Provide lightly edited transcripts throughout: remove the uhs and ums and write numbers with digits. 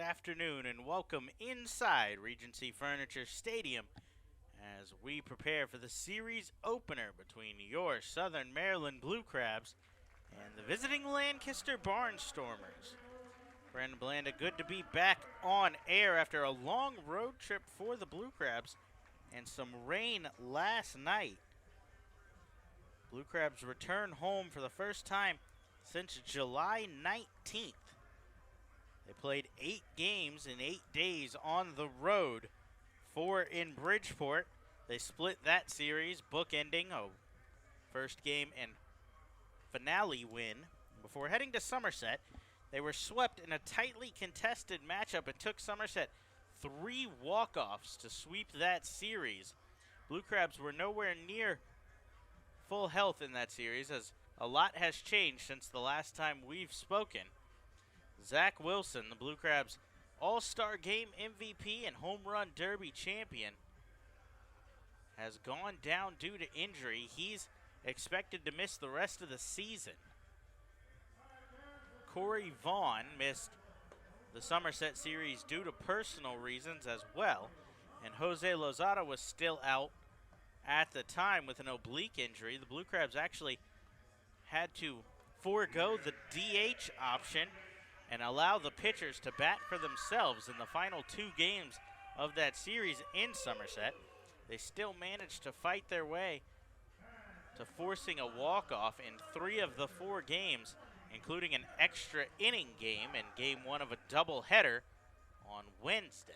afternoon, and welcome inside Regency Furniture Stadium as we prepare for the series opener between your Southern Maryland Blue Crabs and the visiting Lancaster Barnstormers. Brandon Blanda, good to be back on air after a long road trip for the Blue Crabs and some rain last night. Blue Crabs return home for the first time since July 19th. They played 8 games in 8 days on the road, 4 in Bridgeport. They split that series, bookending a first game and finale win. Before heading to Somerset, they were swept in a tightly contested matchup and took Somerset 3 walk-offs to sweep that series. Blue Crabs were nowhere near full health in that series, as a lot has changed since the last time we've spoken. Zach Wilson, the Blue Crabs All-Star Game MVP and Home Run Derby champion, has gone down due to injury. He's expected to miss the rest of the season. Corey Vaughn missed the Somerset series due to personal reasons as well, and Jose Lozada was still out at the time with an oblique injury. The Blue Crabs actually had to forego the DH option and allow the pitchers to bat for themselves in the final 2 games of that series in Somerset. They still managed to fight their way to forcing a walk-off in 3 of the 4 games, including an extra inning game and game 1 of a doubleheader on Wednesday.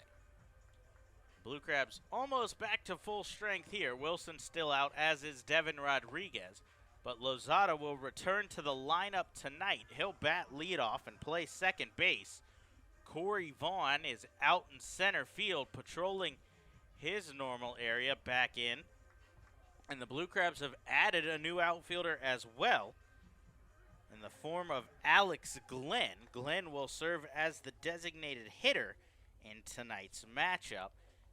Blue Crabs almost back to full strength here. Wilson still out, as is Devin Rodriguez. But Lozada will return to the lineup tonight. He'll bat leadoff and play second base. Corey Vaughn is out in center field, patrolling his normal area back in. And the Blue Crabs have added a new outfielder as well, in the form of Alex Glenn. Glenn will serve as the designated hitter in tonight's matchup.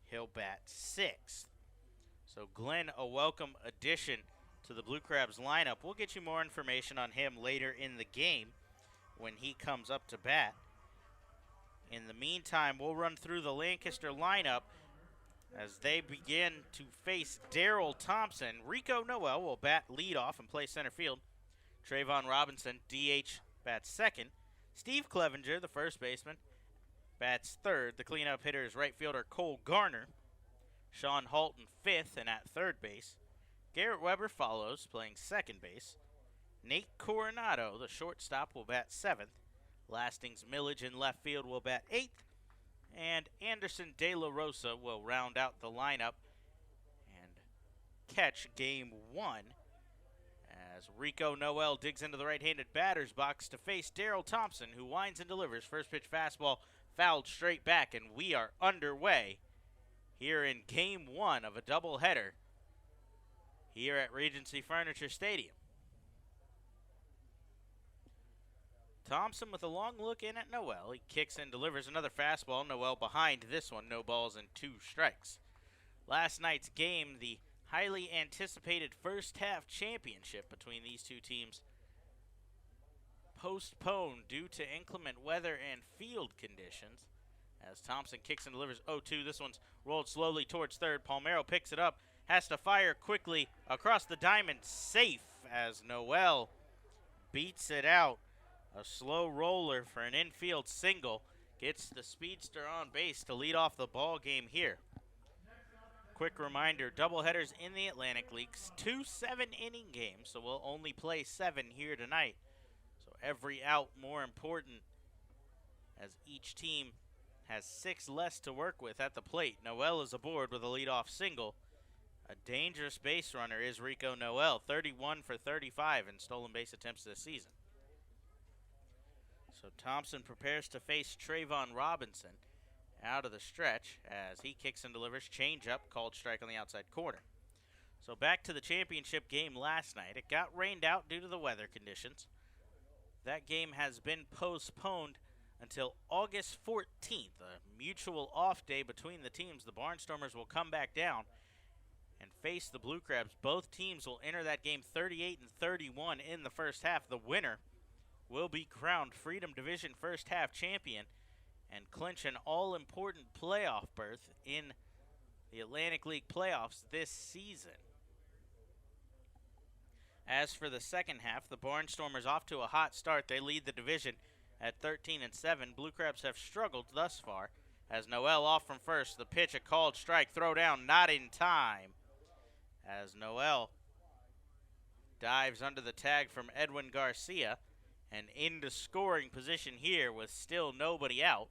He'll bat 6th. So Glenn, a welcome addition to the Blue Crabs lineup. We'll get you more information on him later in the game when he comes up to bat. In the meantime, we'll run through the Lancaster lineup as they begin to face Daryl Thompson. Rico Noel will bat leadoff and play center field. Trayvon Robinson, DH, bats second. Steve Clevenger, the first baseman, bats third. The cleanup hitter is right fielder Cole Garner. Sean Halton, fifth, and at third base. Garrett Weber follows, playing second base. Nate Coronado, the shortstop, will bat 7th. Lastings Millage in left field will bat 8th. And Anderson De La Rosa will round out the lineup and catch game 1 as Rico Noel digs into the right-handed batter's box to face Daryl Thompson, who winds and delivers. First pitch fastball fouled straight back, and we are underway here in game 1 of a doubleheader here at Regency Furniture Stadium. Thompson with a long look in at Noel. He kicks and delivers another fastball. Noel behind this one, no balls and 2 strikes. Last night's game, the highly anticipated first half championship between these two teams, postponed due to inclement weather and field conditions. As Thompson kicks and delivers 0-2. This one's rolled slowly towards third. Palmero picks it up, has to fire quickly across the diamond, safe as Noel beats it out. A slow roller for an infield single gets the speedster on base to lead off the ball game here. Quick reminder, doubleheaders in the Atlantic Leagues, 2 7-inning games, so we'll only play 7 here tonight. So every out more important, as each team has 6 less to work with at the plate. Noel is aboard with a leadoff single. A dangerous base runner is Rico Noel, 31 for 35 in stolen base attempts this season. So Thompson prepares to face Trayvon Robinson out of the stretch as he kicks and delivers. Changeup, called strike on the outside corner. So back to the championship game last night. It got rained out due to the weather conditions. That game has been postponed until August 14th, a mutual off day between the teams. The Barnstormers will come back down and face the Blue Crabs. Both teams will enter that game 38-31 in the first half. The winner will be crowned Freedom Division first half champion, and clinch an all-important playoff berth in the Atlantic League playoffs this season. As for the second half, the Barnstormers off to a hot start. They lead the division at 13-7. Blue Crabs have struggled thus far. As Noel off from first, the pitch, a called strike, throw down, not in time. As Noel dives under the tag from Edwin Garcia, and into scoring position here with still nobody out.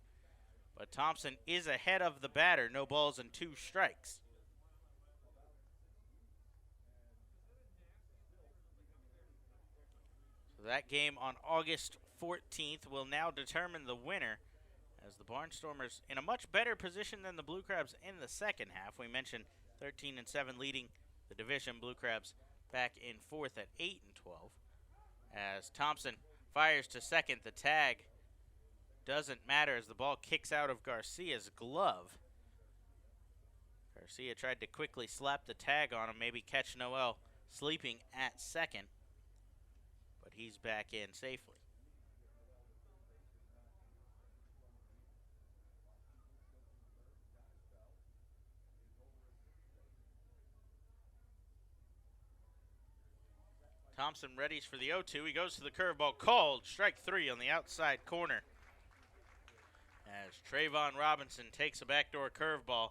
But Thompson is ahead of the batter, no balls and 2 strikes. So that game on August 14th will now determine the winner, as the Barnstormers in a much better position than the Blue Crabs in the second half. We mentioned 13-7 leading the division. Blue Crabs back in fourth at 8-12. As Thompson fires to second, the tag doesn't matter as the ball kicks out of Garcia's glove. Garcia tried to quickly slap the tag on him, maybe catch Noel sleeping at second, but he's back in safely. Thompson readies for the 0-2. He goes to the curveball, called, strike 3 on the outside corner. As Trayvon Robinson takes a backdoor curveball,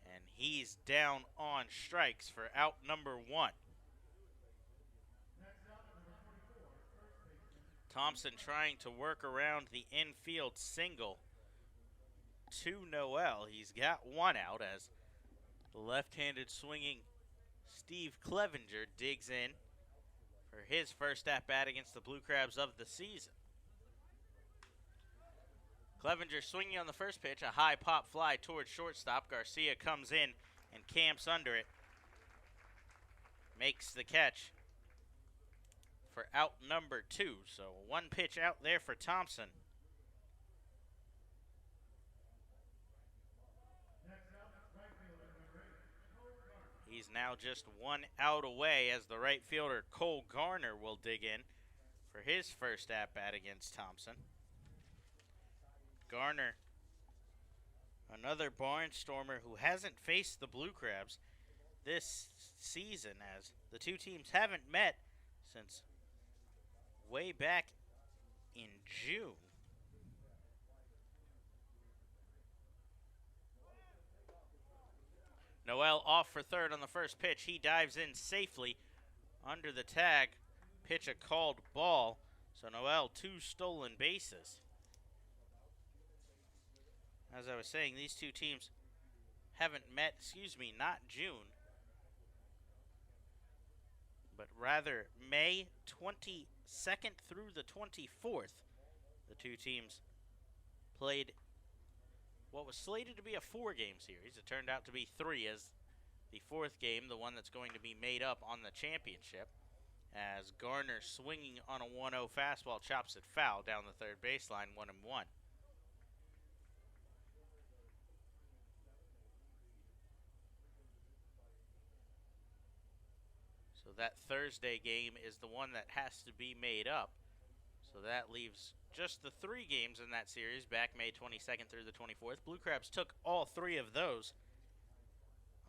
and he's down on strikes for out number 1. Thompson trying to work around the infield single to Noel. He's got 1 out as the left-handed swinging Steve Clevenger digs in for his first at-bat against the Blue Crabs of the season. Clevenger swinging on the first pitch, a high pop fly towards shortstop. Garcia comes in and camps under it. Makes the catch for out number 2. So 1 pitch out there for Thompson. He's now just 1 out away as the right fielder Cole Garner will dig in for his first at-bat against Thompson. Garner, another Barnstormer who hasn't faced the Blue Crabs this season, as the 2 teams haven't met since way back in June. Noel off for third on the first pitch. He dives in safely under the tag. Pitch, a called ball. So Noel, 2 stolen bases. As I was saying, these 2 teams haven't met, not June, but rather May 22nd through the 24th. The 2 teams played what was slated to be a 4-game series. It turned out to be 3, as the 4th game, the one that's going to be made up on the championship, as Garner swinging on a 1-0 fastball chops it foul down the third baseline, 1-1. So that Thursday game is the one that has to be made up. So that leaves just the 3 games in that series back May 22nd through the 24th. Blue Crabs took all 3 of those.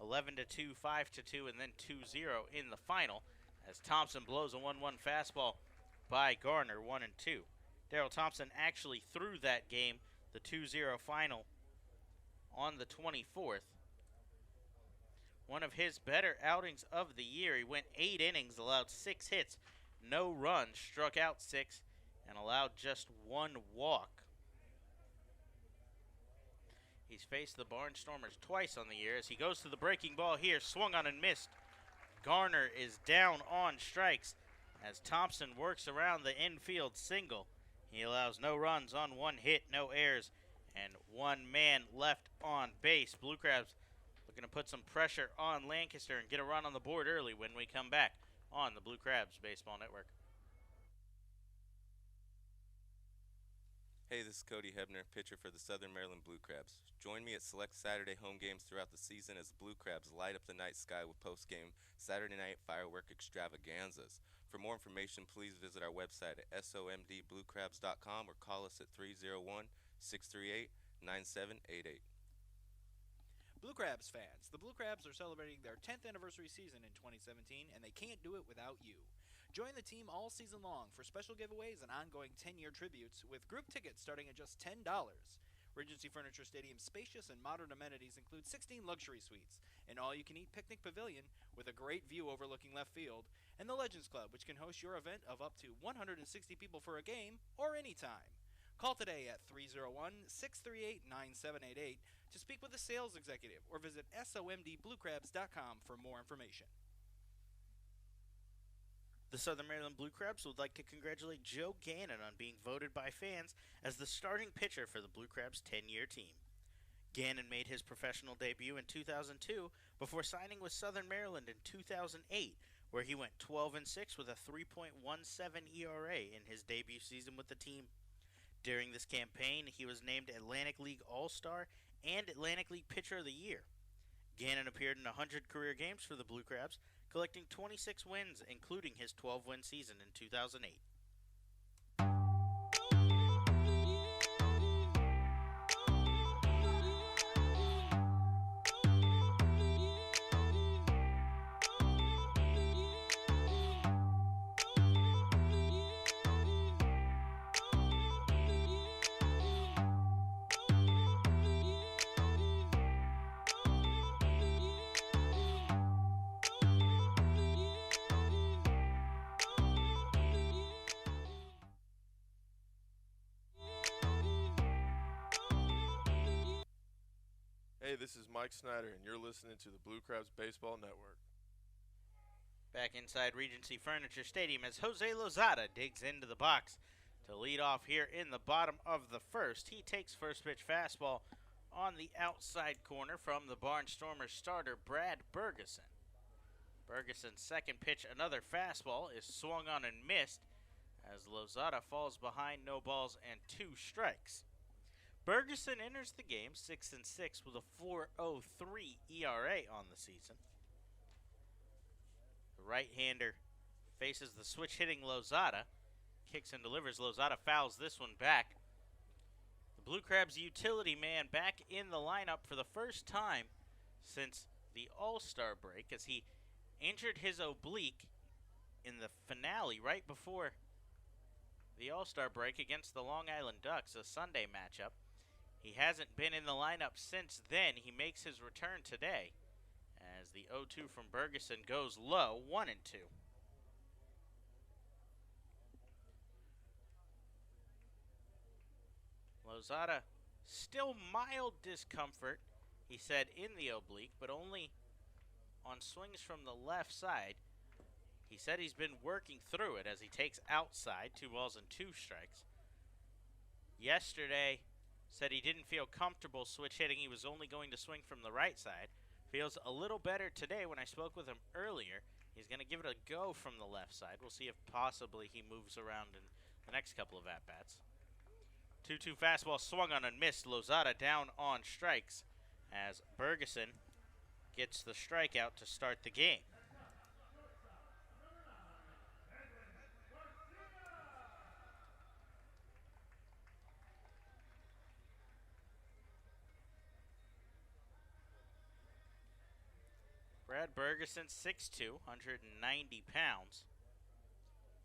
11-2, 5-2, and then 2-0 in the final, as Thompson blows a 1-1 fastball by Garner, 1-2. Darrell Thompson actually threw that game, the 2-0 final, on the 24th. One of his better outings of the year. He went 8 innings, allowed 6 hits, no runs, struck out 6, and allowed just 1 walk. He's faced the Barnstormers twice on the year as he goes to the breaking ball here, swung on and missed. Garner is down on strikes as Thompson works around the infield single. He allows no runs on 1 hit, no errors, and 1 man left on base. Blue Crabs looking to put some pressure on Lancaster and get a run on the board early when we come back on the Blue Crabs Baseball Network. Hey, this is Cody Hebner, pitcher for the Southern Maryland Blue Crabs. Join me at select Saturday home games throughout the season as the Blue Crabs light up the night sky with post-game Saturday night firework extravaganzas. For more information, please visit our website at somdbluecrabs.com or call us at 301-638-9799. 9788. Blue Crabs fans, the Blue Crabs are celebrating their 10th anniversary season in 2017, and they can't do it without you. Join the team all season long for special giveaways and ongoing 10-year tributes with group tickets starting at just $10. Regency Furniture Stadium's spacious and modern amenities include 16 luxury suites, an all-you-can-eat picnic pavilion with a great view overlooking left field, and the Legends Club, which can host your event of up to 160 people for a game or anytime. Call today at 301-638-9788 to speak with a sales executive or visit somdbluecrabs.com for more information. The Southern Maryland Blue Crabs would like to congratulate Joe Gannon on being voted by fans as the starting pitcher for the Blue Crabs' 10-year team. Gannon made his professional debut in 2002 before signing with Southern Maryland in 2008, where he went 12-6 with a 3.17 ERA in his debut season with the team. During this campaign, he was named Atlantic League All-Star and Atlantic League Pitcher of the Year. Gannon appeared in 100 career games for the Blue Crabs, collecting 26 wins, including his 12-win season in 2008. Hey, this is Mike Snyder, and you're listening to the Blue Crabs Baseball Network. Back inside Regency Furniture Stadium as Jose Lozada digs into the box to lead off here in the bottom of the first. He takes first pitch fastball on the outside corner from the Barnstormers starter, Brad Bergeson. Bergeson's second pitch, another fastball, is swung on and missed as Lozada falls behind, no balls and 2 strikes. Bergeson enters the game 6-6 with a 4.03 ERA on the season. The right-hander faces the switch-hitting Lozada, kicks and delivers. Lozada fouls this one back. The Blue Crabs' utility man back in the lineup for the first time since the All-Star break, as he injured his oblique in the finale right before the All-Star break against the Long Island Ducks, a Sunday matchup. He hasn't been in the lineup since then. He makes his return today as the 0-2 from Bergeson goes low, 1-2. Lozada, still mild discomfort, he said, in the oblique, but only on swings from the left side. He said he's been working through it as he takes outside, 2 balls and 2 strikes. Yesterday, said he didn't feel comfortable switch hitting. He was only going to swing from the right side. Feels a little better today. When I spoke with him earlier, he's going to give it a go from the left side. We'll see if possibly he moves around in the next couple of at-bats. 2-2 fastball swung on and missed. Lozada down on strikes as Bergeson gets the strikeout to start the game. Brad Bergeson, 6'2", 190 pounds.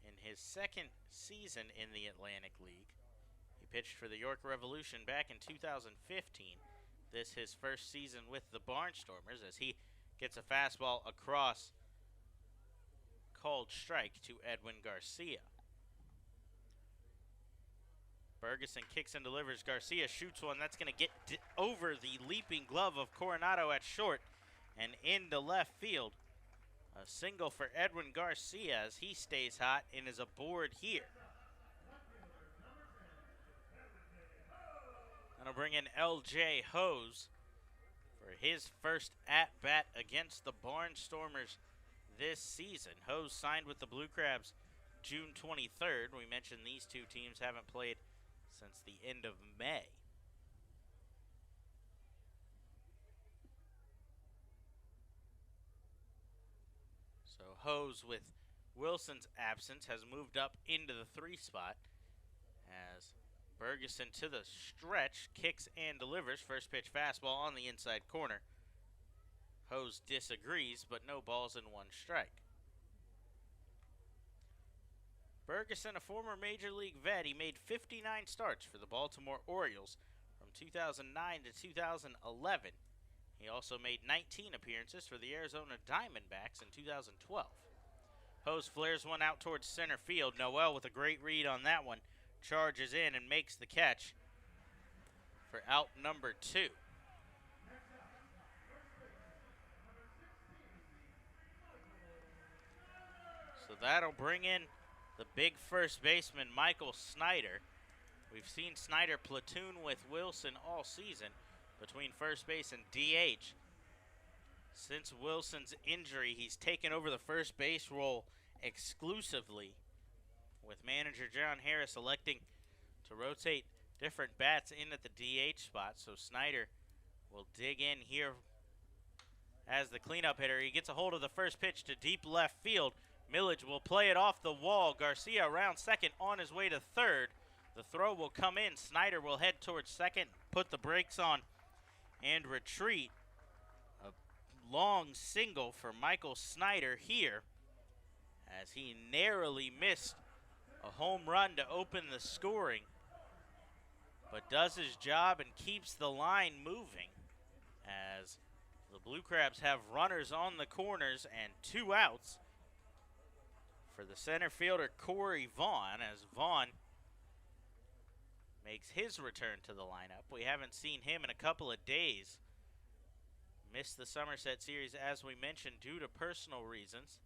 In his second season in the Atlantic League, he pitched for the York Revolution back in 2015. This his first season with the Barnstormers as he gets a fastball across, called strike to Edwin Garcia. Bergeson kicks and delivers. Garcia shoots one. That's going to get over the leaping glove of Coronado at short and into left field. A single for Edwin Garcia as he stays hot and is aboard here. That'll bring in L.J. Hose for his first at-bat against the Barnstormers this season. Hose signed with the Blue Crabs June 23rd. We mentioned these two teams haven't played since the end of May. So Hose, with Wilson's absence, has moved up into the 3 spot as Ferguson to the stretch, kicks and delivers. First pitch fastball on the inside corner. Hose disagrees, but no balls and one strike. Ferguson, a former Major League vet, he made 59 starts for the Baltimore Orioles from 2009 to 2011. He also made 19 appearances for the Arizona Diamondbacks in 2012. Hose flares one out towards center field. Noel with a great read on that one. Charges in and makes the catch for out number 2. So that'll bring in the big first baseman, Michael Snyder. We've seen Snyder platoon with Wilson all season between first base and DH. Since Wilson's injury, he's taken over the first base role exclusively, with manager John Harris electing to rotate different bats in at the DH spot. So Snyder will dig in here as the cleanup hitter. He gets a hold of the first pitch to deep left field. Millage will play it off the wall. Garcia around second, on his way to third. The throw will come in. Snyder will head towards second, put the brakes on, and retreat. A long single for Michael Snyder here, as he narrowly missed a home run to open the scoring, but does his job and keeps the line moving, as the Blue Crabs have runners on the corners and 2 outs for the center fielder Corey Vaughn, as Vaughn makes his return to the lineup. We haven't seen him in a couple of days. Missed the Somerset series, as we mentioned, due to personal reasons.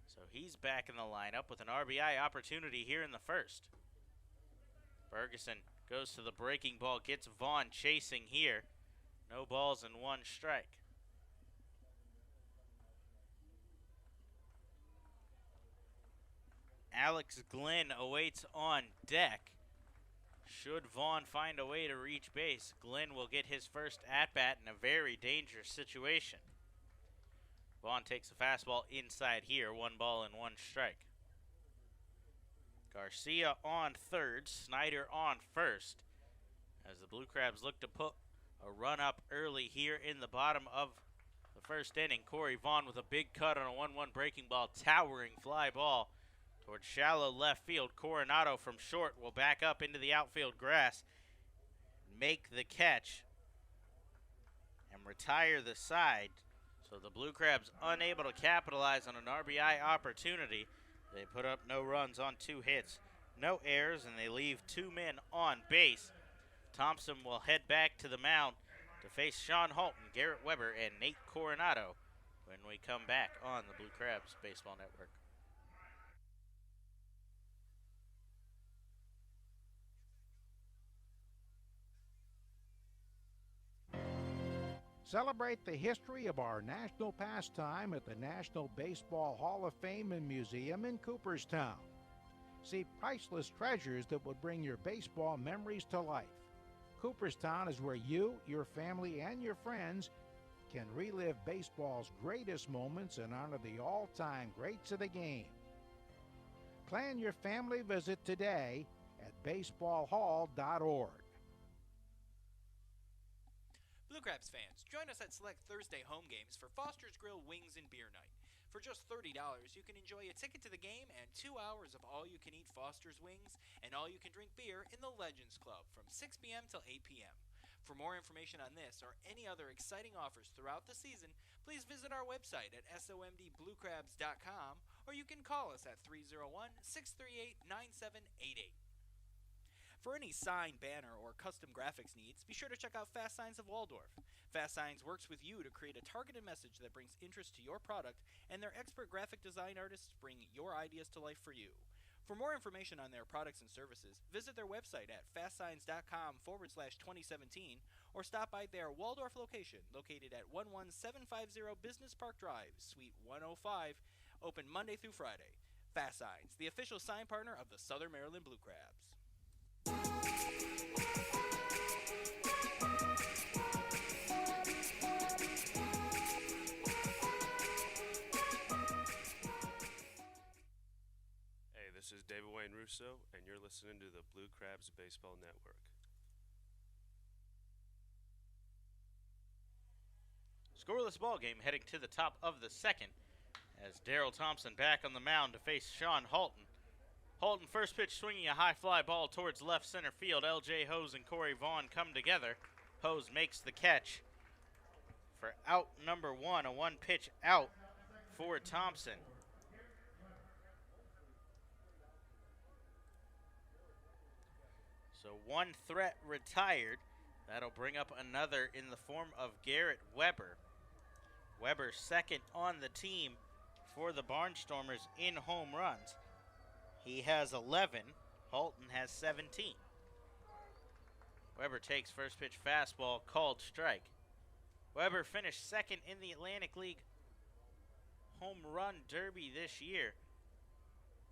So he's back in the lineup with an RBI opportunity here in the first. Ferguson goes to the breaking ball, gets Vaughn chasing here. No balls and 1 strike. Alex Glenn awaits on deck. Should Vaughn find a way to reach base, Glenn will get his first at-bat in a very dangerous situation. Vaughn takes a fastball inside here, 1 ball and 1 strike. Garcia on third, Snyder on first, as the Blue Crabs look to put a run up early here in the bottom of the first inning. Corey Vaughn with a big cut on a 1-1 breaking ball, towering fly ball towards shallow left field. Coronado from short will back up into the outfield grass, make the catch, and retire the side. So the Blue Crabs unable to capitalize on an RBI opportunity. They put up no runs on 2 hits, no errors, and they leave 2 men on base. Thompson will head back to the mound to face Sean Halton, Garrett Weber, and Nate Coronado when we come back on the Blue Crabs Baseball Network. Celebrate the history of our national pastime at the National Baseball Hall of Fame and Museum in Cooperstown. See priceless treasures that will bring your baseball memories to life. Cooperstown is where you, your family, and your friends can relive baseball's greatest moments and honor the all-time greats of the game. Plan your family visit today at baseballhall.org. Blue Crabs fans, join us at select Thursday home games for Foster's Grill Wings and Beer Night. For just $30, you can enjoy a ticket to the game and 2 hours of all-you-can-eat Foster's Wings and all-you-can-drink beer in the Legends Club from 6 p.m. till 8 p.m. For more information on this or any other exciting offers throughout the season, please visit our website at somdbluecrabs.com, or you can call us at 301-638-9788. For any sign, banner, or custom graphics needs, be sure to check out Fast Signs of Waldorf. Fast Signs works with you to create a targeted message that brings interest to your product, and their expert graphic design artists bring your ideas to life for you. For more information on their products and services, visit their website at fastsigns.com/2017 or stop by their Waldorf location located at 11750 Business Park Drive, Suite 105, open Monday through Friday. Fast Signs, the official sign partner of the Southern Maryland Blue Crabs. This is David Wayne Russo Russo, and you're listening to the Blue Crabs Baseball Network. Scoreless ball game heading to the top of the second as Daryl Thompson back on the mound to face Sean Halton. Halton first pitch swinging a high fly ball towards left center field. L.J. Hose and Corey Vaughn come together. Hose makes the catch for out number one, a one pitch out for Thompson. So one threat retired. That'll bring up another in the form of Garrett Weber. Weber second on the team for the Barnstormers in home runs. He has 11. Halton has 17. Weber takes first pitch fastball, called strike. Weber finished second in the Atlantic League Home Run Derby this year.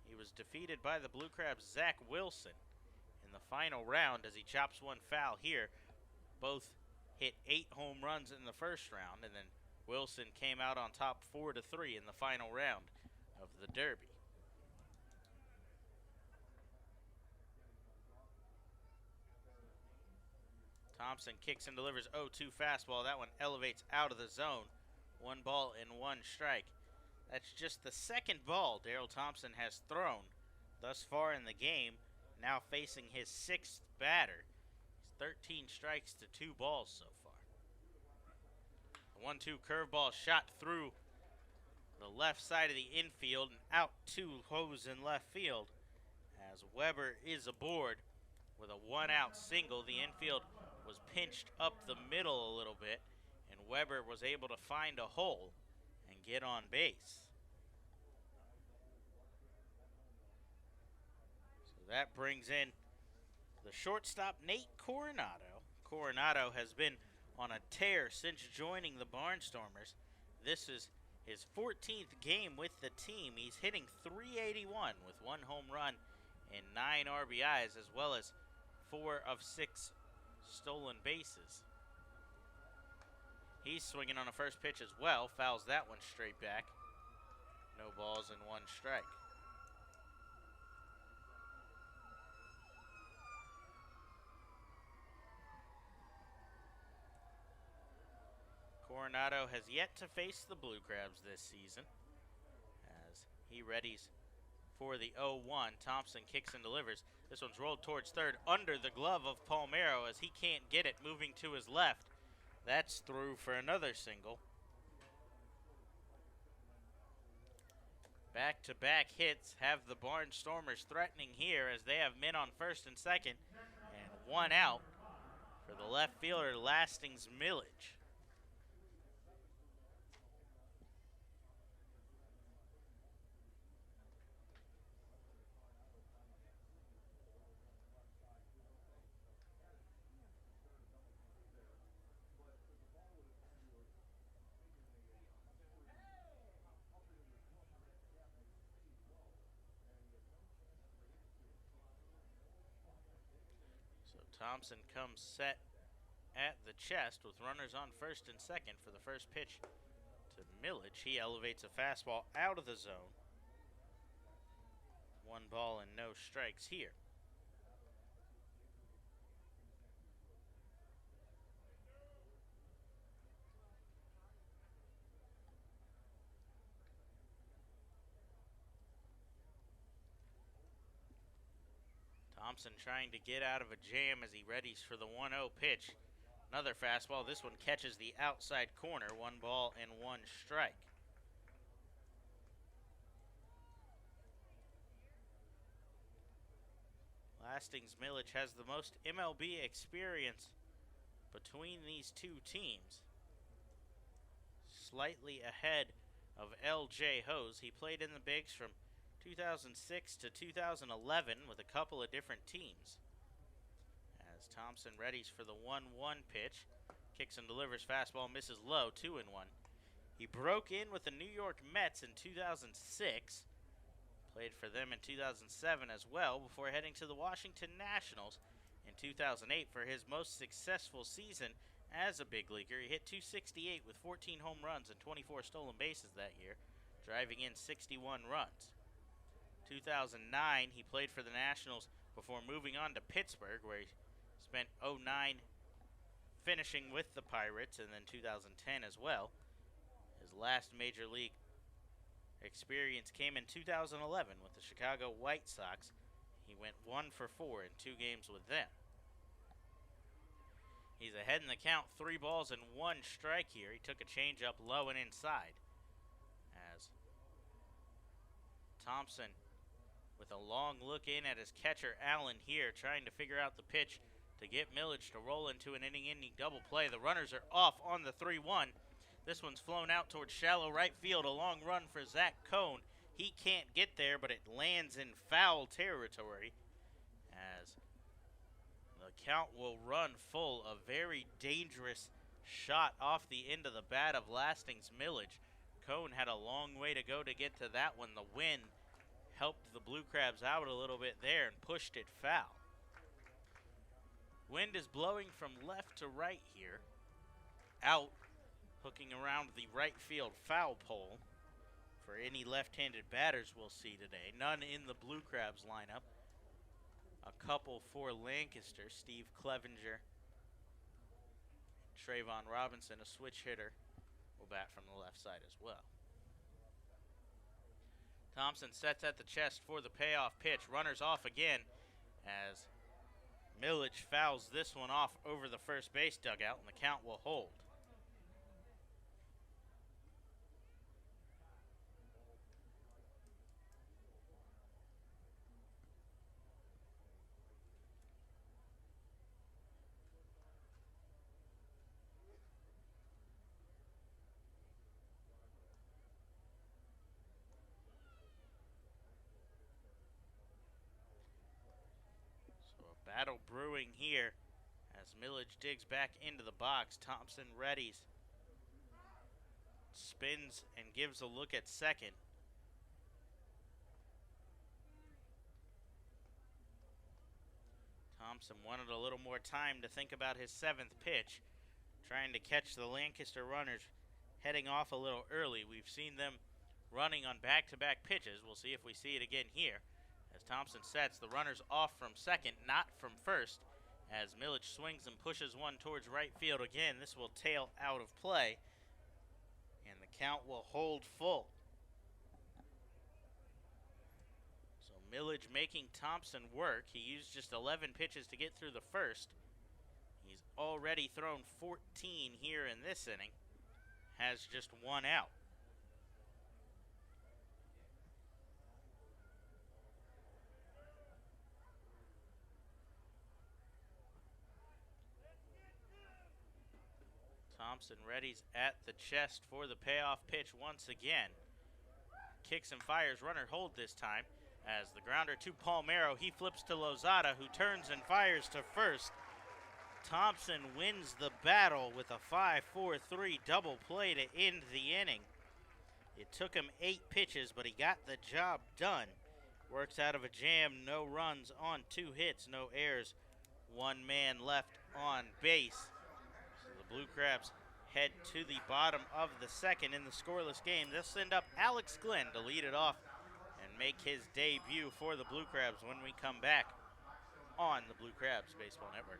He was defeated by the Blue Crabs' Zach Wilson in the final round as he chops one foul here. Both hit 8 home runs in the first round, and then Wilson came out on top 4-3 in the final round of the Derby. Thompson kicks and delivers 0-2 fastball. That one elevates out of the zone. 1 ball and 1 strike. That's just the second ball Daryl Thompson has thrown thus far in the game, now facing his 6th batter. He's 13 strikes to 2 balls so far. The 1-2 curveball shot through the left side of the infield and out to Hose in left field as Weber is aboard with a 1-out single. The infield was pinched up the middle a little bit, and Weber was able to find a hole and get on base. So that brings in the shortstop, Nate Coronado. Coronado has been on a tear since joining the Barnstormers. This is his 14th game with the team. He's hitting .381 with 1 home run and 9 RBIs, as well as 4 of 6 stolen bases. He's swinging on a first pitch as well. Fouls that one straight back. No balls and 1 strike. Coronado has yet to face the Blue Crabs this season as he readies for the 0-1. Thompson kicks and delivers. This one's rolled towards third under the glove of Palmero as he can't get it, moving to his left. That's through for another single. Back-to-back hits have the Barnstormers threatening here as they have men on first and second and 1 out for the left fielder, Lastings Millage. Thompson comes set at the chest with runners on first and second for the first pitch to Millage. He elevates a fastball out of the zone. 1 ball and no strikes here. Thompson trying to get out of a jam as he readies for the 1-0 pitch. Another fastball. This one catches the outside corner. 1 ball and 1 strike. Lastings Millage has the most MLB experience between these two teams. Slightly ahead of L.J. Hose. He played in the bigs from 2006 to 2011 with a couple of different teams. As Thompson readies for the 1-1 pitch, kicks and delivers fastball, misses low, 2-1. He broke in with the New York Mets in 2006, played for them in 2007 as well before heading to the Washington Nationals in 2008 for his most successful season as a big leaguer. He hit .268 with 14 home runs and 24 stolen bases that year, driving in 61 runs. 2009, he played for the Nationals before moving on to Pittsburgh, where he spent 2009 finishing with the Pirates, and then 2010 as well. His last major league experience came in 2011 with the Chicago White Sox. He went 1 for 4 in 2 games with them. He's ahead in the count, 3 balls and 1 strike here. He took a changeup low and inside. As Thompson with a long look in at his catcher Allen here, trying to figure out the pitch to get Millage to roll into an inning-ending double play. The runners are off on the 3-1. This one's flown out towards shallow right field. A long run for Zach Cohn. He can't get there, but it lands in foul territory as the count will run full. A very dangerous shot off the end of the bat of Lasting's Millage. Cohn had a long way to go to get to that one. The wind helped the Blue Crabs out a little bit there and pushed it foul. Wind is blowing from left to right here. Out, hooking around the right field foul pole for any left-handed batters we'll see today. None in the Blue Crabs lineup. A couple for Lancaster. Steve Clevenger, Trayvon Robinson, a switch hitter, will bat from the left side as well. Thompson sets at the chest for the payoff pitch. Runners off again as Millage fouls this one off over the first base dugout, and the count will hold. Battle brewing here as Millage digs back into the box. Thompson readies, spins and gives a look at second. Thompson wanted a little more time to think about his 7th pitch, trying to catch the Lancaster runners heading off a little early. We've seen them running on back-to-back pitches. We'll see if we see it again here. As Thompson sets, the runners off from second, not from first. As Millage swings and pushes one towards right field again, this will tail out of play, and the count will hold full. So Millage making Thompson work. He used just 11 pitches to get through the first. He's already thrown 14 here in this inning, has just 1 out. Thompson readies at the chest for the payoff pitch once again. Kicks and fires, runner hold this time. As the grounder to Palmero, he flips to Lozada, who turns and fires to first. Thompson wins the battle with a 5-4-3 double play to end the inning. It took him 8 pitches, but he got the job done. Works out of a jam, no runs on 2 hits, no errors, 1 man left on base. The Blue Crabs head to the bottom of the second in the scoreless game. They'll send up Alex Glenn to lead it off and make his debut for the Blue Crabs when we come back on the Blue Crabs Baseball Network.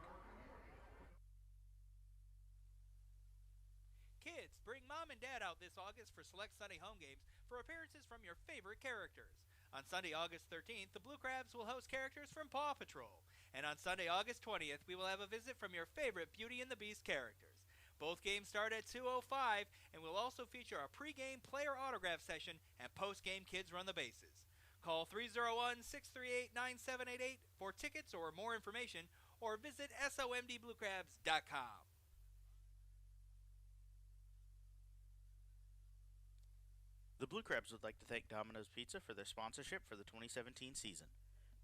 Kids, bring mom and dad out this August for select Sunday home games for appearances from your favorite characters. On Sunday, August 13th, the Blue Crabs will host characters from Paw Patrol. And on Sunday, August 20th, we will have a visit from your favorite Beauty and the Beast characters. Both games start at 2:05, and we'll also feature a pregame player autograph session and postgame Kids Run the Bases. Call 301-638-9788 for tickets or more information, or visit somdbluecrabs.com. The Blue Crabs would like to thank Domino's Pizza for their sponsorship for the 2017 season.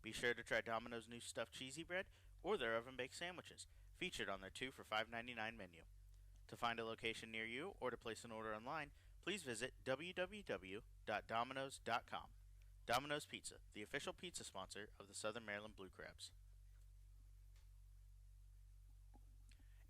Be sure to try Domino's new stuffed cheesy bread or their oven-baked sandwiches, featured on their 2 for $5.99 menu. To find a location near you or to place an order online, please visit www.domino's.com. Domino's Pizza, the official pizza sponsor of the Southern Maryland Blue Crabs.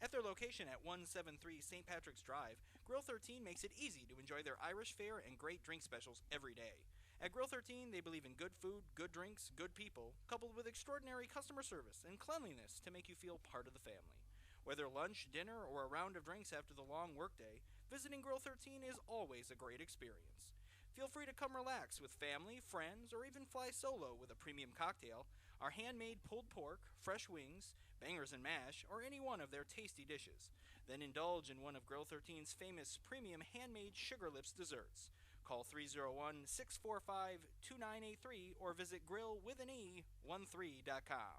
At their location at 173 St. Patrick's Drive, Grill 13 makes it easy to enjoy their Irish fare and great drink specials every day. At Grill 13, they believe in good food, good drinks, good people, coupled with extraordinary customer service and cleanliness to make you feel part of the family. Whether lunch, dinner, or a round of drinks after the long workday, visiting Grill 13 is always a great experience. Feel free to come relax with family, friends, or even fly solo with a premium cocktail, our handmade pulled pork, fresh wings, bangers and mash, or any one of their tasty dishes. Then indulge in one of Grill 13's famous premium handmade Sugar Lips desserts. Call 301-645-2983 or visit grillwithane13.com.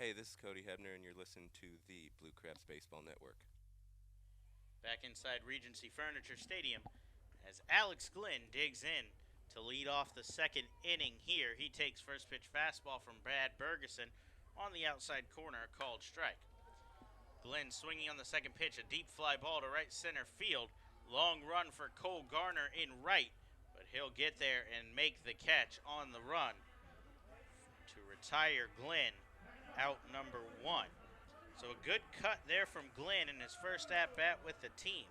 Hey, this is Cody Hebner, and you're listening to the Blue Crabs Baseball Network. Back inside Regency Furniture Stadium as Alex Glynn digs in to lead off the second inning here. He takes first pitch fastball from Brad Bergeson on the outside corner, a called strike. Glynn swinging on the second pitch, a deep fly ball to right center field. Long run for Cole Garner in right, but he'll get there and make the catch on the run to retire Glynn out number one. So a good cut there from Glynn in his first at-bat with the team.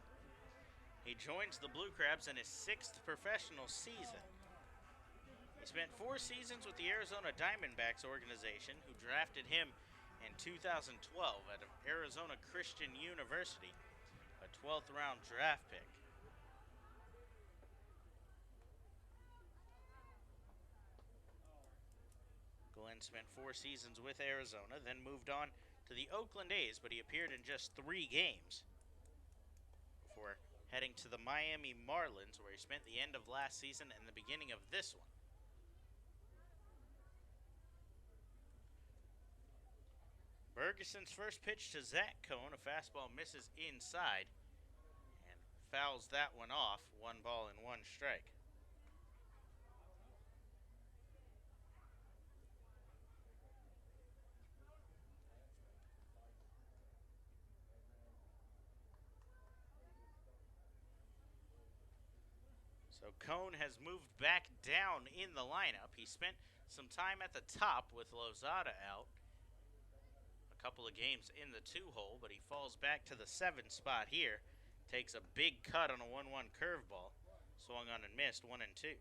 He joins the Blue Crabs in his 6th professional season. He spent 4 seasons with the Arizona Diamondbacks organization, who drafted him in 2012 at Arizona Christian University, a 12th round draft pick. Glenn spent 4 seasons with Arizona, then moved on to the Oakland A's, but he appeared in just 3 games before heading to the Miami Marlins, where he spent the end of last season and the beginning of this one. Bergeson's first pitch to Zach Cohn, a fastball misses inside and fouls that one off. 1 ball and 1 strike. So Cohn has moved back down in the lineup. He spent some time at the top with Lozada out. A couple of games in the 2-hole, but he falls back to the 7 spot here. Takes a big cut on a 1-1 curveball. Swung on and missed, 1-2.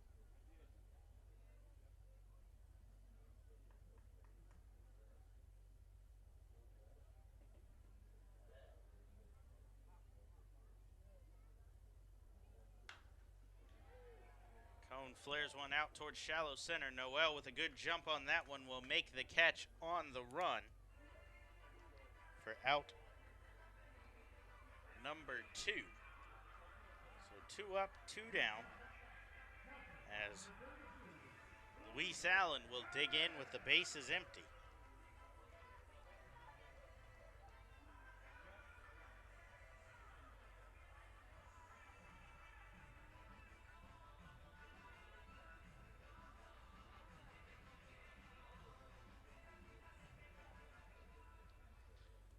Cohn flares one out towards shallow center. Noel with a good jump on that one will make the catch on the run for out number 2. So 2 up, 2 down, as Luis Allen will dig in with the bases empty.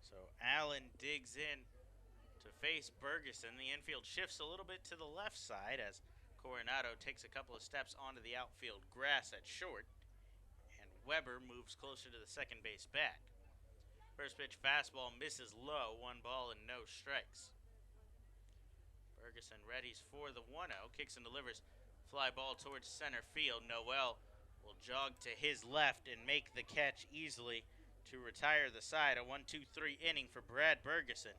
So Allen digs in to face Bergeson. The infield shifts a little bit to the left side as Coronado takes a couple of steps onto the outfield grass at short, and Weber moves closer to the second base bag. First pitch fastball misses low, 1 ball and no strikes. Bergeson readies for the 1-0, kicks and delivers. Fly ball towards center field. Noel will jog to his left and make the catch easily to retire the side. A 1-2-3 inning for Brad Bergeson.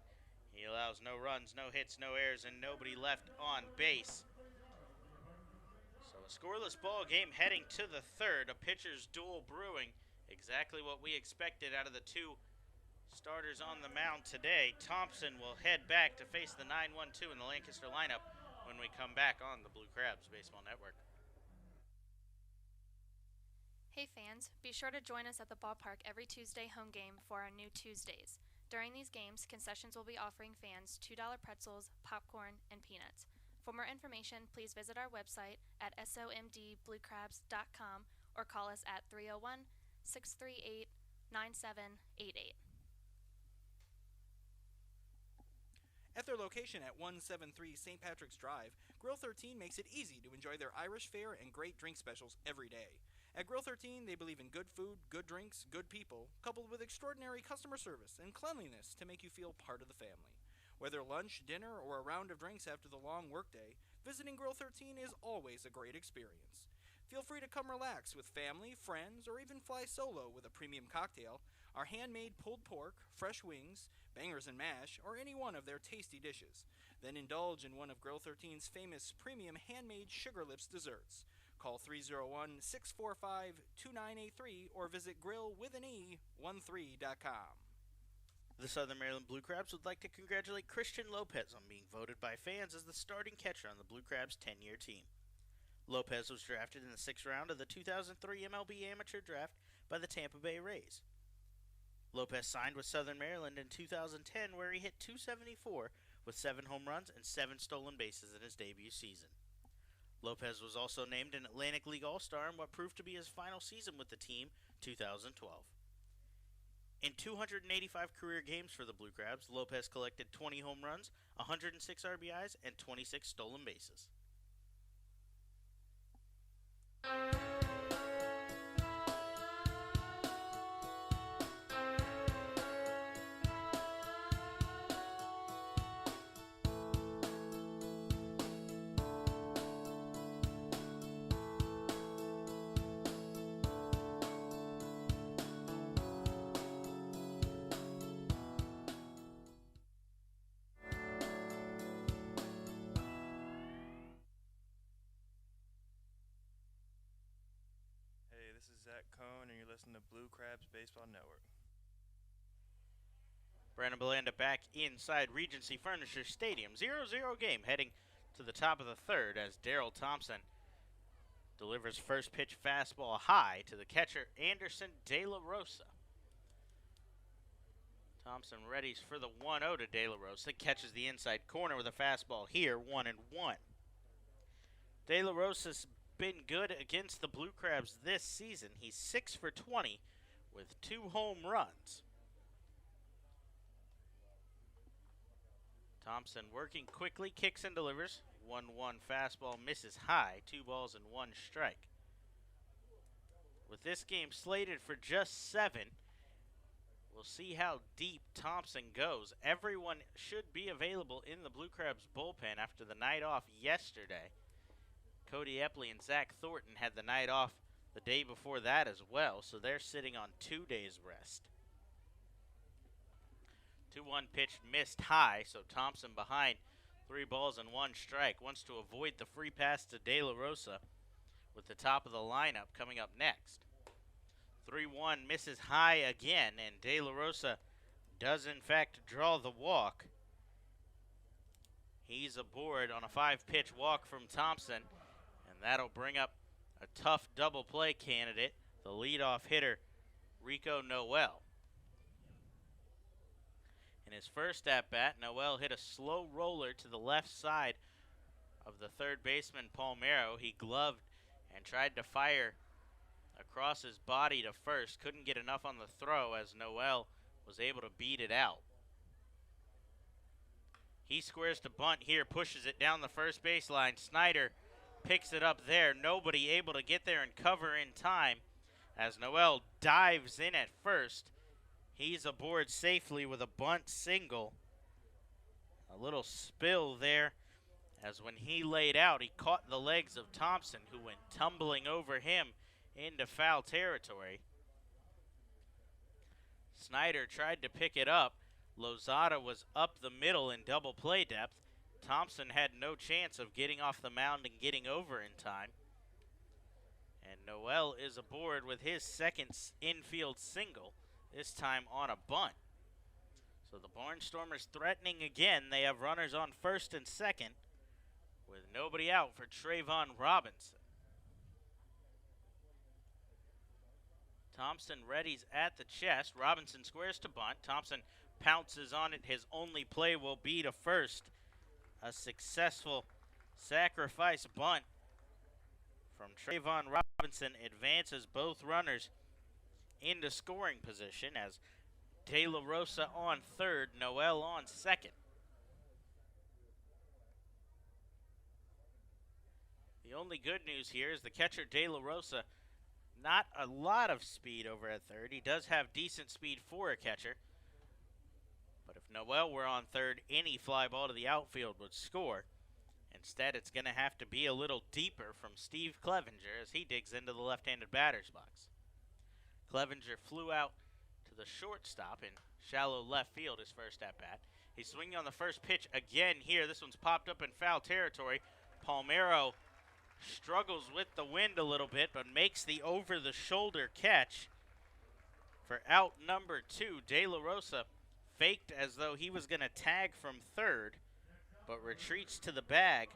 He allows no runs, no hits, no errors, and nobody left on base. So a scoreless ball game heading to the 3rd. A pitcher's duel brewing. Exactly what we expected out of the 2 starters on the mound today. Thompson will head back to face the 9-1-2 in the Lancaster lineup when we come back on the Blue Crabs Baseball Network. Hey fans, be sure to join us at the ballpark every Tuesday home game for our new Tuesdays. During these games, concessions will be offering fans $2 pretzels, popcorn, and peanuts. For more information, please visit our website at somdbluecrabs.com or call us at 301-638-9788. At their location at 173 St. Patrick's Drive, Grill 13 makes it easy to enjoy their Irish fare and great drink specials every day. At Grill 13, they believe in good food, good drinks, good people, coupled with extraordinary customer service and cleanliness to make you feel part of the family. Whether lunch, dinner, or a round of drinks after the long workday, visiting Grill 13 is always a great experience. Feel free to come relax with family, friends, or even fly solo with a premium cocktail, our handmade pulled pork, fresh wings, bangers and mash, or any one of their tasty dishes. Then indulge in one of Grill 13's famous premium handmade Sugar Lips desserts. Call 301-645-2983 or visit grillwithane13.com. The Southern Maryland Blue Crabs would like to congratulate Christian Lopez on being voted by fans as the starting catcher on the Blue Crabs' 10-year team. Lopez was drafted in the 6th round of the 2003 MLB Amateur Draft by the Tampa Bay Rays. Lopez signed with Southern Maryland in 2010, where he hit .274 with 7 home runs and 7 stolen bases in his debut season. Lopez was also named an Atlantic League All-Star in what proved to be his final season with the team, 2012. In 285 career games for the Blue Crabs, Lopez collected 20 home runs, 106 RBIs, and 26 stolen bases. Hey, this is Zach Cohn, and you're listening to Blue Crabs Baseball Network. Brandon Belanda back inside Regency Furniture Stadium. 0-0 game heading to the top of the 3rd as Darryl Thompson delivers first pitch fastball high to the catcher Anderson De La Rosa. Thompson readies for the 1-0 to De La Rosa. Catches the inside corner with a fastball here, 1-1. De La Rosa's been good against the Blue Crabs this season. He's 6 for 20 with 2 home runs. Thompson working quickly, kicks and delivers. 1-1 fastball misses high, 2 balls and 1 strike. With this game slated for just 7, we'll see how deep Thompson goes. Everyone should be available in the Blue Crabs bullpen after the night off yesterday. Cody Epley and Zach Thornton had the night off the day before that as well, so they're sitting on 2 days rest. 2-1 pitch missed high, so Thompson behind 3 balls and 1 strike. Wants to avoid the free pass to De La Rosa with the top of the lineup coming up next. 3-1 misses high again, and De La Rosa does in fact draw the walk. He's aboard on a 5-pitch walk from Thompson, and that'll bring up a tough double play candidate, the leadoff hitter, Rico Noel. In his first at-bat, Noel hit a slow roller to the left side of the third baseman, Palmero. He gloved and tried to fire across his body to first. Couldn't get enough on the throw as Noel was able to beat it out. He squares to bunt here, pushes it down the first baseline. Snyder picks it up there. Nobody able to get there and cover in time as Noel dives in at first. He's aboard safely with a bunt single. A little spill there as when he laid out, he caught the legs of Thompson, who went tumbling over him into foul territory. Snyder tried to pick it up. Lozada was up the middle in double play depth. Thompson had no chance of getting off the mound and getting over in time. And Noel is aboard with his second infield single, this time on a bunt. So the Barnstormers threatening again. They have runners on first and second with nobody out for Trayvon Robinson. Thompson readies at the chest. Robinson squares to bunt. Thompson pounces on it. His only play will be to first. A successful sacrifice bunt from Trayvon Robinson advances both runners into scoring position as De La Rosa on third, Noel on second. The only good news here is the catcher De La Rosa, not a lot of speed over at third. He does have decent speed for a catcher. But if Noel were on third, any fly ball to the outfield would score. Instead, it's going to have to be a little deeper from Steve Clevenger as he digs into the left-handed batter's box. Clevenger flew out to the shortstop in shallow left field his first at-bat. He's swinging on the first pitch again here. This one's popped up in foul territory. Palmero struggles with the wind a little bit, but makes the over-the-shoulder catch for out number 2. De La Rosa faked as though he was going to tag from third, but retreats to the bag.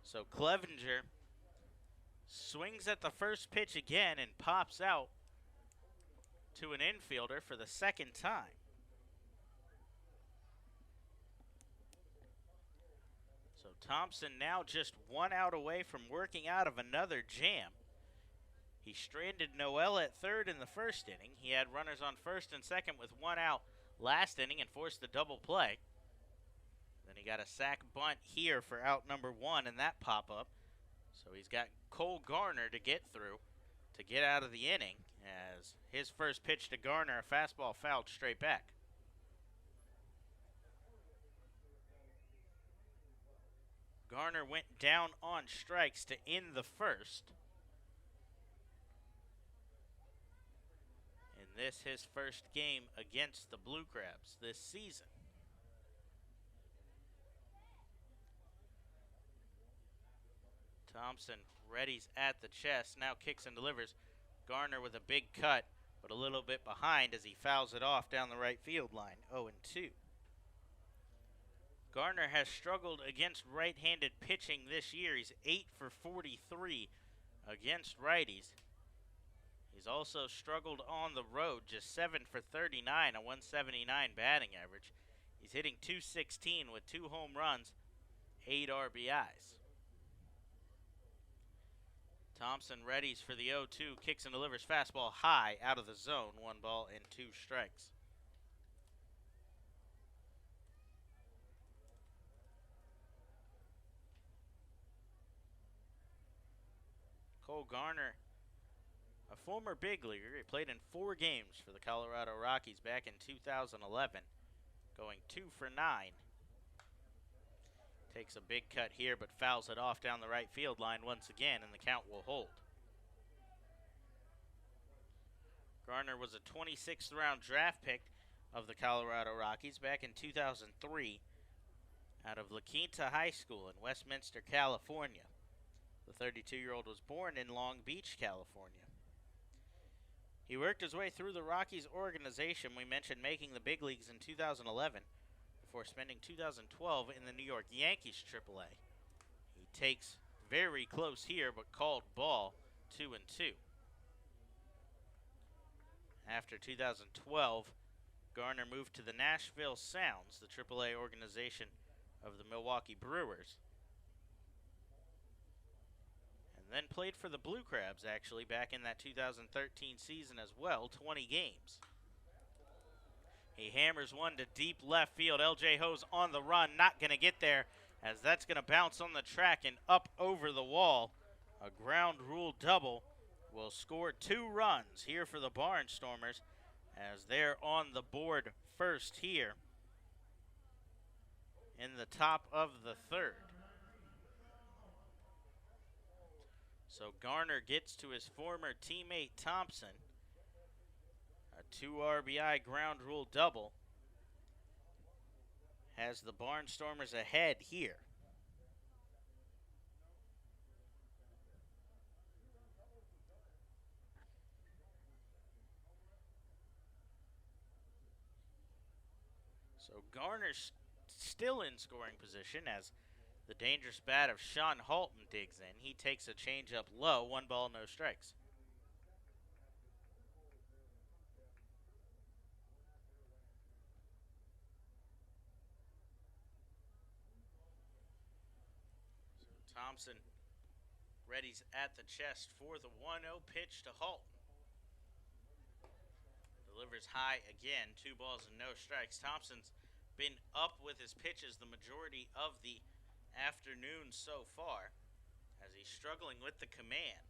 So Clevenger swings at the first pitch again and pops out to an infielder for the second time. So Thompson now just 1 out away from working out of another jam. He stranded Noel at third in the first inning. He had runners on first and second with 1 out last inning and forced the double play. Then he got a sac bunt here for out number 1 and that pop-up. So he's got Cole Garner to get through to get out of the inning as his first pitch to Garner, a fastball fouled straight back. Garner went down on strikes to end the first. In this, his first game against the Blue Crabs this season. Thompson readies at the chest, now kicks and delivers. Garner with a big cut, but a little bit behind as he fouls it off down the right field line, 0-2. Garner has struggled against right-handed pitching this year. He's 8 for 43 against righties. He's also struggled on the road, just 7 for 39, a 179 batting average. He's hitting .216 with 2 home runs, 8 RBIs. Thompson readies for the 0-2, kicks and delivers fastball high out of the zone, 1 ball and 2 strikes. Cole Garner, a former big leaguer. He played in 4 games for the Colorado Rockies back in 2011, going 2 for 9. Takes a big cut here, but fouls it off down the right field line once again, and the count will hold. Garner was a 26th round draft pick of the Colorado Rockies back in 2003 out of La Quinta High School in Westminster, California. The 32-year-old was born in Long Beach, California. He worked his way through the Rockies organization, we mentioned making the big leagues in 2011, before spending 2012 in the New York Yankees AAA. He takes very close here, but called ball, 2-2. After 2012, Garner moved to the Nashville Sounds, the AAA organization of the Milwaukee Brewers, and then played for the Blue Crabs, actually, back in that 2013 season as well, 20 games. He hammers one to deep left field. L.J. Ho's on the run, not going to get there, as that's going to bounce on the track and up over the wall. A ground rule double will score 2 runs here for the Barnstormers, as they're on the board first here in the top of the third. So Garner gets to his former teammate Thompson. A 2 RBI ground rule double has the Barnstormers ahead here. So Garner's still in scoring position as the dangerous bat of Sean Halton digs in. He takes a changeup low, 1 ball, no strikes. So Thompson readies at the chest for the 1-0 pitch to Halton. Delivers high again, 2 balls and no strikes. Thompson's been up with his pitches the majority of the afternoon so far, as he's struggling with the command.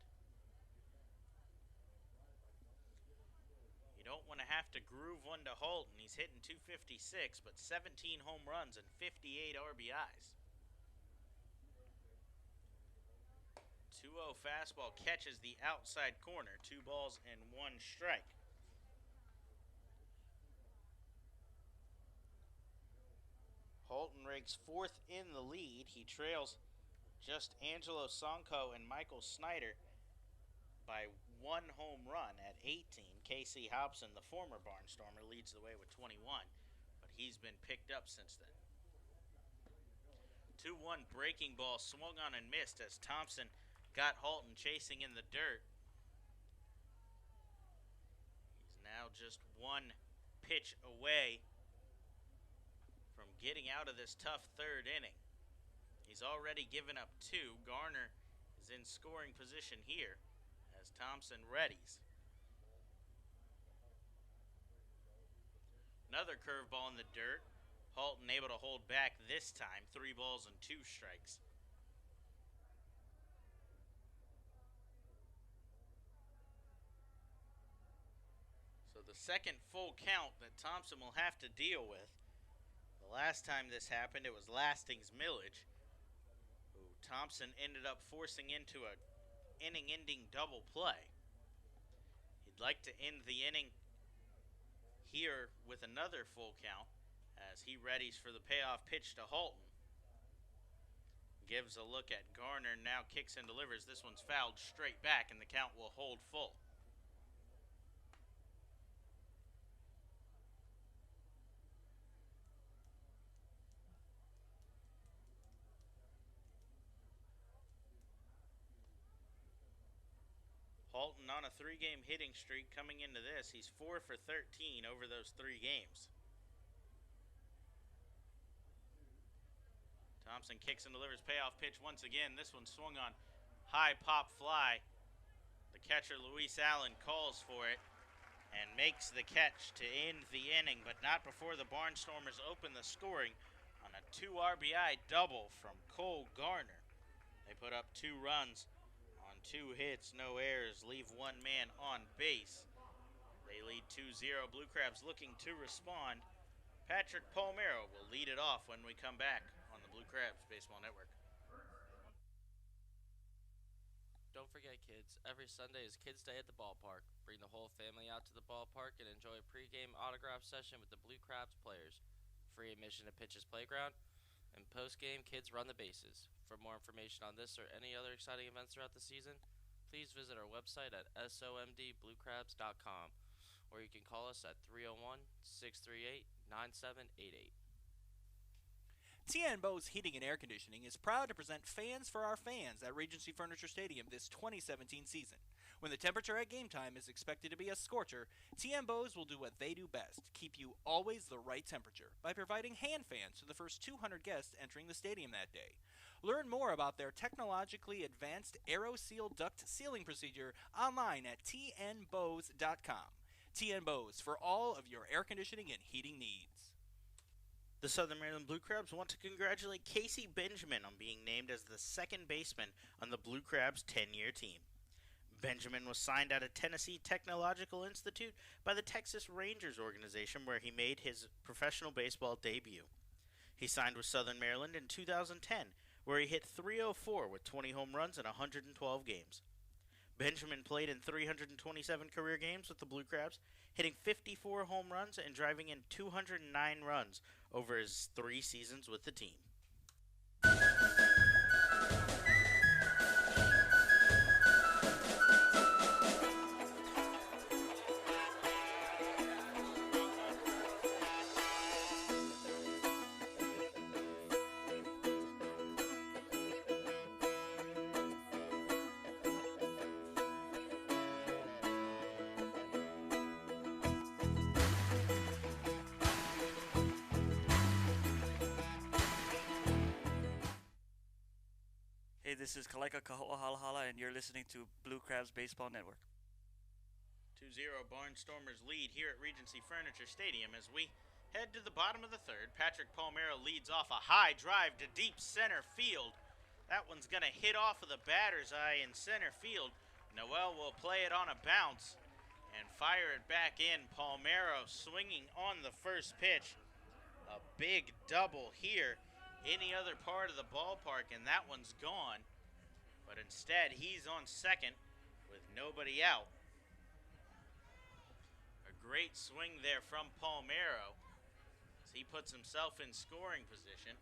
You don't want to have to groove one to Holton. He's hitting .256, but 17 home runs and 58 RBIs. 2-0 fastball catches the outside corner. 2 balls and 1 strike. Holton ranks 4th in the lead. He trails just Angelo Sonko and Michael Snyder by 1 home run at 18. Casey Hobson, the former Barnstormer, leads the way with 21, but he's been picked up since then. 2-1 breaking ball swung on and missed as Thompson got Holton chasing in the dirt. He's now just 1 pitch away from getting out of this tough 3rd inning. He's already given up 2. Garner is in scoring position here as Thompson readies. Another curveball in the dirt. Holton able to hold back this time. 3 balls and 2 strikes. So the second full count that Thompson will have to deal with. The last time this happened, it was Lasting's Millage, who Thompson ended up forcing into a inning-ending double play. He'd like to end the inning here with another full count as he readies for the payoff pitch to Holton. Gives a look at Garner, now kicks and delivers. This one's fouled straight back and the count will hold full. Holton on a 3-game hitting streak coming into this. He's 4 for 13 over those 3 games. Thompson kicks and delivers payoff pitch once again. This one swung on high pop fly. The catcher Luis Allen calls for it and makes the catch to end the inning, but not before the Barnstormers open the scoring on a 2 RBI double from Cole Garner. They put up 2 runs. 2 hits, no errors, leave 1 man on base. They lead 2-0. Blue Crabs looking to respond. Patrick Palmero will lead it off when we come back on the Blue Crabs Baseball Network. Don't forget, kids, every Sunday is Kids Day at the ballpark. Bring the whole family out to the ballpark and enjoy a pregame autograph session with the Blue Crabs players. Free admission to Pitch's Playground. And post-game, kids run the bases. For more information on this or any other exciting events throughout the season, please visit our website at somdbluecrabs.com, or you can call us at 301-638-9788. TN Bose Heating and Air Conditioning is proud to present Fans for Our Fans at Regency Furniture Stadium this 2017 season. When the temperature at game time is expected to be a scorcher, TN Bose will do what they do best, keep you always the right temperature, by providing hand fans to the first 200 guests entering the stadium that day. Learn more about their technologically advanced AeroSeal duct sealing procedure online at tnbose.com. TN Bose for all of your air conditioning and heating needs. The Southern Maryland Blue Crabs want to congratulate Casey Benjamin on being named as the 2nd baseman on the Blue Crabs 10-year team. Benjamin was signed out of Tennessee Technological Institute by the Texas Rangers organization, where he made his professional baseball debut. He signed with Southern Maryland in 2010, where he hit .304 with 20 home runs in 112 games. Benjamin played in 327 career games with the Blue Crabs, hitting 54 home runs and driving in 209 runs over his 3 seasons with the team. Hey, this is Kalaika Kaho'ahalahala, and you're listening to Blue Crabs Baseball Network. 2-0 Barnstormers lead here at Regency Furniture Stadium as we head to the bottom of the 3rd. Patrick Palmero leads off a high drive to deep center field That one's going to hit off of the batter's eye in center field. Noel will play it on a bounce and fire it back in. Palmero swinging on the first pitch. A big double here any other part of the ballpark, and that one's gone. But instead, he's on second with nobody out. A great swing there from Palmero as he puts himself in scoring position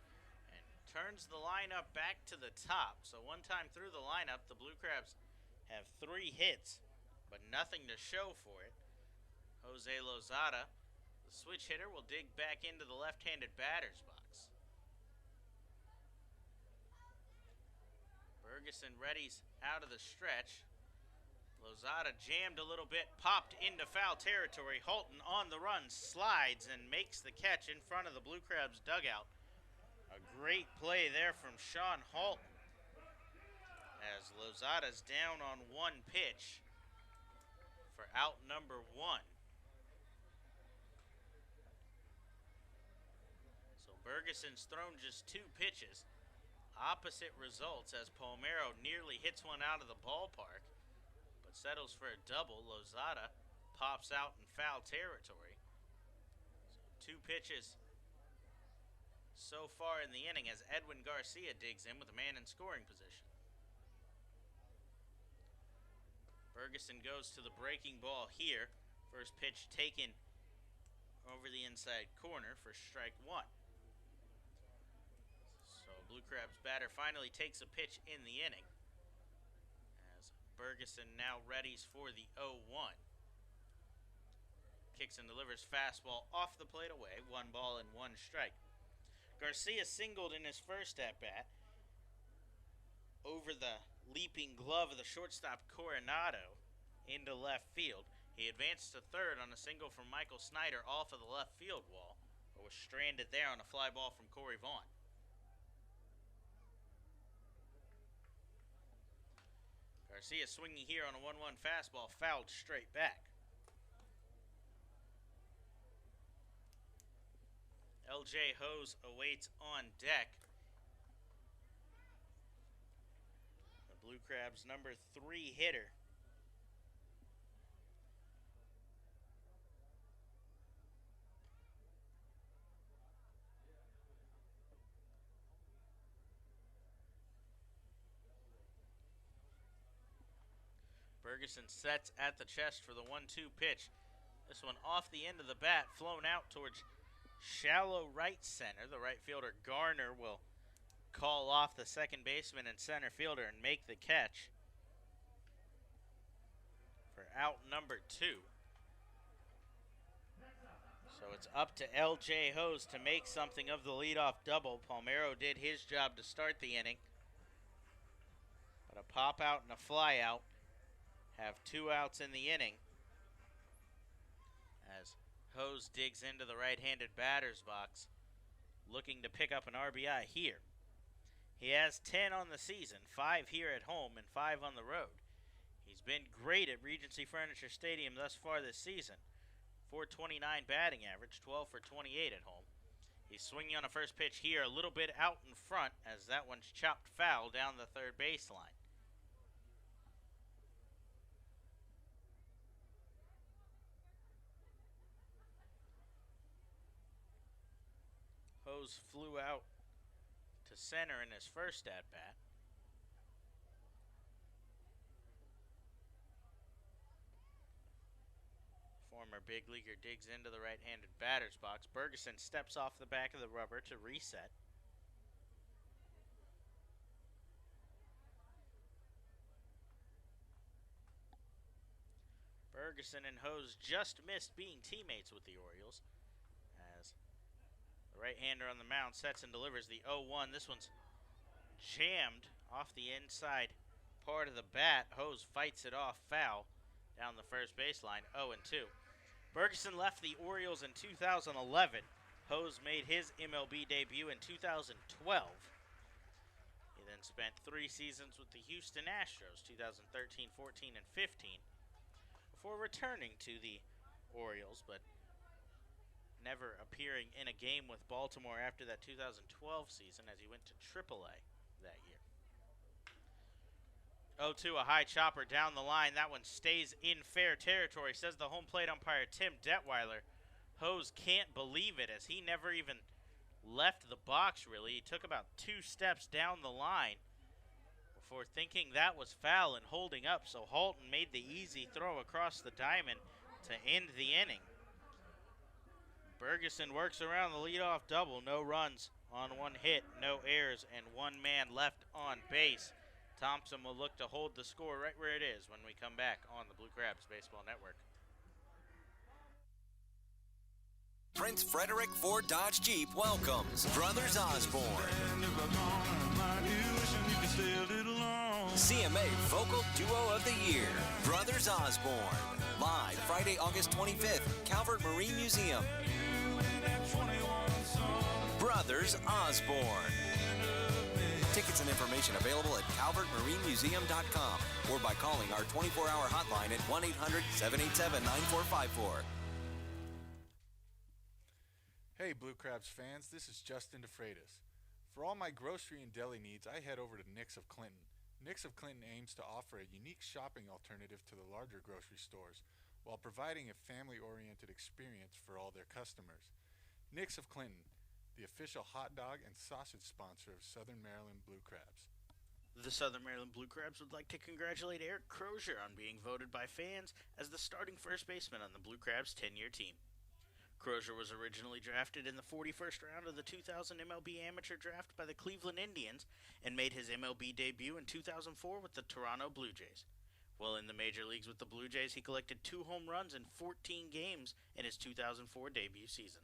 and turns the lineup back to the top. So one time through the lineup, the Blue Crabs have 3 hits, but nothing to show for it. Jose Lozada, the switch hitter, will dig back into the left-handed batter's box. Ferguson readies out of the stretch. Lozada jammed a little bit, popped into foul territory. Holton on the run, slides and makes the catch in front of the Blue Crabs dugout. A great play there from Sean Holton as Lozada's down on 1 pitch for out number 1. So Ferguson's thrown just 2 pitches. Opposite results as Palmero nearly hits one out of the ballpark, but settles for a double. Lozada pops out in foul territory. So 2 pitches so far in the inning as Edwin Garcia digs in with a man in scoring position. Ferguson goes to the breaking ball here. First pitch taken over the inside corner for strike 1. Blue Crabs batter finally takes a pitch in the inning as Ferguson now readies for the 0-1. Kicks and delivers fastball off the plate away, 1 ball and 1 strike. Garcia singled in his first at-bat over the leaping glove of the shortstop Coronado into left field. He advanced to third on a single from Michael Snyder off of the left field wall, but was stranded there on a fly ball from Corey Vaughn. Garcia swinging here on a 1-1 fastball, fouled straight back. LJ Hose awaits on deck. The Blue Crabs' number 3 hitter. Ferguson sets at the chest for the 1-2 pitch. This one off the end of the bat, flown out towards shallow right center. The right fielder Garner will call off the second baseman and center fielder and make the catch for out number 2. So it's up to LJ Hose to make something of the leadoff double. Palmero did his job to start the inning, but a pop out and a fly out have 2 outs in the inning as Hose digs into the right-handed batter's box, looking to pick up an RBI here. He has 10 on the season, 5 here at home and 5 on the road. He's been great at Regency Furniture Stadium thus far this season. .429 batting average, 12 for 28 at home. He's swinging on a first pitch here, a little bit out in front as that one's chopped foul down the third baseline. Hose flew out to center in his first at-bat. Former big leaguer digs into the right-handed batter's box. Ferguson steps off the back of the rubber to reset. Ferguson and Hose just missed being teammates with the Orioles as the right-hander on the mound sets and delivers the 0-1. This one's jammed off the inside part of the bat. Hose fights it off foul down the first baseline, 0-2. Ferguson left the Orioles in 2011. Hose made his MLB debut in 2012. He then spent 3 seasons with the Houston Astros, 2013, 14, and 15, before returning to the Orioles, but never appearing in a game with Baltimore after that 2012 season as he went to AAA that year. 0-2, a high chopper down the line. That one stays in fair territory, says the home plate umpire, Tim Detweiler. Hose can't believe it as he never even left the box, really. He took about 2 steps down the line before thinking that was foul and holding up, so Halton made the easy throw across the diamond to end the inning. Bergeson works around the leadoff double. No runs on 1 hit, no errors, and 1 man left on base. Thompson will look to hold the score right where it is when we come back on the Blue Crabs Baseball Network. Prince Frederick Ford Dodge Jeep welcomes Brothers Osborne. CMA Vocal Duo of the Year, Brothers Osborne. Live Friday, August 25th, Calvert Marine Museum. Brothers Osborne. Tickets and information available at calvertmarinemuseum.com or by calling our 24-hour hotline at 1-800-787-9454. Hey Blue Crabs fans, this is Justin DeFreitas. For all my grocery and deli needs, I head over to Nick's of Clinton. Nick's of Clinton aims to offer a unique shopping alternative to the larger grocery stores while providing a family-oriented experience for all their customers. Nick's of Clinton, the official hot dog and sausage sponsor of Southern Maryland Blue Crabs. The Southern Maryland Blue Crabs would like to congratulate Eric Crozier on being voted by fans as the starting first baseman on the Blue Crabs 10-year team. Crozier was originally drafted in the 41st round of the 2000 MLB Amateur Draft by the Cleveland Indians and made his MLB debut in 2004 with the Toronto Blue Jays. While in the major leagues with the Blue Jays, he collected 2 home runs in 14 games in his 2004 debut season.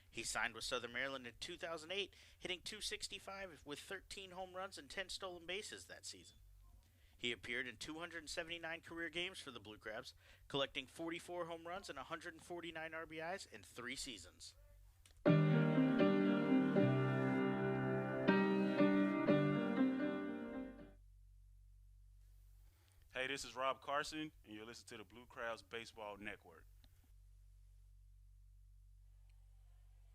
He signed with Southern Maryland in 2008, hitting .265 with 13 home runs and 10 stolen bases that season. He appeared in 279 career games for the Blue Crabs, collecting 44 home runs and 149 RBIs in 3 seasons. Hey, this is Rob Carson, and you're listening to the Blue Crabs Baseball Network.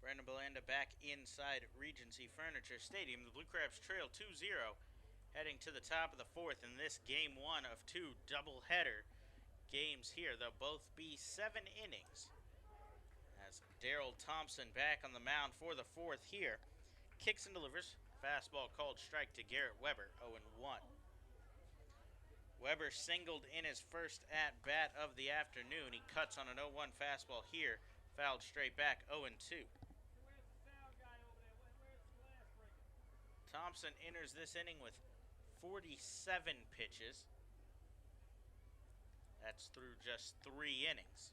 Brandon Belanda back inside Regency Furniture Stadium. The Blue Crabs trail 2-0, heading to the top of the 4th in this game 1 of 2 doubleheader games here. They'll both be 7 innings. As Darrell Thompson back on the mound for the 4th here. Kicks and delivers. Fastball called strike to Garrett Weber, 0-1. Weber singled in his first at-bat of the afternoon. He cuts on an 0-1 fastball here. Fouled straight back, 0-2. Thompson enters this inning with 47 pitches. That's through just 3 innings.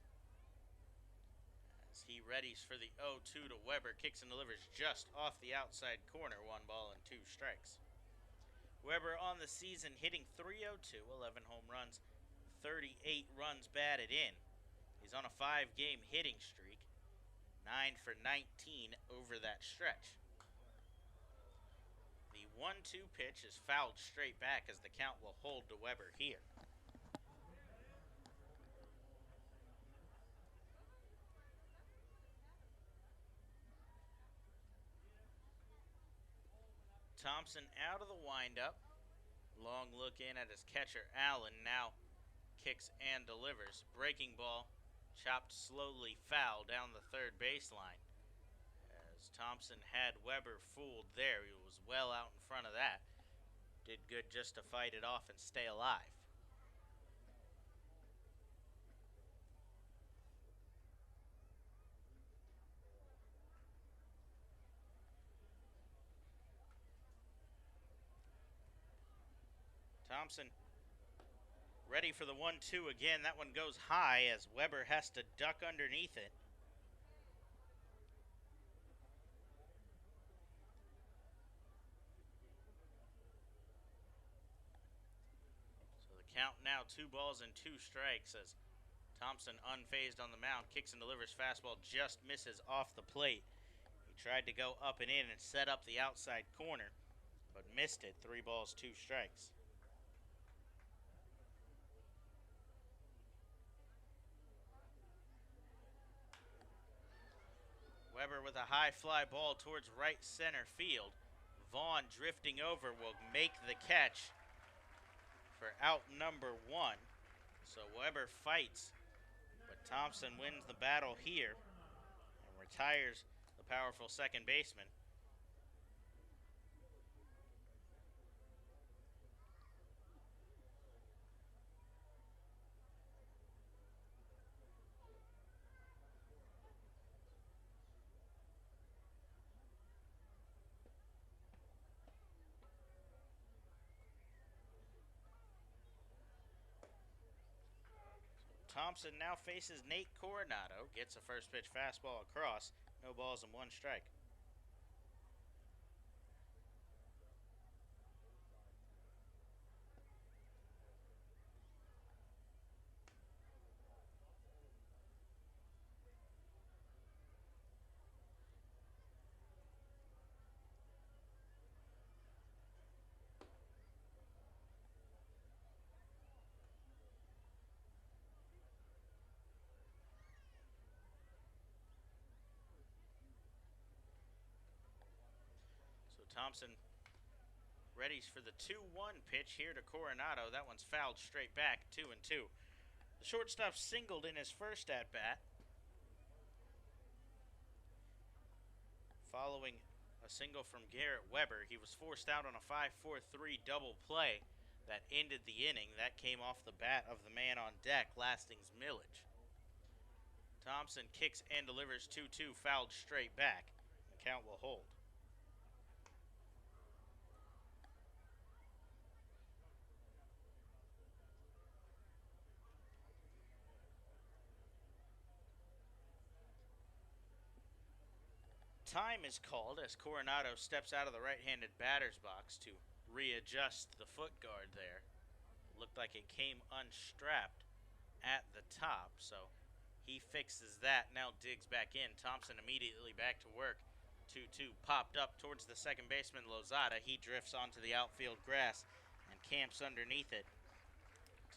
As he readies for the 0-2 to Weber, kicks and delivers just off the outside corner, 1 ball and 2 strikes. Weber on the season hitting .302, 11 home runs, 38 runs batted in. He's on a 5-game hitting streak, 9 for 19 over that stretch. The 1-2 pitch is fouled straight back as the count will hold to Weber here. Thompson out of the windup. Long look in at his catcher, Allen. Now kicks and delivers. Breaking ball chopped slowly foul down the third baseline. As Thompson had Weber fooled there. He was well out in front of that. Did good just to fight it off and stay alive. Thompson ready for the 1-2 again. That one goes high as Weber has to duck underneath it. So the count now 2 balls and 2 strikes as Thompson, unfazed on the mound, kicks and delivers. Fastball just misses off the plate. He tried to go up and in and set up the outside corner, but missed it. 3 balls, 2 strikes. Weber with a high fly ball towards right center field. Vaughn drifting over will make the catch for out number 1. So Weber fights, but Thompson wins the battle here and retires the powerful second baseman. Thompson now faces Nate Coronado, gets a first pitch fastball across, no balls and 1 strike. Thompson readies for the 2-1 pitch here to Coronado. That one's fouled straight back, 2-2. The shortstop singled in his first at-bat. Following a single from Garrett Weber, he was forced out on a 5-4-3 double play that ended the inning. That came off the bat of the man on deck, Lasting's Millage. Thompson kicks and delivers 2-2, fouled straight back. The count will hold. Time is called as Coronado steps out of the right-handed batter's box to readjust the foot guard there. It looked like it came unstrapped at the top, so he fixes that, now digs back in. Thompson immediately back to work. 2-2 popped up towards the second baseman, Lozada. He drifts onto the outfield grass and camps underneath it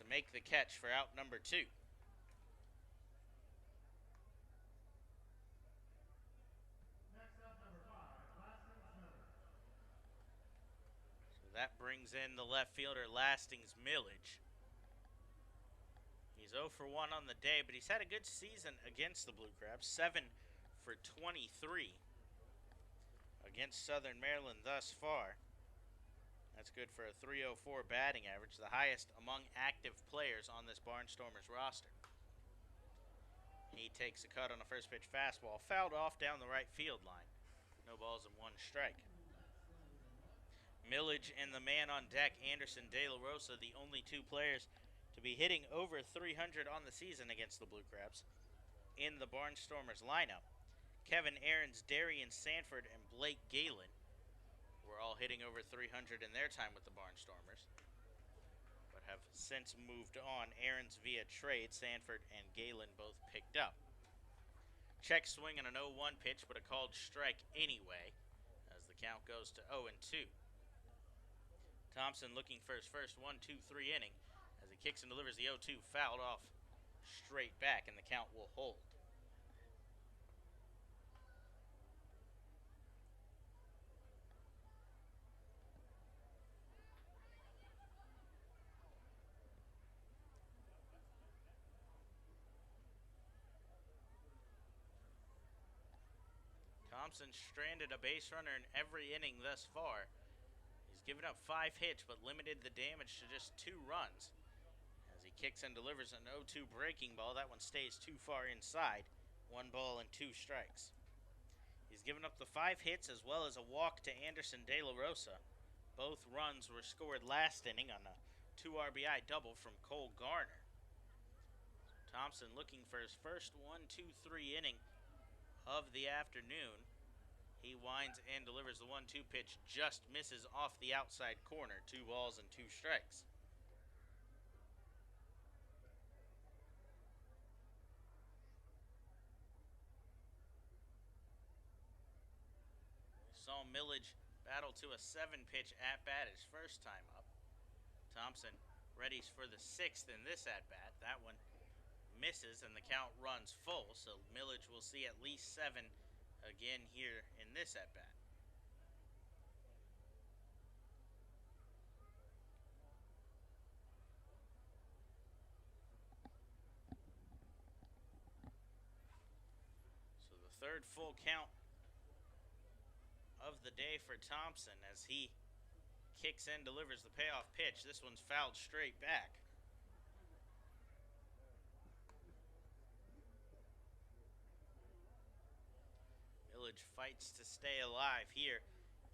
to make the catch for out number 2. That brings in the left fielder, Lasting's Millage. He's 0 for 1 on the day, but he's had a good season against the Blue Crabs. 7 for 23 against Southern Maryland thus far. That's good for a 304 batting average, the highest among active players on this Barnstormers roster. He takes a cut on a first pitch fastball, fouled off down the right field line. No balls and 1 strike. Millage and the man on deck, Anderson De La Rosa, the only 2 players to be hitting over 300 on the season against the Blue Crabs in the Barnstormers lineup. Kevin Aarons, Darian Sanford, and Blake Galen were all hitting over 300 in their time with the Barnstormers, but have since moved on. Aarons via trade, Sanford and Galen both picked up. Check swing on an 0-1 pitch, but a called strike anyway, as the count goes to 0-2. Thompson looking for his first 1-2-3 inning as he kicks and delivers the 0-2, fouled off straight back, and the count will hold. Thompson stranded a base runner in every inning thus far. Given up 5 hits, but limited the damage to just 2 runs. As he kicks and delivers an 0-2 breaking ball, that one stays too far inside. 1 ball and 2 strikes. He's given up the 5 hits as well as a walk to Anderson De La Rosa. Both runs were scored last inning on a 2 RBI double from Cole Garner. Thompson looking for his first 1-2-3 inning of the afternoon. He winds and delivers the 1-2 pitch, just misses off the outside corner. 2 balls and 2 strikes. We saw Millage battle to a 7-pitch at-bat his first time up. Thompson readies for the 6th in this at-bat. That one misses and the count runs full, so Millage will see at least 7 again here in this at-bat. Third full count of the day for Thompson as he kicks and delivers the payoff pitch. This one's fouled straight back. Village fights to stay alive here.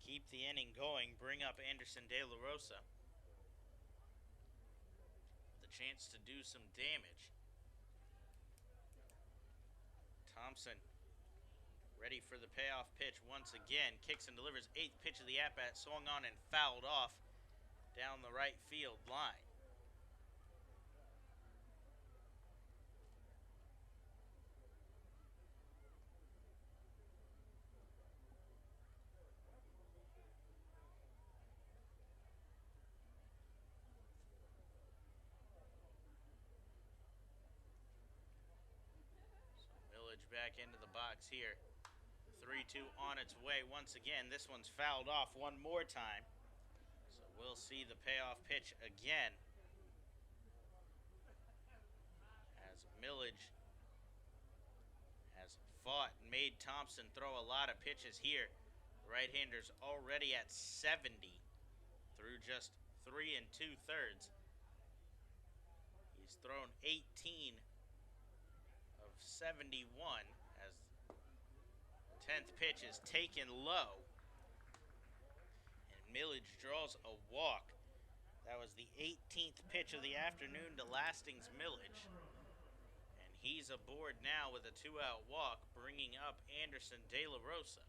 Keep the inning going. Bring up Anderson De La Rosa. With a chance to do some damage. Thompson ready for the payoff pitch once again. Kicks and delivers. Eighth pitch of the at-bat. Swung on and fouled off down the right field line. Back into the box here. 3-2 on its way once again. This one's fouled off one more time. So we'll see the payoff pitch again. As Millage has fought and made Thompson throw a lot of pitches here. The right-hander's already at 70 through just 3 2/3. He's thrown 18 of 71 as the 10th pitch is taken low. And Millage draws a walk. That was the 18th pitch of the afternoon to Lasting's Millage. And he's aboard now with a 2-out walk, bringing up Anderson De La Rosa.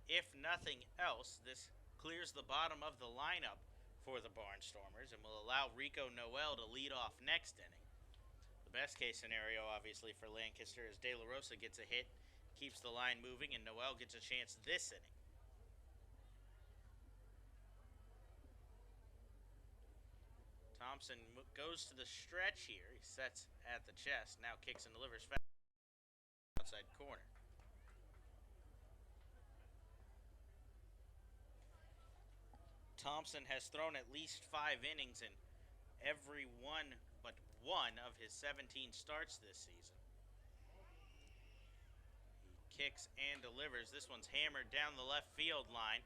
If nothing else, this clears the bottom of the lineup for the Barnstormers and will allow Rico Noel to lead off next inning. Best case scenario, obviously, for Lancaster is De La Rosa gets a hit, keeps the line moving, and Noel gets a chance this inning. Thompson goes to the stretch here. He sets at the chest, now kicks and delivers outside corner. Thompson has thrown at least 5 innings in every one but one of his 17 starts this season. He kicks and delivers. This one's hammered down the left field line.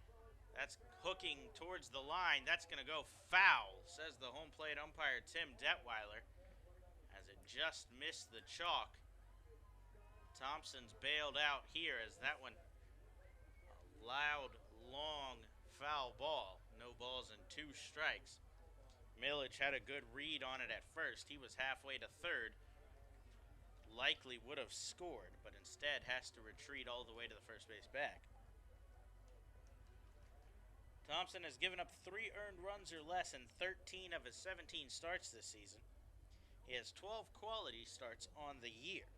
That's hooking towards the line. That's going to go foul, says the home plate umpire Tim Detweiler, as it just missed the chalk. Thompson's bailed out here as that one, a loud, long foul ball. No balls and 2 strikes. Millage had a good read on it at first. He was halfway to third. Likely would have scored, but instead has to retreat all the way to the first base bag. Thompson has given up 3 earned runs or less in 13 of his 17 starts this season. He has 12 quality starts on the year.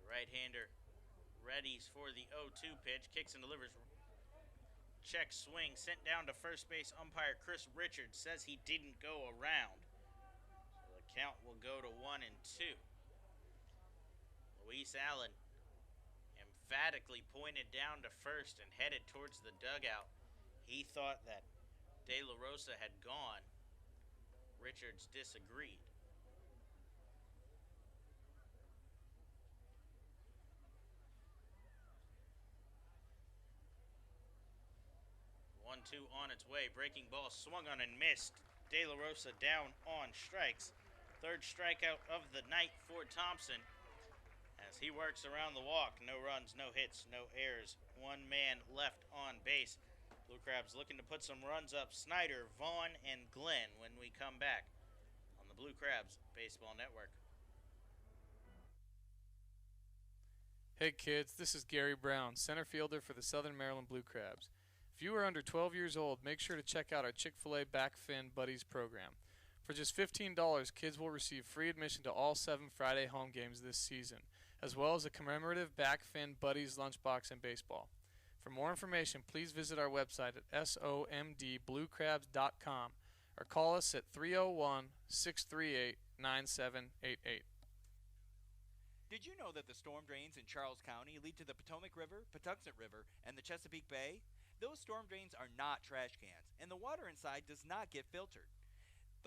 The right-hander readies for the 0-2 pitch, kicks and delivers. Check swing, sent down to first base umpire Chris Richards, says he didn't go around. So the count will go to 1-2. Luis Allen emphatically pointed down to first and headed towards the dugout. He thought that De La Rosa had gone. Richards disagreed. 1-2 on its way. Breaking ball swung on and missed. De La Rosa down on strikes. Third strikeout of the night for Thompson as he works around the walk. No runs, no hits, no errors. 1 man left on base. Blue Crabs looking to put some runs up. Snyder, Vaughn, and Glenn when we come back on the Blue Crabs Baseball Network. Hey kids, this is Gary Brown, center fielder for the Southern Maryland Blue Crabs. If you are under 12 years old, make sure to check out our Chick-fil-A Back Fin Buddies program. For just $15, kids will receive free admission to all 7 Friday home games this season, as well as a commemorative Back Fin Buddies lunchbox and baseball. For more information, please visit our website at somdbluecrabs.com or call us at 301-638-9788. Did you know that the storm drains in Charles County lead to the Potomac River, Patuxent River, and the Chesapeake Bay? Those storm drains are not trash cans, and the water inside does not get filtered.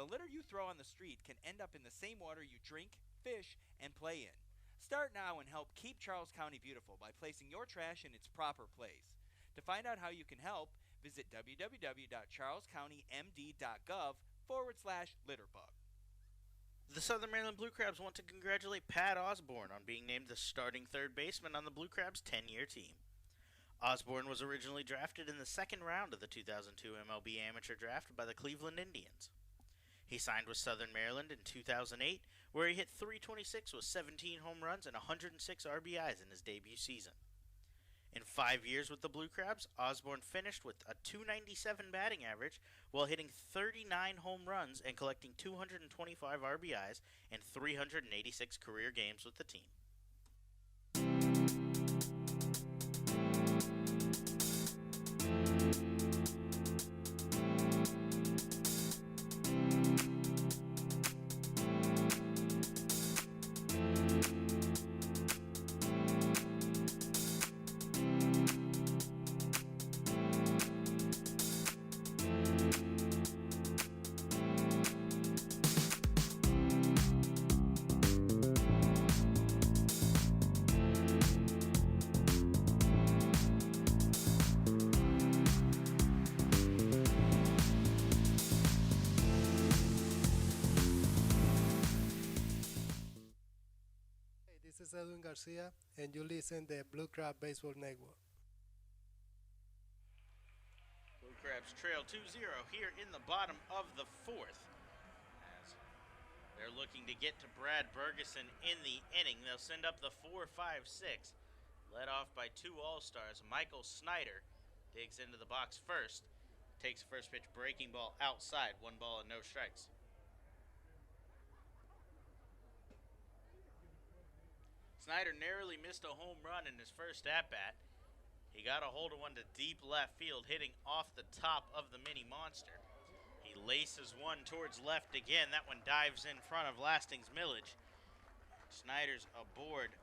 The litter you throw on the street can end up in the same water you drink, fish, and play in. Start now and help keep Charles County beautiful by placing your trash in its proper place. To find out how you can help, visit www.charlescountymd.gov/litterbug. The Southern Maryland Blue Crabs want to congratulate Pat Osborne on being named the starting third baseman on the Blue Crabs' 10-year team. Osborne was originally drafted in the second round of the 2002 MLB Amateur Draft by the Cleveland Indians. He signed with Southern Maryland in 2008, where he hit .326 with 17 home runs and 106 RBIs in his debut season. In 5 years with the Blue Crabs, Osborne finished with a .297 batting average while hitting 39 home runs and collecting 225 RBIs in 386 career games with the team. This is Edwin Garcia, and you listen to the Blue Crab Baseball Network. Blue Crabs trail 2-0 here in the bottom of the fourth. As they're looking to get to Brad Bergeson in the inning, they'll send up the 4-5-6, led off by two All-Stars. Michael Snyder digs into the box first, takes the first pitch breaking ball outside, 1 ball and no strikes. Snyder narrowly missed a home run in his first at-bat. He got a hold of one to deep left field, hitting off the top of the mini monster. He laces one towards left again. That one dives in front of Lasting's Millage. Snyder's aboard.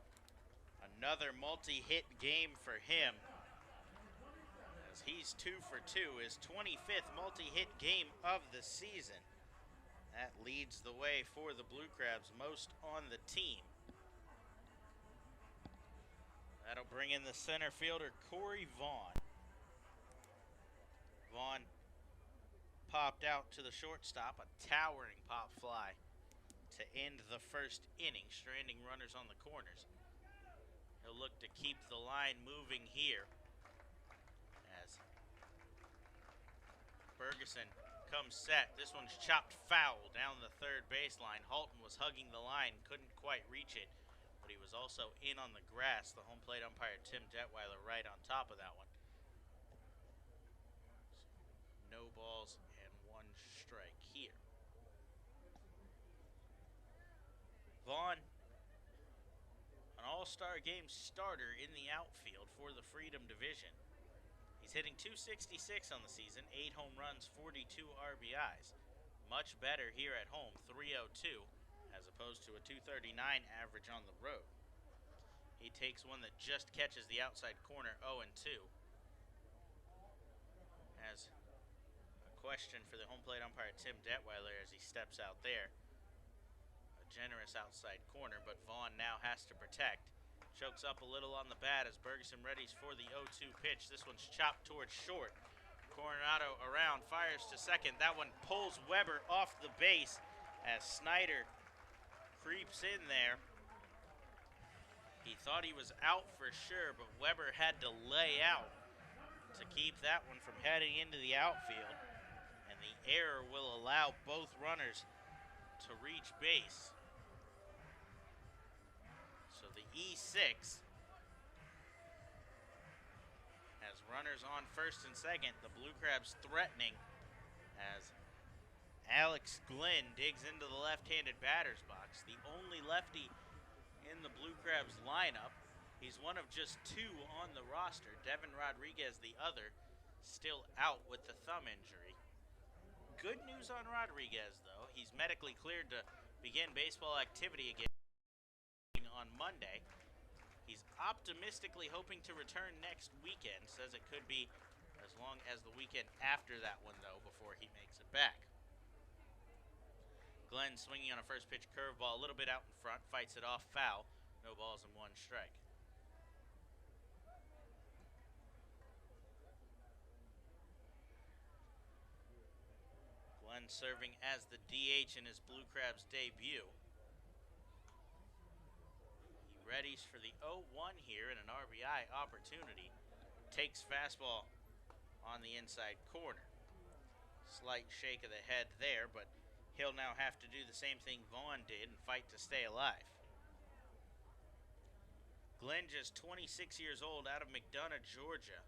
Another multi-hit game for him, as he's 2 for 2, his 25th multi-hit game of the season. That leads the way for the Blue Crabs, most on the team. That'll bring in the center fielder, Corey Vaughn. Vaughn popped out to the shortstop, a towering pop fly to end the first inning, stranding runners on the corners. He'll look to keep the line moving here as Bergeson comes set. This one's chopped foul down the third baseline. Halton was hugging the line, couldn't quite reach it, but he was also in on the grass. The home plate umpire, Tim Detweiler, right on top of that one. So, no balls and 1 strike here. Vaughn, an all-star game starter in the outfield for the Freedom Division. He's hitting .266 on the season, 8 home runs, 42 RBIs. Much better here at home, .302. as opposed to a .239 average on the road. He takes one that just catches the outside corner, 0-2. Has a question for the home plate umpire, Tim Detweiler, as he steps out there. A generous outside corner, but Vaughn now has to protect. Chokes up a little on the bat as Bergeson readies for the 0-2 pitch. This one's chopped towards short. Coronado around, fires to second. That one pulls Weber off the base as Snyder creeps in there. He thought he was out for sure, but Weber had to lay out to keep that one from heading into the outfield. And the error will allow both runners to reach base. So the E6 has runners on first and second. The Blue Crabs threatening as Alex Glenn digs into the left-handed batter's box. The only lefty in the Blue Crabs lineup. He's one of just 2 on the roster. Devin Rodriguez, the other, still out with the thumb injury. Good news on Rodriguez, though. He's medically cleared to begin baseball activity again on Monday. He's optimistically hoping to return next weekend. Says it could be as long as the weekend after that one, though, before he makes it back. Glenn swinging on a first pitch curveball, a little bit out in front, fights it off, foul. No balls and 1 strike. Glenn serving as the DH in his Blue Crabs debut. He readies for the 0-1 here in an RBI opportunity. Takes fastball on the inside corner. Slight shake of the head there, but he'll now have to do the same thing Vaughn did and fight to stay alive. Glenn, just 26 years old, out of McDonough, Georgia.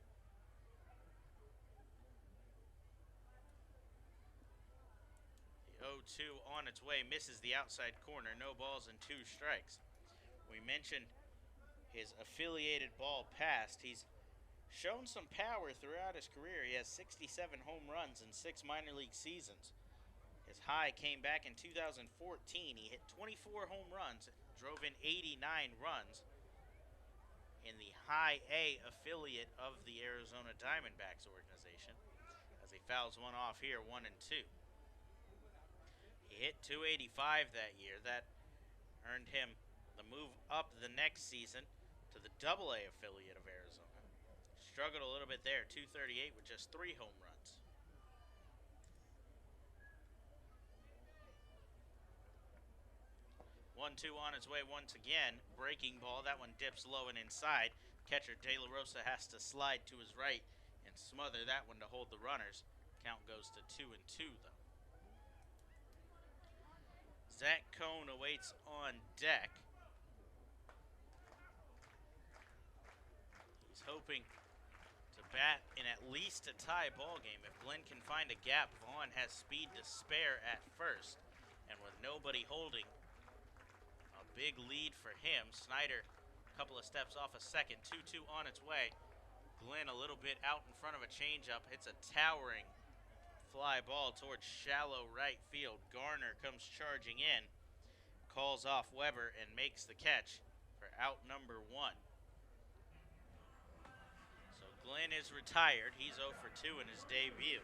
The 0-2 on its way, misses the outside corner. No balls and 2 strikes. We mentioned his affiliated ball passed. He's shown some power throughout his career. He has 67 home runs in 6 minor league seasons. His high came back in 2014. He hit 24 home runs, drove in 89 runs in the High A affiliate of the Arizona Diamondbacks organization, as he fouls one off here, 1-2. He hit 285 that year. That earned him the move up the next season to the Double A affiliate of Arizona. Struggled a little bit there, 238 with just 3 home runs. One-two on its way once again. Breaking ball. That one dips low and inside. Catcher De La Rosa has to slide to his right and smother that one to hold the runners. Count goes to 2-2 though. Zach Cohn awaits on deck. He's hoping to bat in at least a tie ball game. If Glenn can find a gap, Vaughn has speed to spare at first. And with nobody holding, a big lead for him. Snyder a couple of steps off a second. 2-2 on its way. Glenn a little bit out in front of a changeup. Hits a towering fly ball towards shallow right field. Garner comes charging in. Calls off Weber and makes the catch for out number 1. So Glenn is retired. He's 0 for 2 in his debut.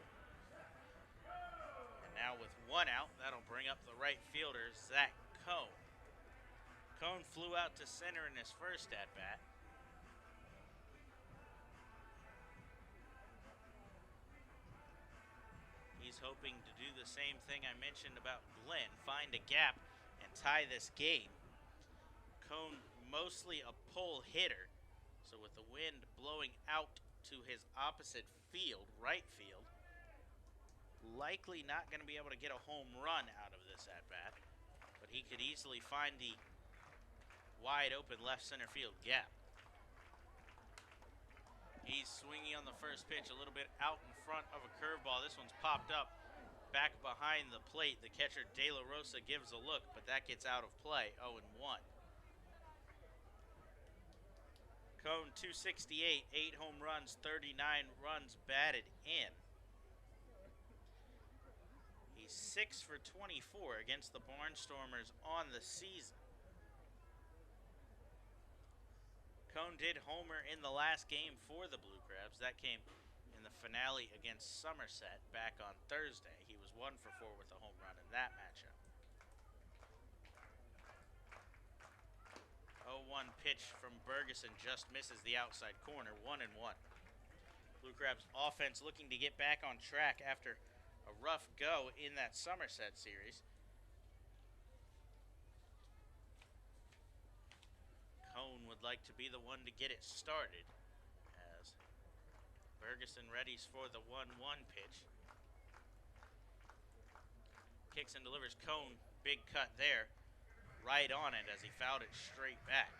And now with 1 out, that'll bring up the right fielder, Zach Cohn. Cohn flew out to center in his first at-bat. He's hoping to do the same thing I mentioned about Glenn, find a gap and tie this game. Cohn mostly a pull hitter, so with the wind blowing out to his opposite field, right field, likely not going to be able to get a home run out of this at-bat, but he could easily find the wide open left center field gap. He's swinging on the first pitch a little bit out in front of a curveball. This one's popped up back behind the plate. The catcher De La Rosa gives a look, but that gets out of play, 0-1. Cohn 268, 8 home runs, 39 runs batted in. He's 6 for 24 against the Barnstormers on the season. Cohn did homer in the last game for the Blue Crabs. That came in the finale against Somerset back on Thursday. He was 1 for 4 with a home run in that matchup. 0-1 pitch from Bergeson just misses the outside corner, 1-1. Blue Crabs offense looking to get back on track after a rough go in that Somerset series. Cohn would like to be the one to get it started as Bergeson readies for the 1-1 pitch. Kicks and delivers. Cohn, big cut there, right on it as he fouled it straight back.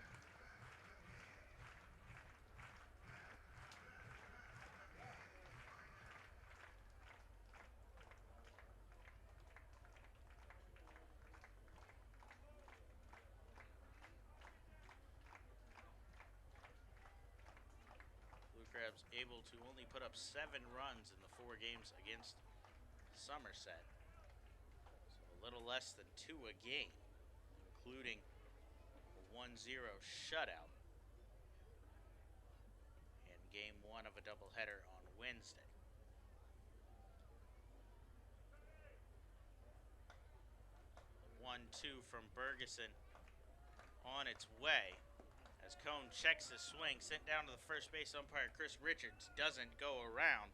Crabs able to only put up 7 runs in the 4 games against Somerset. So a little less than 2 a game, including a 1-0 shutout in game 1 of a doubleheader on Wednesday. 1-2 from Bergeson on its way. As Cone checks his swing, sent down to the first base umpire Chris Richards. Doesn't go around,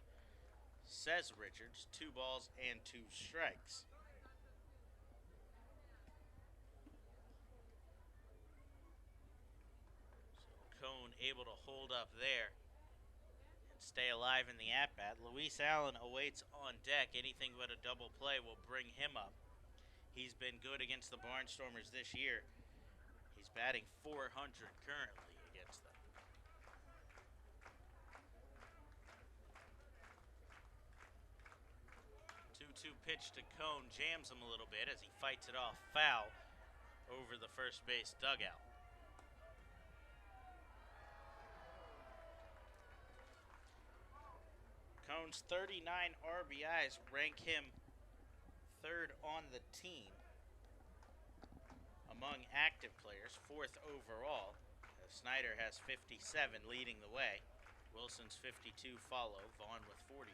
says Richards. 2 balls and 2 strikes. So Cone able to hold up there and stay alive in the at-bat. Luis Allen awaits on deck. Anything but a double play will bring him up. He's been good against the Barnstormers this year. He's batting .400 currently against them. 2-2 pitch to Cone, jams him a little bit as he fights it off foul over the first base dugout. Cone's 39 RBIs rank him third on the team among active players, 4th overall. Snyder has 57 leading the way. Wilson's 52 follow, Vaughn with 42.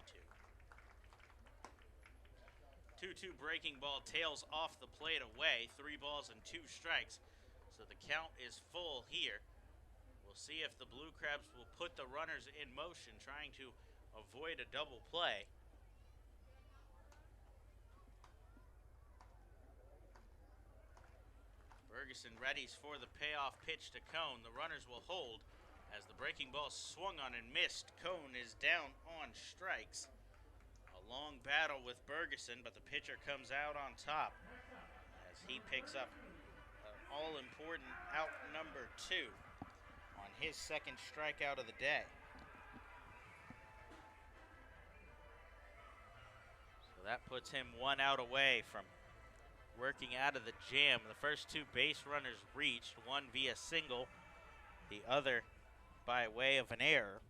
2-2 breaking ball tails off the plate away, 3 balls and 2 strikes. So the count is full here. We'll see if the Blue Crabs will put the runners in motion, trying to avoid a double play. Bergeson readies for the payoff pitch to Cone. The runners will hold as the breaking ball swung on and missed. Cone is down on strikes. A long battle with Bergeson, but the pitcher comes out on top as he picks up an all-important out number 2 on his second strikeout of the day. So that puts him 1 out away from working out of the jam. The first 2 base runners reached, one via single, the other by way of an error.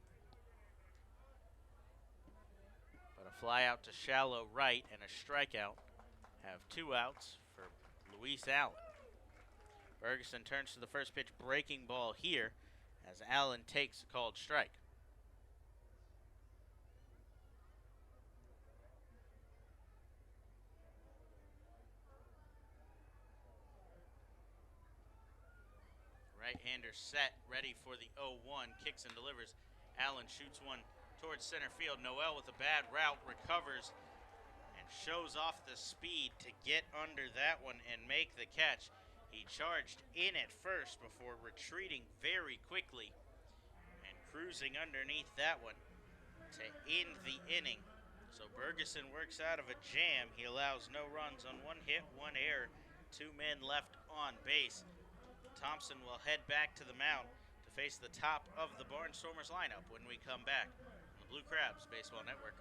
But a fly out to shallow right and a strikeout have 2 outs for Luis Allen. Bergeson turns to the first pitch, breaking ball here as Allen takes a called strike. Right-hander set, ready for the 0-1, kicks and delivers. Allen shoots one towards center field. Noel with a bad route recovers and shows off the speed to get under that one and make the catch. He charged in at first before retreating very quickly and cruising underneath that one to end the inning. So Bergeson works out of a jam. He allows no runs on 1 hit, 1 error, 2 men left on base. Thompson will head back to the mound to face the top of the Barnstormers lineup when we come back on the Blue Crabs Baseball Network.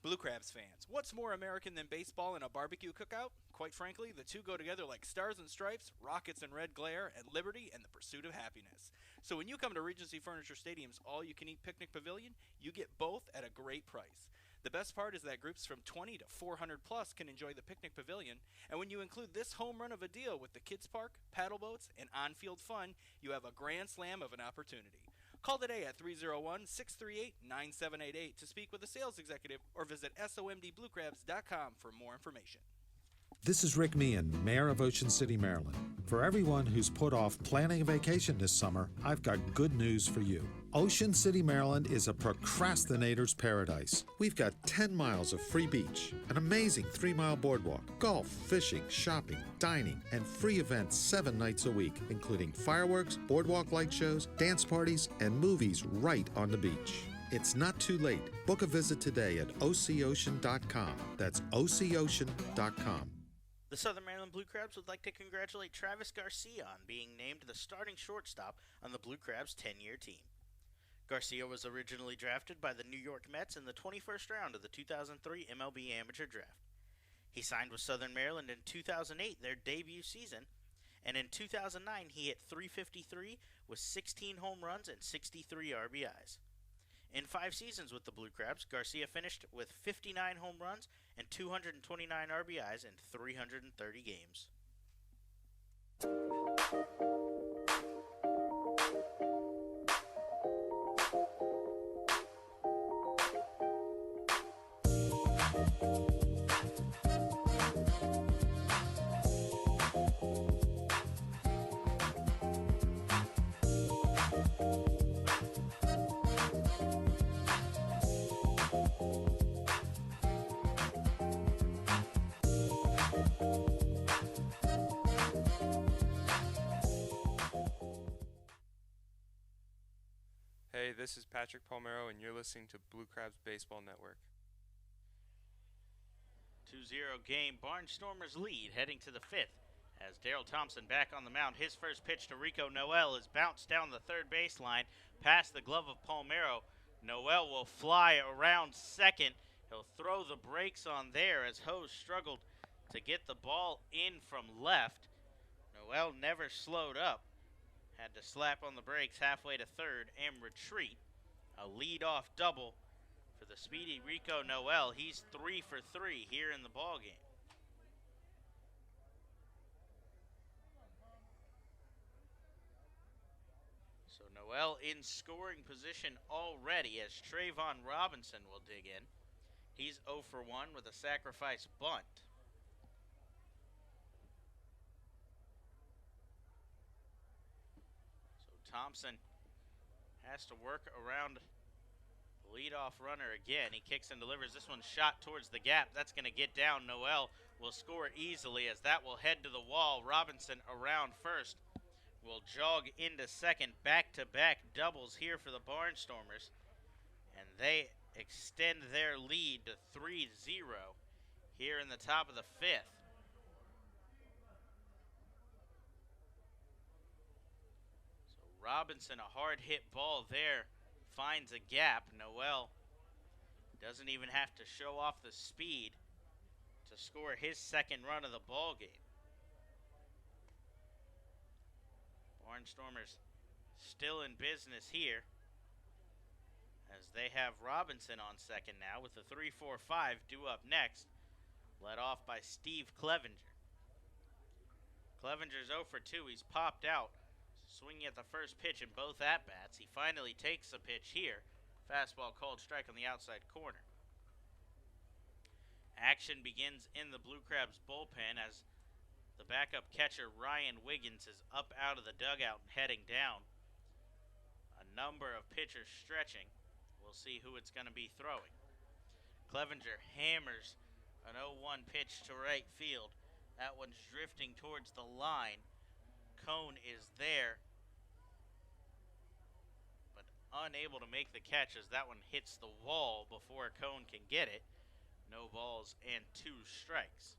Blue Crabs fans, what's more American than baseball and a barbecue cookout? Quite frankly, the two go together like stars and stripes, rockets and red glare, and liberty and the pursuit of happiness. So when you come to Regency Furniture Stadium's all-you-can-eat picnic pavilion, you get both at a great price. The best part is that groups from 20 to 400 plus can enjoy the picnic pavilion, and when you include this home run of a deal with the kids park, paddle boats, and on-field fun, you have a grand slam of an opportunity. Call today at 301-638-9788 to speak with a sales executive or visit somdbluecrabs.com for more information. This is Rick Meehan, Mayor of Ocean City, Maryland. For everyone who's put off planning a vacation this summer, I've got good news for you. Ocean City, Maryland is a procrastinator's paradise. We've got 10 miles of free beach, an amazing 3-mile boardwalk, golf, fishing, shopping, dining, and free events 7 nights a week, including fireworks, boardwalk light shows, dance parties, and movies right on the beach. It's not too late. Book a visit today at ococean.com. That's ococean.com. The Southern Maryland Blue Crabs would like to congratulate Travis Garcia on being named the starting shortstop on the Blue Crabs' 10-year team. Garcia was originally drafted by the New York Mets in the 21st round of the 2003 MLB Amateur Draft. He signed with Southern Maryland in 2008, their debut season, and in 2009 he hit .353 with 16 home runs and 63 RBIs. In 5 seasons with the Blue Crabs, Garcia finished with 59 home runs and 229 RBIs in 330 games. Hey, this is Patrick Palmero, and you're listening to Blue Crabs Baseball Network. 2-0 game, Barnstormers lead heading to the 5th. As Daryl Thompson back on the mound, his first pitch to Rico Noel is bounced down the third baseline, past the glove of Palmero. Noel will fly around second. He'll throw the brakes on there as Hose struggled to get the ball in from left. Noel never slowed up. Had to slap on the brakes halfway to third and retreat. A lead-off double for the speedy Rico Noel. He's 3 for 3 here in the ballgame. So Noel in scoring position already as Trayvon Robinson will dig in. He's 0 for 1 with a sacrifice bunt. So Thompson has to work around the leadoff runner again. He kicks and delivers. This one shot towards the gap. That's going to get down. Noel will score easily as that will head to the wall. Robinson around first will jog into second. Back-to-back doubles here for the Barnstormers. And they extend their lead to 3-0 here in the top of the 5th. So Robinson, a hard hit ball there, finds a gap. Noel doesn't even have to show off the speed to score his second run of the ball game. Barnstormers still in business here as they have Robinson on second now with the 3-4-5 due up next, led off by Steve Clevenger. Clevenger's 0 for 2. He's popped out, swinging at the first pitch in both at-bats. He finally takes a pitch here. Fastball called strike on the outside corner. Action begins in the Blue Crabs bullpen as the backup catcher Ryan Wiggins is up out of the dugout and heading down. A number of pitchers stretching. We'll see who it's going to be throwing. Clevenger hammers an 0-1 pitch to right field. That one's drifting towards the line. Cone is there, but unable to make the catch as that one hits the wall before Cone can get it. No balls and 2 strikes.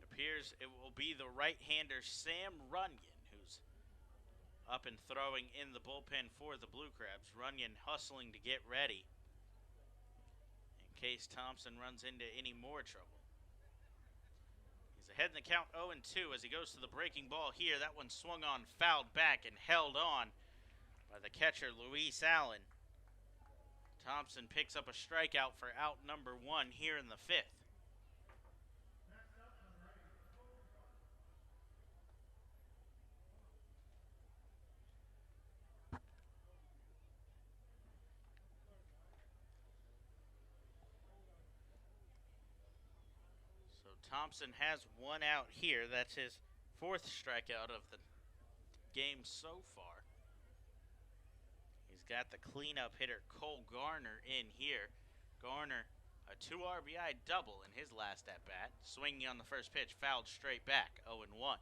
Appears it will be the right-hander Sam Runyon who's up and throwing in the bullpen for the Blue Crabs. Runyon hustling to get ready in case Thompson runs into any more trouble. He's ahead in the count 0-2 as he goes to the breaking ball here. That one swung on, fouled back, and held on by the catcher Luis Allen. Thompson picks up a strikeout for out number 1 here in the 5th. Thompson has 1 out here. That's his 4th strikeout of the game so far. He's got the cleanup hitter Cole Garner in here. Garner, a 2 RBI double in his last at-bat. Swinging on the first pitch, fouled straight back, 0-1.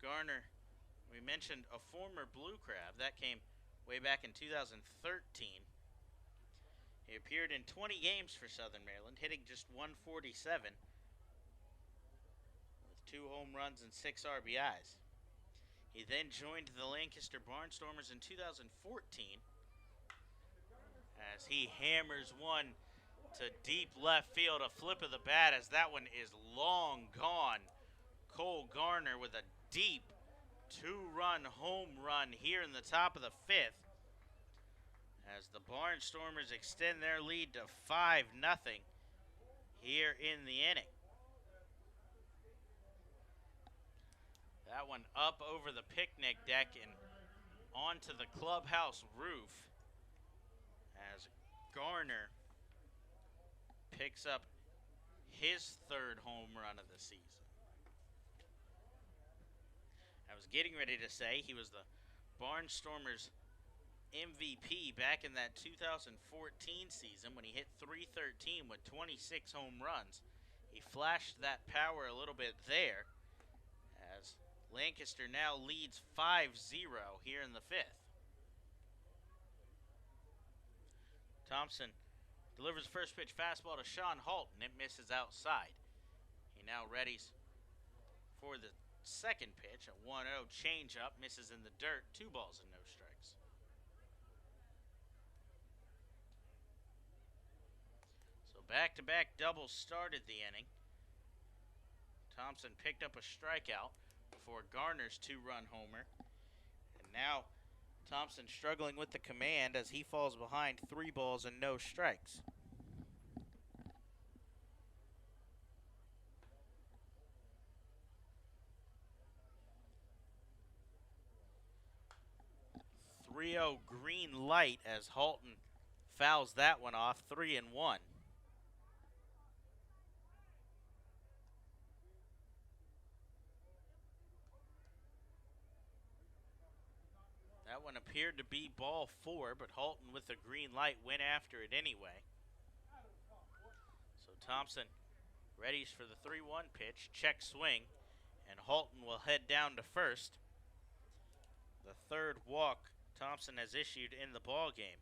Garner, we mentioned a former Blue Crab. That came way back in 2013. He appeared in 20 games for Southern Maryland, hitting just 147 with 2 home runs and 6 RBIs. He then joined the Lancaster Barnstormers in 2014 as he hammers one to deep left field, a flip of the bat as that one is long gone. Cole Garner with a deep 2-run home run here in the top of the 5th. As the Barnstormers extend their lead to 5-0 here in the inning. That one up over the picnic deck and onto the clubhouse roof as Garner picks up his 3rd home run of the season. I was getting ready to say he was the Barnstormers' MVP back in that 2014 season when he hit .313 with 26 home runs. He flashed that power a little bit there as Lancaster now leads 5-0 here in the fifth. Thompson delivers first pitch fastball to Sean Halton. It misses outside. He now readies for the second pitch. A 1-0 changeup misses in the dirt. 2 balls and no strikes. So back-to-back doubles started the inning. Thompson picked up a strikeout before Garner's 2-run homer. And now Thompson struggling with the command as he falls behind 3 balls and no strikes. .30 green light as Halton fouls that one off. 3-1. That one appeared to be ball 4, but Halton with the green light went after it anyway. So Thompson readies for the 3-1 pitch, check swing, and Halton will head down to first. The third walk Thompson has issued in the ball game,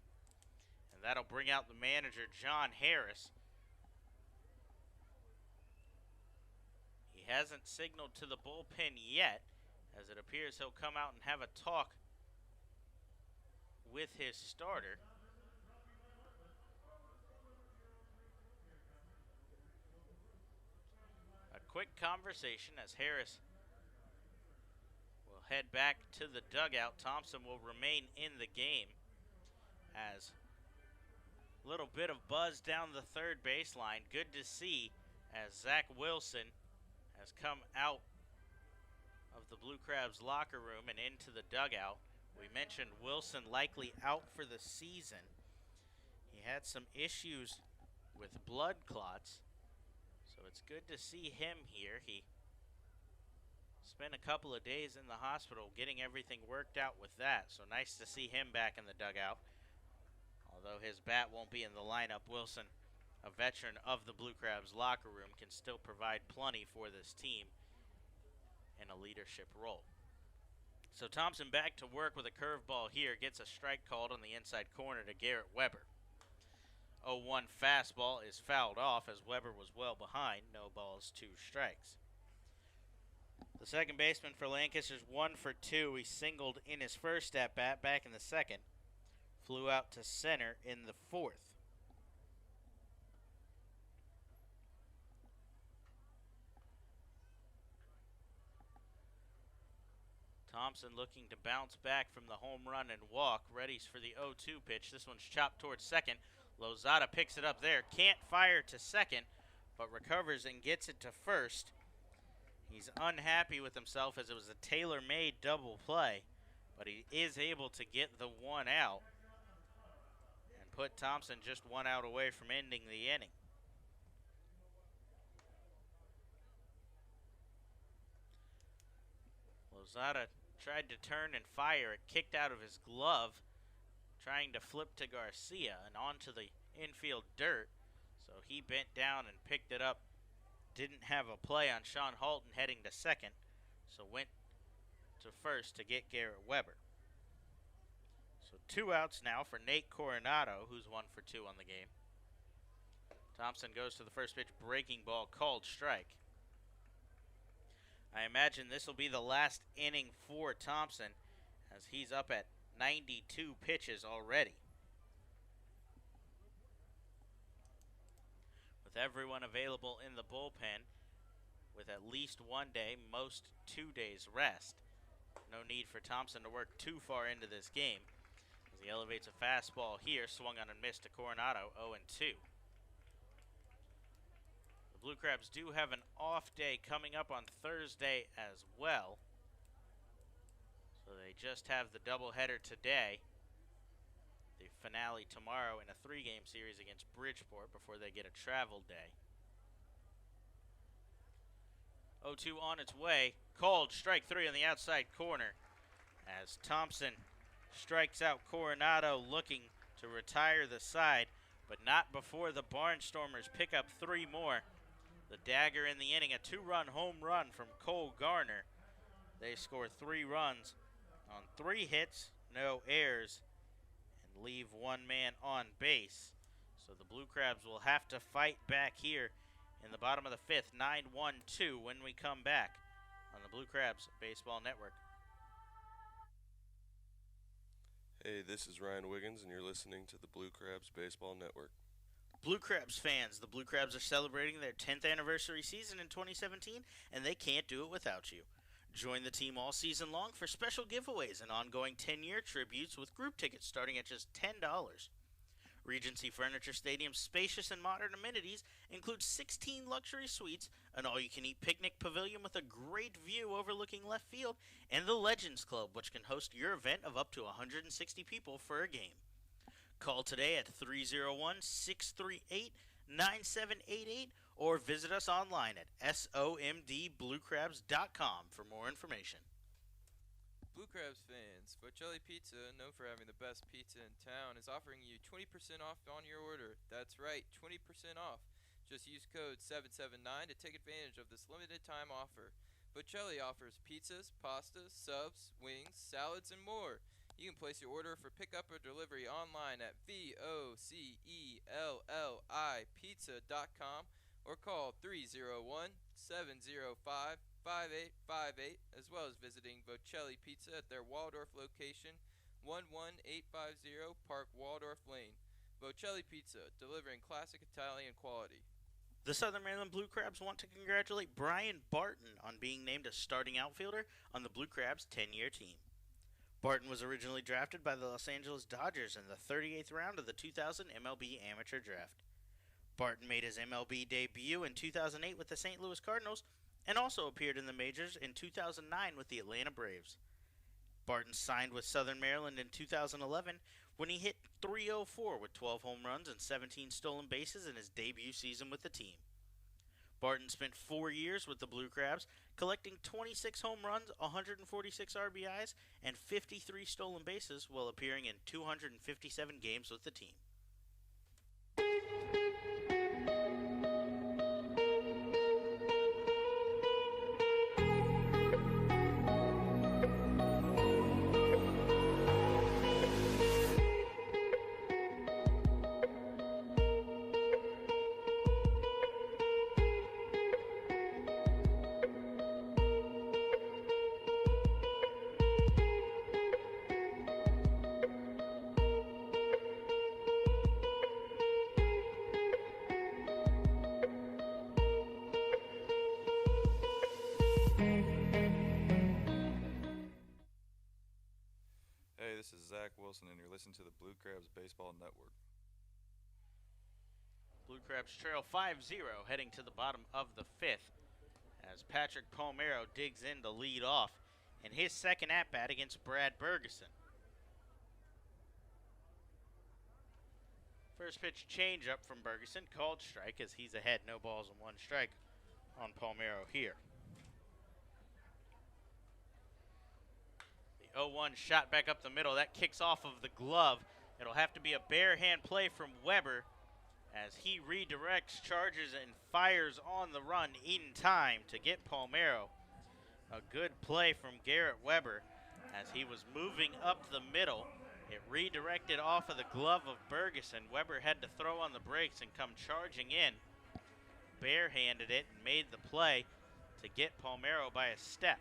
and that'll bring out the manager, John Harris. He hasn't signaled to the bullpen yet, as it appears he'll come out and have a talk with his starter. A quick conversation as Harris will head back to the dugout. Thompson will remain in the game as a little bit of buzz down the third baseline. Good to see as Zach Wilson has come out of the Blue Crabs locker room and into the dugout. We mentioned Wilson likely out for the season. He had some issues with blood clots, so it's good to see him here. He spent a couple of days in the hospital getting everything worked out with that, so nice to see him back in the dugout. Although his bat won't be in the lineup, Wilson, a veteran of the Blue Crabs locker room, can still provide plenty for this team in a leadership role. So Thompson back to work with a curveball here, gets a strike called on the inside corner to Garrett Weber. 0-1 fastball is fouled off as Weber was well behind. No balls, 2 strikes. The second baseman for Lancaster's 1 for 2. He singled in his first at-bat back in the second. Flew out to center in the fourth. Thompson looking to bounce back from the home run and walk. Readies for the 0-2 pitch. This one's chopped towards second. Lozada picks it up there. Can't fire to second, but recovers and gets it to first. He's unhappy with himself as it was a tailor-made double play, but he is able to get the 1 out and put Thompson just 1 out away from ending the inning. Lozada tried to turn and fire. It kicked out of his glove, trying to flip to Garcia and onto the infield dirt. So he bent down and picked it up. Didn't have a play on Sean Halton heading to second, so went to first to get Garrett Weber. So 2 outs now for Nate Coronado, who's 1 for 2 on the game. Thompson goes to the first pitch, breaking ball, called strike. I imagine this will be the last inning for Thompson as he's up at 92 pitches already. With everyone available in the bullpen with at least 1 day, most 2 days rest, no need for Thompson to work too far into this game as he elevates a fastball here, swung on and missed to Coronado, 0-2. The Blue Crabs do have an off day coming up on Thursday as well. So they just have the doubleheader today. The finale tomorrow in a 3-game series against Bridgeport before they get a travel day. 0-2 on its way. Called strike 3 on the outside corner as Thompson strikes out Coronado, looking to retire the side, but not before the Barnstormers pick up 3 more. The dagger in the inning, a 2-run home run from Cole Garner. They score 3 runs on 3 hits, no errors, and leave 1 man on base. So the Blue Crabs will have to fight back here in the bottom of the 5th, 9-1-2 when we come back on the Blue Crabs Baseball Network. Hey, this is Ryan Wiggins, and you're listening to the Blue Crabs Baseball Network. Blue Crabs fans, the Blue Crabs are celebrating their 10th anniversary season in 2017, and they can't do it without you. Join the team all season long for special giveaways and ongoing 10-year tributes with group tickets starting at just $10. Regency Furniture Stadium's spacious and modern amenities include 16 luxury suites, an all-you-can-eat picnic pavilion with a great view overlooking left field, and the Legends Club, which can host your event of up to 160 people for a game. Call today at 301-638-9788 or visit us online at somdbluecrabs.com for more information. Blue Crabs fans, Bocelli Pizza, known for having the best pizza in town, is offering you 20% off on your order. That's right, 20% off. Just use code 779 to take advantage of this limited time offer. Bocelli offers pizzas, pastas, subs, wings, salads, and more. You can place your order for pickup or delivery online at VOCELLI pizza.com or call 301-705-5858, as well as visiting Bocelli Pizza at their Waldorf location, 11850 Park Waldorf Lane. Bocelli Pizza, delivering classic Italian quality. The Southern Maryland Blue Crabs want to congratulate Brian Barton on being named a starting outfielder on the Blue Crabs 10-year team. Barton was originally drafted by the Los Angeles Dodgers in the 38th round of the 2000 MLB Amateur Draft. Barton made his MLB debut in 2008 with the St. Louis Cardinals and also appeared in the majors in 2009 with the Atlanta Braves. Barton signed with Southern Maryland in 2011 when he hit .304 with 12 home runs and 17 stolen bases in his debut season with the team. Barton spent 4 years with the Blue Crabs, collecting 26 home runs, 146 RBIs, and 53 stolen bases while appearing in 257 games with the team. Hey, this is Zach Wilson, and you're listening to the Blue Crabs Baseball Network. Blue Crabs trail 5-0 heading to the bottom of the 5th as Patrick Palmero digs in to lead off in his second at-bat against Brad Bergeson. First pitch changeup from Bergeson, called strike as he's ahead, no balls and 1 strike on Palmero here. The 0-1 shot back up the middle, that kicks off of the glove. It'll have to be a bare hand play from Weber as he redirects, charges, and fires on the run in time to get Palmero. A good play from Garrett Weber as he was moving up the middle. It redirected off of the glove of Bergeson. Weber had to throw on the brakes and come charging in. Barehanded it and made the play to get Palmero by a step.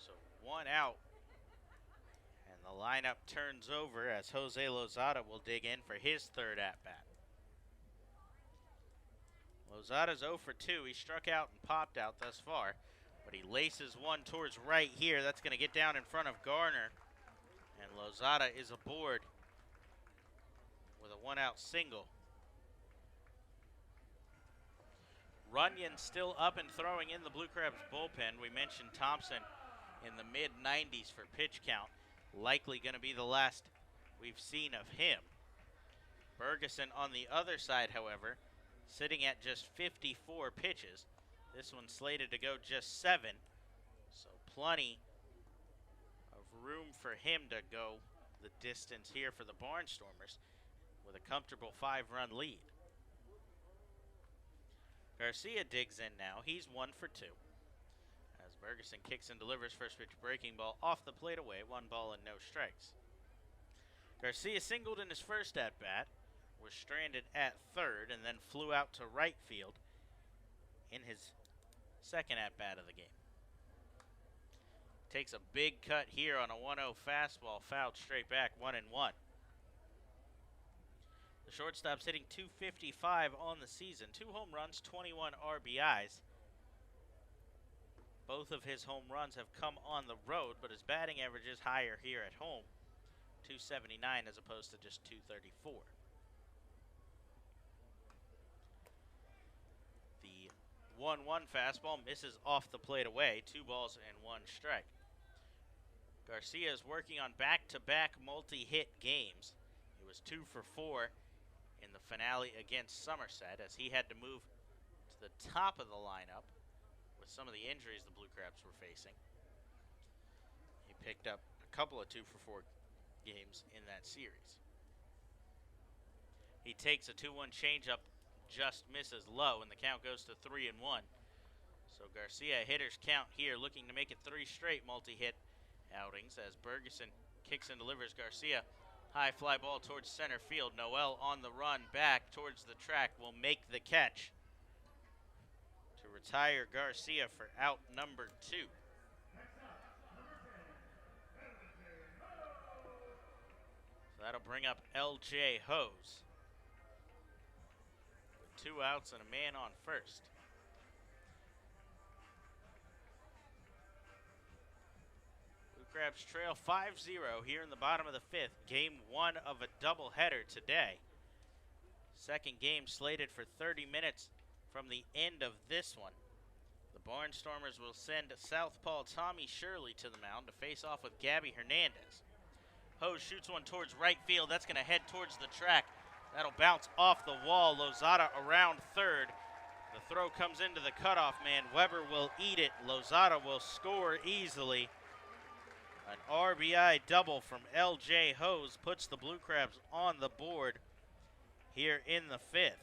So 1 out. And the lineup turns over as Jose Lozada will dig in for his third at-bat. Lozada's 0 for 2. He struck out and popped out thus far, but he laces one towards right here. That's going to get down in front of Garner, and Lozada is aboard with a 1-out single. Runyon still up and throwing in the Blue Crabs bullpen. We mentioned Thompson in the mid-90s for pitch count. Likely going to be the last we've seen of him. Bergeson on the other side, however, sitting at just 54 pitches. This one's slated to go just 7. So plenty of room for him to go the distance here for the Barnstormers with a comfortable 5-run lead. Garcia digs in now. He's 1 for 2. As Bergeson kicks and delivers first pitch breaking ball off the plate away, 1 ball and no strikes. Garcia singled in his first at-bat, was stranded at third, and then flew out to right field in his second at-bat of the game. Takes a big cut here on a 1-0 fastball, fouled straight back, 1-1. The shortstop's hitting .255 on the season, 2 home runs, 21 RBIs. Both of his home runs have come on the road, but his batting average is higher here at home, .279 as opposed to just .234. The 1-1 fastball misses off the plate away, 2 balls and 1 strike. Garcia is working on back-to-back multi-hit games. He was 2 for 4 in the finale against Somerset as he had to move to the top of the lineup with some of the injuries the Blue Crabs were facing. He picked up a couple of 2 for 4 games in that series. He takes a 2-1 changeup, just misses low, and the count goes to 3-1. So Garcia hitter's count here, looking to make it 3 straight multi-hit outings as Bergeson kicks and delivers. Garcia, high fly ball towards center field. Noel on the run back towards the track will make the catch to retire Garcia for out number 2. So that'll bring up L.J. Hose with 2 outs and a man on first. Crabs trail 5-0 here in the bottom of the 5th. Game 1 of a doubleheader today. Second game slated for 30 minutes from the end of this one. The Barnstormers will send southpaw Tommy Shirley to the mound to face off with Gabby Hernandez. Hose shoots one towards right field. That's going to head towards the track. That'll bounce off the wall. Lozada around third. The throw comes into the cutoff man. Weber will eat it. Lozada will score easily. An RBI double from L.J. Hose puts the Blue Crabs on the board here in the 5th.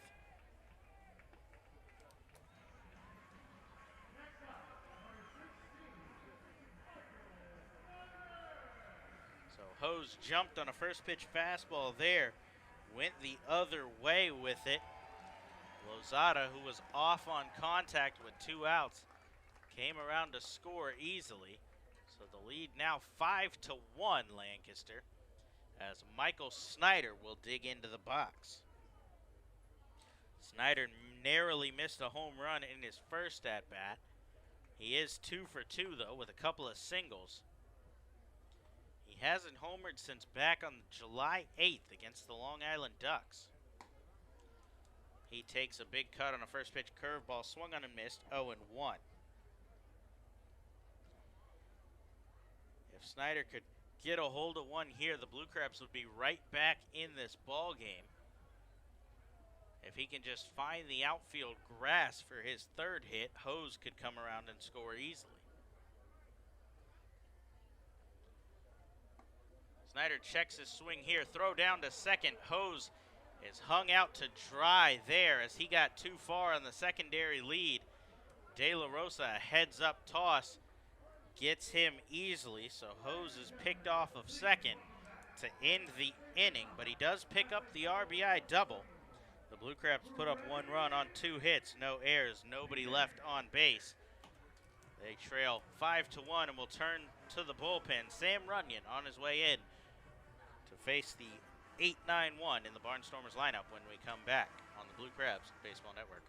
So Hose jumped on a first pitch fastball there, went the other way with it. Lozada, who was off on contact with 2 outs, came around to score easily. So the lead now 5-1 Lancaster as Michael Snyder will dig into the box. Snyder narrowly missed a home run in his first at-bat. He is 2 for 2 though with a couple of singles. He hasn't homered since back on July 8th against the Long Island Ducks. He takes a big cut on a first pitch curveball, swung on and missed, 0-1. If Snyder could get a hold of one here, the Blue Crabs would be right back in this ball game. If he can just find the outfield grass for his third hit, Hose could come around and score easily. Snyder checks his swing here, throw down to second. Hose is hung out to dry there as he got too far on the secondary lead. De La Rosa, a heads-up toss, gets him easily, so Hose is picked off of second to end the inning, but he does pick up the RBI double. The Blue Crabs put up 1 run on 2 hits, no errors, nobody left on base. They trail 5-1 and will turn to the bullpen. Sam Runyon on his way in to face the 8-9-1 in the Barnstormers lineup when we come back on the Blue Crabs Baseball Network.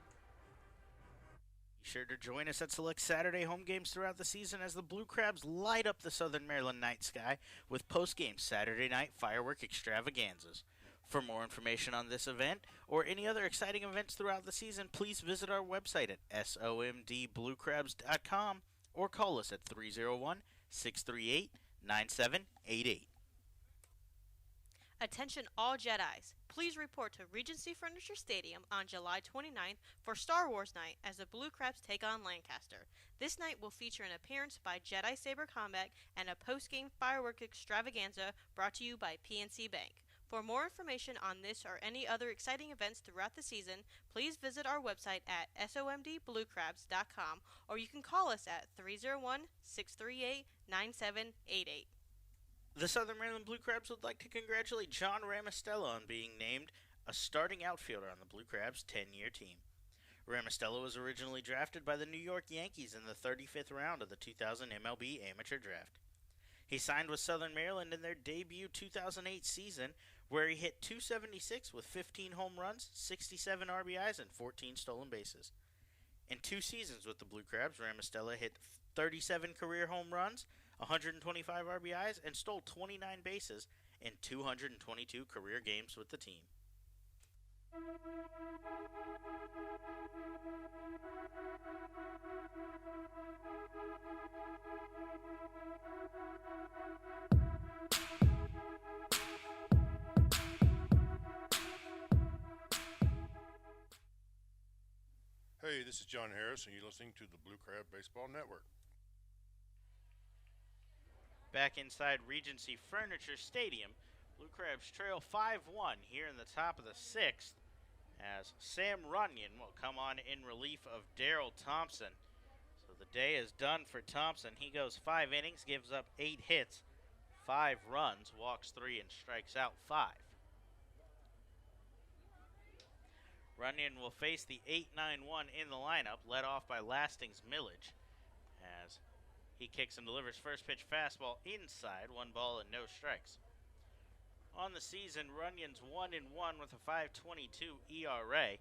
Be sure to join us at select Saturday home games throughout the season as the Blue Crabs light up the Southern Maryland night sky with post-game Saturday night firework extravaganzas. For more information on this event or any other exciting events throughout the season, please visit our website at somdbluecrabs.com or call us at 301-638-9788. Attention all Jedis. Please report to Regency Furniture Stadium on July 29th for Star Wars Night as the Blue Crabs take on Lancaster. This night will feature an appearance by Jedi Saber Combat and a post-game firework extravaganza brought to you by PNC Bank. For more information on this or any other exciting events throughout the season, please visit our website at somdbluecrabs.com or you can call us at 301-638-9788. The Southern Maryland Blue Crabs would like to congratulate John Ramastello on being named a starting outfielder on the Blue Crabs' 10-year team. Ramastello was originally drafted by the New York Yankees in the 35th round of the 2000 MLB Amateur Draft. He signed with Southern Maryland in their debut 2008 season, where he hit .276 with 15 home runs, 67 RBIs, and 14 stolen bases. In 2 seasons with the Blue Crabs, Ramastello hit 37 career home runs, 125 RBIs, and stole 29 bases in 222 career games with the team. Hey, this is John Harris, and you're listening to the Blue Crab Baseball Network. Back inside Regency Furniture Stadium, Blue Crabs trail 5-1 here in the top of the 6th as Sam Runyon will come on in relief of Daryl Thompson. So the day is done for Thompson. He goes 5 innings, gives up 8 hits, 5 runs, walks 3, and strikes out 5. Runyon will face the 8-9-1 in the lineup, led off by Lasting's Millage, as he kicks and delivers first pitch fastball inside, 1 ball and no strikes. On the season, Runyon's 1-1 with a .522 ERA.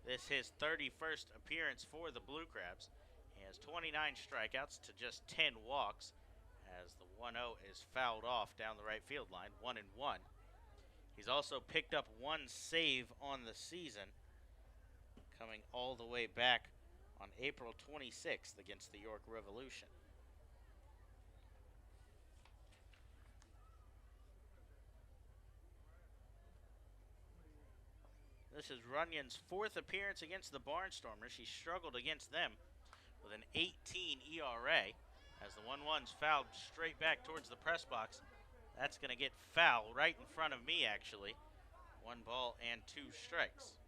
This his 31st appearance for the Blue Crabs. He has 29 strikeouts to just 10 walks, as the 1-0 is fouled off down the right field line, 1-1. He's also picked up 1 save on the season, coming all the way back on April 26th against the York Revolution. This is Runyon's 4th appearance against the Barnstormers. He struggled against them with an 18 ERA as the 1-1's fouled straight back towards the press box. That's going to get foul right in front of me, actually. 1 ball and 2 strikes.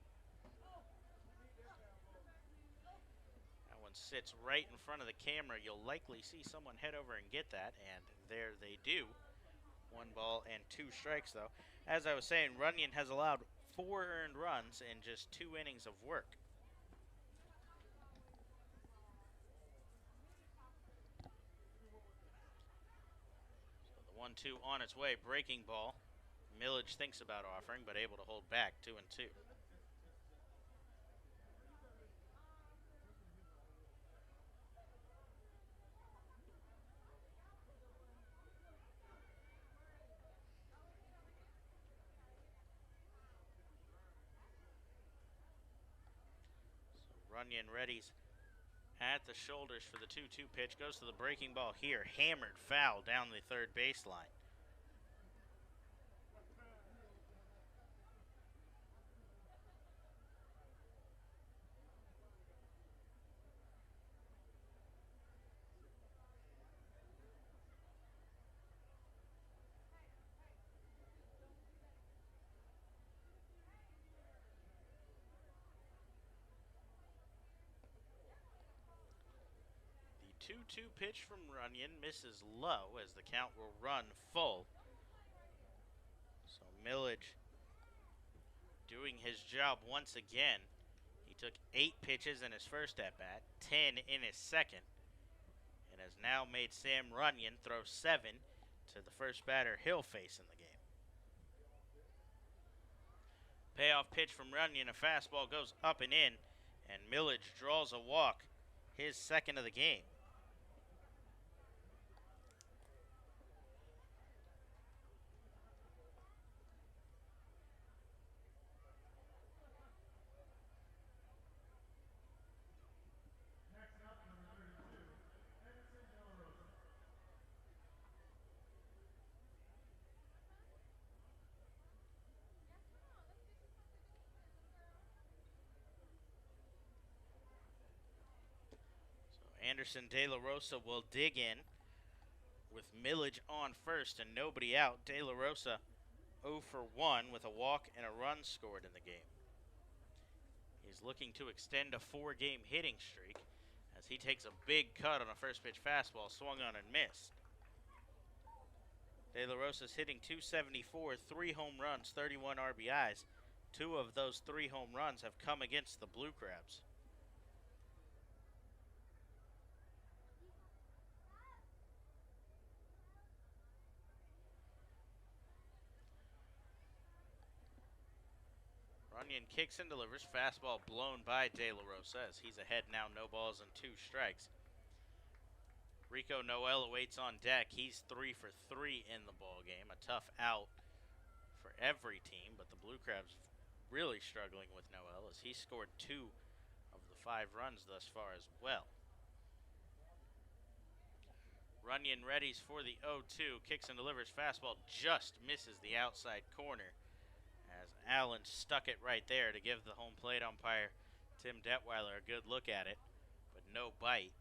That one sits right in front of the camera. You'll likely see someone head over and get that, and there they do. 1 ball and 2 strikes, though. As I was saying, Runyon has allowed 4 earned runs in just 2 innings of work. So the 1-2 on its way, breaking ball. Millage thinks about offering, but able to hold back, 2-2. Runyon readies at the shoulders for the 2-2 pitch. Goes to the breaking ball here. Hammered foul down the third baseline. The 2-2 pitch from Runyon misses low as the count will run full. So Millage doing his job once again. He took 8 pitches in his first at-bat, 10 in his second, and has now made Sam Runyon throw 7 to the first batter he'll face in the game. Payoff pitch from Runyon, a fastball goes up and in, and Millage draws a walk, his second of the game. Anderson De La Rosa will dig in with Millage on first and nobody out. De La Rosa 0 for 1 with a walk and a run scored in the game. He's looking to extend a 4-game hitting streak as he takes a big cut on a first pitch fastball, swung on and missed. De La Rosa's hitting .274, 3 home runs, 31 RBIs. 2 of those 3 home runs have come against the Blue Crabs. Runyon kicks and delivers. Fastball blown by De La Rosa as he's ahead now, no balls and 2 strikes. Rico Noel awaits on deck. He's 3 for 3 in the ball game. A tough out for every team, but the Blue Crabs really struggling with Noel as he scored 2 of the 5 runs thus far as well. Runyon readies for the 0-2. Kicks and delivers. Fastball just misses the outside corner as Allen stuck it right there to give the home plate umpire Tim Detweiler a good look at it, but no bite.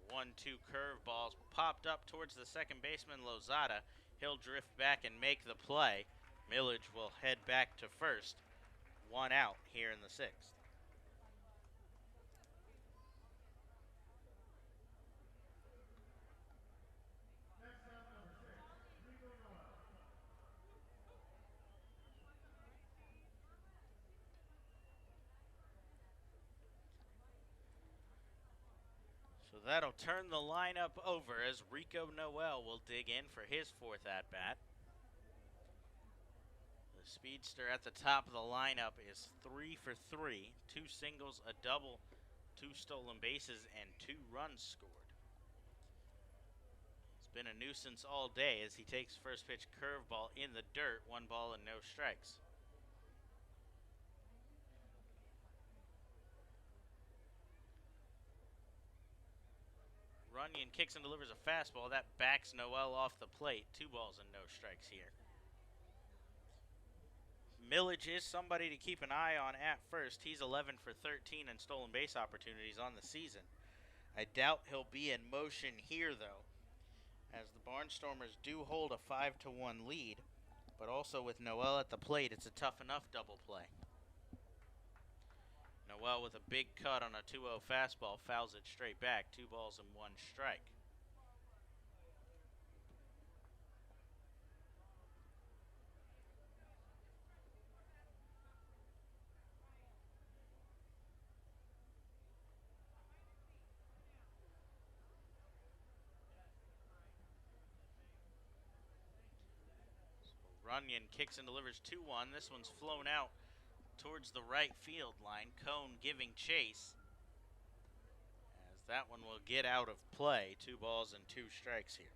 The 1-2 curveballs popped up towards the second baseman Lozada. He'll drift back and make the play. Millage will head back to first. 1 out here in the 6th. So that'll turn the lineup over as Rico Noel will dig in for his 4th at-bat. The speedster at the top of the lineup is 3 for 3, 2 singles, a double, 2 stolen bases, and 2 runs scored. He's been a nuisance all day as he takes first pitch curveball in the dirt, 1 ball and no strikes. Runyon kicks and delivers a fastball. That backs Noel off the plate. 2 balls and no strikes here. Millage is somebody to keep an eye on at first. He's 11 for 13 in stolen base opportunities on the season. I doubt he'll be in motion here, though, as the Barnstormers do hold a 5-1 lead, but also with Noel at the plate, it's a tough enough double play. Noel with a big cut on a 2-0 fastball, fouls it straight back, 2 balls and 1 strike. Runyon kicks and delivers 2-1. This one's flown out towards the right field line. Cone giving chase as that one will get out of play. 2 balls and 2 strikes here.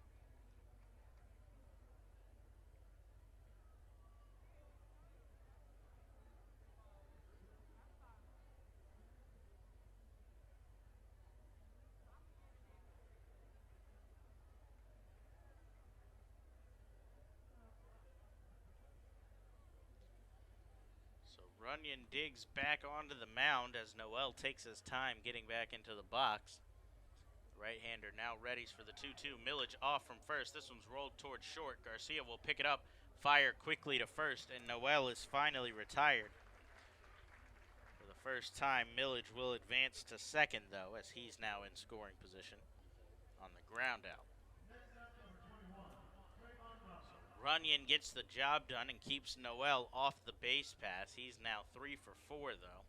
Runyon digs back onto the mound as Noel takes his time getting back into the box. Right-hander now readies for the 2-2. Millage off from first. This one's rolled towards short. Garcia will pick it up, fire quickly to first, and Noel is finally retired. For the first time, Millage will advance to second, though, as he's now in scoring position on the ground out. Runyon gets the job done and keeps Noel off the base pass. He's now 3 for 4, though.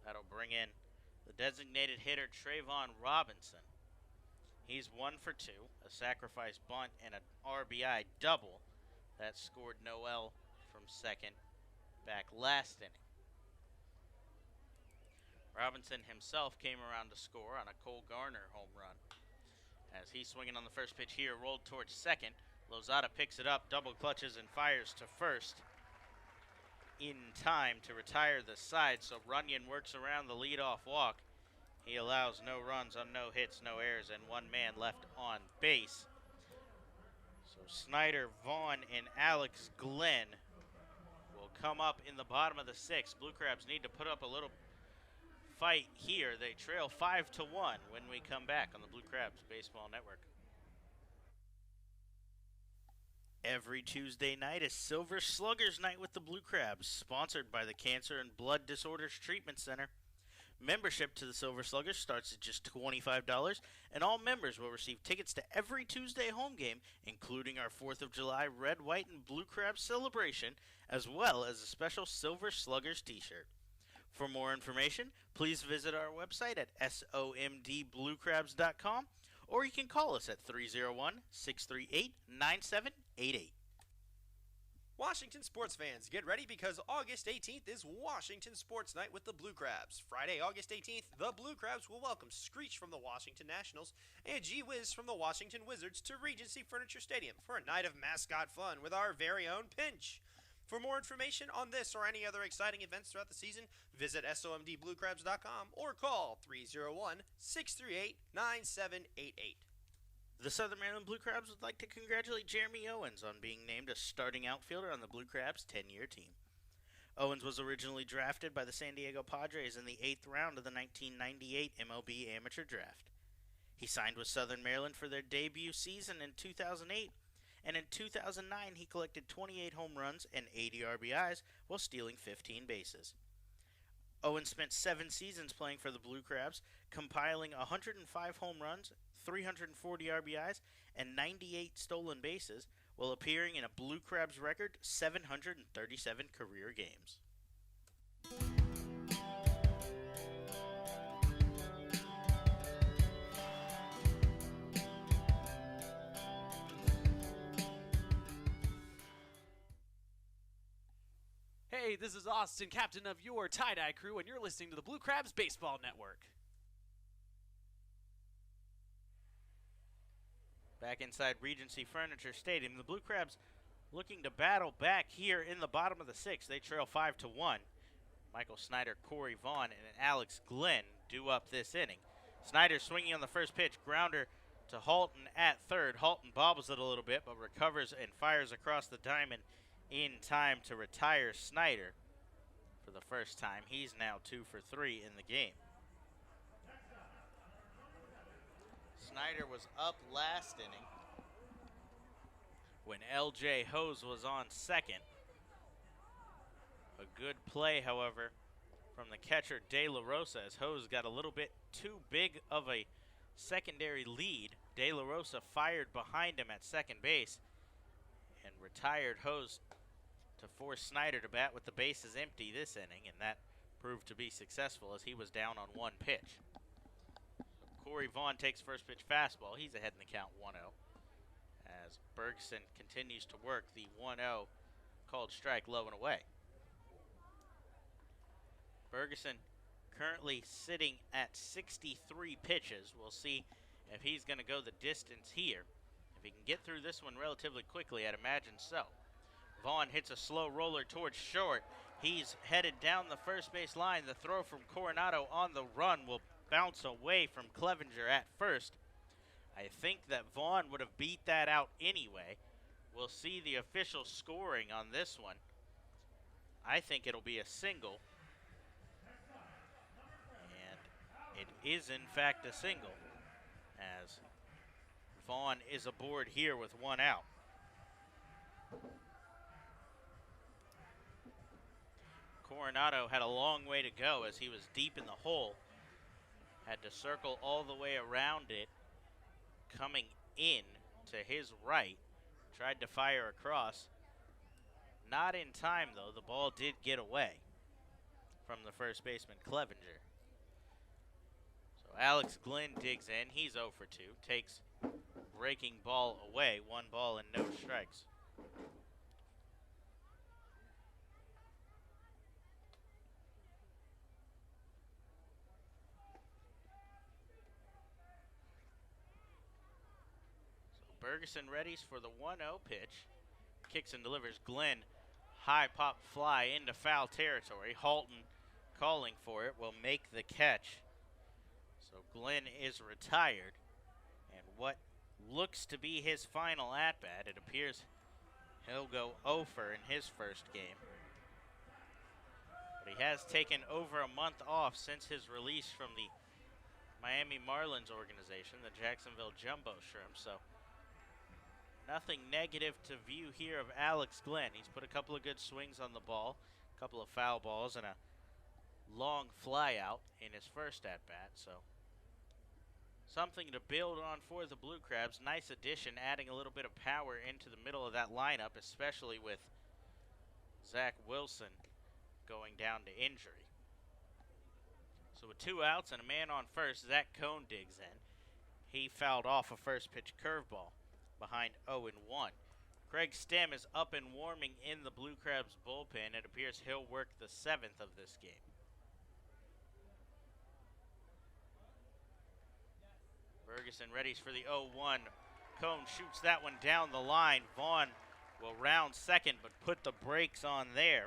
That'll bring in the designated hitter, Trayvon Robinson. He's 1 for 2, a sacrifice bunt and an RBI double that scored Noel from second back last inning. Robinson himself came around to score on a Cole Garner home run. As he's swinging on the first pitch here, rolled towards second. Lozada picks it up, double clutches, and fires to first in time to retire the side. So Runyon works around the leadoff walk. He allows no runs on no hits, no errors, and 1 man left on base. Snyder, Vaughn, and Alex Glenn will come up in the bottom of the 6th. Blue Crabs need to put up a little fight here. They trail 5-1 when we come back on the Blue Crabs Baseball Network. Every Tuesday night is Silver Sluggers Night with the Blue Crabs, sponsored by the Cancer and Blood Disorders Treatment Center. Membership to the Silver Sluggers starts at just $25, and all members will receive tickets to every Tuesday home game, including our 4th of July Red, White, and Blue Crabs celebration, as well as a special Silver Sluggers t-shirt. For more information, please visit our website at somdbluecrabs.com, or you can call us at 301-638-9788. Washington sports fans, get ready because August 18th is Washington Sports Night with the Blue Crabs. Friday, August 18th, the Blue Crabs will welcome Screech from the Washington Nationals and Gee Whiz from the Washington Wizards to Regency Furniture Stadium for a night of mascot fun with our very own Pinch. For more information on this or any other exciting events throughout the season, visit somdbluecrabs.com or call 301-638-9788. The Southern Maryland Blue Crabs would like to congratulate Jeremy Owens on being named a starting outfielder on the Blue Crabs' 10-year team. Owens was originally drafted by the San Diego Padres in the 8th round of the 1998 MLB Amateur Draft. He signed with Southern Maryland for their debut season in 2008, and in 2009 he collected 28 home runs and 80 RBIs while stealing 15 bases. Owens spent 7 seasons playing for the Blue Crabs, compiling 105 home runs, 340 RBIs, and 98 stolen bases, while appearing in a Blue Crabs record 737 career games. Hey, this is Austin, captain of your tie-dye crew, and you're listening to the Blue Crabs Baseball Network. Back inside Regency Furniture Stadium, the Blue Crabs looking to battle back here in the bottom of the 6th. They trail 5-1. Michael Snyder, Corey Vaughn, and Alex Glenn do up this inning. Snyder swinging on the first pitch, grounder to Halton at third. Halton bobbles it a little bit, but recovers and fires across the diamond in time to retire Snyder for the first time. He's now 2 for 3 in the game. Snyder was up last inning when L.J. Hose was on second. A good play, however, from the catcher De La Rosa as Hose got a little bit too big of a secondary lead. De La Rosa fired behind him at second base and retired Hose to force Snyder to bat with the bases empty this inning, and that proved to be successful as he was down on 1 pitch. Corey Vaughn takes first pitch fastball. He's ahead in the count 1-0 as Bergson continues to work the 1-0 called strike low and away. Bergson currently sitting at 63 pitches. We'll see if he's going to go the distance here. If he can get through this one relatively quickly, I'd imagine so. Vaughn hits a slow roller towards short. He's headed down the first base line. The throw from Coronado on the run will bounce away from Clevenger at first. I think that Vaughn would have beat that out anyway. We'll see the official scoring on this one. I think it'll be a single. And it is in fact a single as Vaughn is aboard here with 1 out. Coronado had a long way to go as he was deep in the hole. Had to circle all the way around it, coming in to his right. Tried to fire across. Not in time, though. The ball did get away from the first baseman, Clevenger. So Alex Glenn digs in. He's 0 for 2. Takes breaking ball away. 1 ball and no strikes. Bergeson readies for the 1-0 pitch. Kicks and delivers. Glenn, high pop fly into foul territory. Halton calling for it will make the catch. So Glenn is retired. And what looks to be his final at-bat. It appears he'll go 0 for in his first game. But he has taken over a month off since his release from the Miami Marlins organization, the Jacksonville Jumbo Shrimp. So nothing negative to view here of Alex Glenn. He's put a couple of good swings on the ball, a couple of foul balls, and a long fly out in his first at-bat. So something to build on for the Blue Crabs. Nice addition, adding a little bit of power into the middle of that lineup, especially with Zach Wilson going down to injury. So with 2 outs and a man on first, Zach Cohn digs in. He fouled off a first pitch curveball behind 0-1. Craig Stem is up and warming in the Blue Crabs bullpen. It appears he'll work the 7th of this game. Ferguson readies for the 0-1. Cohn shoots that one down the line. Vaughn will round second, but put the brakes on there.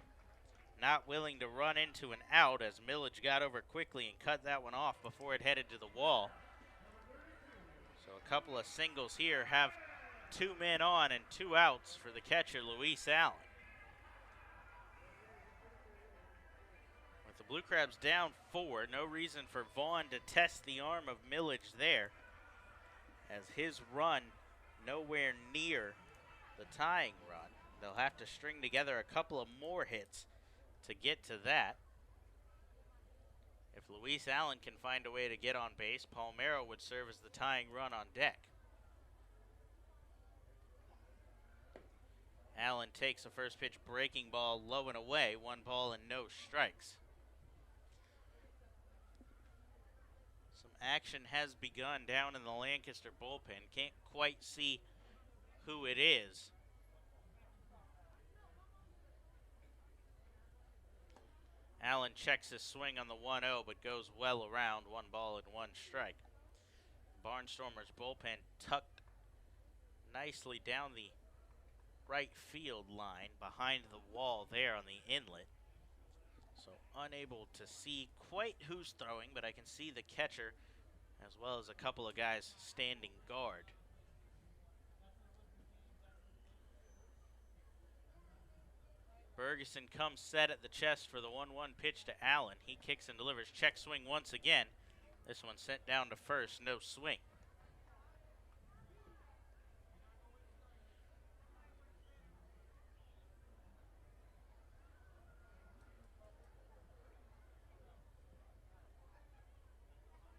Not willing to run into an out as Millage got over quickly and cut that one off before it headed to the wall. So a couple of singles here have 2 men on and 2 outs for the catcher, Luis Allen. With the Blue Crabs down 4, no reason for Vaughn to test the arm of Millage there, as his run nowhere near the tying run. They'll have to string together a couple of more hits to get to that. If Luis Allen can find a way to get on base, Palmeiro would serve as the tying run on deck. Allen takes a first pitch breaking ball low and away, 1 ball and no strikes. Some action has begun down in the Lancaster bullpen. Can't quite see who it is. Allen checks his swing on the 1-0, but goes well around, 1 ball and 1 strike. Barnstormers bullpen tucked nicely down the right field line behind the wall there on the inlet. So unable to see quite who's throwing, but I can see the catcher as well as a couple of guys standing guard. Ferguson comes set at the chest for the 1-1 pitch to Allen. He kicks and delivers. Check swing once again. This one sent down to first, no swing.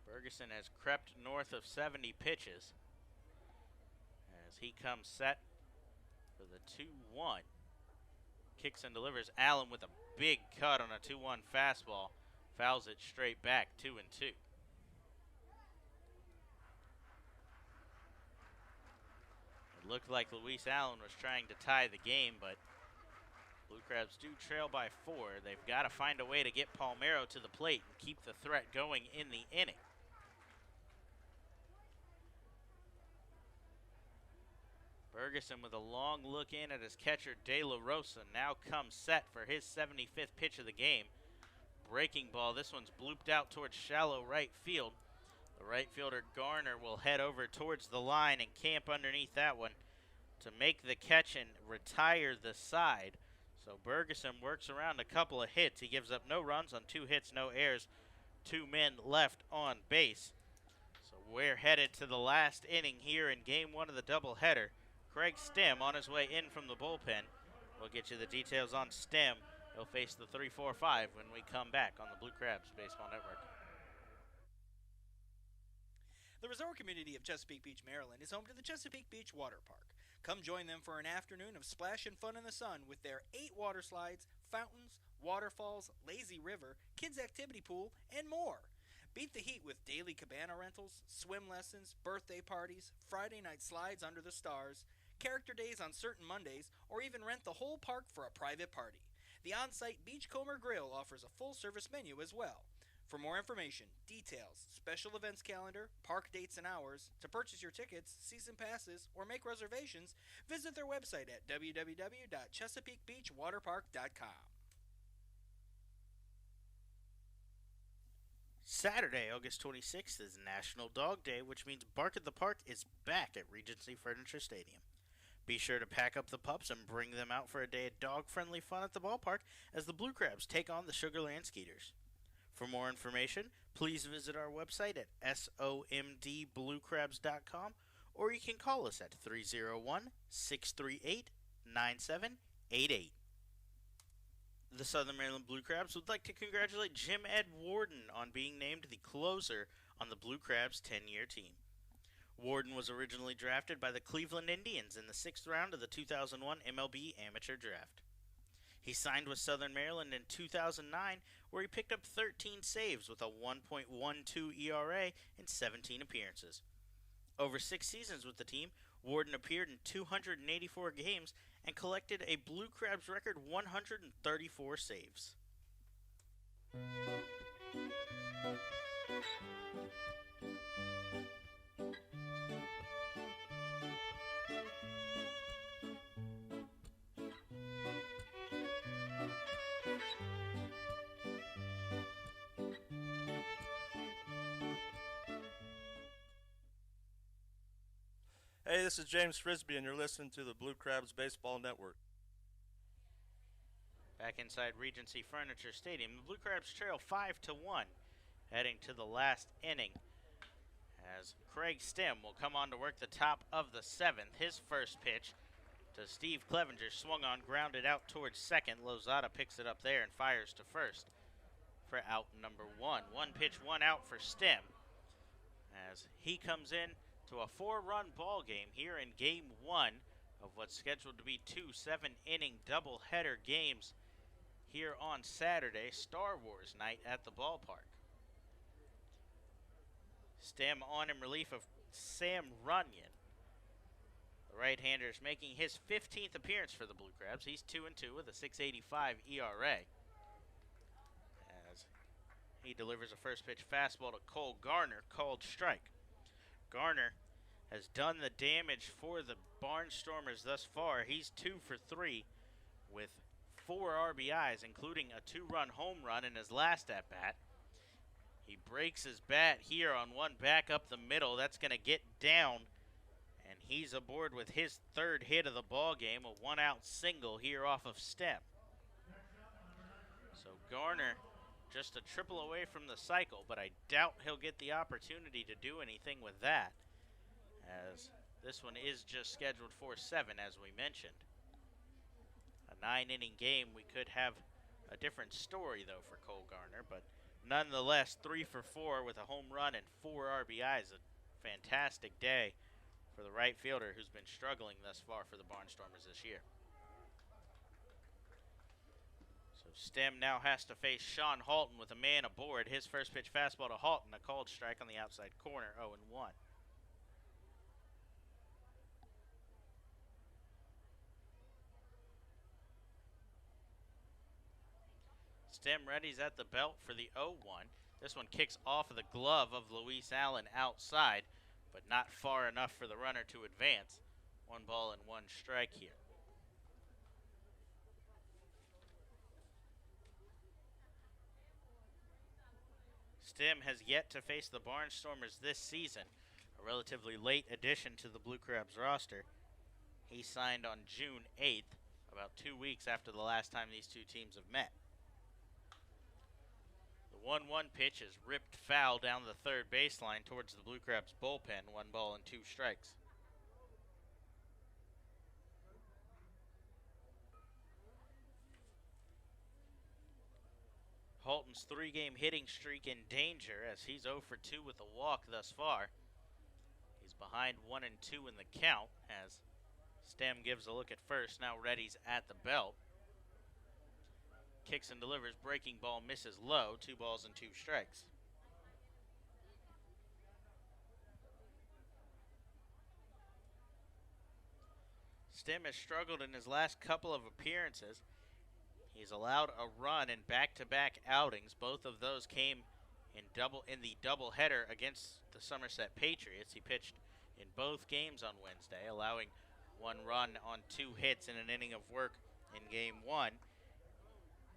Ferguson has crept north of 70 pitches as he comes set for the 2-1. Kicks and delivers. Allen with a big cut on a 2-1 fastball. Fouls it straight back, 2-2. It looked like Luis Allen was trying to tie the game, but Blue Crabs do trail by 4. They've got to find a way to get Palmeiro to the plate and keep the threat going in the inning. Ferguson with a long look in at his catcher, De La Rosa, now comes set for his 75th pitch of the game. Breaking ball, this one's blooped out towards shallow right field. The right fielder, Garner, will head over towards the line and camp underneath that one to make the catch and retire the side. So Ferguson works around a couple of hits. He gives up no runs on 2 hits, no errors, 2 men left on base. So we're headed to the last inning here in game 1 of the doubleheader. Craig Stem on his way in from the bullpen. We'll get you the details on Stem. He'll face the 3-4-5 when we come back on the Blue Crabs Baseball Network. The resort community of Chesapeake Beach, Maryland is home to the Chesapeake Beach Water Park. Come join them for an afternoon of splash and fun in the sun with their 8 water slides, fountains, waterfalls, lazy river, kids activity pool, and more. Beat the heat with daily cabana rentals, swim lessons, birthday parties, Friday night slides under the stars, character days on certain Mondays, or even rent the whole park for a private party. The on-site Beachcomber Grill offers a full-service menu as well. For more information, details, special events calendar, park dates and hours, to purchase your tickets, season passes, or make reservations, visit their website at www.chesapeakebeachwaterpark.com. Saturday, August 26th is National Dog Day, which means Bark at the Park is back at Regency Furniture Stadium. Be sure to pack up the pups and bring them out for a day of dog-friendly fun at the ballpark as the Blue Crabs take on the Sugarland Skeeters. For more information, please visit our website at somdbluecrabs.com or you can call us at 301-638-9788. The Southern Maryland Blue Crabs would like to congratulate Jim Ed Warden on being named the closer on the Blue Crabs 10-year team. Warden was originally drafted by the Cleveland Indians in the 6th round of the 2001 MLB Amateur Draft. He signed with Southern Maryland in 2009, where he picked up 13 saves with a 1.12 ERA in 17 appearances. Over 6 seasons with the team, Warden appeared in 284 games and collected a Blue Crabs record 134 saves. Hey, this is James Frisbee, and you're listening to the Blue Crabs Baseball Network. Back inside Regency Furniture Stadium, the Blue Crabs trail 5-1, heading to the last inning. As Craig Stem will come on to work the top of the 7th. His first pitch to Steve Clevenger swung on, grounded out towards second. Lozada picks it up there and fires to first for out number 1. 1 pitch, 1 out for Stem as he comes in to a 4-run ball game here in Game 1 of what's scheduled to be 2 7-inning doubleheader games here on Saturday, Star Wars night at the ballpark. Stem on in relief of Sam Runyon. The right-hander is making his 15th appearance for the Blue Crabs. He's 2-2 with a 6.85 ERA. As he delivers a first pitch fastball to Cole Garner, called strike. Garner has done the damage for the Barnstormers thus far. He's 2 for 3 with 4 RBIs, including a 2-run home run in his last at-bat. He breaks his bat here on one back up the middle. That's going to get down, and he's aboard with his 3rd hit of the ball game, a 1-out single here off of Stem. So Garner just a triple away from the cycle, but I doubt he'll get the opportunity to do anything with that, as this one is just scheduled for 7, as we mentioned. A 9-inning game, we could have a different story, though, for Cole Garner, but nonetheless, 3 for 4 with a home run and 4 RBIs. A fantastic day for the right fielder who's been struggling thus far for the Barnstormers this year. So Stem now has to face Sean Halton with a man aboard. His first pitch fastball to Halton, a called strike on the outside corner, 0-1. Stem readies at the belt for the 0-1. This one kicks off of the glove of Luis Allen outside, but not far enough for the runner to advance. 1 ball and 1 strike here. Stem has yet to face the Barnstormers this season, a relatively late addition to the Blue Crabs roster. He signed on June 8th, about 2 weeks after the last time these two teams have met. The 1-1 pitch is ripped foul down the third baseline towards the Blue Crabs bullpen. 1 ball and 2 strikes. Halton's 3-game hitting streak in danger as he's 0 for 2 with a walk thus far. He's behind 1-2 in the count as Stem gives a look at first, now readies at the belt. Kicks and delivers, breaking ball misses low, 2 balls and 2 strikes. Stem has struggled in his last couple of appearances. He's allowed a run in back-to-back outings. Both of those came in the doubleheader against the Somerset Patriots. He pitched in both games on Wednesday, allowing 1 run on 2 hits in an inning of work in Game 1.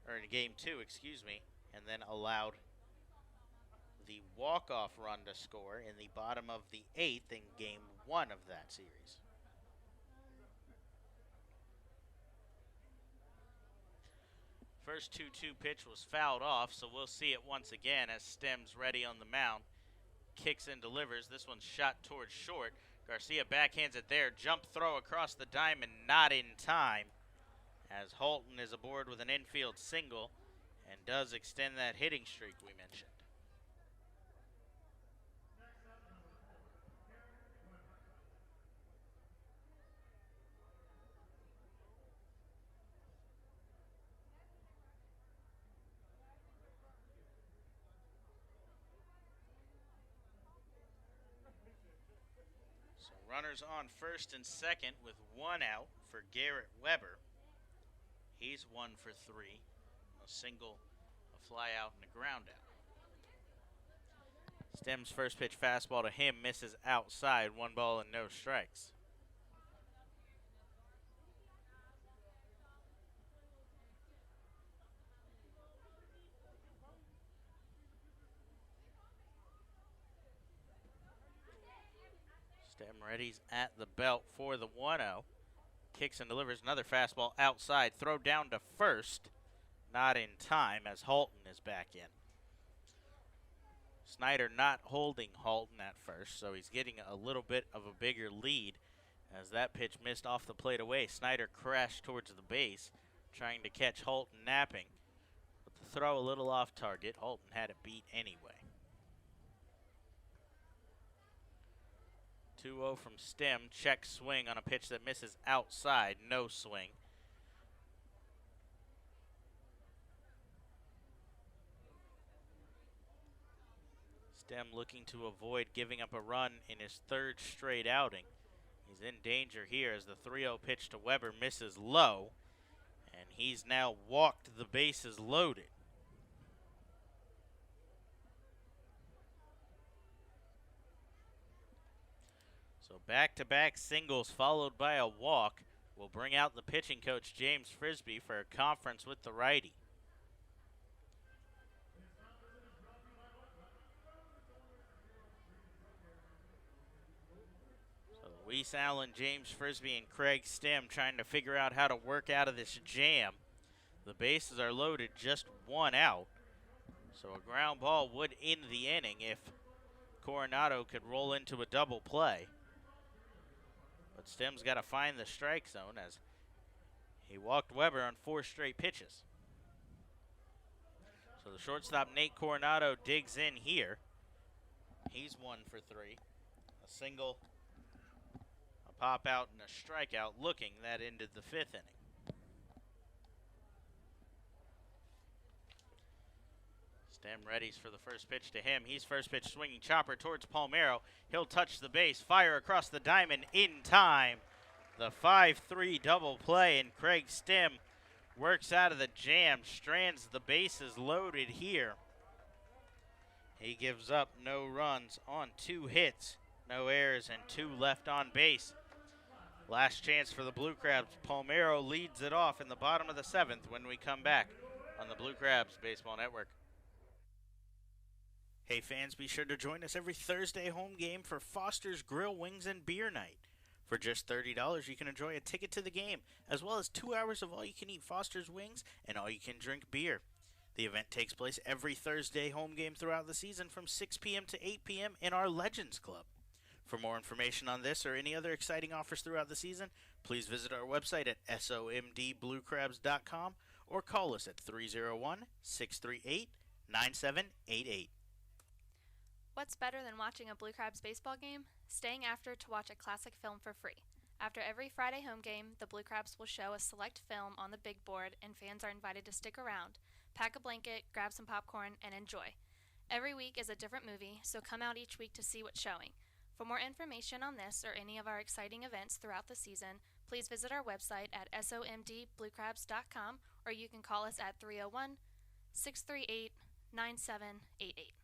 Or in Game 2, excuse me, and then allowed the walk-off run to score in the bottom of the 8th in Game 1 of that series. First 2-2 pitch was fouled off, so we'll see it once again as Stem's ready on the mound. Kicks and delivers. This one's shot towards short. Garcia backhands it there. Jump throw across the diamond, not in time, as Halton is aboard with an infield single and does extend that hitting streak we mentioned. So runners on first and second with one out for Garrett Weber. He's 1 for 3. A single, a fly out, and a ground out. Stem's first pitch fastball to him misses outside. 1 ball and no strikes. Stem ready's at the belt for the 1-0. Kicks and delivers another fastball outside. Throw down to first. Not in time as Halton is back in. Snyder not holding Halton at first, so he's getting a little bit of a bigger lead as that pitch missed off the plate away. Snyder crashed towards the base, trying to catch Halton napping. But the throw a little off target. Halton had it beat anyway. 2-0 from Stem. Check swing on a pitch that misses outside. No swing. Stem looking to avoid giving up a run in his 3rd straight outing. He's in danger here as the 3-0 pitch to Weber misses low, and he's now walked the bases loaded. So back-to-back singles followed by a walk will bring out the pitching coach James Frisbee for a conference with the righty. So Luis Allen, James Frisbee, and Craig Stem trying to figure out how to work out of this jam. The bases are loaded, just 1 out. So a ground ball would end the inning if Coronado could roll into a double play. But Stem's got to find the strike zone as he walked Weber on 4 straight pitches. So the shortstop, Nate Coronado, digs in here. He's 1 for 3. A single, a pop out, and a strikeout looking. That ended the 5th inning. Stem readies for the first pitch to him. He's first pitch swinging chopper towards Palmeiro. He'll touch the base, fire across the diamond in time. The 5-3 double play, and Craig Stem works out of the jam, strands the bases loaded here. He gives up no runs on 2 hits, no errors, and 2 left on base. Last chance for the Blue Crabs. Palmeiro leads it off in the bottom of the 7th when we come back on the Blue Crabs Baseball Network. Hey fans, be sure to join us every Thursday home game for Foster's Grill, Wings, and Beer Night. For just $30, you can enjoy a ticket to the game, as well as 2 hours of all-you-can-eat Foster's Wings and all-you-can-drink beer. The event takes place every Thursday home game throughout the season from 6 p.m. to 8 p.m. in our Legends Club. For more information on this or any other exciting offers throughout the season, please visit our website at somdbluecrabs.com or call us at 301-638-9788. What's better than watching a Blue Crabs baseball game? Staying after to watch a classic film for free. After every Friday home game, the Blue Crabs will show a select film on the big board, and fans are invited to stick around, pack a blanket, grab some popcorn, and enjoy. Every week is a different movie, so come out each week to see what's showing. For more information on this or any of our exciting events throughout the season, please visit our website at somdbluecrabs.com, or you can call us at 301-638-9788.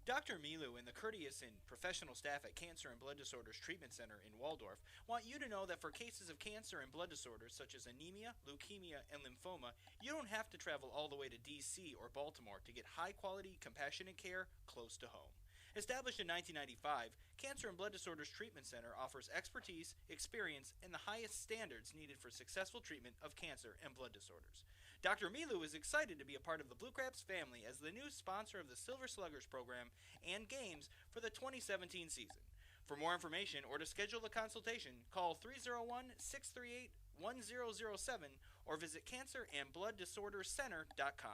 Dr. Milu and the courteous and professional staff at Cancer and Blood Disorders Treatment Center in Waldorf want you to know that for cases of cancer and blood disorders such as anemia, leukemia, and lymphoma, you don't have to travel all the way to D.C. or Baltimore to get high-quality, compassionate care close to home. Established in 1995, Cancer and Blood Disorders Treatment Center offers expertise, experience, and the highest standards needed for successful treatment of cancer and blood disorders. Dr. Milu is excited to be a part of the Blue Crabs family as the new sponsor of the Silver Sluggers program and games for the 2017 season. For more information or to schedule a consultation, call 301-638-1007 or visit cancerandblooddisorderscenter.com.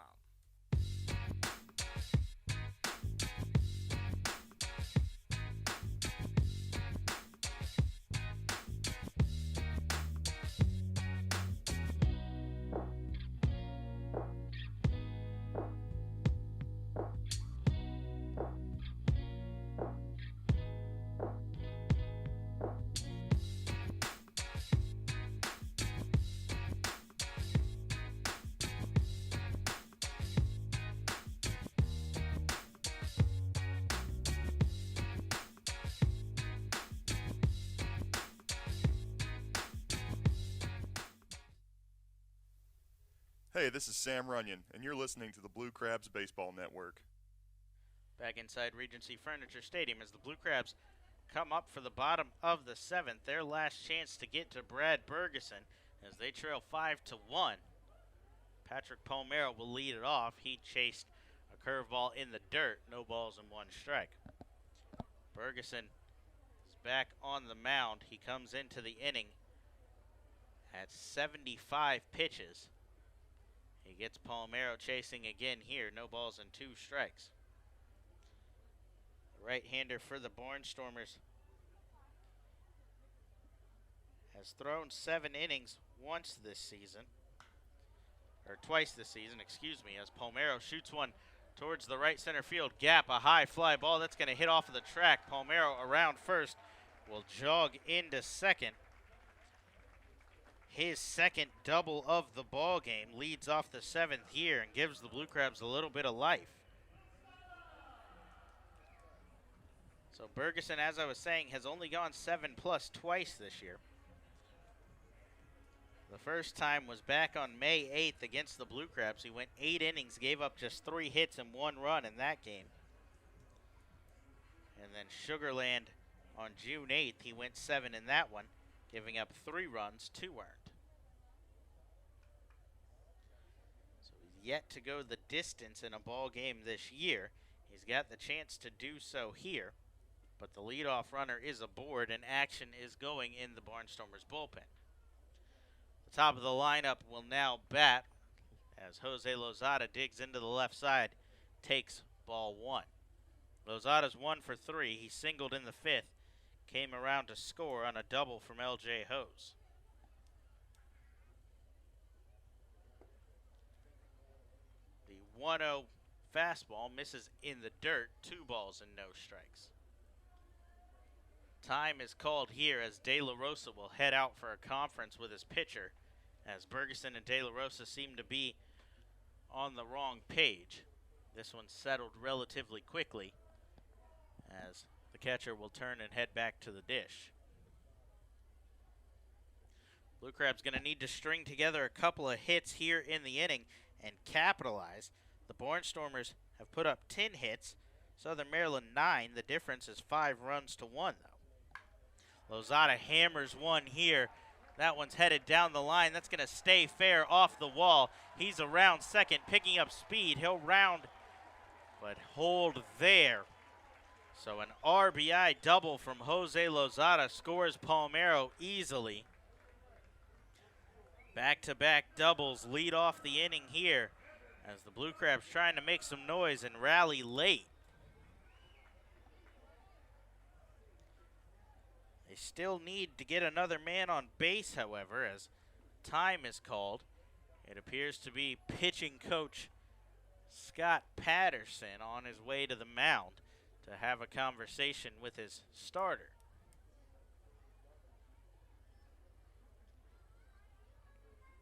Hey, this is Sam Runyon, and you're listening to the Blue Crabs Baseball Network. Back inside Regency Furniture Stadium as the Blue Crabs come up for the bottom of the seventh. Their last chance to get to Brad Bergeson as they trail 5-1. Patrick Palmero will lead it off. He chased a curveball in the dirt. No balls and one strike. Bergeson is back on the mound. He comes into the inning at 75 pitches. He gets Palmero chasing again here. No balls and two strikes. The right-hander for the Barnstormers has thrown 7 innings once this season. Or twice this season, excuse me, as Palmero shoots one towards the right center field gap. A high fly ball that's going to hit off of the track. Palmero around first will jog into second. His second double of the ball game leads off the seventh here and gives the Blue Crabs a little bit of life. So Bergeson, as I was saying, has only gone 7+ twice this year. The first time was back on May 8th against the Blue Crabs. He went 8 innings, gave up just 3 hits and 1 run in that game. And then Sugarland on June 8th, he went 7 in that one, giving up 3 runs, 2 earned. So he's yet to go the distance in a ball game this year. He's got the chance to do so here, but the leadoff runner is aboard and action is going in the Barnstormers bullpen. The top of the lineup will now bat as Jose Lozada digs into the left side, takes ball 1. Lozada's 1 for 3. He singled in the 5th. Came around to score on a double from L.J. Hose. The 1-0 fastball misses in the dirt. 2 balls and no strikes. Time is called here as De La Rosa will head out for a conference with his pitcher, as Bergeson and De La Rosa seem to be on the wrong page. This one settled relatively quickly as the catcher will turn and head back to the dish. Blue Crab's going to need to string together a couple of hits here in the inning and capitalize. The Barnstormers have put up 10 hits, Southern Maryland 9. The difference is 5 runs to 1, though. Lozada hammers one here. That one's headed down the line. That's going to stay fair off the wall. He's around second, picking up speed. He'll round, but hold there. So an RBI double from Jose Lozada scores Palmero easily. Back-to-back doubles lead off the inning here as the Blue Crabs trying to make some noise and rally late. They still need to get another man on base, however, as time is called. It appears to be pitching coach Scott Patterson on his way to the mound to have a conversation with his starter.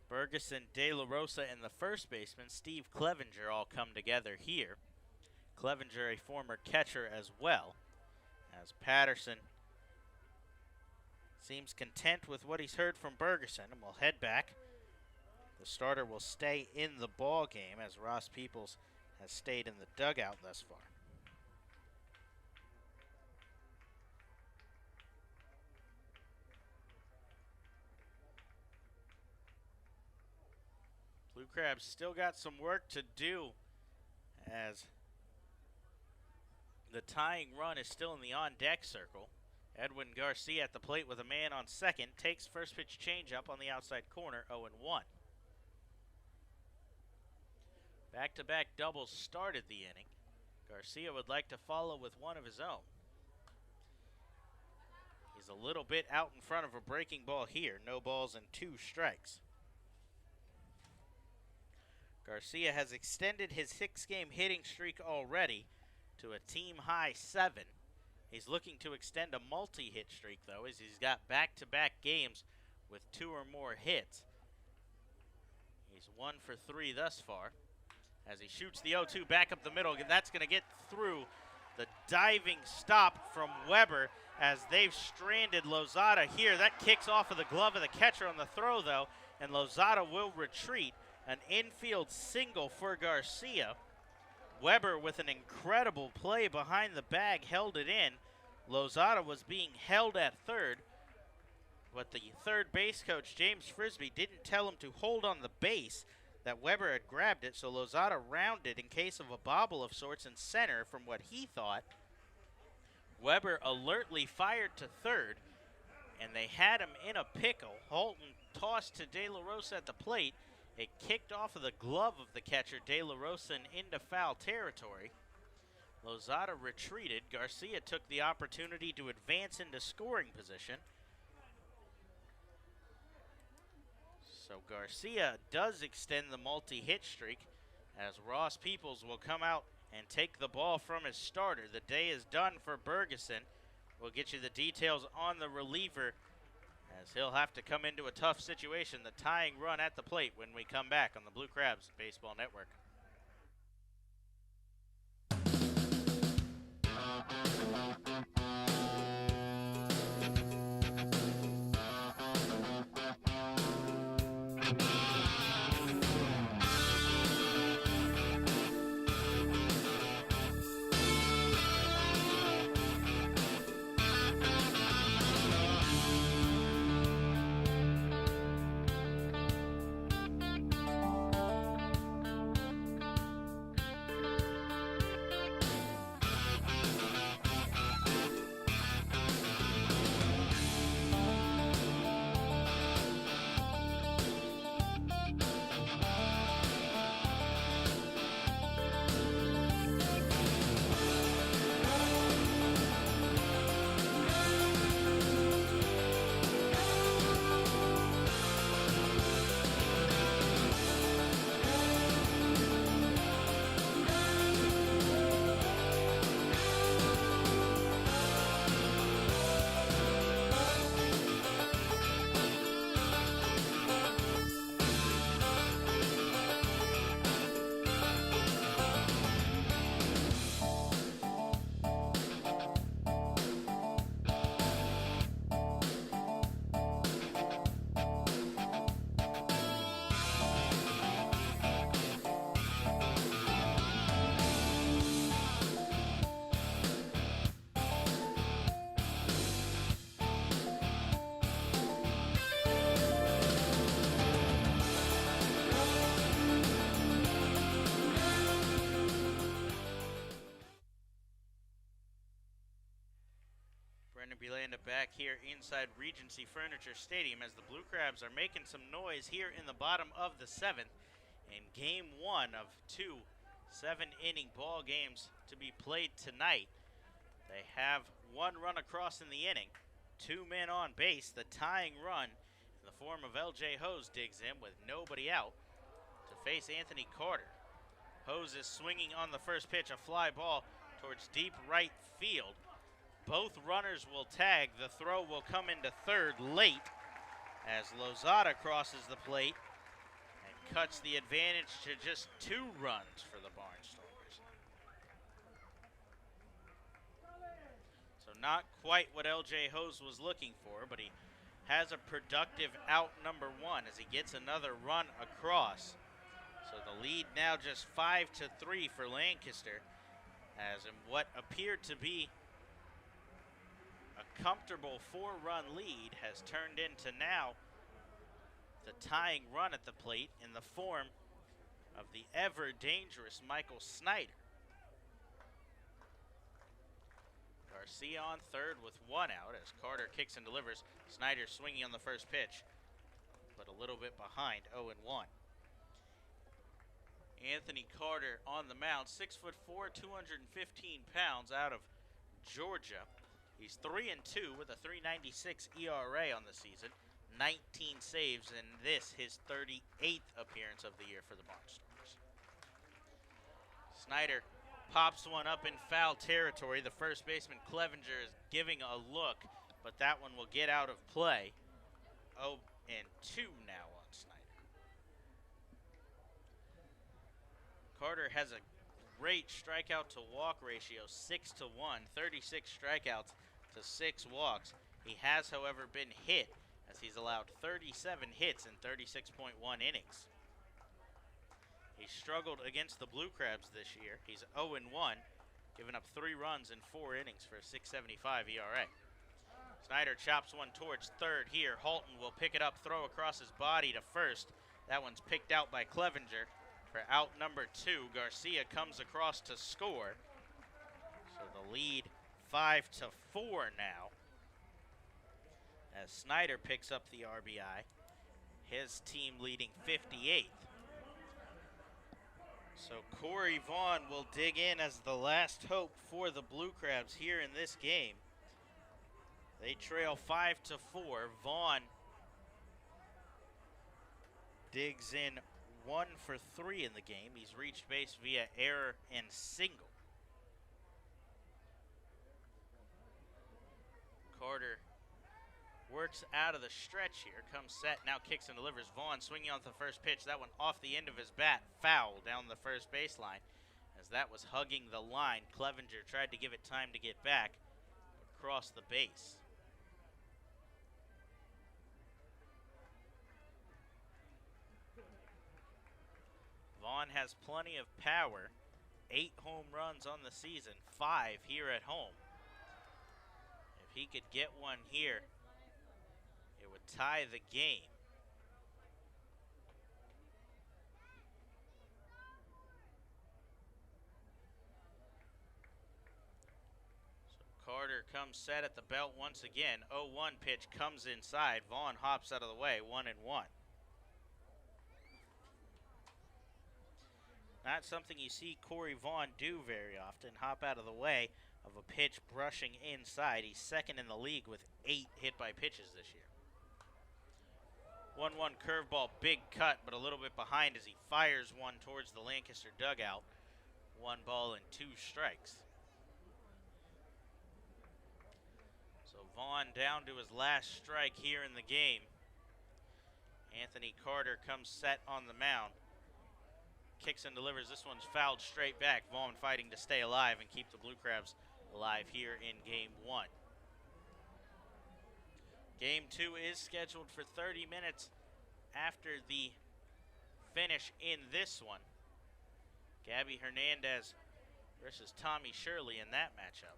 Bergeson, De La Rosa, and the first baseman, Steve Clevenger, all come together here. Clevenger, a former catcher as well, as Patterson seems content with what he's heard from Bergeson and will head back. The starter will stay in the ball game as Ross Peoples has stayed in the dugout thus far. Blue Crabs still got some work to do as the tying run is still in the on-deck circle. Edwin Garcia at the plate with a man on second. Takes first pitch changeup on the outside corner, 0-1. Back-to-back doubles started the inning. Garcia would like to follow with one of his own. He's a little bit out in front of a breaking ball here. No balls and 2 strikes. Garcia has extended his 6-game hitting streak already to a team-high 7. He's looking to extend a multi-hit streak, though, as he's got back-to-back games with 2 or more hits. He's 1 for 3 thus far as he shoots the 0-2 back up the middle. That's going to get through the diving stop from Weber as they've stranded Lozada here. That kicks off of the glove of the catcher on the throw, though, and Lozada will retreat. An infield single for Garcia. Weber with an incredible play behind the bag held it in. Lozada was being held at third, but the third base coach, James Frisbee, didn't tell him to hold on the base, that Weber had grabbed it, so Lozada rounded in case of a bobble of sorts in center from what he thought. Weber alertly fired to third, and they had him in a pickle. Holton tossed to De La Rosa at the plate. It kicked off of the glove of the catcher, De La Rosa, and into foul territory. Lozada retreated. Garcia took the opportunity to advance into scoring position. So Garcia does extend the multi-hit streak as Ross Peoples will come out and take the ball from his starter. The day is done for Bergeson. We'll get you the details on the reliever as he'll have to come into a tough situation. The tying run at the plate when we come back on the Blue Crabs Baseball Network. Belanda back here inside Regency Furniture Stadium as the Blue Crabs are making some noise here in the bottom of the 7th in game 1 of 2 7-inning ball games to be played tonight. They have 1 run across in the inning, 2 men on base. The tying run in the form of LJ Hose digs in with nobody out to face Anthony Carter. Hose is swinging on the first pitch, a fly ball towards deep right field. Both runners will tag. The throw will come into third late as Lozada crosses the plate and cuts the advantage to just 2 runs for the Barnstormers. not quite what LJ Hose was looking for, but he has a productive out number 1 as he gets another run across. So the lead now just 5-3 for Lancaster, as in what appeared to be a comfortable 4-run lead has turned into now the tying run at the plate in the form of the ever dangerous Michael Snyder. Garcia on third with 1 out as Carter kicks and delivers. Snyder swinging on the first pitch, but a little bit behind, 0-1. Anthony Carter on the mound, 6'4", 215 pounds, out of Georgia. He's 3-2 with a 3.96 ERA on the season, 19 saves, and this his 38th appearance of the year for the Barnstormers. Snyder pops one up in foul territory. The first baseman, Clevenger, is giving a look, but that one will get out of play. 0-2 now on Snyder. Carter has a great strikeout to walk ratio, 6-1, 36 strikeouts to 6 walks. He has, however, been hit as he's allowed 37 hits in 36.1 innings. He struggled against the Blue Crabs this year. He's 0-1, giving up 3 runs in 4 innings for a 6.75 ERA. Snyder chops one towards third here. Halton will pick it up, throw across his body to first. That one's picked out by Clevenger for out number 2. Garcia comes across to score. So the lead 5-4 now, as Snyder picks up the RBI, his team leading 58th. So Corey Vaughn will dig in as the last hope for the Blue Crabs here in this game. They trail 5-4. Vaughn digs in 1 for 3 in the game. He's reached base via error and single. Carter works out of the stretch here, comes set, now kicks and delivers. Vaughn swinging off the first pitch. That one off the end of his bat, foul down the first baseline, as that was hugging the line. Clevenger tried to give it time to get back, across the base. Vaughn has plenty of power, 8 home runs on the season, 5 here at home. If he could get one here, it would tie the game. So Carter comes set at the belt once again. 0-1 pitch comes inside. Vaughn hops out of the way, 1-1. Not something you see Corey Vaughn do very often, hop out of the way of a pitch brushing inside. He's second in the league with 8 hit by pitches this year. 1-1 curveball, big cut, but a little bit behind as he fires one towards the Lancaster dugout. 1 ball and 2 strikes. So Vaughn down to his last strike here in the game. Anthony Carter comes set on the mound. Kicks and delivers. This one's fouled straight back. Vaughn fighting to stay alive and keep the Blue Crabs alive here in Game 1. Game 2 is scheduled for 30 minutes after the finish in this one. Gabby Hernandez versus Tommy Shirley in that matchup.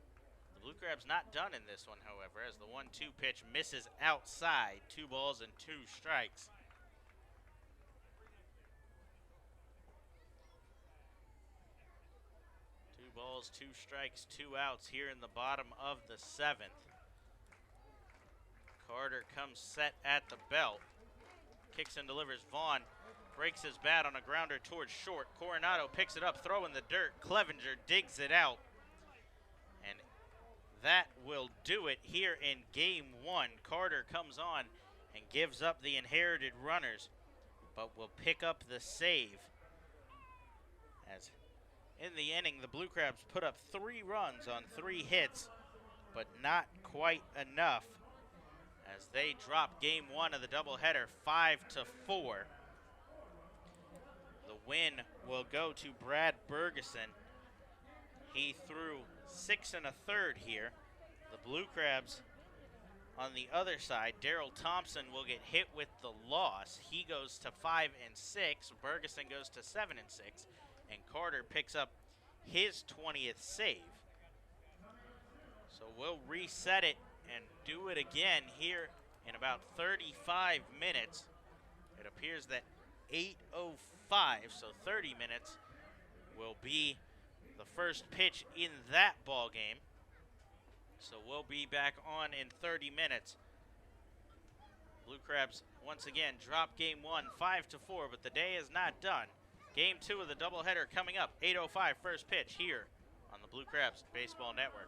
The Blue Crabs not done in this one, however, as the 1-2 pitch misses outside. 2 balls and 2 strikes. Balls, 2 strikes, 2 outs here in the bottom of the 7th. Carter comes set at the belt. Kicks and delivers. Vaughn breaks his bat on a grounder towards short. Coronado picks it up, throw in the dirt. Clevenger digs it out. And that will do it here in Game 1. Carter comes on and gives up the inherited runners, but will pick up the save. As in the inning, the Blue Crabs put up 3 runs on 3 hits, but not quite enough, as they drop Game 1 of the doubleheader 5-4. The win will go to Brad Bergeson. He threw 6 1/3 here. The Blue Crabs on the other side, Daryl Thompson will get hit with the loss. He goes to 5 and 6. Bergeson goes to 7 and 6. And Carter picks up his 20th save. So we'll reset it and do it again here in about 35 minutes. It appears that 8:05, so 30 minutes, will be the first pitch in that ball game. So we'll be back on in 30 minutes. Blue Crabs once again drop game 1 5-4, but the day is not done. Game 2 of the doubleheader coming up, 8:05 first pitch here on the Blue Crabs Baseball Network.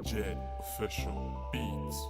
Jet Official Beats.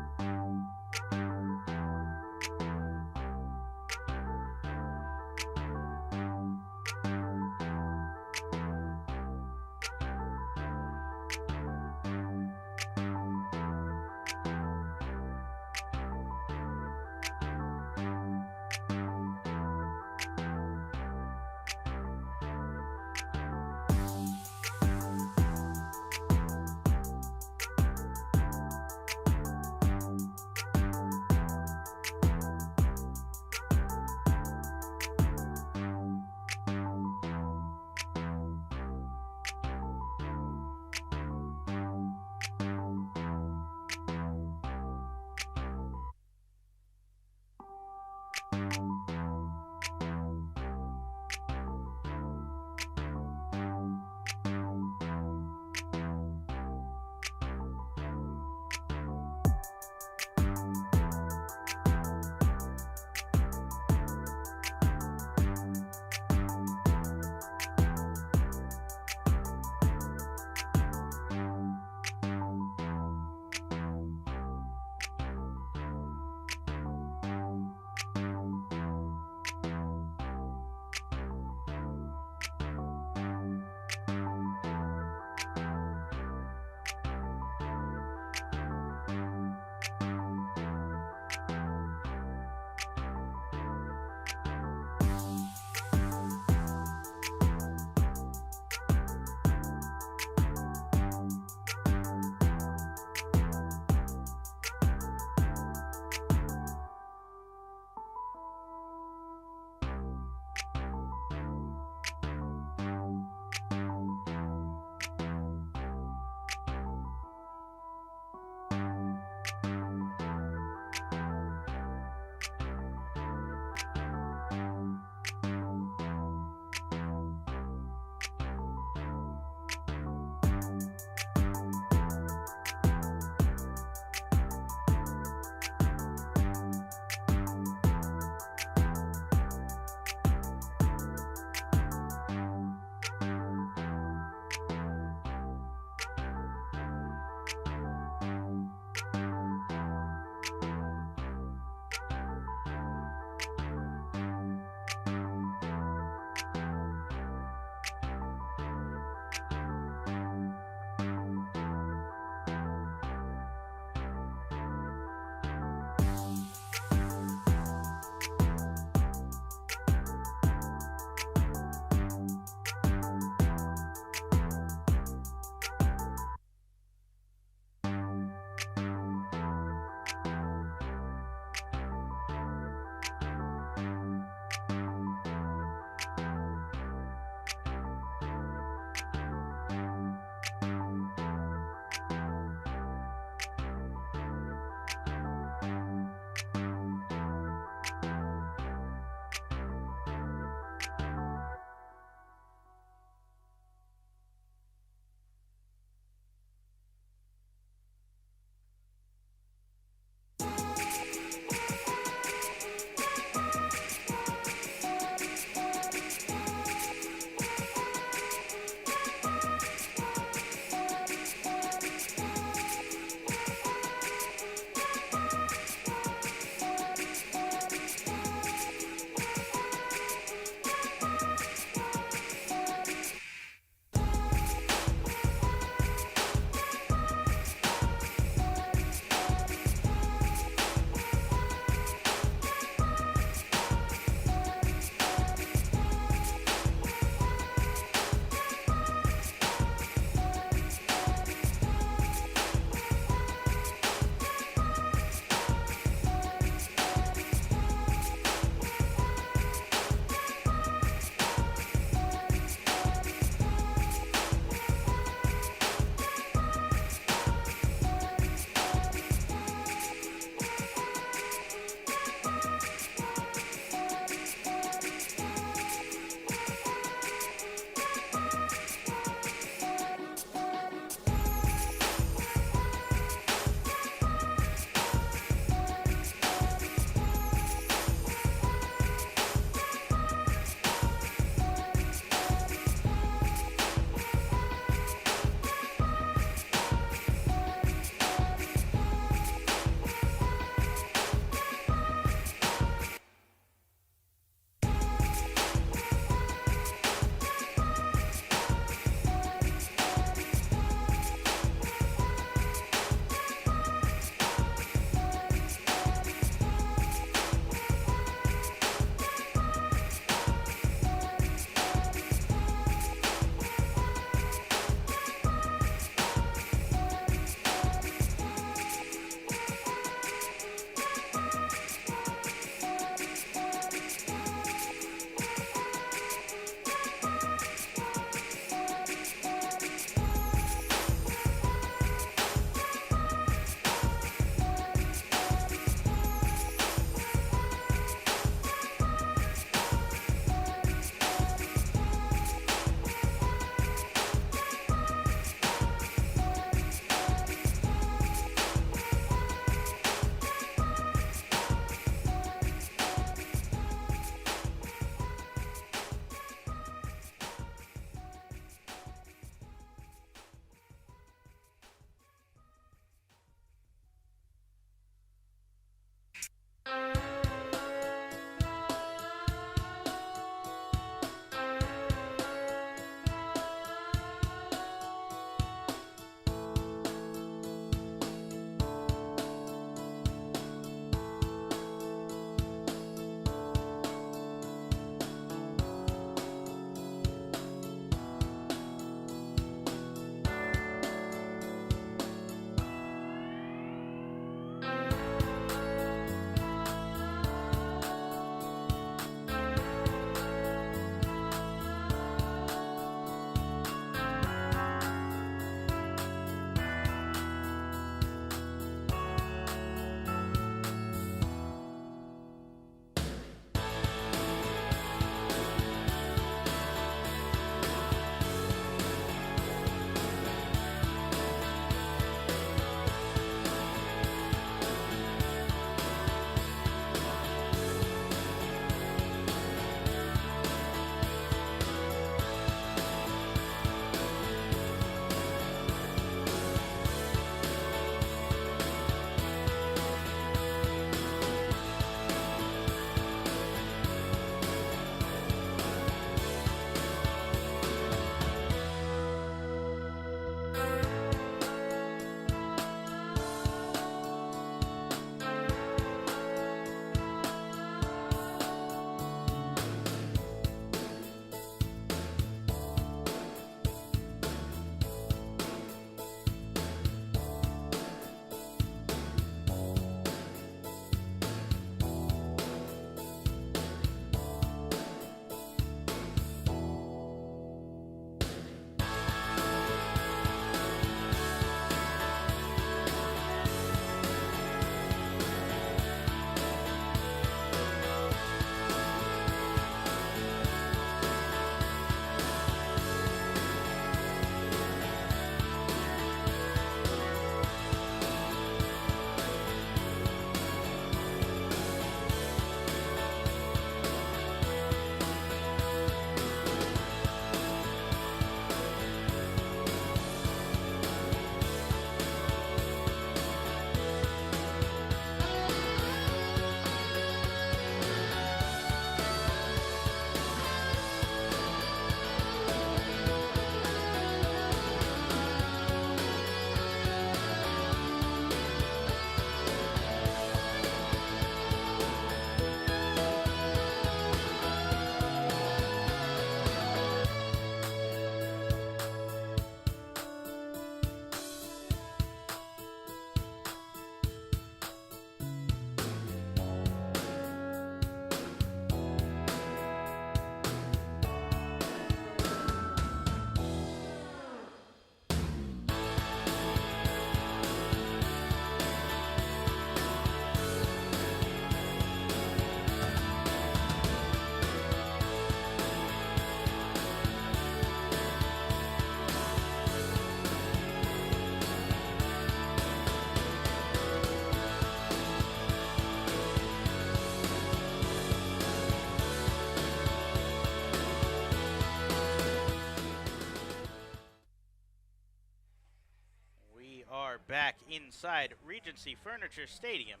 are back inside Regency Furniture Stadium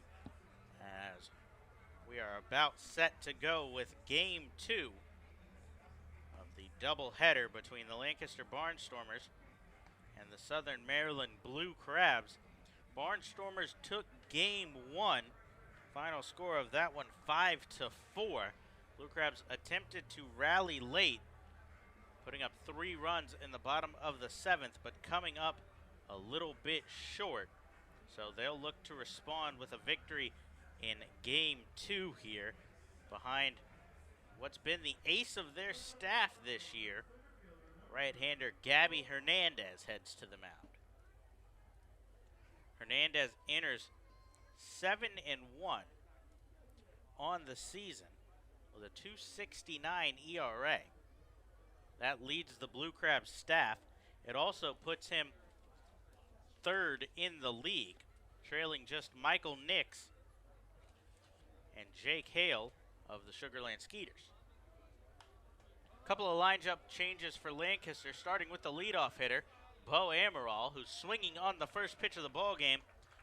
as we are about set to go with Game 2 of the doubleheader between the Lancaster Barnstormers and the Southern Maryland Blue Crabs. Barnstormers took Game 1. Final score of that one 5-4. Blue Crabs attempted to rally late, putting up 3 runs in the bottom of the 7th, but coming up a little bit short. So they'll look to respond with a victory in Game 2 here behind what's been the ace of their staff this year. Right-hander Gabby Hernandez heads to the mound. Hernandez enters 7-1 on the season with a 2.69 ERA. That leads the Blue Crabs staff. It also puts him third in the league, trailing just Michael Nix and Jake Hale of the Sugarland Skeeters. Couple of lineup changes for Lancaster, starting with the leadoff hitter, Bo Amaral, who's swinging on the first pitch of the ball game.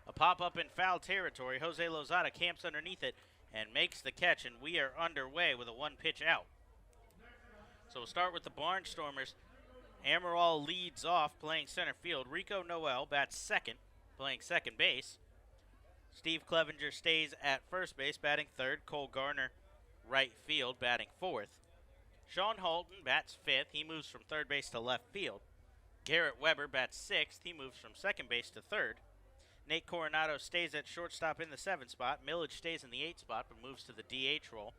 A pop-up in foul territory. Jose Lozada camps underneath it and makes the catch, and we are underway with a 1-pitch out. So we'll start with the Barnstormers. Amaral leads off playing center field. Rico Noel bats second, playing second base. Steve Clevenger stays at first base, batting third. Cole Garner, right field, batting fourth. Sean Holton bats fifth. He moves from third base to left field. Garrett Weber bats sixth. He moves from second base to third. Nate Coronado stays at shortstop in the 7th spot. Millage stays in the 8th spot but moves to the DH role.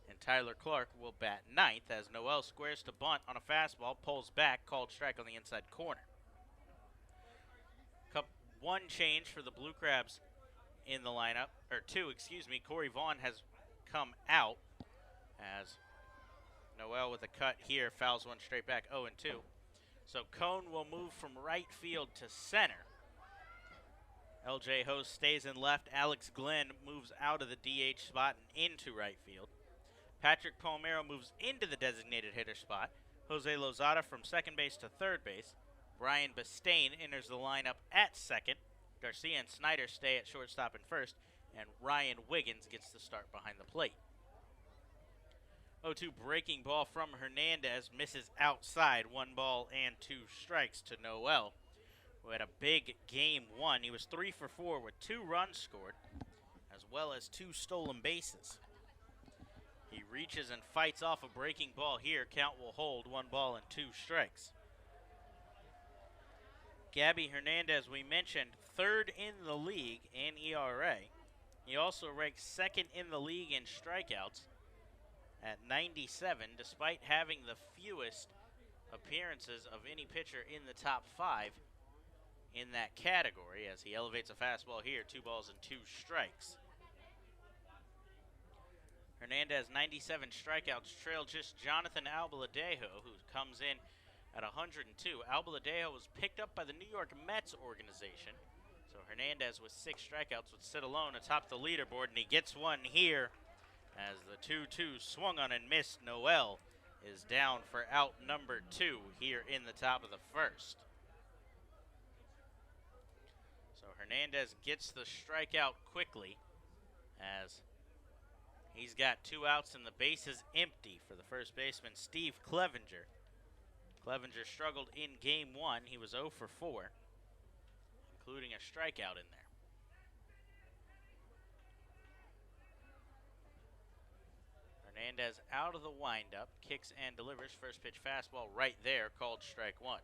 And Tyler Clark will bat ninth as Noel squares to bunt on a fastball, pulls back, called strike on the inside corner. One change for the Blue Crabs in the lineup, or two, excuse me. Corey Vaughn has come out as Noel with a cut here fouls one straight back, 0-2. So Cone will move from right field to center. LJ Host stays in left. Alex Glenn moves out of the DH spot and into right field. Patrick Palmero moves into the designated hitter spot. Jose Lozada from second base to third base. Brian Bastain enters the lineup at second. Garcia and Snyder stay at shortstop and first. And Ryan Wiggins gets the start behind the plate. 0-2 breaking ball from Hernandez. Misses outside. 1 ball and 2 strikes to Noel, who had a big Game 1. He was 3 for 4 with 2 runs scored, as well as 2 stolen bases. He reaches and fights off a breaking ball here. Count will hold. 1 ball and 2 strikes. Gabby Hernandez, we mentioned, third in the league in ERA. He also ranks second in the league in strikeouts at 97, despite having the fewest appearances of any pitcher in the top 5 in that category, as he elevates a fastball here. 2 balls and 2 strikes. Hernandez, 97 strikeouts, trail just Jonathan Albaladejo, who comes in at 102. Albaladejo was picked up by the New York Mets organization, so Hernandez with 6 strikeouts would sit alone atop the leaderboard, and he gets one here as the 2-2 swung on and missed. Noel is down for out number 2 here in the top of the first. So Hernandez gets the strikeout quickly as he's got 2 outs and the base is empty for the first baseman, Steve Clevenger. Clevenger struggled in Game 1. He was 0 for 4, including a strikeout in there. Hernandez out of the windup, kicks and delivers. First pitch fastball right there, called strike 1.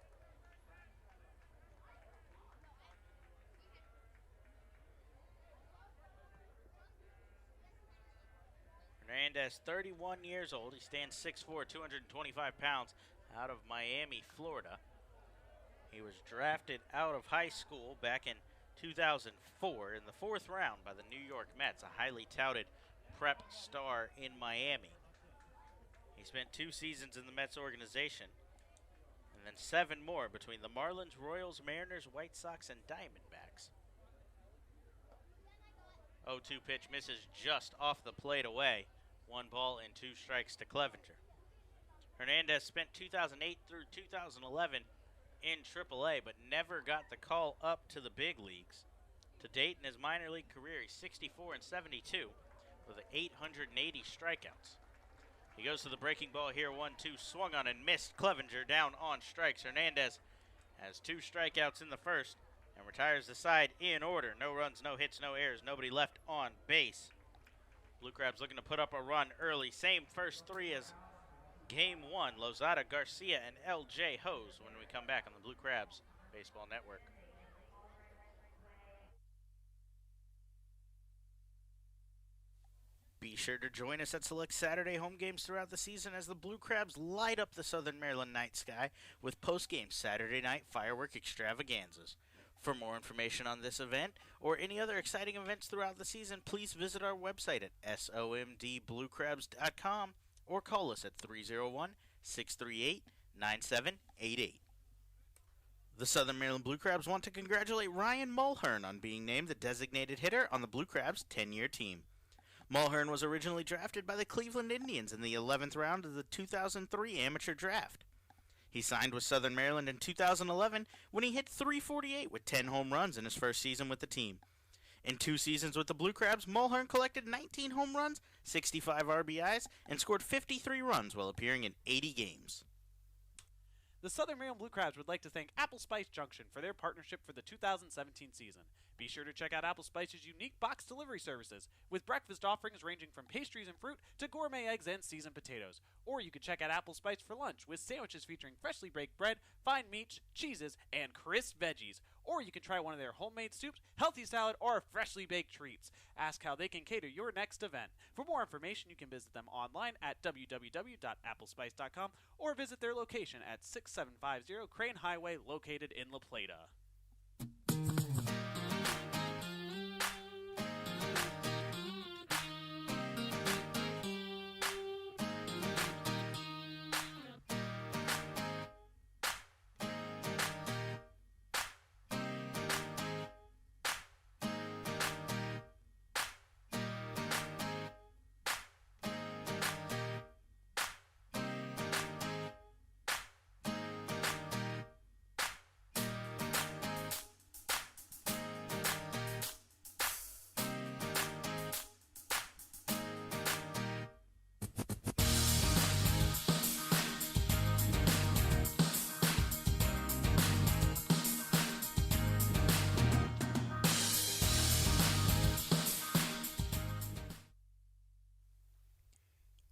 Hernandez, 31 years old. He stands 6'4", 225 pounds, out of Miami, Florida. He was drafted out of high school back in 2004 in the 4th round by the New York Mets, a highly touted prep star in Miami. He spent 2 seasons in the Mets organization and then 7 more between the Marlins, Royals, Mariners, White Sox, and Diamondbacks. 0-2 pitch misses just off the plate away. 1 ball and 2 strikes to Clevenger. Hernandez spent 2008 through 2011 in AAA, but never got the call up to the big leagues. To date in his minor league career, he's 64 and 72 with 880 strikeouts. He goes to the breaking ball here, 1-2, swung on and missed. Clevenger down on strikes. Hernandez has 2 strikeouts in the first and retires the side in order. No runs, no hits, no errors, nobody left on base. Blue Crabs looking to put up a run early. Same first 3 as Game 1. Lozada, Garcia, and L.J. Hose when we come back on the Blue Crabs Baseball Network. Be sure to join us at select Saturday home games throughout the season as the Blue Crabs light up the Southern Maryland night sky with post-game Saturday night firework extravaganzas. For more information on this event or any other exciting events throughout the season, please visit our website at somdbluecrabs.com or call us at 301-638-9788. The Southern Maryland Blue Crabs want to congratulate Ryan Mulhern on being named the designated hitter on the Blue Crabs 10-year team. Mulhern was originally drafted by the Cleveland Indians in the 11th round of the 2003 amateur draft. He signed with Southern Maryland in 2011 when he hit .348 with 10 home runs in his first season with the team. In 2 seasons with the Blue Crabs, Mulhern collected 19 home runs, 65 RBIs, and scored 53 runs while appearing in 80 games. The Southern Maryland Blue Crabs would like to thank Apple Spice Junction for their partnership for the 2017 season. Be sure to check out Apple Spice's unique box delivery services, with breakfast offerings ranging from pastries and fruit to gourmet eggs and seasoned potatoes. Or you can check out Apple Spice for lunch, with sandwiches featuring freshly baked bread, fine meats, cheeses, and crisp veggies. Or you can try one of their homemade soups, healthy salad, or freshly baked treats. Ask how they can cater your next event. For more information, you can visit them online at www.applespice.com or visit their location at 6750 Crane Highway, located in La Plata.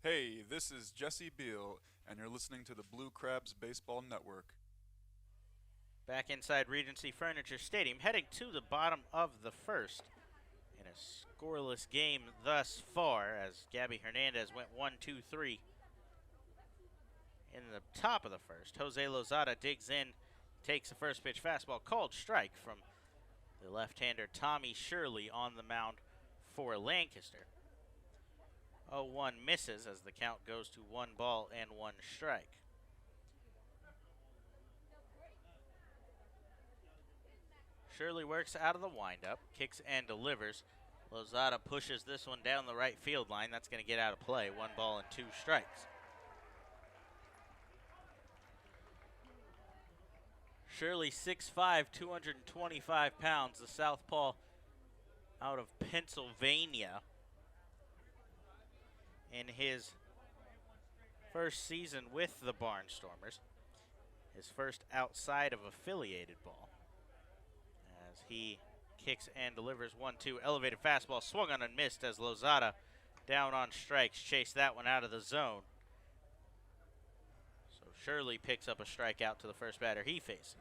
Hey, this is Jesse Beal, and you're listening to the Blue Crabs Baseball Network. Back inside Regency Furniture Stadium, heading to the bottom of the first in a scoreless game thus far as Gabby Hernandez went 1-2-3 in the top of the first. Jose Lozada digs in, takes a first pitch fastball, called strike from the left-hander Tommy Shirley on the mound for Lancaster. 0-1 misses as the count goes to 1 ball and 1 strike. Shirley works out of the windup, kicks and delivers. Lozada pushes this one down the right field line. That's going to get out of play. 1 ball and 2 strikes. Shirley 6'5", 225 pounds, the southpaw out of Pennsylvania. In his first season with the Barnstormers, his first outside of affiliated ball, as he kicks and delivers 1-2, elevated fastball, swung on and missed as Lozada down on strikes, chased that one out of the zone. So Shirley picks up a strikeout to the first batter he faces.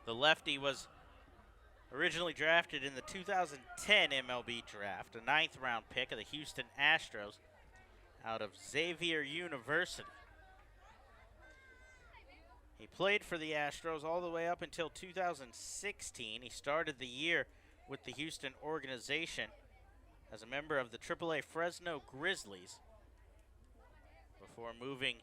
The lefty was originally drafted in the 2010 MLB draft, a 9th round pick of the Houston Astros out of Xavier University. He played for the Astros all the way up until 2016. He started the year with the Houston organization as a member of the AAA Fresno Grizzlies before moving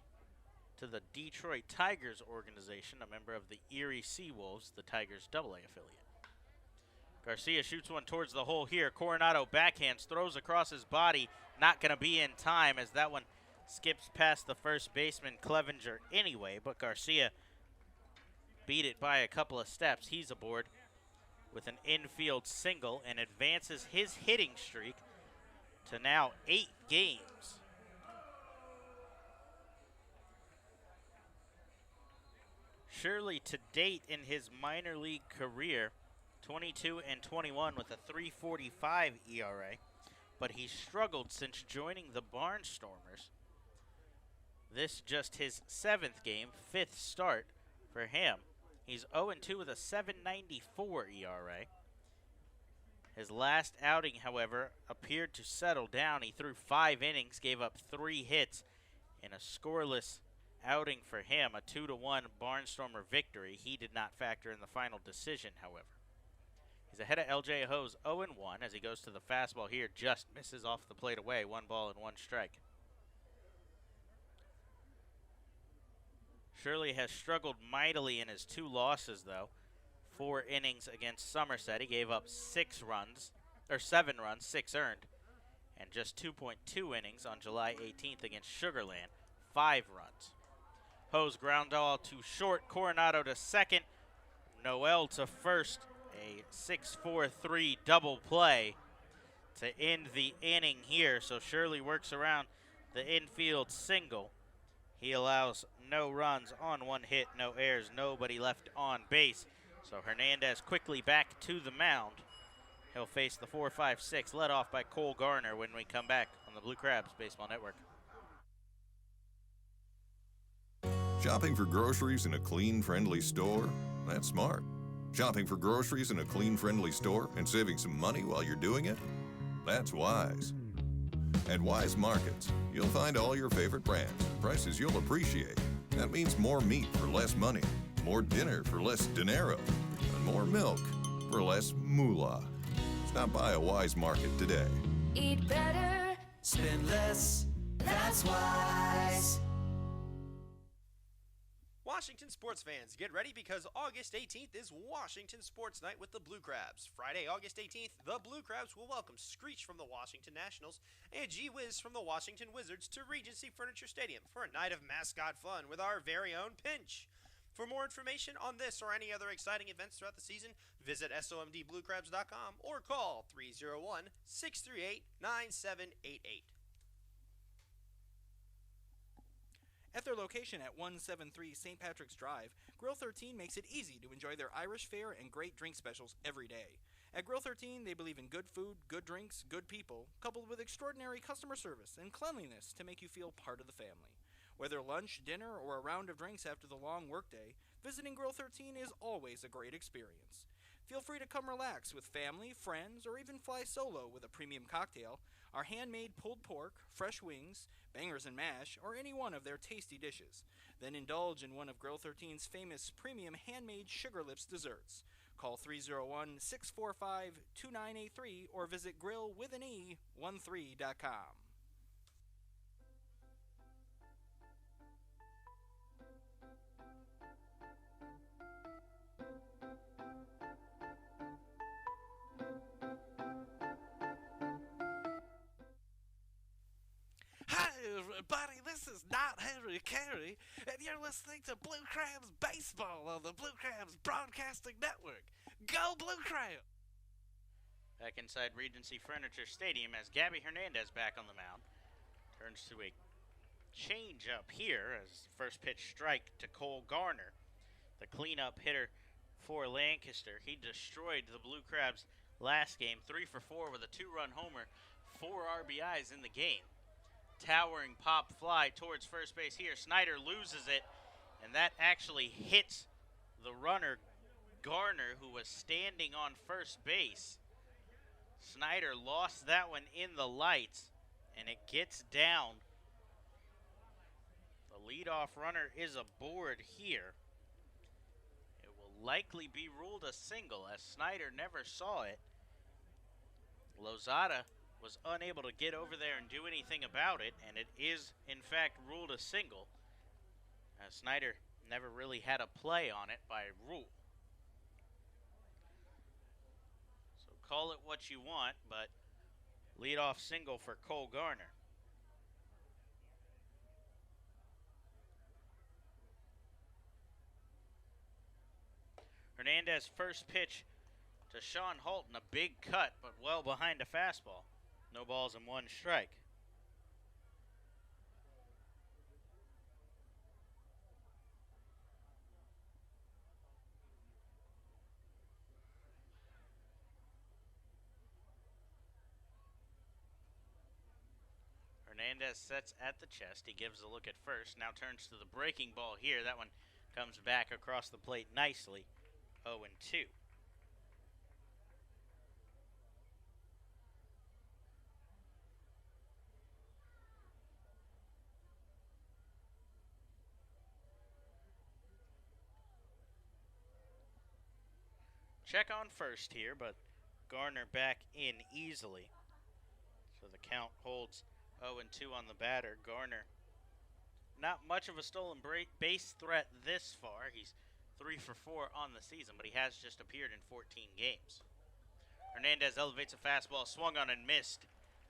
to the Detroit Tigers organization, a member of the Erie Seawolves, the Tigers' AA affiliate. Garcia shoots one towards the hole here. Coronado backhands, throws across his body. Not going to be in time as that one skips past the first baseman, Clevenger, anyway. But Garcia beat it by a couple of steps. He's aboard with an infield single and advances his hitting streak to now 8 games. Shirley to date in his minor league career, 22 and 21 with a 3.45 ERA, but he struggled since joining the Barnstormers. This just his 7th game, 5th start for him. He's 0-2 with a 7.94 ERA. His last outing, however, appeared to settle down. He threw 5 innings, gave up 3 hits in a scoreless outing for him, a 2-1 Barnstormer victory. He did not factor in the final decision, however. He's ahead of LJ Ho's 0-1 as he goes to the fastball here, just misses off the plate away, 1 ball and 1 strike. Shirley has struggled mightily in his 2 losses, though. 4 innings against Somerset. He gave up 7 runs, 6 earned, and just 2.2 innings on July 18th against Sugarland, 5 runs. Ho's ground ball to short, Coronado to second, Noel to first, a 6-4-3 double play to end the inning here. So Shirley works around the infield single. He allows no runs on 1 hit, no errors, nobody left on base. So Hernandez quickly back to the mound. He'll face the 4-5-6 led off by Cole Garner when we come back on the Blue Crabs Baseball Network. Shopping for groceries in a clean, friendly store? That's smart. Shopping for groceries in a clean, friendly store and saving some money while you're doing it? That's wise. At Wise Markets, you'll find all your favorite brands, prices you'll appreciate. That means more meat for less money, more dinner for less dinero, and more milk for less moolah. Stop by a Wise Market today. Eat better, spend less, that's wise. Washington sports fans, get ready because August 18th is Washington Sports Night with the Blue Crabs. Friday, August 18th, the Blue Crabs will welcome Screech from the Washington Nationals and Gee Whiz from the Washington Wizards to Regency Furniture Stadium for a night of mascot fun with our very own Pinch. For more information on this or any other exciting events throughout the season, visit somdbluecrabs.com or call 301-638-9788. At their location at 173 St. Patrick's Drive, Grill 13 makes it easy to enjoy their Irish fare and great drink specials every day. At Grill 13, they believe in good food, good drinks, good people, coupled with extraordinary customer service and cleanliness to make you feel part of the family. Whether lunch, dinner, or a round of drinks after the long workday, visiting Grill 13 is always a great experience. Feel free to come relax with family, friends, or even fly solo with a premium cocktail, our handmade pulled pork, fresh wings, bangers and mash, or any one of their tasty dishes. Then indulge in one of Grill 13's famous premium handmade Sugar Lips desserts. Call 301-645-2983 or visit grillwithane13.com. Hi, everybody. This is not Harry Carey, and you're listening to Blue Crabs Baseball on the Blue Crabs Broadcasting Network. Go Blue Crabs! Back inside Regency Furniture Stadium as Gabby Hernandez back on the mound. Turns to a change up here as first pitch strike to Cole Garner, the cleanup hitter for Lancaster. He destroyed the Blue Crabs last game, 3 for 4 with a 2-run homer, 4 RBIs in the game. Towering pop fly towards first base here. Snyder loses it, and that actually hits the runner, Garner, who was standing on first base. Snyder lost that one in the lights, and it gets down. The leadoff runner is aboard here. It will likely be ruled a single, as Snyder never saw it. Lozada was unable to get over there and do anything about it, and it is, in fact, ruled a single, as Snyder never really had a play on it by rule. So call it what you want, but leadoff single for Cole Garner. Hernandez first pitch to Sean Holton, a big cut, but well behind a fastball. No balls and 1 strike. Hernandez sets at the chest. He gives a look at first. Now turns to the breaking ball here. That one comes back across the plate nicely. 0-2. Check on first here, but Garner back in easily. So the count holds 0-2 on the batter. Garner, not much of a stolen base threat this far. He's 3 for 4 on the season, but he has just appeared in 14 games. Hernandez elevates a fastball, swung on and missed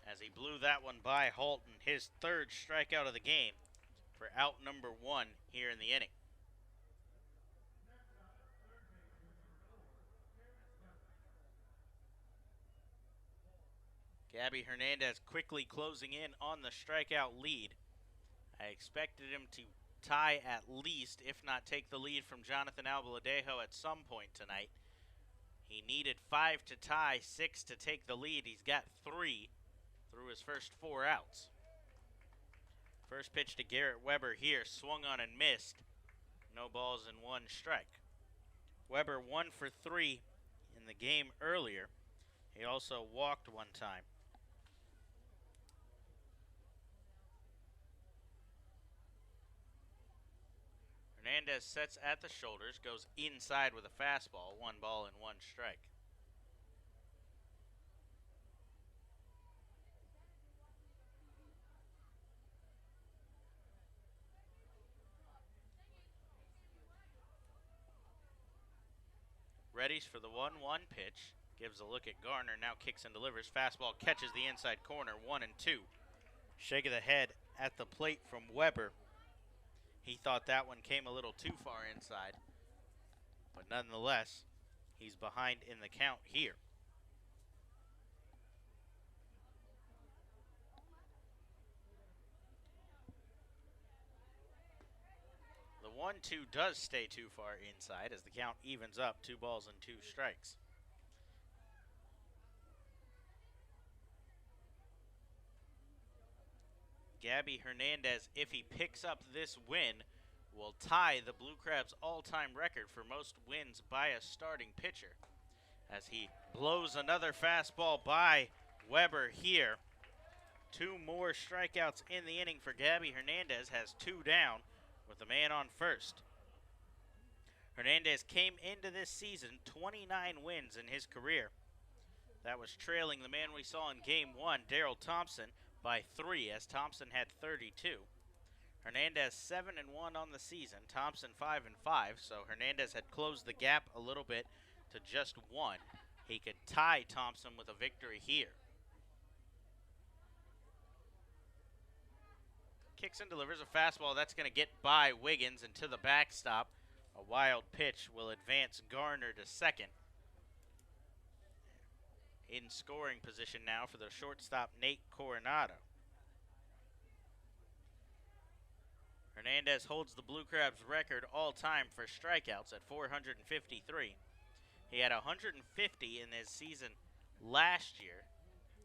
as he blew that one by Holton. His 3rd strikeout of the game for out number 1 here in the inning. Gabby Hernandez quickly closing in on the strikeout lead. I expected him to tie at least, if not take the lead from Jonathan Albaladejo at some point tonight. He needed 5 to tie, 6 to take the lead. He's got 3 through his first 4 outs. First pitch to Garrett Weber here, swung on and missed. No balls and 1 strike. Weber 1 for 3 in the game earlier. He also walked 1 time. Hernandez sets at the shoulders, goes inside with a fastball, 1 ball and 1 strike. Readies for the 1-1 pitch. Gives a look at Garner, now kicks and delivers. Fastball catches the inside corner, 1-2. Shake of the head at the plate from Weber. He thought that one came a little too far inside. But nonetheless, he's behind in the count here. The 1-2 does stay too far inside as the count evens up, 2 balls and 2 strikes. Gabby Hernandez, if he picks up this win, will tie the Blue Crabs' all-time record for most wins by a starting pitcher as he blows another fastball by Weber here. 2 more strikeouts in the inning for Gabby Hernandez, has 2 down with the man on first. Hernandez came into this season 29 wins in his career. That was trailing the man we saw in Game 1, Darrell Thompson, by 3, as Thompson had 32. Hernandez 7-1 on the season, Thompson 5-5, so Hernandez had closed the gap a little bit to just 1. He could tie Thompson with a victory here. Kicks and delivers a fastball that's going to get by Wiggins and to the backstop. A wild pitch will advance Garner to second. In scoring position now for the shortstop, Nate Coronado. Hernandez holds the Blue Crabs record all-time for strikeouts at 453. He had 150 in his season last year.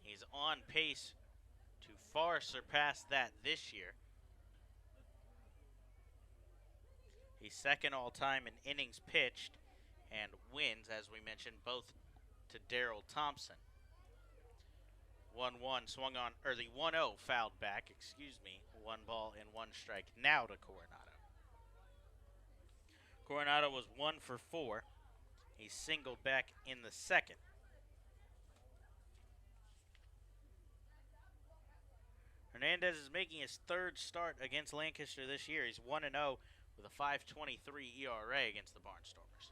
He's on pace to far surpass that this year. He's second all-time in innings pitched and wins, as we mentioned, both to Darrell Thompson. 1-1 swung on, or the 1-0 fouled back, 1 ball and 1 strike now to Coronado. Coronado was 1 for 4. He singled back in the second. Hernandez is making his 3rd start against Lancaster this year. He's 1-0 with a 5.23 ERA against the Barnstormers.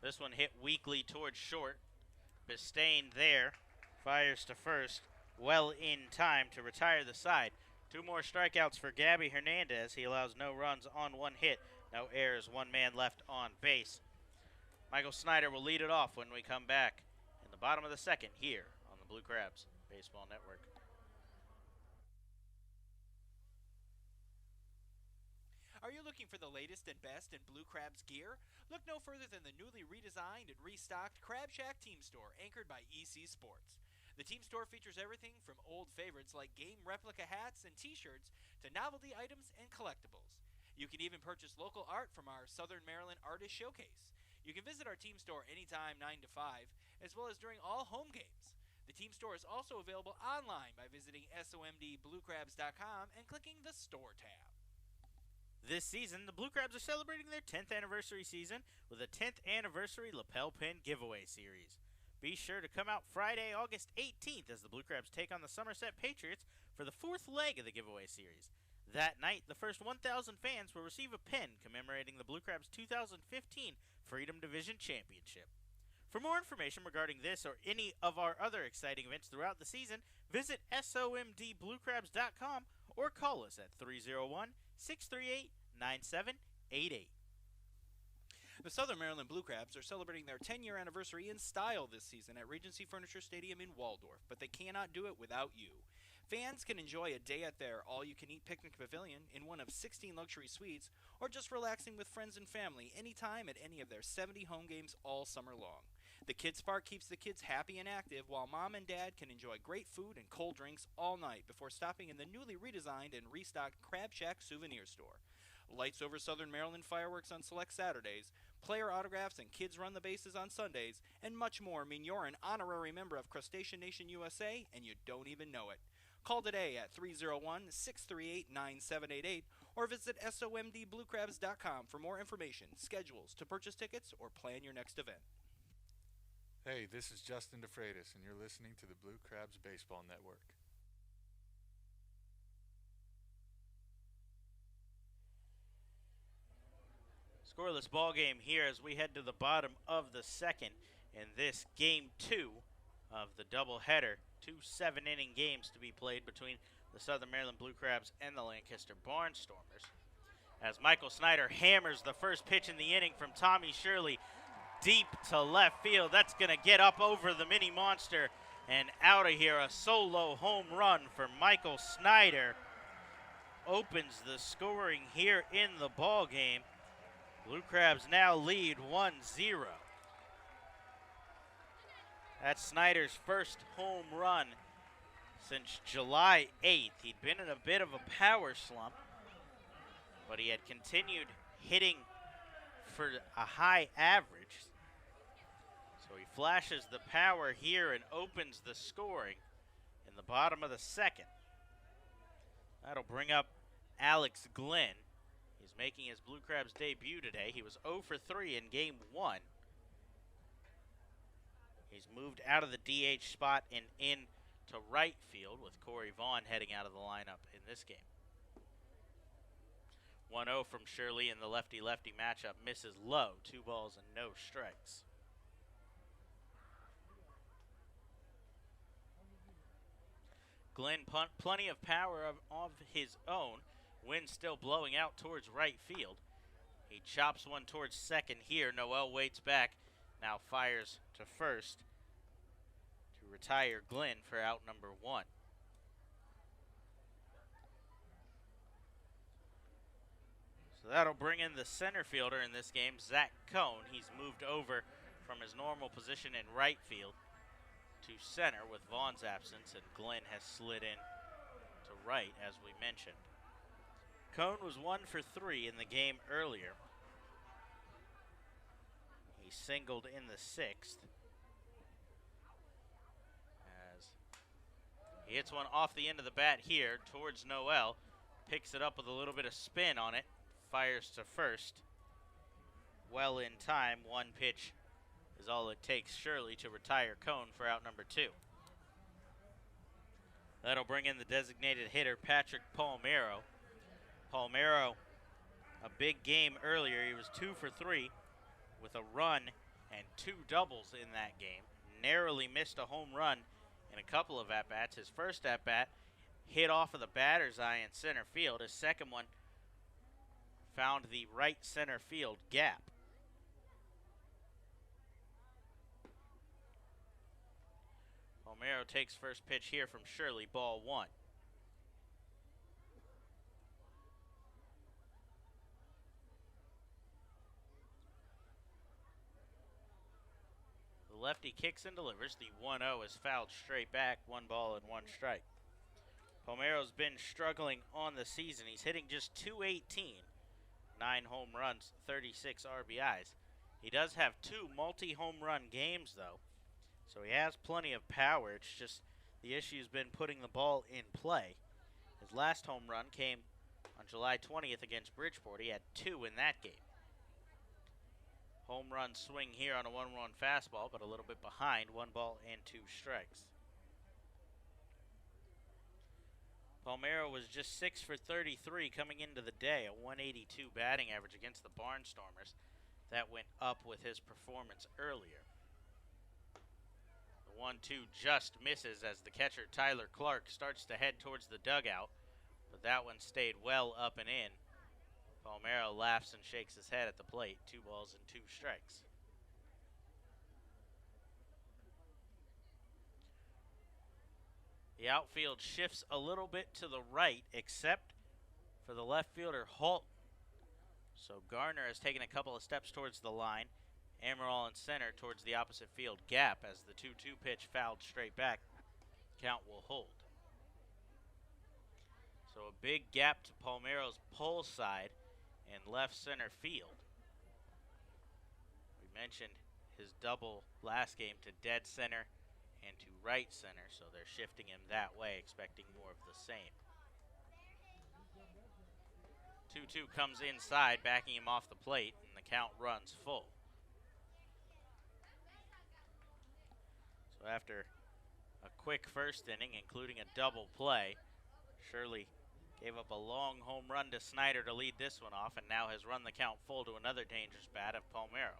This one hit weakly towards short. Bistain there, fires to first, well in time to retire the side. 2 more strikeouts for Gabby Hernandez. He allows no runs on 1 hit, no errors, 1 man left on base. Michael Snyder will lead it off when we come back in the bottom of the second here on the Blue Crabs Baseball Network. Are you looking for the latest and best in Blue Crabs gear? Look no further than the newly redesigned and restocked Crab Shack Team Store, anchored by EC Sports. The Team Store features everything from old favorites like game replica hats and t-shirts to novelty items and collectibles. You can even purchase local art from our Southern Maryland Artist Showcase. You can visit our Team Store anytime 9 to 5, as well as during all home games. The Team Store is also available online by visiting somdbluecrabs.com and clicking the Store tab. This season, the Blue Crabs are celebrating their 10th anniversary season with a 10th anniversary lapel pin giveaway series. Be sure to come out Friday, August 18th as the Blue Crabs take on the Somerset Patriots for the fourth leg of the giveaway series. That night, the first 1,000 fans will receive a pin commemorating the Blue Crabs' 2015 Freedom Division Championship. For more information regarding this or any of our other exciting events throughout the season, visit somdbluecrabs.com or call us at 301-638-9788. The Southern Maryland Blue Crabs are celebrating their 10-year anniversary in style this season at Regency Furniture Stadium in Waldorf, but they cannot do it without you. Fans can enjoy a day at their all-you-can-eat picnic pavilion in one of 16 luxury suites, or just relaxing with friends and family anytime at any of their 70 home games all summer long. The Kids Park keeps the kids happy and active, while Mom and Dad can enjoy great food and cold drinks all night before stopping in the newly redesigned and restocked Crab Shack souvenir store. Lights over Southern Maryland fireworks on select Saturdays, player autographs and kids run the bases on Sundays, and much more mean you're an honorary member of Crustacean Nation USA and you don't even know it. Call today at 301-638-9788 or visit somdbluecrabs.com for more information, schedules, to purchase tickets, or plan your next event. Hey, this is Justin DeFreitas, and you're listening to the Blue Crabs Baseball Network. Scoreless ball game here as we head to the bottom of the second in this game 2 of the doubleheader. 2 7-inning games to be played between the Southern Maryland Blue Crabs and the Lancaster Barnstormers. As Michael Snyder hammers the first pitch in the inning from Tommy Shirley deep to left field. That's going to get up over the mini monster and out of here. A solo home run for Michael Snyder opens the scoring here in the ball game. Blue Crabs now lead 1-0. That's Snyder's first home run since July 8th. He'd been in a bit of a power slump, but he had continued hitting for a high average. So he flashes the power here and opens the scoring in the bottom of the second. That'll bring up Alex Glenn. He's making his Blue Crabs debut today. He was 0 for 3 in game 1. He's moved out of the DH spot and in to right field with Corey Vaughn heading out of the lineup in this game. 1-0 from Shirley in the lefty-lefty matchup. Misses low. 2 balls and no strikes. Glenn, plenty of power of his own. Wind still blowing out towards right field. He chops one towards second here. Noel waits back. Now fires to first to retire Glenn for out number 1. So that'll bring in the center fielder in this game, Zach Cohn. He's moved over from his normal position in right field to center with Vaughn's absence, and Glenn has slid in to right, as we mentioned. Cohn was 1 for 3 in the game earlier. He singled in the 6th. As he hits one off the end of the bat here towards Noel. Picks it up with a little bit of spin on it. Fires to first. Well in time. 1 pitch is all it takes, Shirley, to retire Cohn for out number 2. That'll bring in the designated hitter, Patrick Palmero. Palmero, a big game earlier. He was 2 for 3 with a run and 2 doubles in that game. Narrowly missed a home run in a couple of at-bats. His first at-bat hit off of the batter's eye in center field. His second one found the right center field gap. Palmero takes first pitch here from Shirley, ball 1. The lefty kicks and delivers. The 1-0 is fouled straight back, 1 ball and 1 strike. Palmero's been struggling on the season. He's hitting just .218, 9 home runs, 36 RBIs. He does have 2 multi-home run games, though, so he has plenty of power. It's just the issue's been putting the ball in play. His last home run came on July 20th against Bridgeport. He had 2 in that game. Home run swing here on a 1-1 fastball, but a little bit behind, 1 ball and 2 strikes. Palmero was just 6 for 33 coming into the day, a 182 batting average against the Barnstormers. That went up with his performance earlier. The 1-2 just misses as the catcher Tyler Clark starts to head towards the dugout, but that one stayed well up and in. Palmero laughs and shakes his head at the plate, 2 balls and 2 strikes. The outfield shifts a little bit to the right, except for the left fielder Halton. So Garner has taken a couple of steps towards the line. Amaral in center towards the opposite field gap as the 2-2 pitch fouled straight back. Count will hold. So a big gap to Palmero's pole side in left center field. We mentioned his double last game to dead center and to right center, so they're shifting him that way, expecting more of the same. 2-2 comes inside, backing him off the plate, and the count runs full. So after a quick first inning, including a double play, Shirley gave up a long home run to Snyder to lead this one off, and now has run the count full to another dangerous bat of Palmero.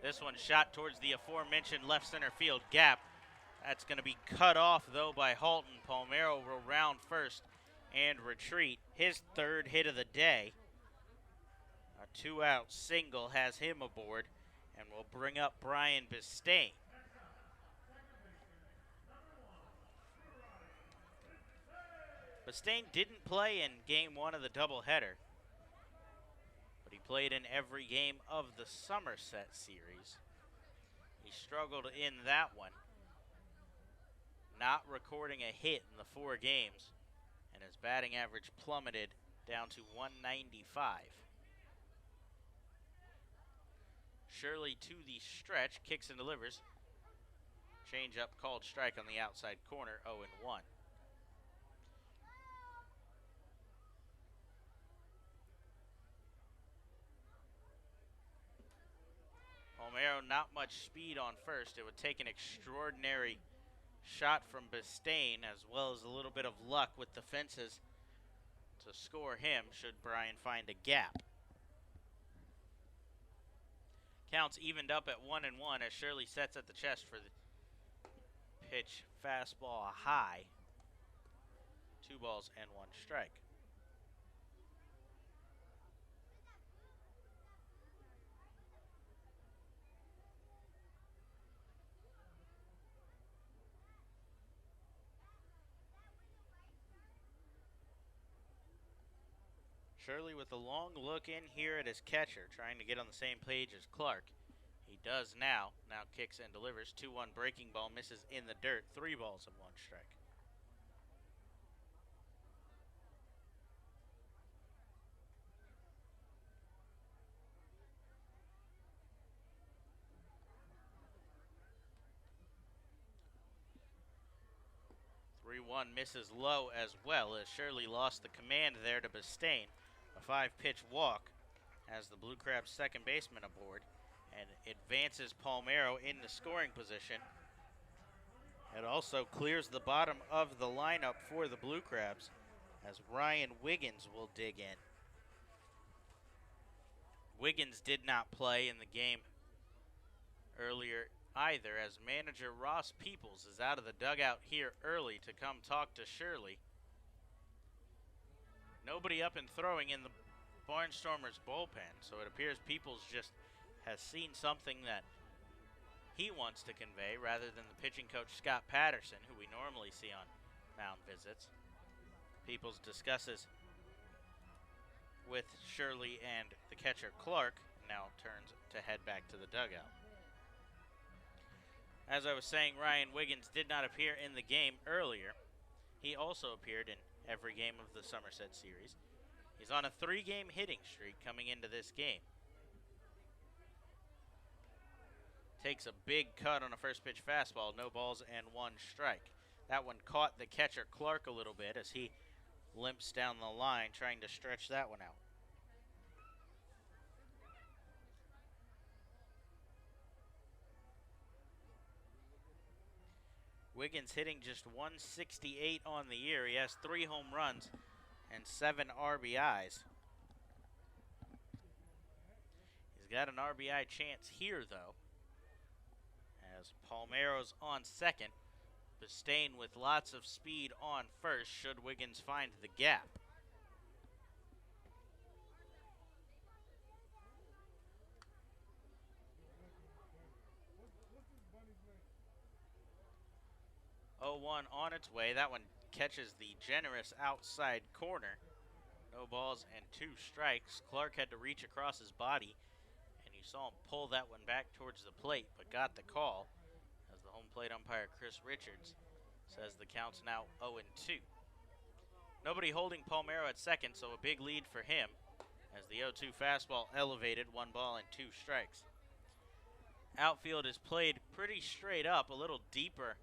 This one shot towards the aforementioned left center field gap. That's going to be cut off, though, by Halton. Palmero will round first and retreat. His 3rd hit of the day. A 2-out single has him aboard and will bring up Brian Bistain. Bistain didn't play in game 1 of the doubleheader, but he played in every game of the Somerset series. He struggled in that one, not recording a hit in the 4 games, and his batting average plummeted down to 195. Shirley to the stretch, kicks and delivers. Change up called strike on the outside corner, 0-1. Palmero not much speed on first. It would take an extraordinary shot from Bistain as well as a little bit of luck with the fences to score him should Brian find a gap. Counts evened up at 1-1 as Shirley sets at the chest for the pitch fastball high. 2 balls and 1 strike. Shirley with a long look in here at his catcher, trying to get on the same page as Clark. He does now. Now kicks and delivers. 2-1 breaking ball, misses in the dirt. 3 balls and 1 strike. Misses low as well as Shirley lost the command there to Bistain. A 5-pitch walk has the Blue Crabs second baseman aboard and advances Palmero into scoring position. It also clears the bottom of the lineup for the Blue Crabs as Ryan Wiggins will dig in. Wiggins did not play in the game earlier either, as manager Ross Peoples is out of the dugout here early to come talk to Shirley. Nobody up and throwing in the Barnstormers bullpen, so it appears Peoples just has seen something that he wants to convey rather than the pitching coach Scott Patterson, who we normally see on mound visits. Peoples discusses with Shirley and the catcher Clark, now turns to head back to the dugout. As I was saying, Ryan Wiggins did not appear in the game earlier. He also appeared in every game of the Somerset series. He's on a 3-game hitting streak coming into this game. Takes a big cut on a first pitch fastball, no balls and 1 strike. That one caught the catcher Clark a little bit as he limps down the line trying to stretch that one out. Wiggins hitting just 168 on the year. He has 3 home runs and 7 RBIs. He's got an RBI chance here, though, as Palmero's on second. Bistain with lots of speed on first should Wiggins find the gap. Oh, 1 on its way. That one catches the generous outside corner. No balls and 2 strikes. Clark had to reach across his body, and you saw him pull that one back towards the plate, but got the call as the home plate umpire Chris Richards says the count's now 0-2. Nobody holding Palmero at second, so a big lead for him as the 0-2 fastball elevated, 1 ball and 2 strikes. Outfield is played pretty straight up, a little deeper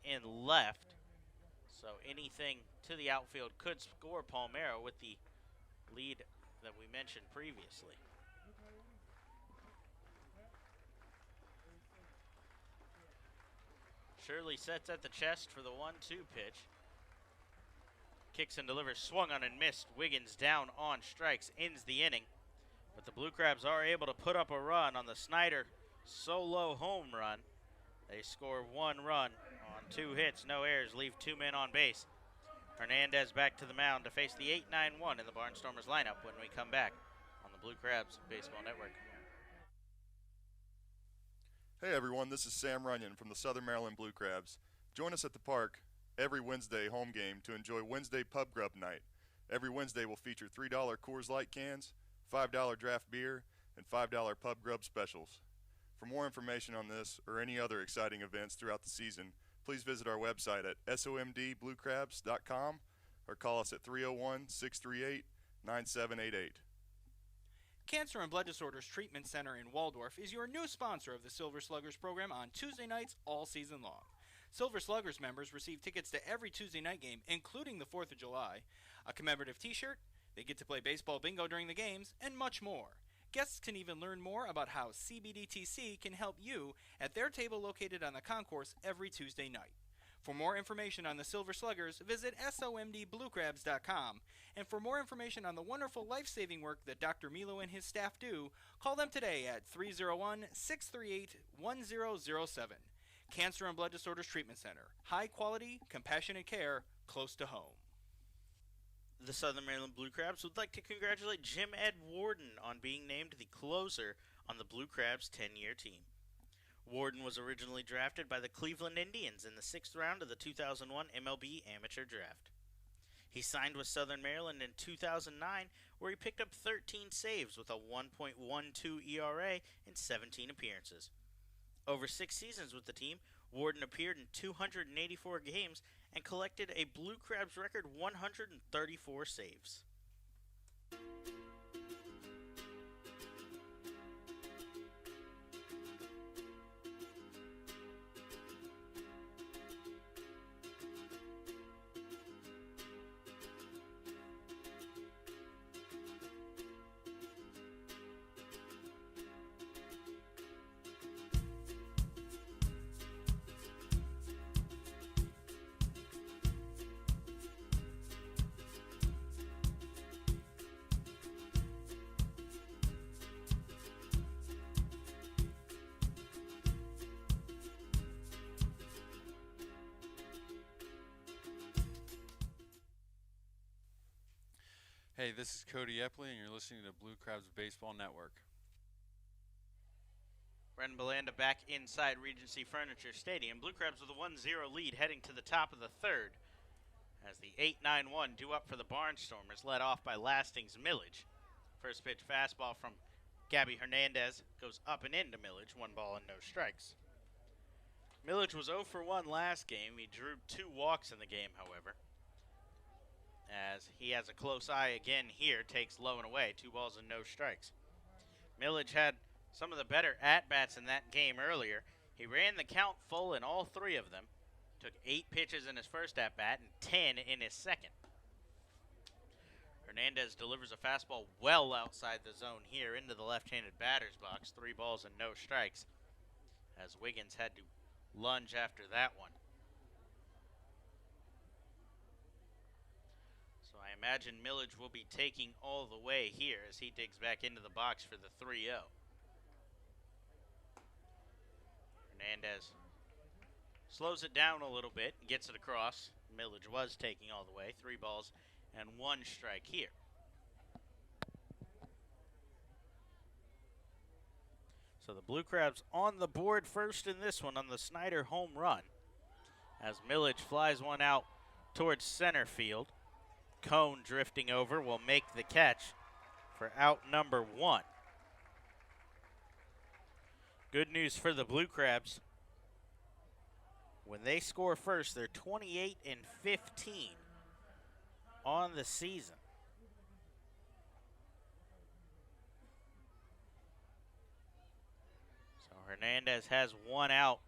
in left, so anything to the outfield could score Palmero with the lead that we mentioned previously. Shirley sets at the chest for the 1-2 pitch. Kicks and delivers, swung on and missed. Wiggins down on strikes, ends the inning. But the Blue Crabs are able to put up a run on the Snyder solo home run. They score 1 run on 2 hits, no errors, leave 2 men on base. Hernandez back to the mound to face the 8-9-1 in the Barnstormers lineup when we come back on the Blue Crabs Baseball Network. Hey everyone, this is Sam Runyon from the Southern Maryland Blue Crabs. Join us at the park every Wednesday home game to enjoy Wednesday Pub Grub Night. Every Wednesday will feature $3 Coors Light cans, $5 draft beer, and $5 Pub Grub specials. For more information on this or any other exciting events throughout the season, please visit our website at somdbluecrabs.com or call us at 301-638-9788. Cancer and Blood Disorders Treatment Center in Waldorf is your new sponsor of the Silver Sluggers program on Tuesday nights all season long. Silver Sluggers members receive tickets to every Tuesday night game, including the 4th of July, a commemorative t-shirt, they get to play baseball bingo during the games, and much more. Guests can even learn more about how CBDTC can help you at their table located on the concourse every Tuesday night. For more information on the Silver Sluggers, visit somdbluecrabs.com. And for more information on the wonderful life-saving work that Dr. Milo and his staff do, call them today at 301-638-1007. Cancer and Blood Disorders Treatment Center. High quality, compassionate care, close to home. The Southern Maryland Blue Crabs would like to congratulate Jim Ed Warden on being named the closer on the Blue Crabs 10-year team. Warden was originally drafted by the Cleveland Indians in the 6th round of the 2001 MLB Amateur Draft. He signed with Southern Maryland in 2009, where he picked up 13 saves with a 1.12 ERA in 17 appearances. Over 6 seasons with the team, Warden appeared in 284 games and collected a Blue Crabs record 134 saves. Hey, this is Cody Epley, and you're listening to Blue Crabs Baseball Network. Brendan Belanda back inside Regency Furniture Stadium. Blue Crabs with a 1-0 lead heading to the top of the third as the 8-9-1 due up for the Barnstormers, led off by Lasting's Millage. First pitch fastball from Gabby Hernandez goes up and into Millage, 1 ball and no strikes. Millage was 0 for 1 last game. He drew 2 walks in the game, however, as he has a close eye again here, takes low and away, 2 balls and no strikes. Millage had some of the better at-bats in that game earlier. He ran the count full in all 3 of them, took 8 pitches in his first at-bat and 10 in his second. Hernandez delivers a fastball well outside the zone here into the left-handed batter's box, 3 balls and no strikes, as Wiggins had to lunge after that one. So I imagine Millage will be taking all the way here as he digs back into the box for the 3-0. Hernandez slows it down a little bit and gets it across. Millage was taking all the way. 3 balls and 1 strike here. So the Blue Crabs on the board first in this one on the Snyder home run, as Millage flies one out towards center field. Cone drifting over will make the catch for out number 1. Good news for the Blue Crabs. When they score first, they're 28-15 on the season. So Hernandez has 1 out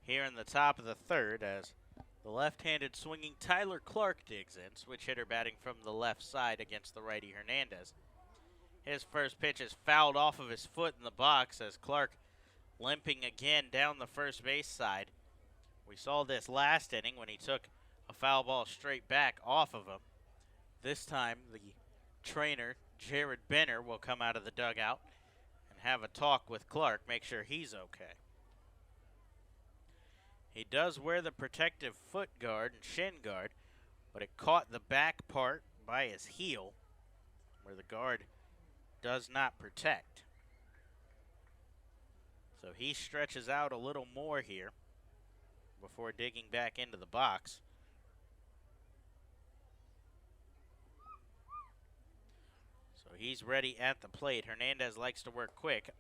here in the top of the third as the left-handed swinging Tyler Clark digs in. Switch hitter batting from the left side against the righty Hernandez. His first pitch is fouled off of his foot in the box as Clark limping again down the first base side. We saw this last inning when he took a foul ball straight back off of him. This time the trainer, Jared Benner, will come out of the dugout and have a talk with Clark, make sure he's okay. He does wear the protective foot guard and shin guard, but it caught the back part by his heel, where the guard does not protect. So he stretches out a little more here before digging back into the box. So he's ready at the plate. Hernandez likes to work quick.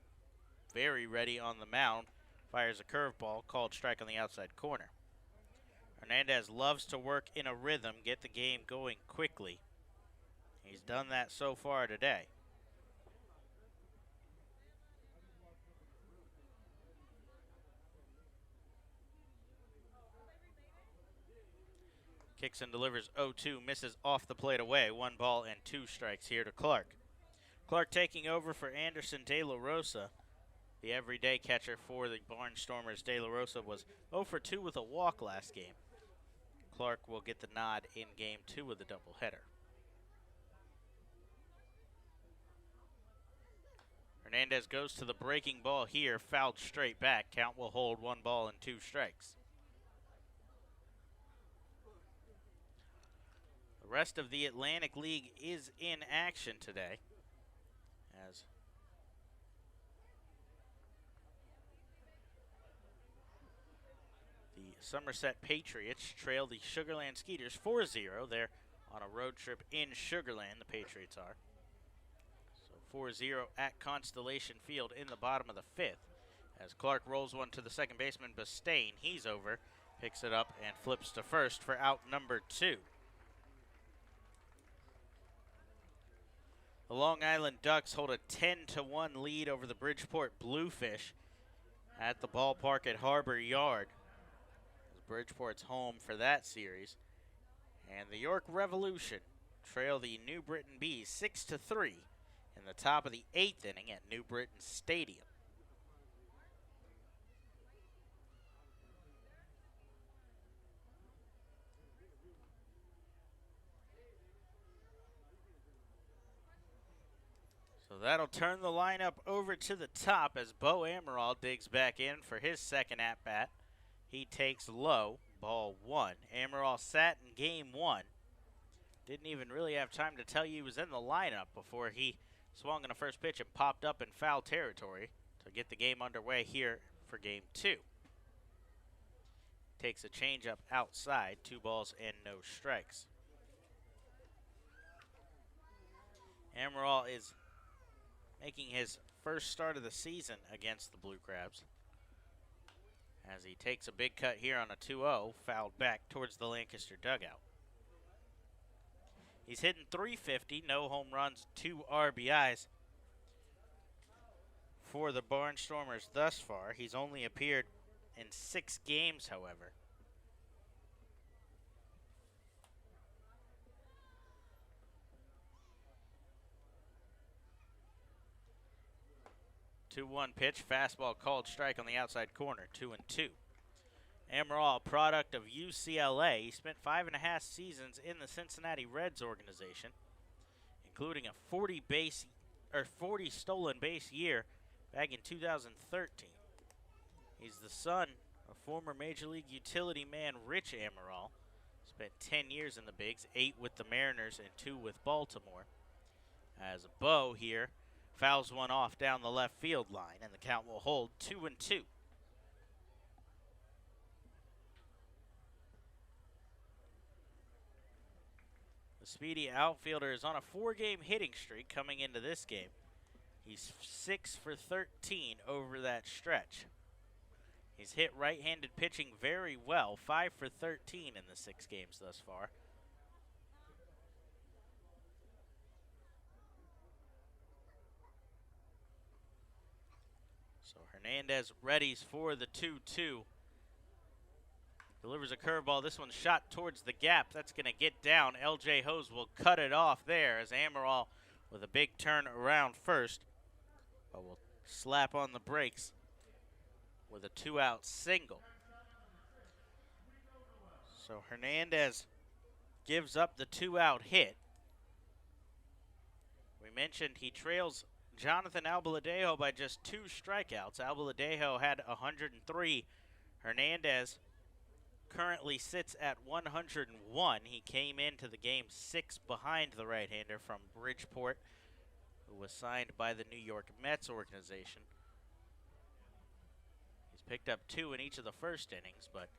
Very ready on the mound. Fires a curveball, called strike on the outside corner. Hernandez loves to work in a rhythm, get the game going quickly. He's done that so far today. Kicks and delivers 0-2, misses off the plate away. 1 ball and 2 strikes here to Clark. Clark taking over for Anderson De La Rosa, the everyday catcher for the Barnstormers. De La Rosa was 0 for 2 with a walk last game. Clark will get the nod in game 2 of the doubleheader. Hernandez goes to the breaking ball here, fouled straight back. Count will hold, 1 ball and 2 strikes. The rest of the Atlantic League is in action today, as the Somerset Patriots trail the Sugarland Skeeters 4-0. They're on a road trip in Sugarland, the Patriots are. So 4-0 at Constellation Field in the bottom of the 5th, as Clark rolls one to the second baseman, Bastain. He's over, picks it up, and flips to first for out number 2. The Long Island Ducks hold a 10-1 lead over the Bridgeport Bluefish at the ballpark at Harbor Yard. Bridgeport's home for that series. And the York Revolution trail the New Britain Bees 6-3 in the top of the 8th inning at New Britain Stadium. So that'll turn the lineup over to the top as Bo Amaral digs back in for his second at-bat. He takes low, ball 1. Amaral sat in game 1. Didn't even really have time to tell you he was in the lineup before he swung on a first pitch and popped up in foul territory to get the game underway here for game 2. Takes a changeup outside, 2 balls and no strikes. Amaral is making his first start of the season against the Blue Crabs, as he takes a big cut here on a 2-0, fouled back towards the Lancaster dugout. He's hitting .350, no home runs, 2 RBIs for the Barnstormers thus far. He's only appeared in 6 games, however. Two-one pitch, fastball called strike on the outside corner, 2-2. Amaral, product of UCLA, he spent 5.5 seasons in the Cincinnati Reds organization, including a 40 stolen base year back in 2013. He's the son of former Major League utility man Rich Amaral. Spent 10 years in the bigs, 8 with the Mariners and 2 with Baltimore. As Bo here fouls one off down the left field line, and the count will hold 2-2. The speedy outfielder is on a 4-game hitting streak coming into this game. He's 6 for 13 over that stretch. He's hit right-handed pitching very well, 5 for 13 in the 6 games thus far. So Hernandez readies for the 2-2. Delivers a curveball. This one's shot towards the gap. That's going to get down. L.J. Hose will cut it off there as Amaral with a big turn around first. But will slap on the brakes with a 2-out single. So Hernandez gives up the 2-out hit. We mentioned he trails Jonathan Albaladejo by just 2 strikeouts. Albaladejo had 103. Hernandez currently sits at 101. He came into the game 6 behind the right-hander from Bridgeport, who was signed by the New York Mets organization. He's picked up 2 in each of the first innings, but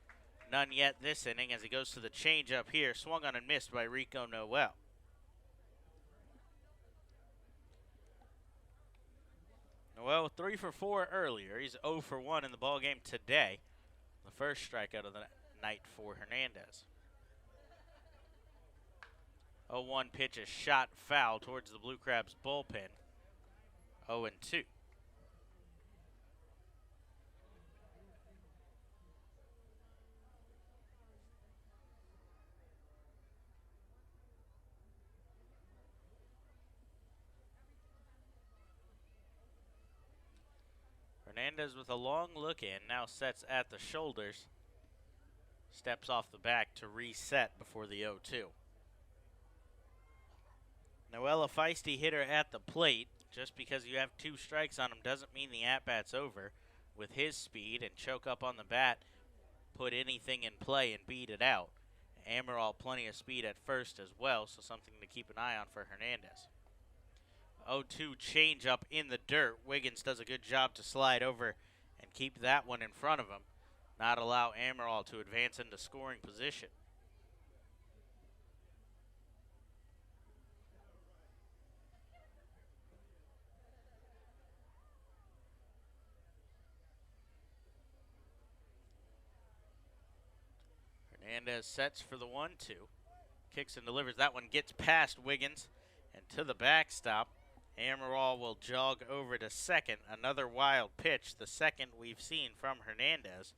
none yet this inning as he goes to the changeup here. Swung on and missed by Rico Noel. Noel 3 for 4 earlier. He's 0 for 1 in the ballgame today. The first strikeout of the night for Hernandez. 0-1 pitch is shot foul towards the Blue Crabs bullpen. 0-2. Hernandez with a long look in, now sets at the shoulders. Steps off the back to reset before the 0-2. Noel, a feisty hitter at the plate. Just because you have 2 strikes on him doesn't mean the at-bat's over. With his speed and choke up on the bat, put anything in play and beat it out. Amaral, plenty of speed at first as well, so something to keep an eye on for Hernandez. 0-2 changeup in the dirt. Wiggins does a good job to slide over and keep that one in front of him. Not allow Amaral to advance into scoring position. Hernandez sets for the 1-2. Kicks and delivers. That one gets past Wiggins and to the backstop. Amaral will jog over to second. Another wild pitch, the second we've seen from Hernandez.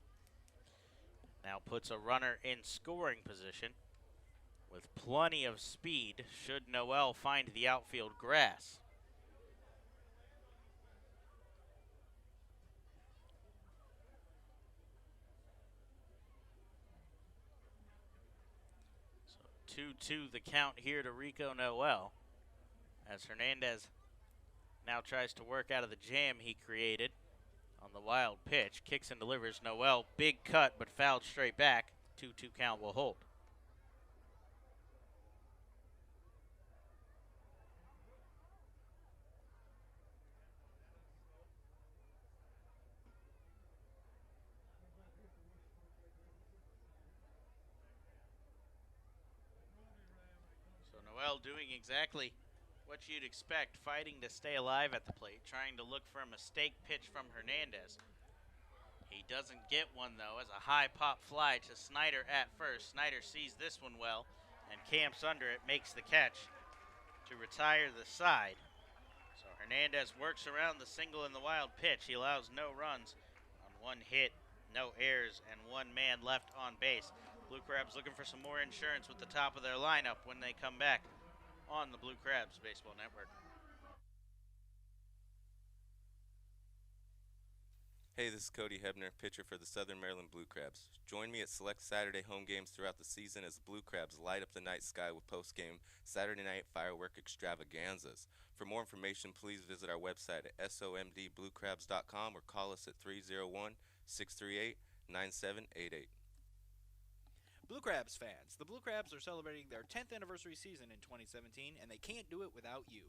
Now puts a runner in scoring position with plenty of speed should Noel find the outfield grass. So 2-2 the count here to Rico Noel as Hernandez now tries to work out of the jam he created on the wild pitch. Kicks and delivers. Noel, big cut, but fouled straight back. 2-2 count will hold. well, doing exactly what you'd expect, fighting to stay alive at the plate, trying to look for a mistake pitch from Hernandez. He doesn't get one, though, as a high pop fly to Snyder at first. Snyder sees this one well and camps under it, makes the catch to retire the side. So Hernandez works around the single and the wild pitch. He allows no runs on one hit, no errors, and one man left on base. Blue Crabs looking for some more insurance with the top of their lineup when they come back on the Blue Crabs Baseball Network. Hey, this is Cody Hebner, pitcher for the Southern Maryland Blue Crabs. Join me at select Saturday home games throughout the season as the Blue Crabs light up the night sky with post-game Saturday night firework extravaganzas. For more information, please visit our website at somdbluecrabs.com or call us at 301-638-9788. Blue Crabs fans, the Blue Crabs are celebrating their 10th anniversary season in 2017, and they can't do it without you.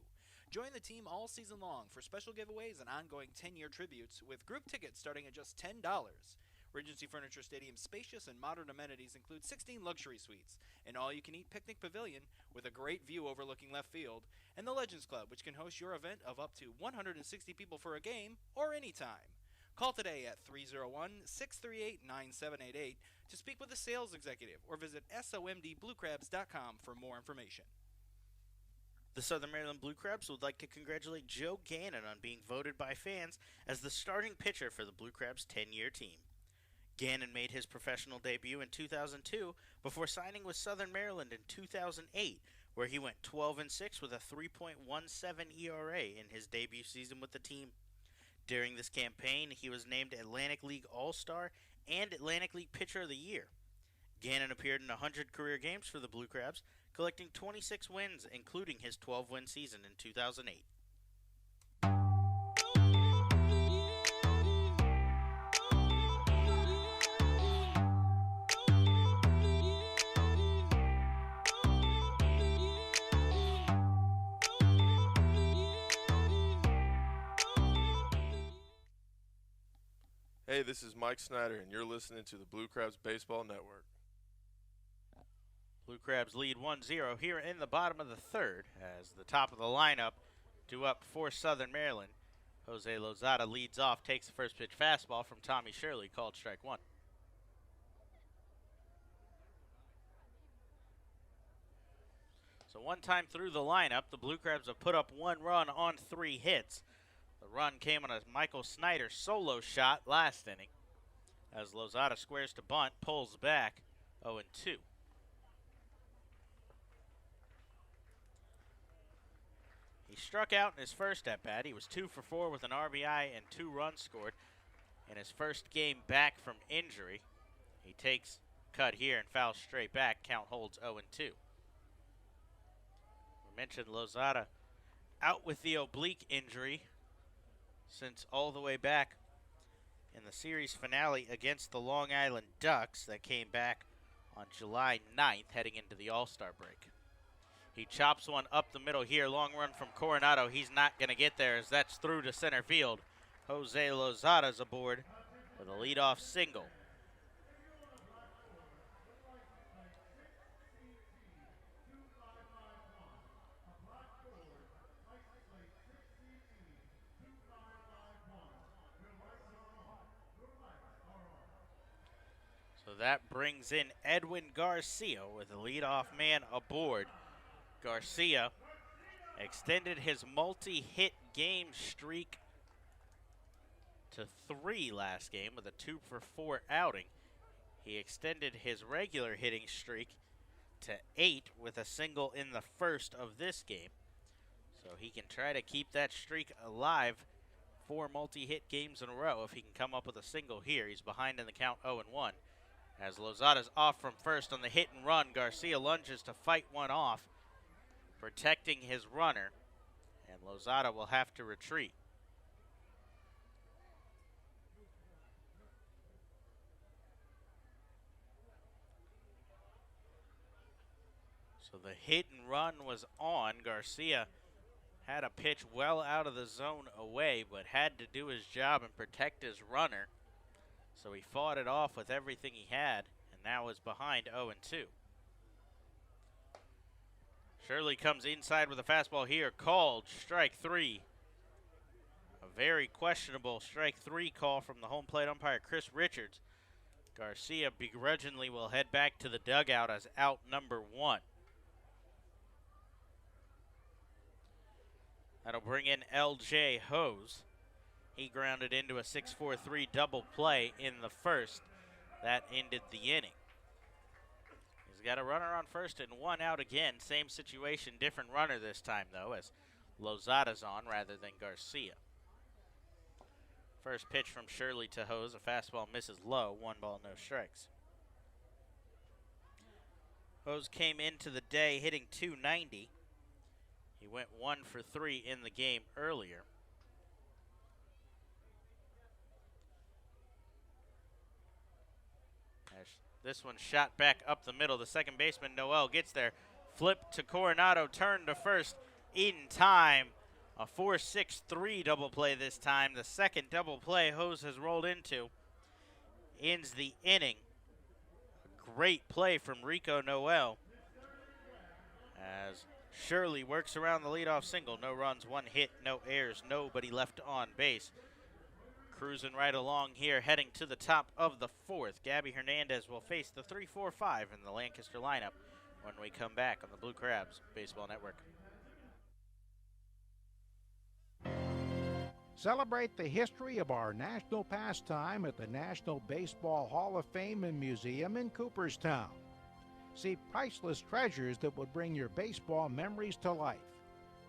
Join the team all season long for special giveaways and ongoing 10-year tributes with group tickets starting at just $10. Regency Furniture Stadium's spacious and modern amenities include 16 luxury suites, an all-you-can-eat picnic pavilion with a great view overlooking left field, and the Legends Club, which can host your event of up to 160 people for a game or anytime. Call today at 301-638-9788 to speak with a sales executive or visit somdbluecrabs.com for more information. The Southern Maryland Blue Crabs would like to congratulate Joe Gannon on being voted by fans as the starting pitcher for the Blue Crabs' 10-year team. Gannon made his professional debut in 2002 before signing with Southern Maryland in 2008, where he went 12-6 with a 3.17 ERA in his debut season with the team. During this campaign, he was named Atlantic League All-Star and Atlantic League Pitcher of the Year. Gannon appeared in 100 career games for the Blue Crabs, collecting 26 wins, including his 12-win season in 2008. Hey, this is Mike Snyder, and you're listening to the Blue Crabs Baseball Network. Blue Crabs lead 1-0 here in the bottom of the third as the top of the lineup due up for Southern Maryland. Jose Lozada leads off, takes the first pitch fastball from Tommy Shirley, called strike one. So one time through the lineup, the Blue Crabs have put up one run on 3 hits. The run came on a Michael Snyder solo shot last inning as Lozada squares to bunt, pulls back 0-2. He struck out in his first at-bat. He was 2 for 4 with an RBI and 2 runs scored in his first game back from injury. He takes cut here and fouls straight back. Count holds 0-2. We mentioned Lozada out with the oblique injury since all the way back in the series finale against the Long Island Ducks that came back on July 9th heading into the All-Star break. He chops one up the middle here. Long run from Coronado. He's not going to get there as that's through to center field. Jose Lozada's aboard with a leadoff single. So that brings in Edwin Garcia with the leadoff man aboard. Garcia extended his multi-hit game streak to 3 last game with a 2 for 4 outing. He extended his regular hitting streak to 8 with a single in the first of this game. So he can try to keep that streak alive 4 multi-hit games in a row if he can come up with a single here. He's behind in the count 0-1. As Lozada's off from first on the hit and run, Garcia lunges to fight one off, protecting his runner, and Lozada will have to retreat. So the hit and run was on. Garcia had a pitch well out of the zone away, but had to do his job and protect his runner. So he fought it off with everything he had, and now is behind 0-2. Shirley comes inside with a fastball here, called strike 3. A very questionable strike 3 call from the home plate umpire, Chris Richards. Garcia begrudgingly will head back to the dugout as out number 1. That'll bring in L.J. Hose. He grounded into a 6-4-3 double play in the first. That ended the inning. He's got a runner on first and 1 out again. Same situation, different runner this time, though, as Lozada's on rather than Garcia. First pitch from Shirley to Hose. A fastball misses low. 1 ball, no strikes. Hose came into the day hitting .290. He went 1 for 3 in the game earlier. As this one shot back up the middle. The second baseman, Noel, gets there. Flip to Coronado, turn to first in time. A 4-6-3 double play this time. The second double play Hose has rolled into ends the inning. A great play from Rico Noel as Shirley works around the leadoff single. No runs, 1 hit, no errors, nobody left on base. Cruising right along here, heading to the top of the 4th. Gabby Hernandez will face the 3-4-5 in the Lancaster lineup when we come back on the Blue Crabs Baseball Network. Celebrate the history of our national pastime at the National Baseball Hall of Fame and Museum in Cooperstown. See priceless treasures that will bring your baseball memories to life.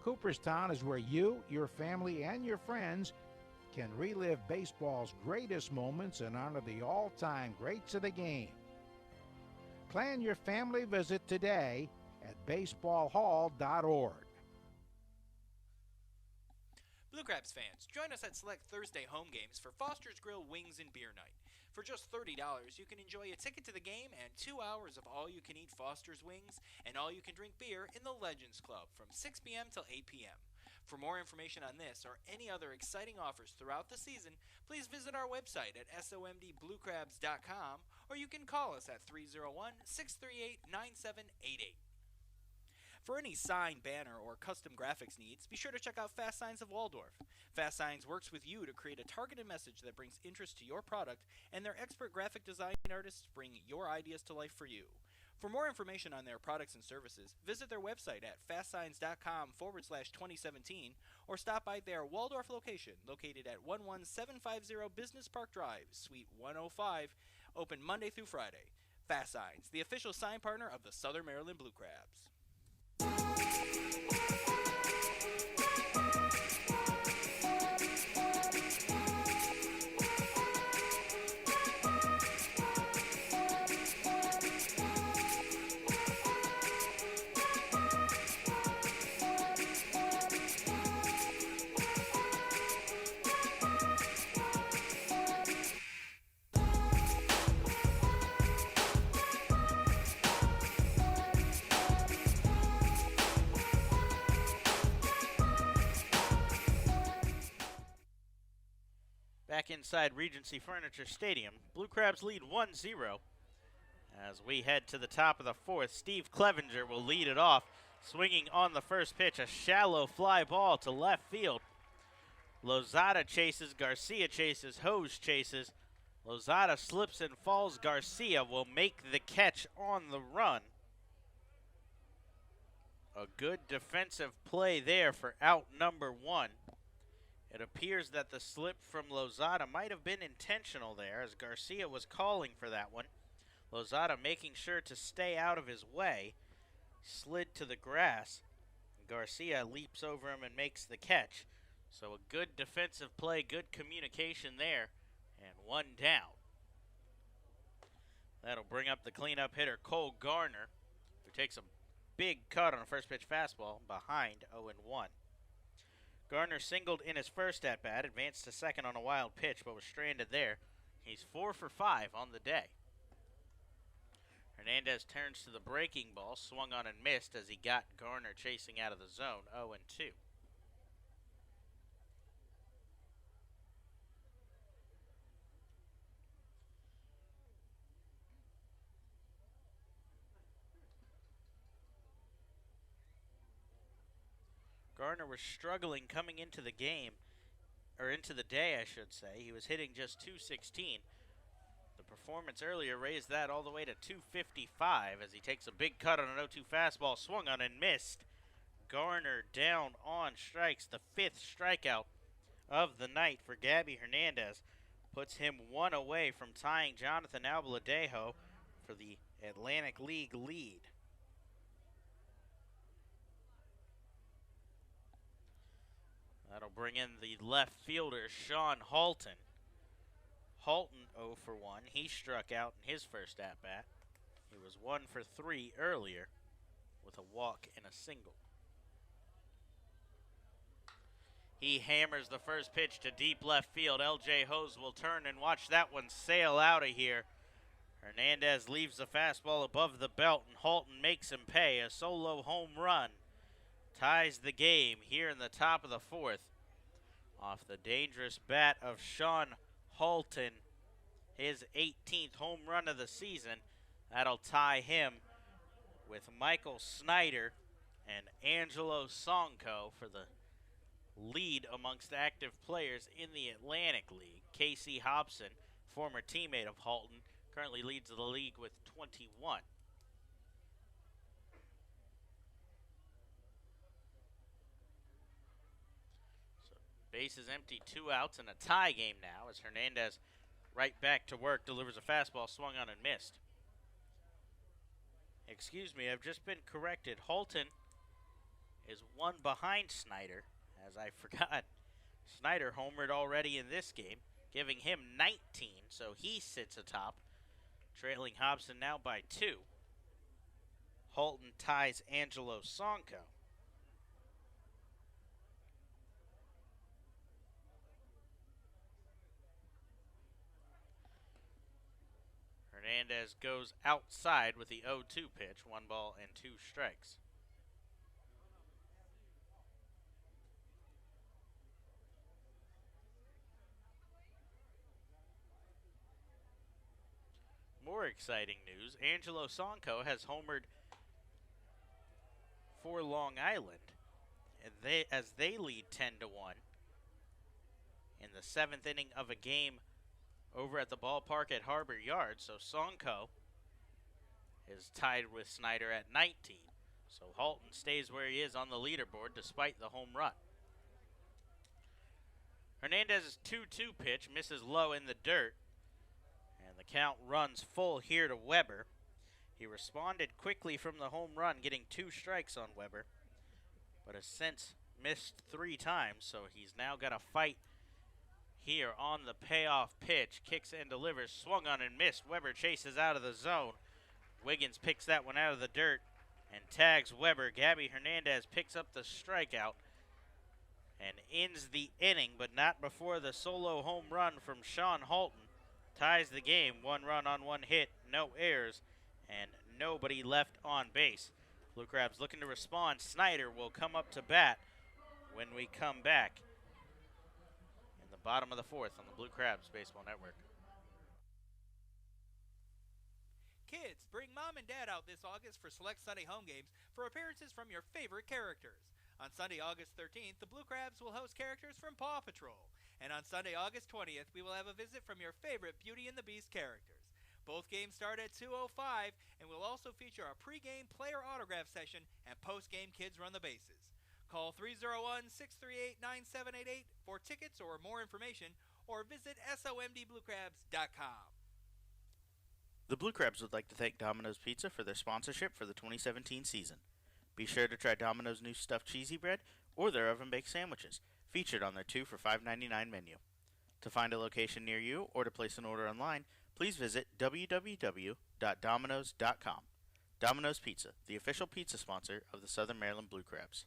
Cooperstown is where you, your family, and your friends can relive baseball's greatest moments and honor the all-time greats of the game. Plan your family visit today at baseballhall.org. Blue Crabs fans, join us at select Thursday home games for Foster's Grill Wings and Beer Night. For just $30, you can enjoy a ticket to the game and 2 hours of all-you-can-eat Foster's Wings and all-you-can-drink beer in the Legends Club from 6 p.m. till 8 p.m. For more information on this or any other exciting offers throughout the season, please visit our website at somdbluecrabs.com or you can call us at 301-638-9788. For any sign, banner, or custom graphics needs, be sure to check out Fast Signs of Waldorf. Fast Signs works with you to create a targeted message that brings interest to your product, and their expert graphic design artists bring your ideas to life for you. For more information on their products and services, visit their website at fastsigns.com/2017 or stop by their Waldorf location located at 11750 Business Park Drive, Suite 105, open Monday through Friday. Fast Signs, the official sign partner of the Southern Maryland Blue Crabs. Back inside Regency Furniture Stadium, Blue Crabs lead 1-0. As we head to the top of the 4th, Steve Clevenger will lead it off, swinging on the first pitch, a shallow fly ball to left field. Lozada chases, Garcia chases, Hose chases. Lozada slips and falls. Garcia will make the catch on the run. A good defensive play there for out number 1. It appears that the slip from Lozada might have been intentional there, as Garcia was calling for that one. Lozada making sure to stay out of his way, slid to the grass. Garcia leaps over him and makes the catch. So a good defensive play, good communication there, and 1 down. That'll bring up the cleanup hitter, Cole Garner, who takes a big cut on a first pitch fastball behind 0-1. Garner singled in his first at-bat, advanced to second on a wild pitch, but was stranded there. He's 4 for 5 on the day. Hernandez turns to the breaking ball, swung on and missed as he got Garner chasing out of the zone, 0-2. Garner was struggling coming into the game, or into the day, I should say. He was hitting just .216. The performance earlier raised that all the way to .255 as he takes a big cut on an 0-2 fastball, swung on and missed. Garner down on strikes, the 5th strikeout of the night for Gabby Hernandez. Puts him one away from tying Jonathan Albaladejo for the Atlantic League lead. That'll bring in the left fielder, Sean Halton. Halton 0 for 1. He struck out in his first at-bat. He was 1 for 3 earlier with a walk and a single. He hammers the first pitch to deep left field. L.J. Hose will turn and watch that one sail out of here. Hernandez leaves the fastball above the belt, and Halton makes him pay. A solo home run ties the game here in the top of the 4th. Off the dangerous bat of Sean Halton, his 18th home run of the season. That'll tie him with Michael Snyder and Angelo Sonko for the lead amongst active players in the Atlantic League. Casey Hobson, former teammate of Halton, currently leads the league with 21. So bases empty, 2 outs, and a tie game now as Hernandez right back to work, delivers a fastball, swung on and missed. Excuse me, I've just been corrected. Halton is 1 behind Snyder, as I forgot. Snyder homered already in this game, giving him 19, so he sits atop, trailing Hobson now by 2. Halton ties Angelo Sonko. Hernandez goes outside with the 0-2 pitch, 1 ball and 2 strikes. More exciting news, Angelo Sonko has homered for Long Island and as they lead 10-1 in the 7th inning of a game over at the ballpark at Harbor Yard. So Sonko is tied with Snyder at 19. So Halton stays where he is on the leaderboard despite the home run. Hernandez's 2-2 pitch misses low in the dirt, and the count runs full here to Weber. He responded quickly from the home run, getting 2 strikes on Weber, but has since missed 3 times, so he's now got to fight here on the payoff pitch. Kicks and delivers, swung on and missed. Weber chases out of the zone. Wiggins picks that one out of the dirt and tags Weber. Gabby Hernandez picks up the strikeout and ends the inning, but not before the solo home run from Sean Halton ties the game. 1 run on 1 hit, no errors, and nobody left on base. Blue Crabs looking to respond. Snyder will come up to bat when we come back in the bottom of the 4th on the Blue Crabs Baseball Network. Kids, bring mom and dad out this August for select Sunday home games for appearances from your favorite characters. On Sunday, August 13th, the Blue Crabs will host characters from Paw Patrol. And on Sunday, August 20th, we will have a visit from your favorite Beauty and the Beast characters. Both games start at 2:05 and will also feature a pregame player autograph session and postgame Kids Run the Bases. Call 301-638-9788 for tickets or more information, or visit somdbluecrabs.com. The Blue Crabs would like to thank Domino's Pizza for their sponsorship for the 2017 season. Be sure to try Domino's new stuffed cheesy bread or their oven-baked sandwiches, featured on their 2 for $5.99 menu. To find a location near you or to place an order online, please visit www.domino's.com. Domino's Pizza, the official pizza sponsor of the Southern Maryland Blue Crabs.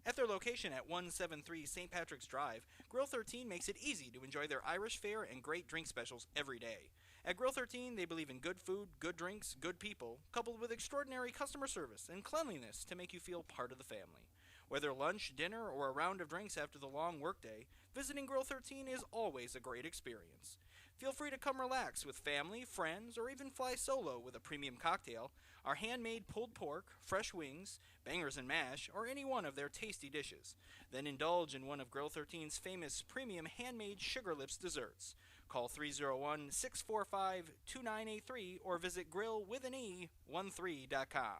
At their location at 173 St. Patrick's Drive, Grill 13 makes it easy to enjoy their Irish fare and great drink specials every day. At Grill 13, they believe in good food, good drinks, good people, coupled with extraordinary customer service and cleanliness to make you feel part of the family. Whether lunch, dinner, or a round of drinks after the long workday, visiting Grill 13 is always a great experience. Feel free to come relax with family, friends, or even fly solo with a premium cocktail, our handmade pulled pork, fresh wings, bangers and mash, or any one of their tasty dishes. Then indulge in one of Grill 13's famous premium handmade Sugar Lips desserts. Call 301-645-2983 or visit grillwithane13.com.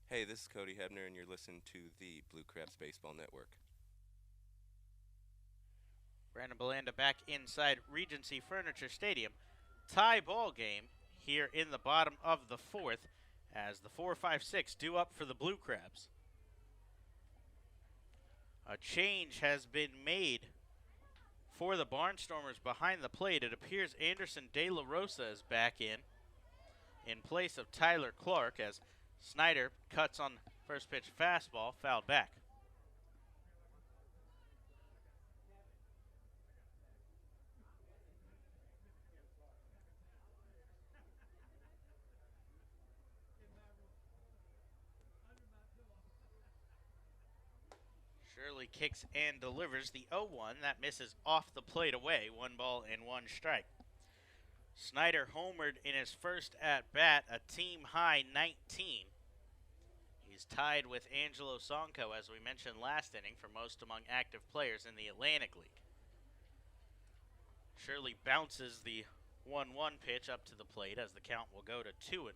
Hey, this is Cody Hebner, and you're listening to the Blue Crabs Baseball Network. Brandon Belanda back inside Regency Furniture Stadium. Tie ball game here in the bottom of the fourth as the 4-5-6 due up for the Blue Crabs. A change has been made for the Barnstormers behind the plate. It appears Anderson De La Rosa is back in place of Tyler Clark as Snyder cuts on first pitch fastball, fouled back. Shirley kicks and delivers the 0-1. That misses off the plate away. 1 ball and 1 strike. Snyder homered in his first at-bat, a team-high 19. He's tied with Angelo Sonko, as we mentioned last inning, for most among active players in the Atlantic League. Shirley bounces the 1-1 pitch up to the plate as the count will go to 2-1.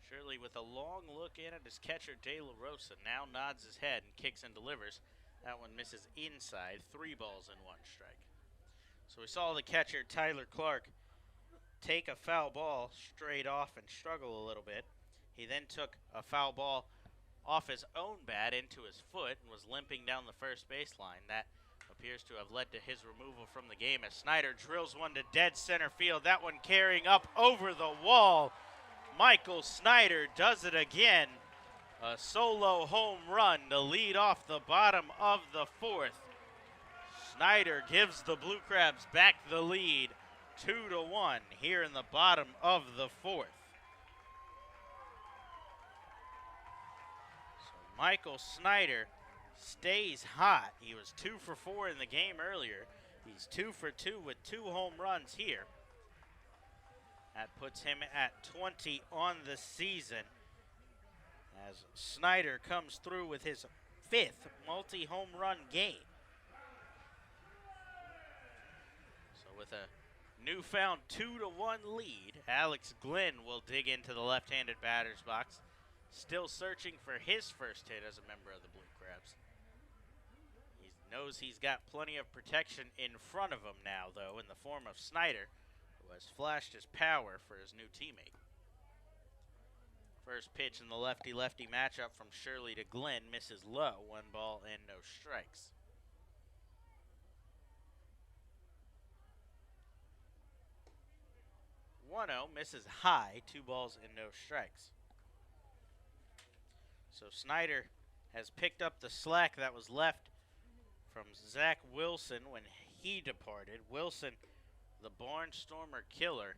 Shirley with a long look in at his catcher, De La Rosa, now nods his head and kicks and delivers. That one misses inside, 3 balls and 1 strike. So we saw the catcher, Tyler Clark, take a foul ball straight off and struggle a little bit. He then took a foul ball off his own bat into his foot and was limping down the first baseline. That appears to have led to his removal from the game as Snyder drills one to dead center field. That one carrying up over the wall. Michael Snyder does it again. A solo home run to lead off the bottom of the fourth. Snyder gives the Blue Crabs back the lead, 2-1 here in the bottom of the fourth. So Michael Snyder stays hot. He was 2 for 4 in the game earlier. He's 2 for 2 with 2 home runs here. That puts him at 20 on the season as Snyder comes through with his 5th multi-home run game. So with a newfound 2-1 lead, Alex Glenn will dig into the left-handed batter's box, still searching for his first hit as a member of the Blue Crabs. He knows he's got plenty of protection in front of him now, though, in the form of Snyder, who has flashed his power for his new teammate. First pitch in the lefty-lefty matchup from Shirley to Glenn misses low, 1 ball and no strikes. Misses high, 2 balls and no strikes. So Snyder has picked up the slack that was left from Zach Wilson when he departed. Wilson, the Barnstormer killer,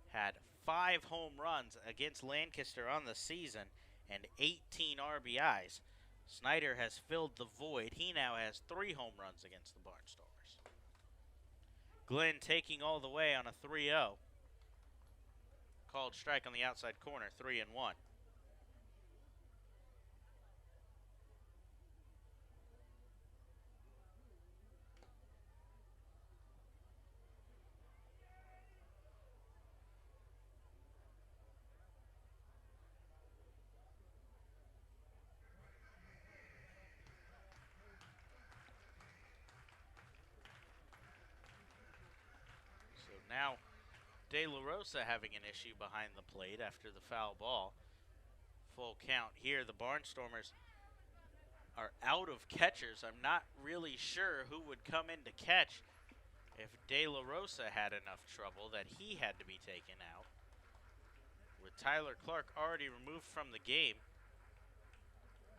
had 5 home runs against Lancaster on the season and 18 RBIs. Snyder has filled the void. He now has 3 home runs against the Barnstormers. Glenn taking all the way on a 3-0. Called strike on the outside corner, 3-1. So now De La Rosa having an issue behind the plate after the foul ball. Full count here. The Barnstormers are out of catchers. I'm not really sure who would come in to catch if De La Rosa had enough trouble that he had to be taken out. With Tyler Clark already removed from the game,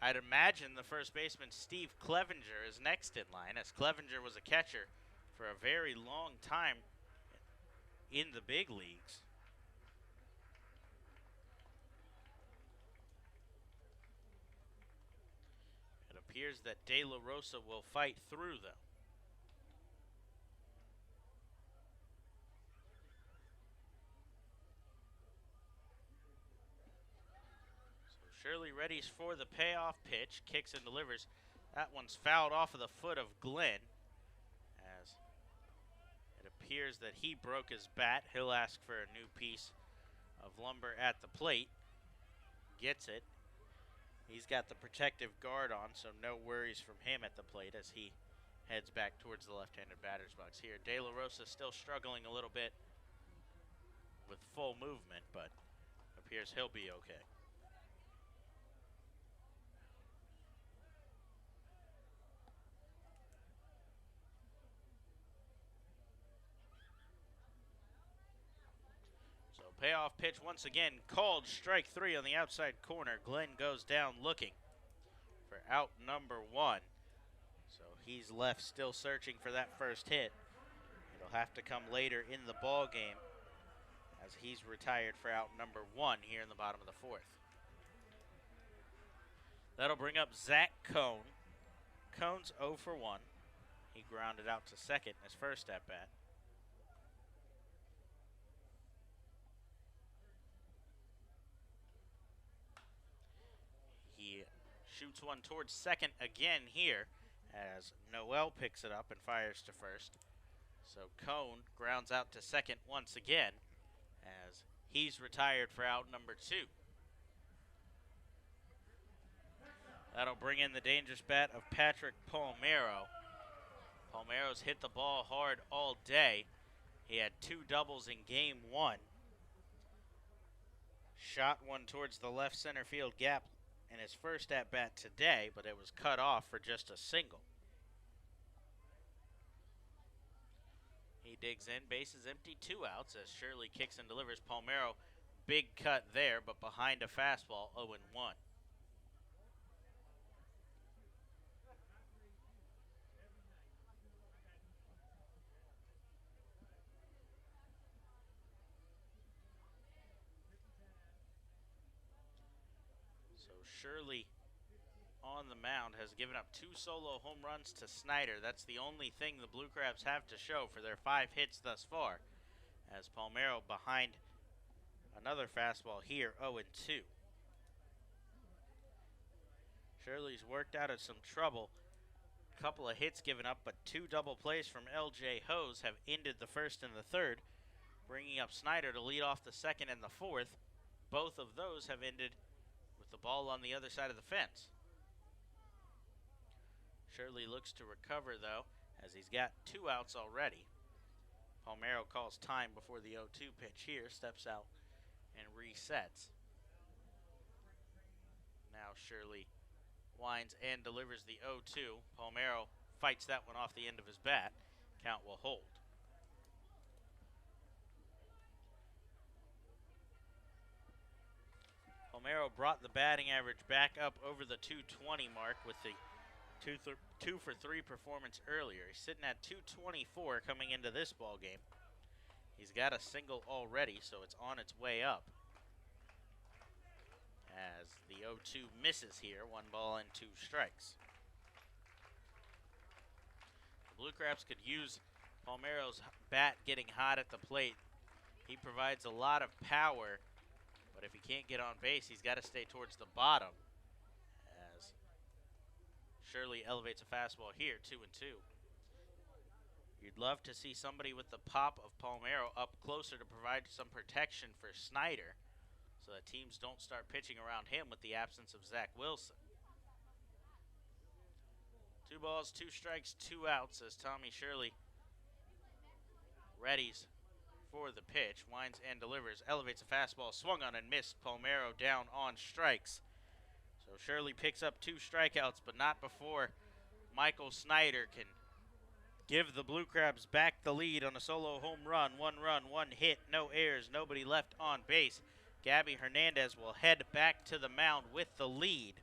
I'd imagine the first baseman, Steve Clevenger, is next in line, as Clevenger was a catcher for a very long time in the big leagues. It appears that De La Rosa will fight through, though. Shirley readies for the payoff pitch, kicks and delivers. That one's fouled off of the foot of Glenn, as it appears that he broke his bat. He'll ask for a new piece of lumber at the plate. Gets it. He's got the protective guard on, so no worries from him at the plate as he heads back towards the left-handed batter's box here. De La Rosa still struggling a little bit with full movement, but appears he'll be okay. Payoff pitch once again called, strike 3 on the outside corner. Glenn goes down looking for out number 1. So he's left still searching for that first hit. It'll have to come later in the ball game as he's retired for out number 1 here in the bottom of the 4th. That'll bring up Zach Cone. Cone's 0 for 1. He grounded out to second in his first at-bat. He shoots one towards second again here as Noel picks it up and fires to first. So Cone grounds out to second once again as he's retired for out number 2. That'll bring in the dangerous bat of Patrick Palmero. Palmero's hit the ball hard all day. He had 2 doubles in game 1. Shot one towards the left center field gap in his first at-bat today, but it was cut off for just a single. He digs in, bases empty, 2 outs as Shirley kicks and delivers. Palmero, big cut there, but behind a fastball, 0-1. Shirley on the mound has given up 2 solo home runs to Snyder. That's the only thing the Blue Crabs have to show for their 5 hits thus far, as Palmero behind another fastball here, 0-2. Shirley's worked out of some trouble. A couple of hits given up, but 2 double plays from L.J. Hose have ended the first and the third, bringing up Snyder to lead off the second and the fourth. Both of those have ended the ball on the other side of the fence. Shirley looks to recover, though, as he's got 2 outs already. Palmero calls time before the 0-2 pitch here, steps out and resets. Now Shirley winds and delivers the 0-2. Palmero fights that one off the end of his bat. Count will hold. Palmero brought the batting average back up over the 220 mark with the 2 for 3 performance earlier. He's sitting at 224 coming into this ball game. He's got a single already, so it's on its way up. As the 0-2 misses here, 1 ball and 2 strikes. The Blue Crabs could use Palmero's bat getting hot at the plate. He provides a lot of power, but if he can't get on base, he's got to stay towards the bottom. As Shirley elevates a fastball here, 2-2. You'd love to see somebody with the pop of Palmero up closer to provide some protection for Snyder so that teams don't start pitching around him with the absence of Zach Wilson. 2 balls, 2 strikes, 2 outs as Tommy Shirley readies for the pitch, winds and delivers, elevates a fastball, swung on and missed. Palmero down on strikes. So Shirley picks up 2 strikeouts, but not before Michael Snyder can give the Blue Crabs back the lead on a solo home run. 1 run, 1 hit, no errors, nobody left on base. Gabby Hernandez will head back to the mound with the lead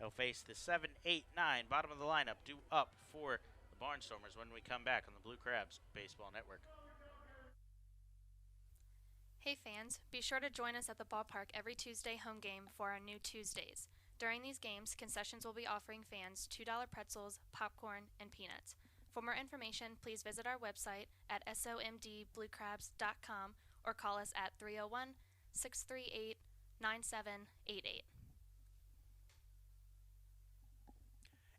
He'll face the 7-8-9 bottom of the lineup due up for the Barnstormers when we come back on the Blue Crabs Baseball Network. Hey fans, be sure to join us at the ballpark every Tuesday home game for our new Tuesdays. During these games, concessions will be offering fans $2 pretzels, popcorn, and peanuts. For more information, please visit our website at somdbluecrabs.com or call us at 301-638-9788.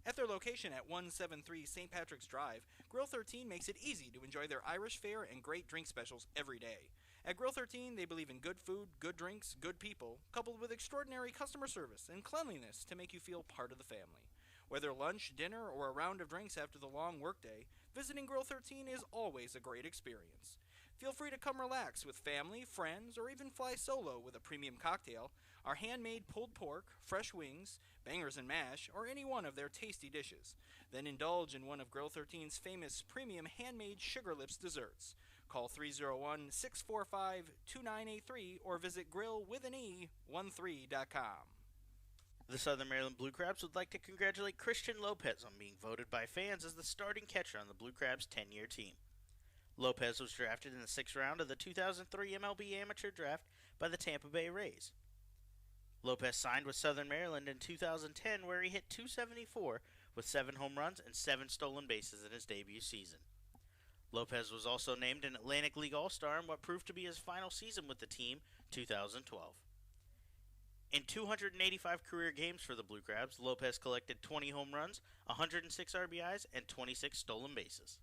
At their location at 173 St. Patrick's Drive, Grill 13 makes it easy to enjoy their Irish fare and great drink specials every day. At Grill 13, they believe in good food, good drinks, good people, coupled with extraordinary customer service and cleanliness to make you feel part of the family. Whether lunch, dinner, or a round of drinks after the long workday, visiting Grill 13 is always a great experience. Feel free to come relax with family, friends, or even fly solo with a premium cocktail, our handmade pulled pork, fresh wings, bangers and mash, or any one of their tasty dishes. Then indulge in one of Grill 13's famous premium handmade Sugar Lips desserts. Call 301-645-2983 or visit grillwithane13.com. The Southern Maryland Blue Crabs would like to congratulate Christian Lopez on being voted by fans as the starting catcher on the Blue Crabs' 10-year team. Lopez was drafted in the 6th round of the 2003 MLB Amateur Draft by the Tampa Bay Rays. Lopez signed with Southern Maryland in 2010, where he hit .274 with 7 home runs and 7 stolen bases in his debut season. Lopez was also named an Atlantic League All-Star in what proved to be his final season with the team, 2012. In 285 career games for the Blue Crabs, Lopez collected 20 home runs, 106 RBIs, and 26 stolen bases.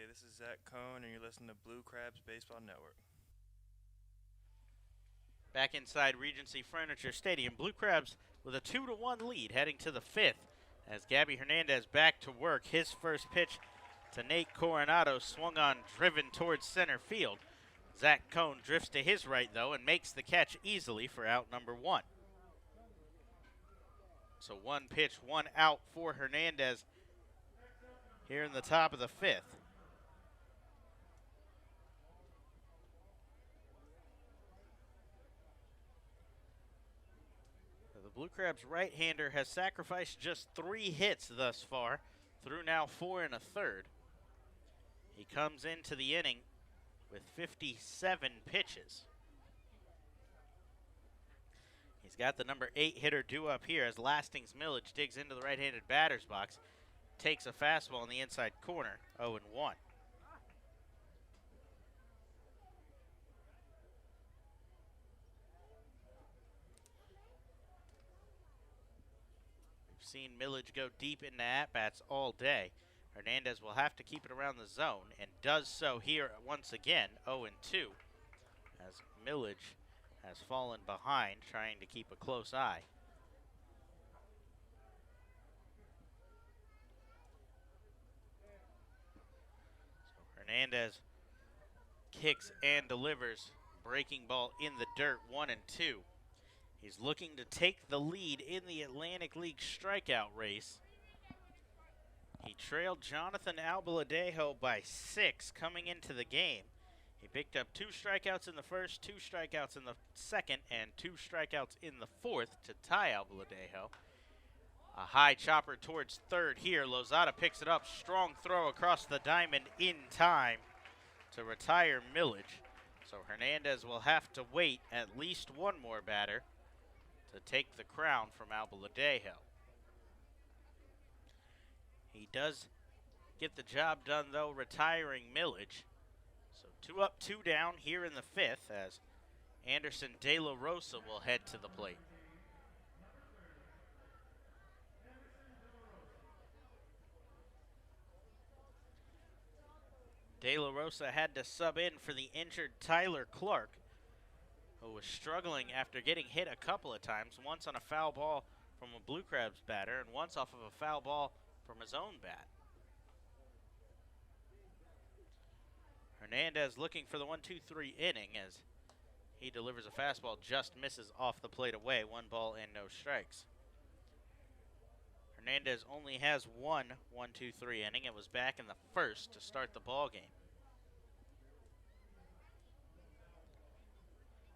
This is Zach Cohn, and you're listening to Blue Crabs Baseball Network. Back inside Regency Furniture Stadium, Blue Crabs with a 2-1 lead heading to the 5th as Gabby Hernandez back to work. His first pitch to Nate Coronado swung on, driven towards center field. Zach Cohn drifts to his right, though, and makes the catch easily for out number 1. So 1 pitch, 1 out for Hernandez here in the top of the 5th. The Blue Crabs right-hander has sacrificed just 3 hits thus far, through now 4 1/3. He comes into the inning with 57 pitches. He's got the number 8 hitter due up here as Lastings Millage digs into the right-handed batter's box, takes a fastball in the inside corner, 0-1. Seen Millage go deep into at-bats all day. Hernandez will have to keep it around the zone and does so here once again, 0-2, as Millage has fallen behind, trying to keep a close eye. So Hernandez kicks and delivers, breaking ball in the dirt, 1-2. He's looking to take the lead in the Atlantic League strikeout race. He trailed Jonathan Albaladejo by 6 coming into the game. He picked up 2 strikeouts in the first, 2 strikeouts in the second, and 2 strikeouts in the fourth to tie Albaladejo. A high chopper towards third here. Lozada picks it up. Strong throw across the diamond in time to retire Millage. So Hernandez will have to wait at least one more batter to take the crown from Albaladejo. He does get the job done, though, retiring Millage. So 2 up, 2 down here in the 5th as Anderson De La Rosa will head to the plate. De La Rosa had to sub in for the injured Tyler Clark, who was struggling after getting hit a couple of times, once on a foul ball from a Blue Crabs batter and once off of a foul ball from his own bat. Hernandez looking for the 1-2-3 inning as he delivers a fastball, just misses off the plate away. 1 ball and no strikes. Hernandez only has one 1-2-3 inning. It was back in the first to start the ball game.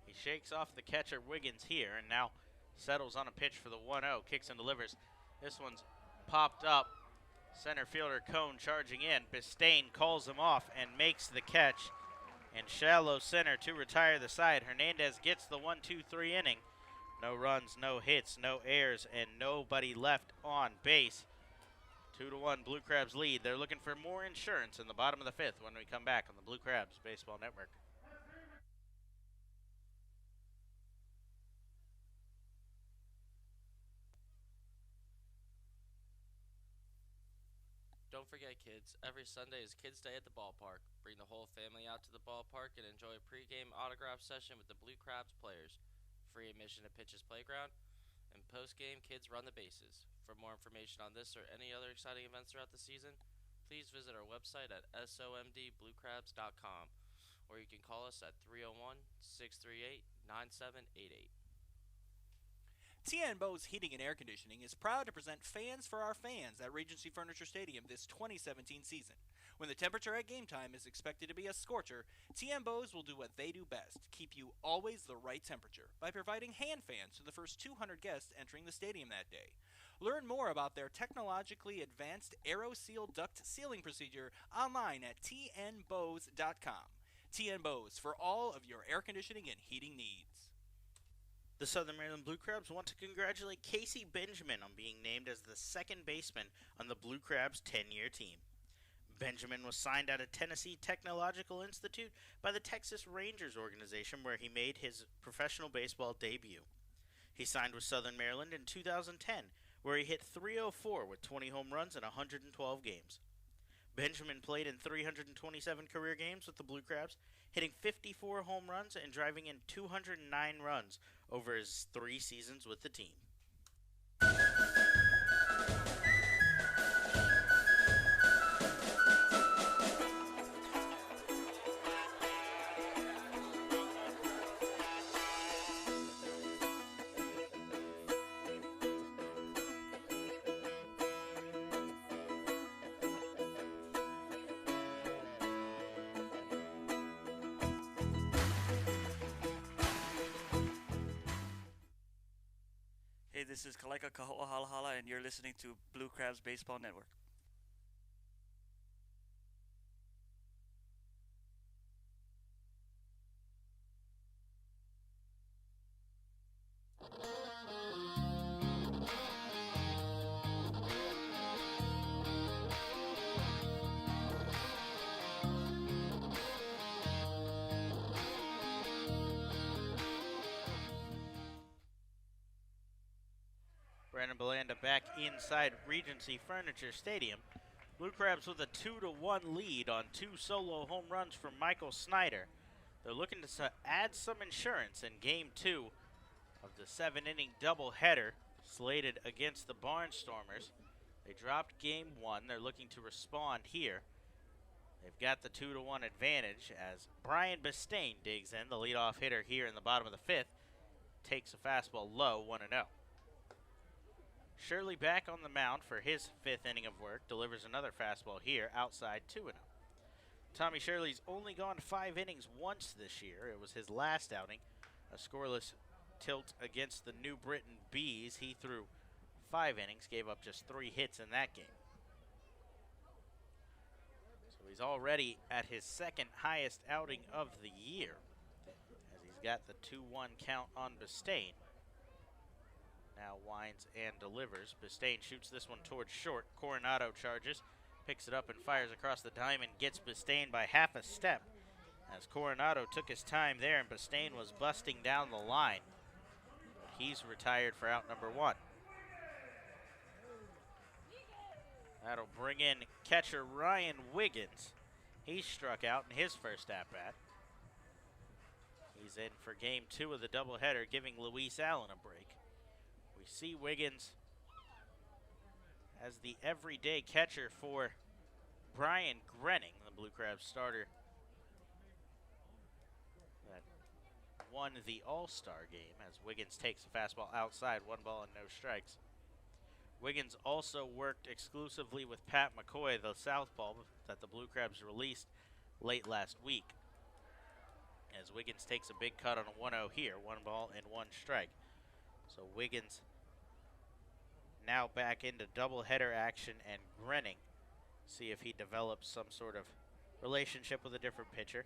He shakes off the catcher Wiggins here and now settles on a pitch for the 1-0. Kicks and delivers. This one's popped up. Center fielder Cone charging in. Bistain calls him off and makes the catch. And shallow center to retire the side. Hernandez gets the 1-2-3 inning. No runs, no hits, no errors, and nobody left on base. 2-1 Blue Crabs lead. They're looking for more insurance in the bottom of the 5th when we come back on the Blue Crabs Baseball Network. Don't forget, kids, every Sunday is Kids Day at the ballpark. Bring the whole family out to the ballpark and enjoy a pregame autograph session with the Blue Crabs players. Free admission to Pitch's Playground, and postgame, kids run the bases. For more information on this or any other exciting events throughout the season, please visit our website at somdbluecrabs.com, or you can call us at 301-638-9788. TN Bose Heating and Air Conditioning is proud to present Fans for Our Fans at Regency Furniture Stadium this 2017 season. When the temperature at game time is expected to be a scorcher, TN Bose will do what they do best, keep you always the right temperature, by providing hand fans to the first 200 guests entering the stadium that day. Learn more about their technologically advanced AeroSeal duct sealing procedure online at tnbose.com. TN Bose for all of your air conditioning and heating needs. The Southern Maryland Blue Crabs want to congratulate Casey Benjamin on being named as the second baseman on the Blue Crabs 10-year team. Benjamin was signed out of Tennessee Technological Institute by the Texas Rangers organization, where he made his professional baseball debut. He signed with Southern Maryland in 2010, where he hit .304 with 20 home runs in 112 games. Benjamin played in 327 career games with the Blue Crabs, hitting 54 home runs and driving in 209 runs over his 3 seasons with the team. Hey, this is Kaleka Kaho'ahalahala, and you're listening to Blue Crabs Baseball Network. Brandon Belanda back inside Regency Furniture Stadium. Blue Crabs with a 2-1 lead on 2 solo home runs from Michael Snyder. They're looking to add some insurance in Game 2 of the 7-inning doubleheader slated against the Barnstormers. They dropped Game 1. They're looking to respond here. They've got the 2-1 advantage as Brian Bistain digs in, the leadoff hitter here in the bottom of the 5th. Takes a fastball low, 1-0. Shirley back on the mound for his 5th inning of work. Delivers another fastball here, outside 2-0. Tommy Shirley's only gone 5 innings once this year. It was his last outing, a scoreless tilt against the New Britain Bees. He threw 5 innings, gave up just 3 hits in that game. So he's already at his 2nd highest outing of the year, as he's got the 2-1 count on Bistain. Now winds and delivers. Bistain shoots this one towards short. Coronado charges, picks it up and fires across the diamond, gets Bistain by half a step, as Coronado took his time there and Bistain was busting down the line. He's retired for out number 1. That'll bring in catcher Ryan Wiggins. He struck out in his first at-bat. He's in for Game 2 of the doubleheader, giving Luis Allen a break. We see Wiggins as the everyday catcher for Brian Grenning, the Blue Crabs starter won the All-Star game as Wiggins takes a fastball outside, 1 ball and no strikes. Wiggins also worked exclusively with Pat McCoy, the southpaw that the Blue Crabs released late last week. As Wiggins takes a big cut on a 1-0 here, 1 ball and 1 strike. So Wiggins now back into doubleheader action and grinning. See if he develops some sort of relationship with a different pitcher.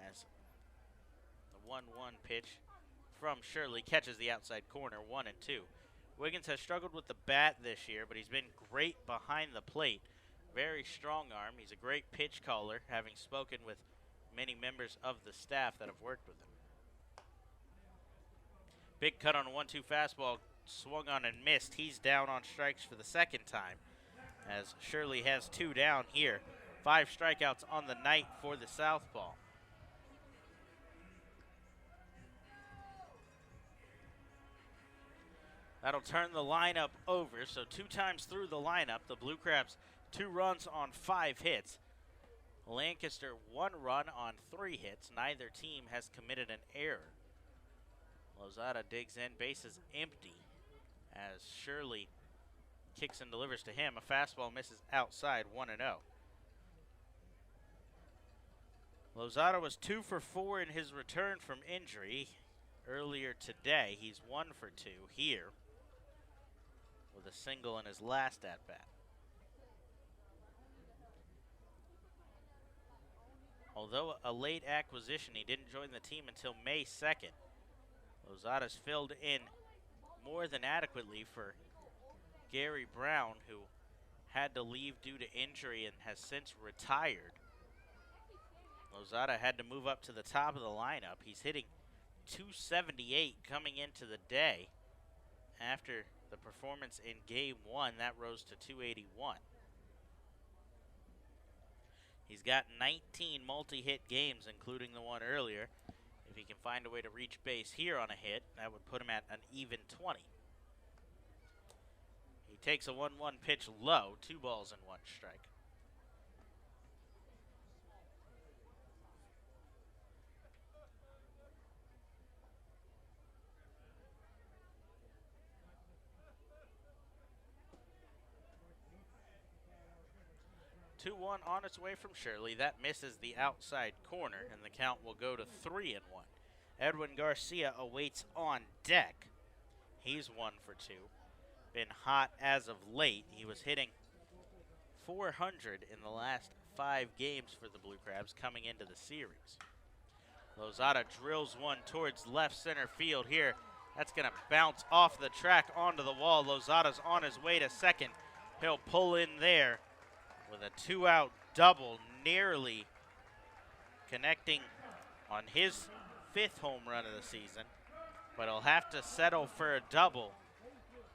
As the 1-1 pitch from Shirley catches the outside corner, 1-2. Wiggins has struggled with the bat this year, but he's been great behind the plate. Very strong arm. He's a great pitch caller, having spoken with many members of the staff that have worked with him. Big cut on a 1-2 fastball, swung on and missed. He's down on strikes for the second time, as Shirley has 2 down here. 5 strikeouts on the night for the southpaw. That'll turn the lineup over, so 2 times through the lineup, the Blue Crabs 2 runs on 5 hits. Lancaster 1 run on 3 hits. Neither team has committed an error. Lozada digs in, bases empty, as Shirley kicks and delivers to him. A fastball misses outside, 1-0. Lozada was 2 for 4 in his return from injury earlier today. He's 1 for 2 here, with a single in his last at-bat. Although a late acquisition, he didn't join the team until May 2nd. Lozada's filled in more than adequately for Gary Brown, who had to leave due to injury and has since retired. Lozada had to move up to the top of the lineup. He's hitting .278 coming into the day. After the performance in Game 1, that rose to .281. He's got 19 multi-hit games, including the one earlier. If he can find a way to reach base here on a hit, that would put him at an even 20. He takes a 1-1 pitch low, 2 balls and 1 strike. On its way from Shirley. That misses the outside corner, and the count will go to 3-1. Edwin Garcia awaits on deck. He's 1 for 2. Been hot as of late. He was hitting .400 in the last 5 games for the Blue Crabs coming into the series. Lozada drills one towards left center field here. That's going to bounce off the track onto the wall. Lozada's on his way to second. He'll pull in there with a 2-out double, nearly connecting on his 5th home run of the season, but he'll have to settle for a double.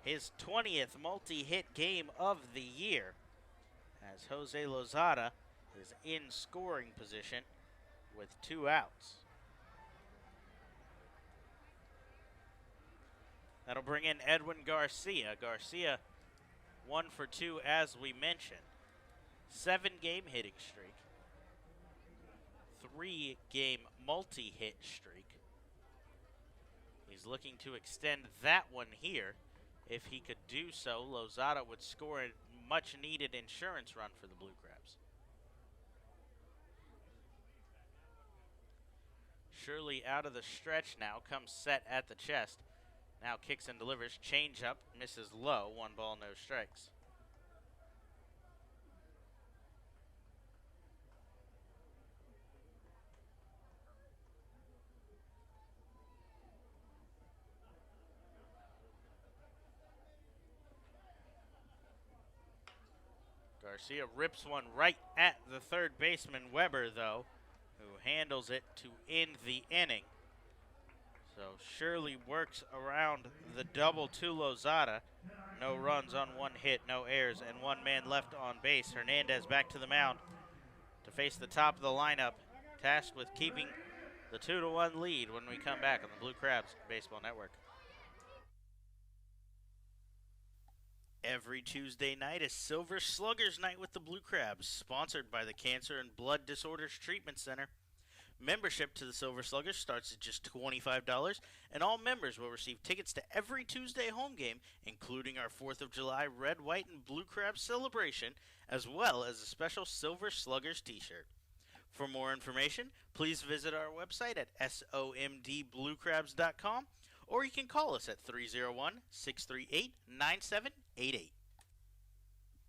His 20th multi-hit game of the year, as Jose Lozada is in scoring position with 2 outs. That'll bring in Edwin Garcia. Garcia 1 for 2, as we mentioned. 7-game hitting streak, 3-game multi-hit streak. He's looking to extend that one here. If he could do so, Lozada would score a much-needed insurance run for the Blue Crabs. Shirley out of the stretch now, comes set at the chest. Now kicks and delivers, change up, misses low, 1 ball, no strikes. Garcia rips one right at the third baseman, Weber, though, who handles it to end the inning. So Shirley works around the double to Lozada. No runs on 1 hit, no errors, and 1 man left on base. Hernandez back to the mound to face the top of the lineup, tasked with keeping the 2-1 lead when we come back on the Blue Crabs Baseball Network. Every Tuesday night is Silver Sluggers Night with the Blue Crabs, sponsored by the Cancer and Blood Disorders Treatment Center. Membership to the Silver Sluggers starts at just $25, and all members will receive tickets to every Tuesday home game, including our 4th of July Red, White, and Blue Crab celebration, as well as a special Silver Sluggers t-shirt. For more information, please visit our website at somdbluecrabs.com, or you can call us at 301-638-9788.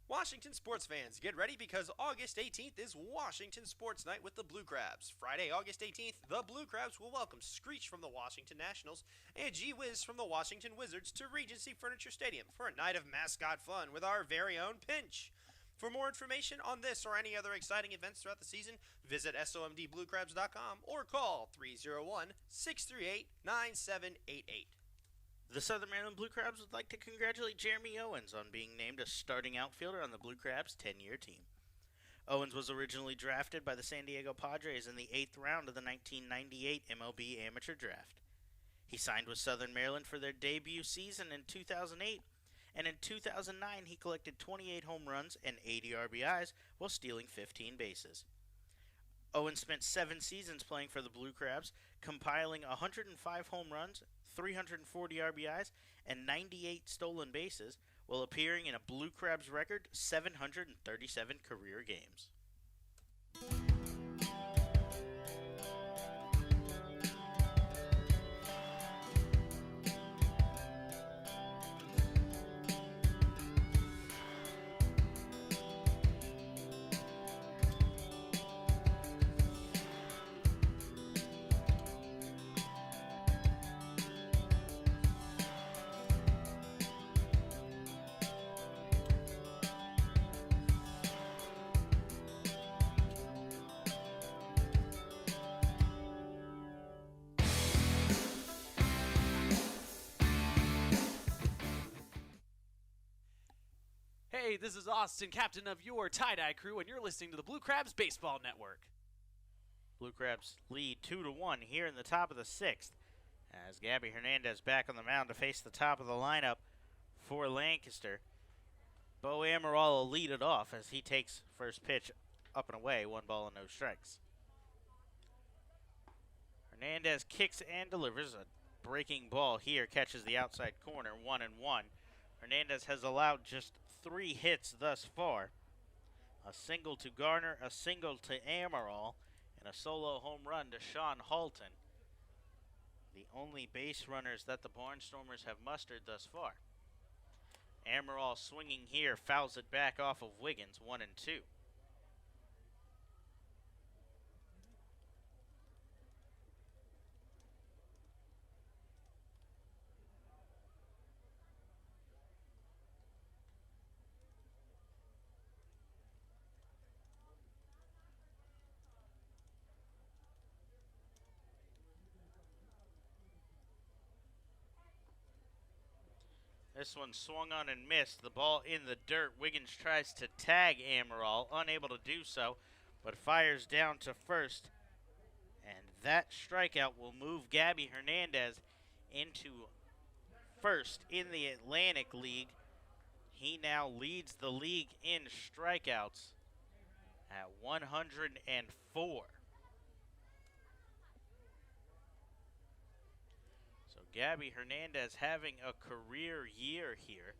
Washington sports fans, get ready because August 18th is Washington Sports Night with the Blue Crabs. Friday, August 18th, the Blue Crabs will welcome Screech from the Washington Nationals and Gee Whiz from the Washington Wizards to Regency Furniture Stadium for a night of mascot fun with our very own Pinch. For more information on this or any other exciting events throughout the season, visit somdbluecrabs.com or call 301-638-9788. The Southern Maryland Blue Crabs would like to congratulate Jeremy Owens on being named a starting outfielder on the Blue Crabs' 10-year team. Owens was originally drafted by the San Diego Padres in the 8th round of the 1998 MLB Amateur Draft. He signed with Southern Maryland for their debut season in 2008, and in 2009 he collected 28 home runs and 80 RBIs while stealing 15 bases. Owens spent 7 seasons playing for the Blue Crabs, compiling 105 home runs, 340 RBIs, and 98 stolen bases, while appearing in a Blue Crabs record 737 career games. Hey, this is Austin, captain of your tie-dye crew, and you're listening to the Blue Crabs Baseball Network. Blue Crabs lead 2-1 here in the top of the 6th, as Gabby Hernandez back on the mound to face the top of the lineup for Lancaster. Bo Amaral will lead it off as he takes first pitch up and away, 1 ball and no strikes. Hernandez kicks and delivers a breaking ball here, catches the outside corner, 1-1. Hernandez has allowed just 3 hits thus far. A single to Garner, a single to Amaral, and a solo home run to Sean Halton. The only base runners that the Barnstormers have mustered thus far. Amaral swinging here, fouls it back off of Wiggins, 1-2. This one swung on and missed. The ball in the dirt. Wiggins tries to tag Amaral, unable to do so, but fires down to first. And that strikeout will move Gabby Hernandez into first in the Atlantic League. He now leads the league in strikeouts at 104. Gabby Hernandez having a career year here.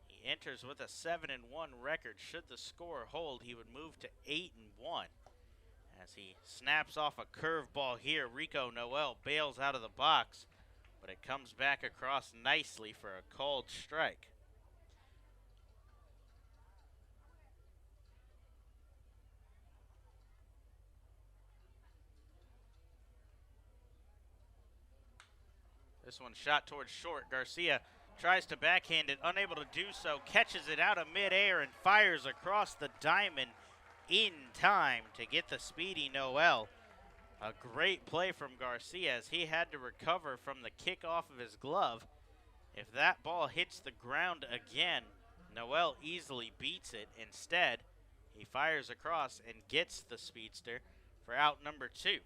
He enters with a 7-1 record. Should the score hold, he would move to 8-1. As he snaps off a curveball here, Rico Noel bails out of the box, but it comes back across nicely for a called strike. This one shot towards short. Garcia tries to backhand it, unable to do so, catches it out of midair and fires across the diamond in time to get the speedy Noel. A great play from Garcia as he had to recover from the kickoff of his glove. If that ball hits the ground again, Noel easily beats it. Instead, he fires across and gets the speedster for out number 2.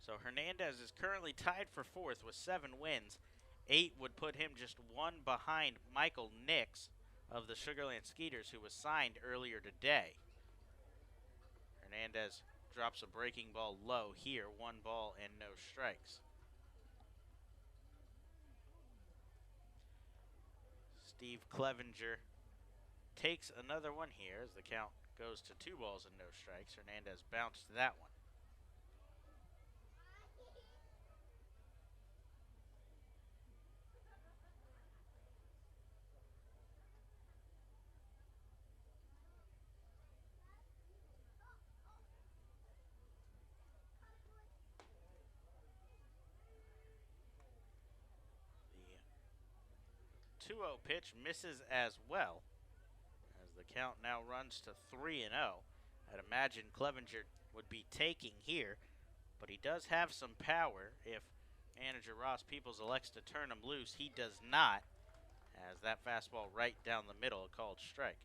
So Hernandez is currently tied for 4th with 7 wins. 8 would put him just 1 behind Michael Nix of the Sugarland Skeeters, who was signed earlier today. Hernandez drops a breaking ball low here. 1 ball and no strikes. Steve Clevenger takes another one here as the count goes to 2 balls and no strikes. Hernandez bounced that one. The 2-0 pitch misses as well, as the count now runs to 3-0. I'd imagine Clevenger would be taking here, but he does have some power. If manager Ross Peoples elects to turn him loose, he does not, as that fastball right down the middle, a called strike.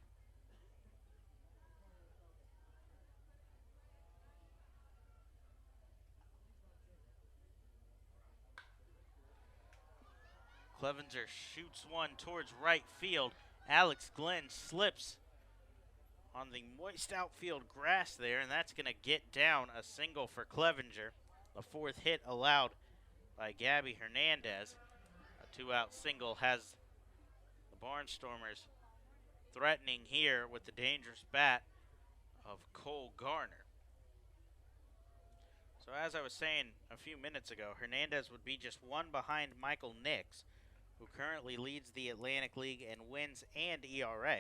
Clevenger shoots one towards right field. Alex Glenn slips on the moist outfield grass there, and that's going to get down a single for Clevenger. The 4th hit allowed by Gabby Hernandez. A 2-out single has the Barnstormers threatening here with the dangerous bat of Cole Garner. So as I was saying a few minutes ago, Hernandez would be just 1 behind Michael Nix, who currently leads the Atlantic League in wins and ERA.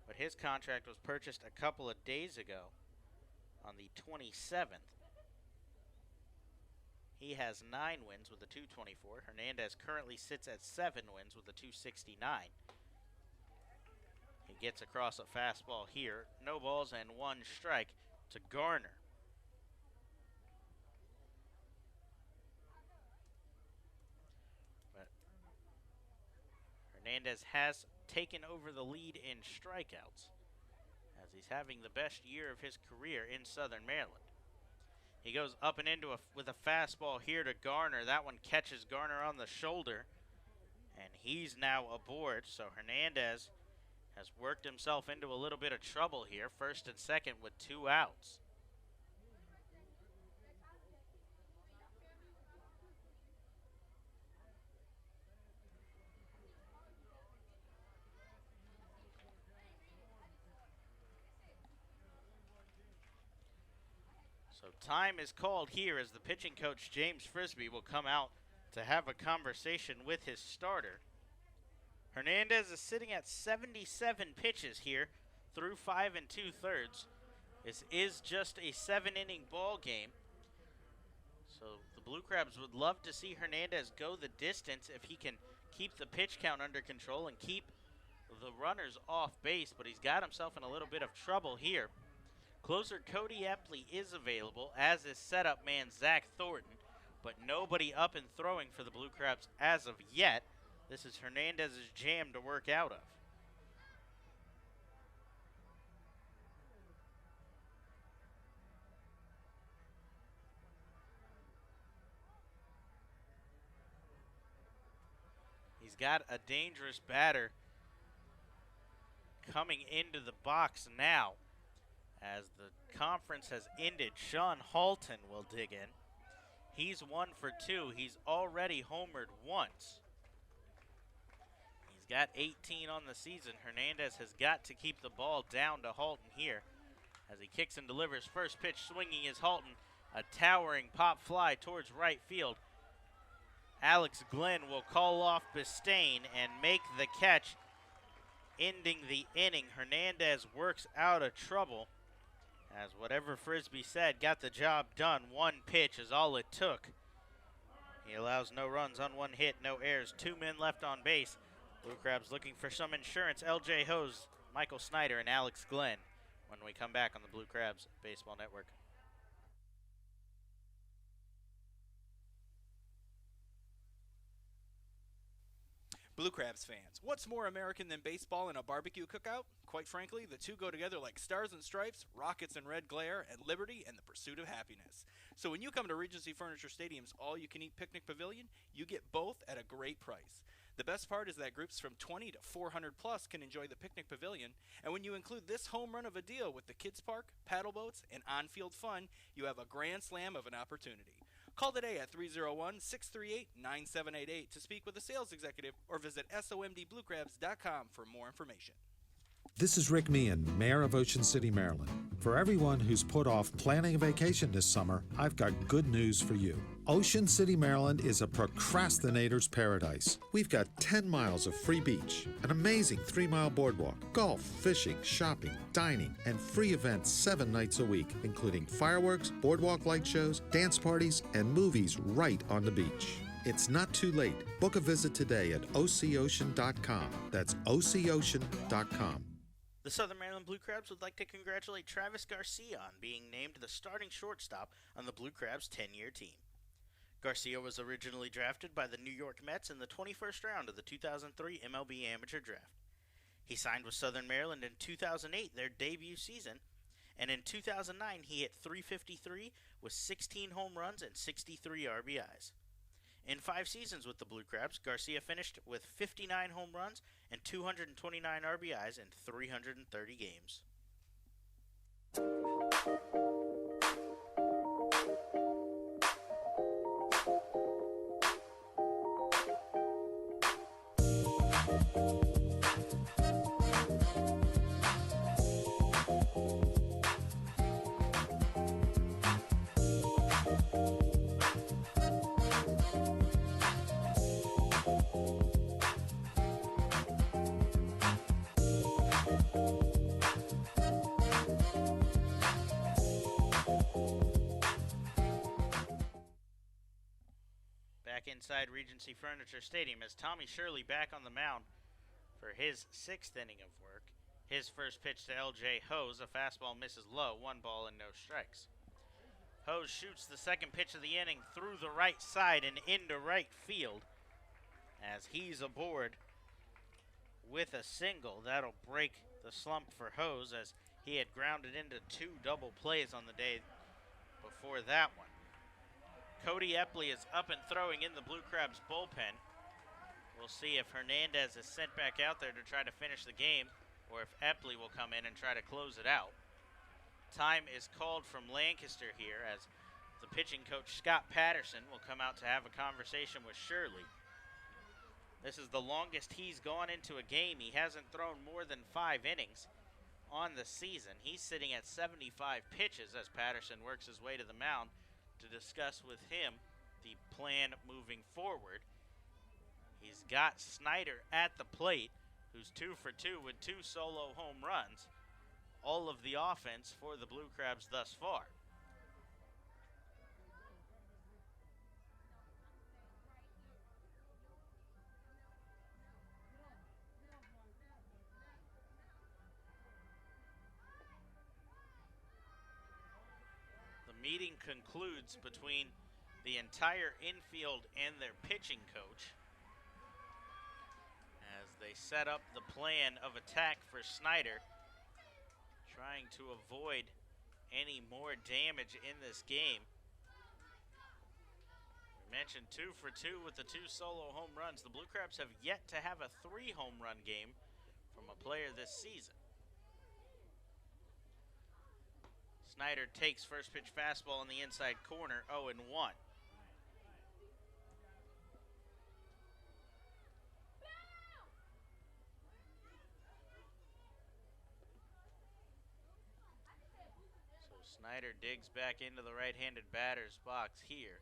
But his contract was purchased a couple of days ago on the 27th. He has 9 wins with a 224. Hernandez currently sits at 7 wins with a 269. He gets across a fastball here. No balls and 1 strike to Garner. Hernandez has taken over the lead in strikeouts, as he's having the best year of his career in Southern Maryland. He goes up and into with a fastball here to Garner. That one catches Garner on the shoulder, and he's now aboard. So Hernandez has worked himself into a little bit of trouble here, 1st and 2nd with 2 outs. So time is called here as the pitching coach, James Frisbee, will come out to have a conversation with his starter. Hernandez is sitting at 77 pitches here through 5 2/3. This is just a 7-inning ball game. So the Blue Crabs would love to see Hernandez go the distance if he can keep the pitch count under control and keep the runners off base, but he's got himself in a little bit of trouble here. Closer Cody Epley is available, as is setup man Zach Thornton, but nobody up and throwing for the Blue Crabs as of yet. This is Hernandez's jam to work out of. He's got a dangerous batter coming into the box now. As the conference has ended, Sean Halton will dig in. He's 1 for 2. He's already homered once. He's got 18 on the season. Hernandez has got to keep the ball down to Halton here. As he kicks and delivers, first pitch swinging is Halton. A towering pop fly towards right field. Alex Glenn will call off Bistain and make the catch, ending the inning. Hernandez works out of trouble, as whatever Frisbee said got the job done. 1 pitch is all it took. He allows no runs on 1 hit, no errors, 2 men left on base. Blue Crabs looking for some insurance. LJ Hose, Michael Snyder, and Alex Glenn when we come back on the Blue Crabs Baseball Network. Blue Crabs fans, what's more American than baseball and a barbecue cookout? Quite frankly, the two go together like stars and stripes, rockets and red glare, and liberty and the pursuit of happiness. So when you come to Regency Furniture Stadium's all-you-can-eat picnic pavilion, you get both at a great price. The best part is that groups from 20 to 400 plus can enjoy the picnic pavilion, and when you include this home run of a deal with the kids park, paddle boats, and on-field fun, you have a grand slam of an opportunity. Call today at 301-638-9788 to speak with a sales executive or visit somdbluecrabs.com for more information. This is Rick Meehan, Mayor of Ocean City, Maryland. For everyone who's put off planning a vacation this summer, I've got good news for you. Ocean City, Maryland is a procrastinator's paradise. We've got 10 miles of free beach, an amazing 3-mile boardwalk, golf, fishing, shopping, dining, and free events 7 nights a week, including fireworks, boardwalk light shows, dance parties, and movies right on the beach. It's not too late. Book a visit today at ococean.com. That's ococean.com. The Southern Maryland Blue Crabs would like to congratulate Travis Garcia on being named the starting shortstop on the Blue Crabs' 10-year team. Garcia was originally drafted by the New York Mets in the 21st round of the 2003 MLB Amateur Draft. He signed with Southern Maryland in 2008, their debut season, and in 2009 he hit .353 with 16 home runs and 63 RBIs. In 5 seasons with the Blue Crabs, Garcia finished with 59 home runs and 229 RBIs in 330 games. Inside Regency Furniture Stadium as Tommy Shirley back on the mound for his 6th inning of work. His first pitch to LJ Hose, a fastball misses low, 1 ball and no strikes. Hose shoots the second pitch of the inning through the right side and into right field as he's aboard with a single. That'll break the slump for Hose as he had grounded into 2 double plays on the day before that one. Cody Epley is up and throwing in the Blue Crabs bullpen. We'll see if Hernandez is sent back out there to try to finish the game or if Epley will come in and try to close it out. Time is called from Lancaster here as the pitching coach Scott Patterson will come out to have a conversation with Shirley. This is the longest he's gone into a game. He hasn't thrown more than 5 innings on the season. He's sitting at 75 pitches as Patterson works his way to the mound to discuss with him the plan moving forward. He's got Snyder at the plate, who's 2 for 2 with 2 solo home runs. All of the offense for the Blue Crabs thus far. Meeting concludes between the entire infield and their pitching coach as they set up the plan of attack for Snyder, trying to avoid any more damage in this game. We mentioned 2 for 2 with the 2 solo home runs. The Blue Crabs have yet to have a 3 home run game from a player this season. Snyder takes first pitch fastball in the inside corner, 0-1. So Snyder digs back into the right-handed batter's box here,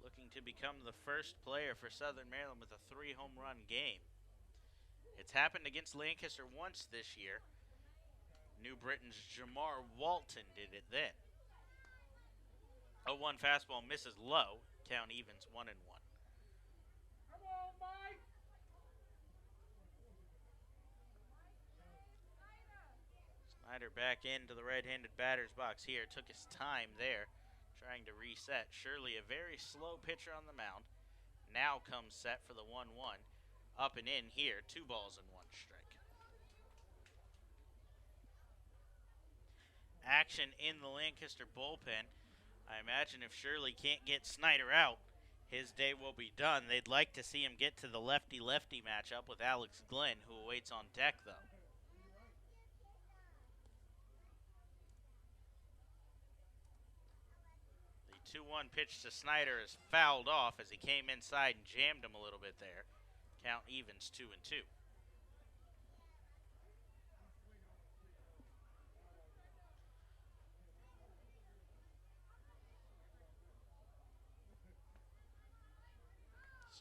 looking to become the first player for Southern Maryland with a 3 home run game. It's happened against Lancaster once this year. New Britain's Jamar Walton did it then. 0-1 fastball misses low. Count evens 1-1. Come on, Mike! Snyder back into the right-handed batter's box here. Took his time there, trying to reset. Shirley, a very slow pitcher on the mound. Now comes set for the 1-1. Up and in here, 2 balls and 1 strike. Action in the Lancaster bullpen. I imagine if Shirley can't get Snyder out, his day will be done. They'd like to see him get to the lefty-lefty matchup with Alex Glenn, who awaits on deck, though. The 2-1 pitch to Snyder is fouled off as he came inside and jammed him a little bit there. Count evens 2-2.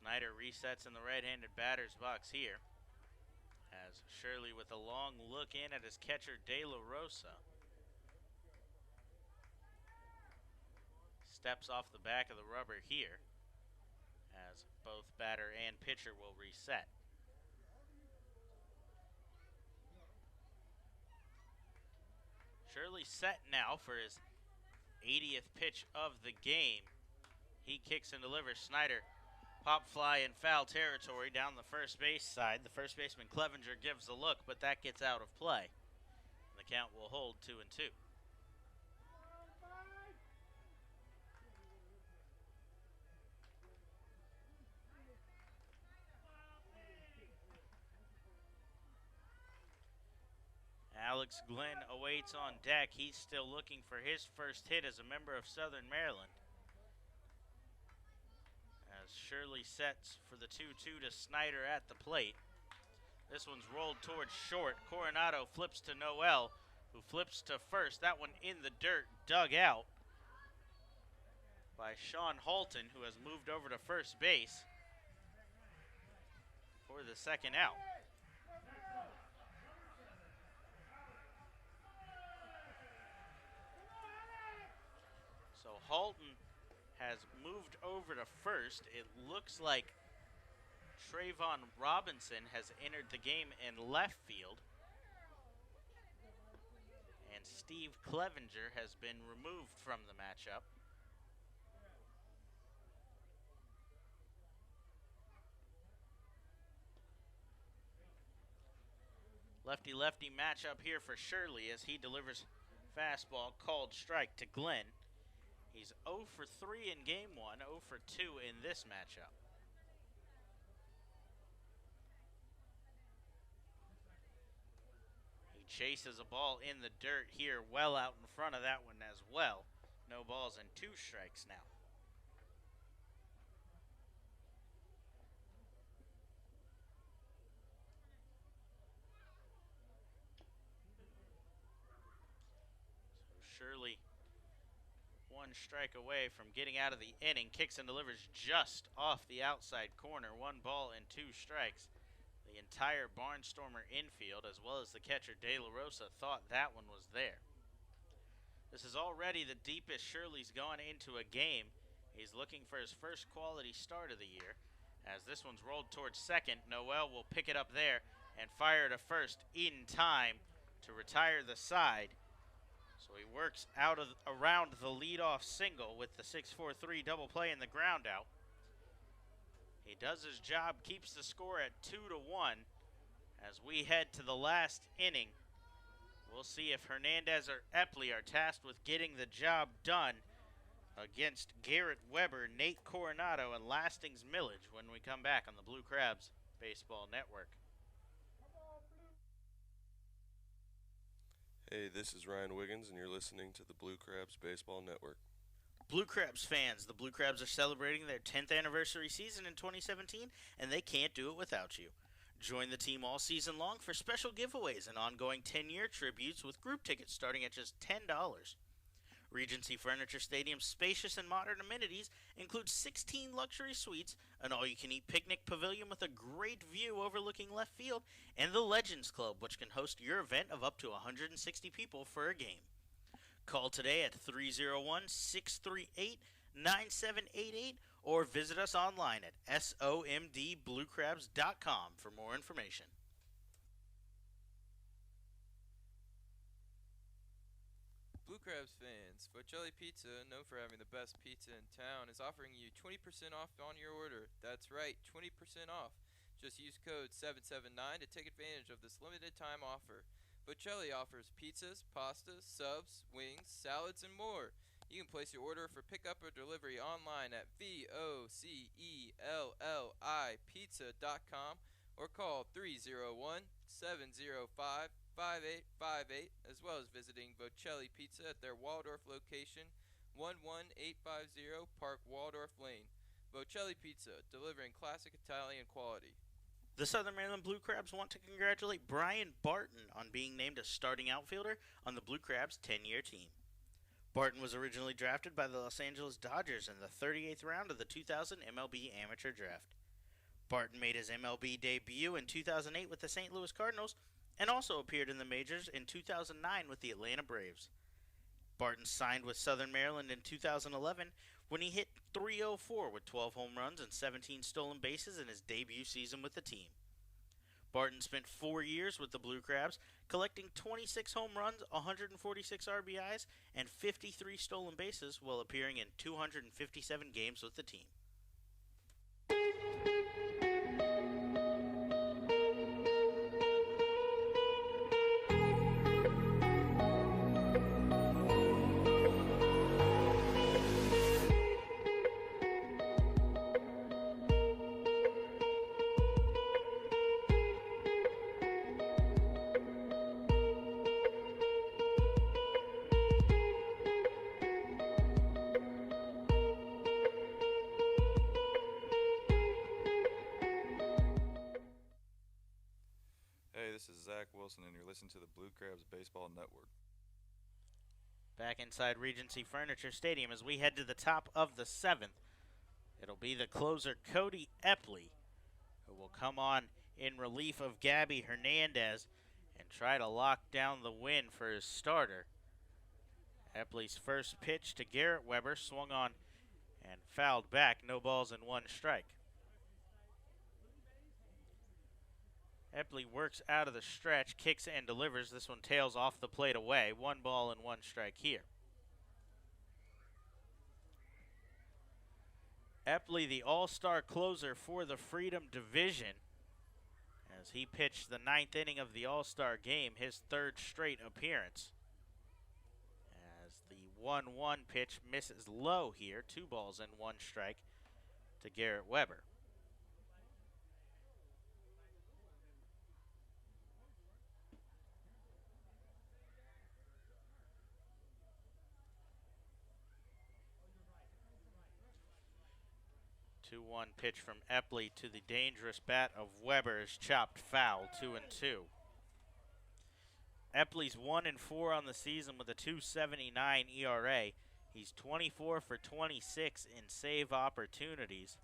Snyder resets in the right-handed batter's box here, as Shirley with a long look in at his catcher De La Rosa. Steps off the back of the rubber here, as both batter and pitcher will reset. Shirley set now for his 80th pitch of the game. He kicks and delivers. Snyder pop fly in foul territory down the first base side. The first baseman Clevenger gives a look, but that gets out of play. And the count will hold 2-2. Alex Glenn awaits on deck. He's still looking for his first hit as a member of Southern Maryland. As Shirley sets for the 2-2 to Snyder at the plate. This one's rolled towards short. Coronado flips to Noel, who flips to first. That one in the dirt, dug out by Sean Halton, who has moved over to first base for the second out. So Halton has moved over to first. It looks like Trayvon Robinson has entered the game in left field. And Steve Clevenger has been removed from the matchup. Lefty-lefty matchup here for Shirley as he delivers fastball called strike to Glenn. He's 0 for 3 in game 1, 0 for 2 in this matchup. He chases a ball in the dirt here, well out in front of that one as well. No balls and 2 strikes now. So Shirley 1 strike away from getting out of the inning. Kicks and delivers just off the outside corner. 1 ball and 2 strikes. The entire Barnstormer infield, as well as the catcher De La Rosa, thought that one was there. This is already the deepest Shirley's gone into a game. He's looking for his first quality start of the year. As this one's rolled towards second, Noel will pick it up there and fire to first in time to retire the side. So he works out of around the leadoff single with the 6-4-3 double play in the ground out. He does his job, keeps the score at 2-1 as we head to the last inning. We'll see if Hernandez or Epley are tasked with getting the job done against Garrett Weber, Nate Coronado, and Lastings Millage when we come back on the Blue Crabs Baseball Network. Hey, this is Ryan Wiggins, and you're listening to the Blue Crabs Baseball Network. Blue Crabs fans, the Blue Crabs are celebrating their 10th anniversary season in 2017, and they can't do it without you. Join the team all season long for special giveaways and ongoing 10-year tributes with group tickets starting at just $10. Regency Furniture Stadium's spacious and modern amenities include 16 luxury suites, an all-you-can-eat picnic pavilion with a great view overlooking left field, and the Legends Club, which can host your event of up to 160 people for a game. Call today at 301-638-9788 or visit us online at somdbluecrabs.com for more information. Blue Crabs fans, Focelli Pizza, known for having the best pizza in town, is offering you 20% off on your order. That's right, 20% off. Just use code 779 to take advantage of this limited time offer. Focelli offers pizzas, pastas, subs, wings, salads, and more. You can place your order for pickup or delivery online at VOCELLIPizza.com or call 301-705-5858, as well as visiting Bocelli Pizza at their Waldorf location, 11850 Park Waldorf Lane. Bocelli Pizza, delivering classic Italian quality. The Southern Maryland Blue Crabs want to congratulate Brian Barton on being named a starting outfielder on the Blue Crabs' 10-year team. Barton was originally drafted by the Los Angeles Dodgers in the 38th round of the 2000 MLB Amateur Draft. Barton made his MLB debut in 2008 with the St. Louis Cardinals and also appeared in the majors in 2009 with the Atlanta Braves. Barton signed with Southern Maryland in 2011 when he hit .304 with 12 home runs and 17 stolen bases in his debut season with the team. Barton spent 4 years with the Blue Crabs, collecting 26 home runs, 146 RBIs, and 53 stolen bases while appearing in 257 games with the team. This is Zach Wilson, and you're listening to the Blue Crabs Baseball Network. Back inside Regency Furniture Stadium as we head to the top of the 7th. It'll be the closer Cody Epley who will come on in relief of Gabby Hernandez and try to lock down the win for his starter. Epley's first pitch to Garrett Weber swung on and fouled back, no balls and 1 strike. Epley works out of the stretch, kicks and delivers. This one tails off the plate away. 1 ball and 1 strike here. Epley, the all-star closer for the Freedom Division, as he pitched the 9th inning of the all-star game, his 3rd straight appearance. As the 1-1 pitch misses low here, 2 balls and 1 strike to Garrett Weber. The 2-1 pitch from Epley to the dangerous bat of Weber is chopped foul, 2-2. Epley's 1-4 on the season with a .279 ERA. He's 24 for 26 in save opportunities.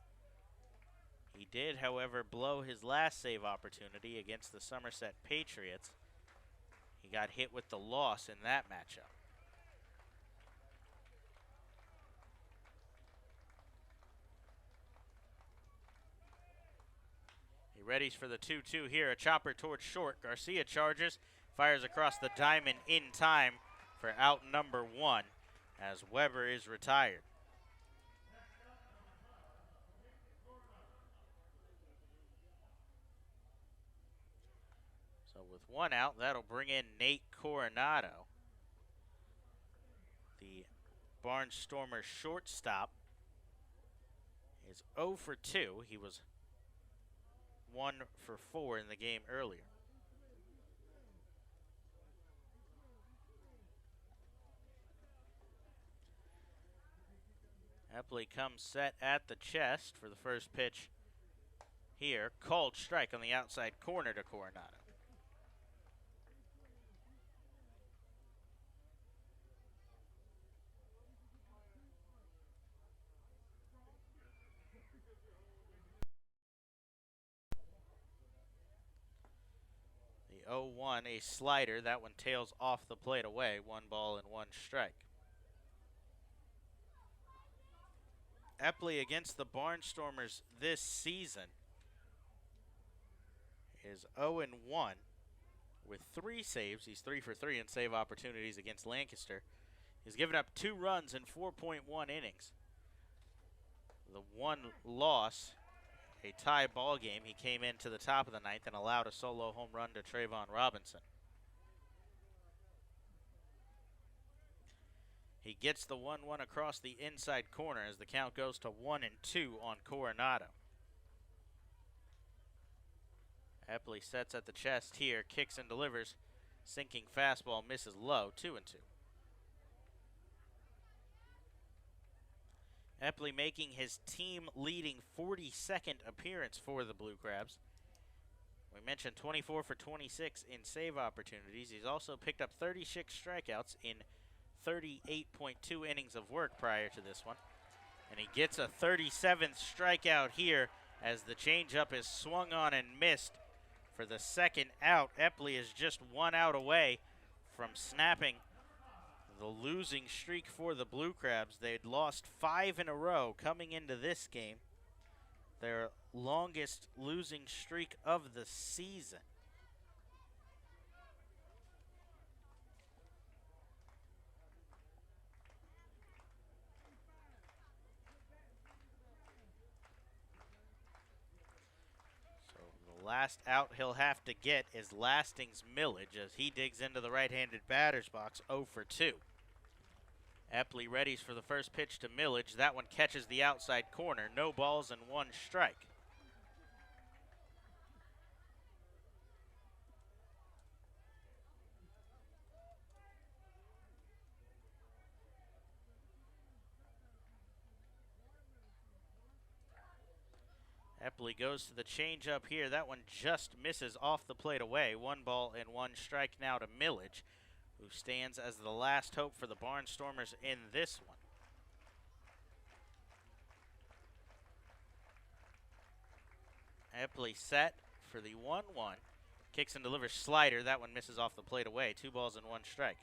He did, however, blow his last save opportunity against the Somerset Patriots. He got hit with the loss in that matchup. He readies for the 2-2 here. A chopper towards short. Garcia charges, fires across the diamond in time for out number 1 as Weber is retired. So with 1 out, that'll bring in Nate Coronado, the Barnstormers shortstop. Is 0 for 2. He was 1 for 4 in the game earlier. Epley comes set at the chest for the first pitch here. Called strike on the outside corner to Coronado. The 0-1, a slider. That one tails off the plate away. 1 ball and 1 strike. Epley against the Barnstormers this season is 0-1 with 3 saves. He's 3 for 3 in save opportunities against Lancaster. He's given up 2 runs in 4.1 innings. The 1 loss, a tie ball game, he came into the top of the 9th and allowed a solo home run to Trayvon Robinson. He gets the 1-1 across the inside corner as the count goes to 1-2 on Coronado. Epley sets at the chest here, kicks and delivers. Sinking fastball misses low, 2-2. Epley making his team-leading 42nd appearance for the Blue Crabs. We mentioned 24 for 26 in save opportunities. He's also picked up 36 strikeouts in 38.2 innings of work prior to this one. And he gets a 37th strikeout here as the changeup is swung on and missed for the second out. Epley is just 1 out away from snapping the losing streak for the Blue Crabs. They'd lost 5 in a row coming into this game. Their longest losing streak of the season. So the last out he'll have to get is Lasting's Millage as he digs into the right-handed batter's box, 0 for 2. Epley readies for the first pitch to Millage. That one catches the outside corner. No balls and 1 strike. Epley goes to the changeup here. That one just misses off the plate away. 1 ball and 1 strike now to Millage, who stands as the last hope for the Barnstormers in this one. Epley set for the 1-1. Kicks and delivers slider. That one misses off the plate away. 2 balls and 1 strike.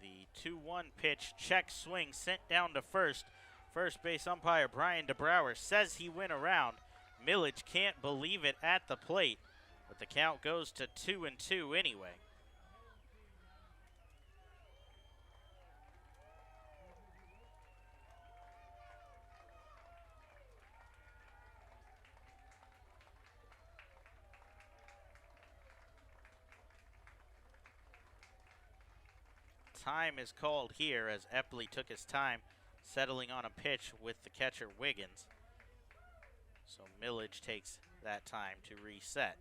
The 2-1 pitch, check swing, sent down to first. First base umpire Brian DeBrouwer says he went around. Millage can't believe it at the plate, but the count goes to 2-2 anyway. Time is called here as Epley took his time settling on a pitch with the catcher Wiggins. So Millage takes that time to reset.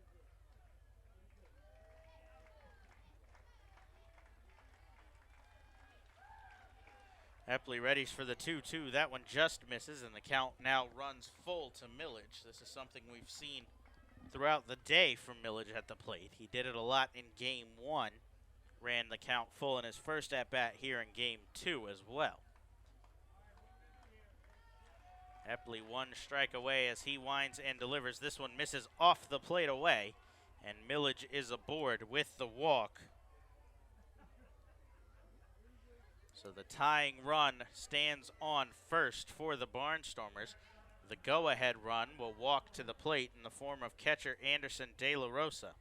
Epley readies for the 2-2. That one just misses, and the count now runs full to Millage. This is something we've seen throughout the day from Millage at the plate. He did it a lot in Game 1. Ran the count full in his first at-bat here in Game 2 as well. Epley 1 strike away as he winds and delivers. This one misses off the plate away, and Millage is aboard with the walk. So the tying run stands on first for the Barnstormers. The go-ahead run will walk to the plate in the form of catcher Anderson De La Rosa.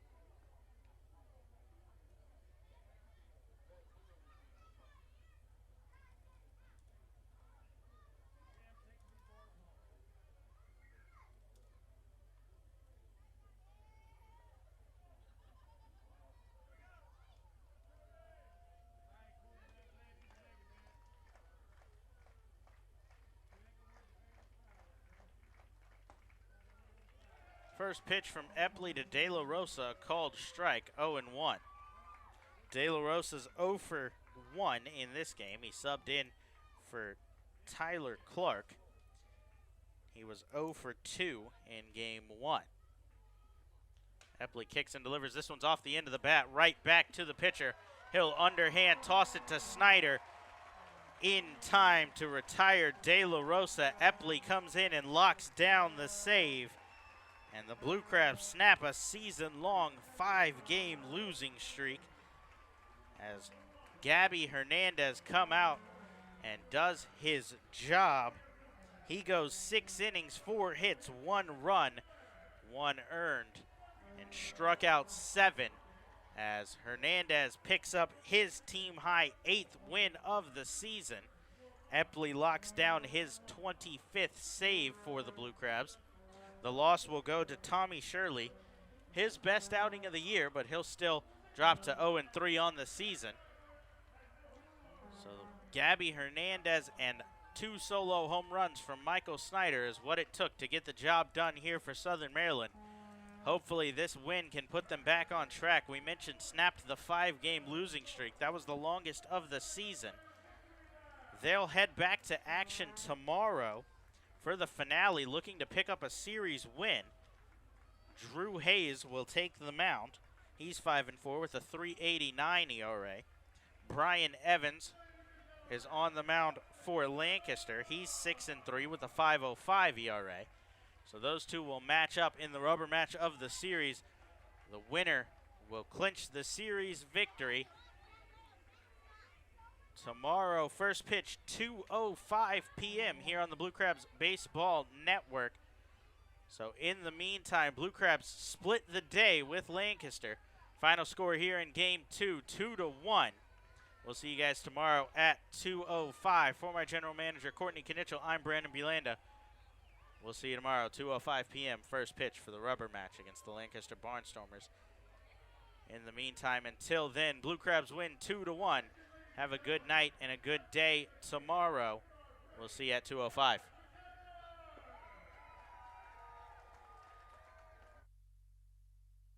First pitch from Epley to De La Rosa, called strike, 0-1. De La Rosa's 0 for 1 in this game. He subbed in for Tyler Clark. He was 0 for 2 in Game 1. Epley kicks and delivers. This one's off the end of the bat, right back to the pitcher. He'll underhand toss it to Snyder in time to retire De La Rosa. Epley comes in and locks down the save. And the Blue Crabs snap a season-long 5-game losing streak as Gabby Hernandez come out and does his job. He goes 6 innings, 4 hits, 1 run, 1 earned, and struck out 7 as Hernandez picks up his team-high 8th win of the season. Epley locks down his 25th save for the Blue Crabs. The loss will go to Tommy Shirley, his best outing of the year, but he'll still drop to 0-3 on the season. So Gabby Hernandez and 2 solo home runs from Michael Snyder is what it took to get the job done here for Southern Maryland. Hopefully this win can put them back on track. We mentioned snapped the 5-game losing streak. That was the longest of the season. They'll head back to action tomorrow for the finale, looking to pick up a series win. Drew Hayes will take the mound. He's 5-4 with a 3.89 ERA. Brian Evans is on the mound for Lancaster. He's 6-3 with a 5.05 ERA. So those two will match up in the rubber match of the series. The winner will clinch the series victory. Tomorrow, first pitch, 2:05 p.m. here on the Blue Crabs Baseball Network. So in the meantime, Blue Crabs split the day with Lancaster. Final score here in Game 2, 2-1. We'll see you guys tomorrow at 2:05. For my general manager, Courtney Knichel, I'm Brandon Belanda. We'll see you tomorrow, 2:05 p.m. First pitch for the rubber match against the Lancaster Barnstormers. In the meantime, until then, Blue Crabs win 2-1. Have a good night and a good day tomorrow. We'll see you at 2:05.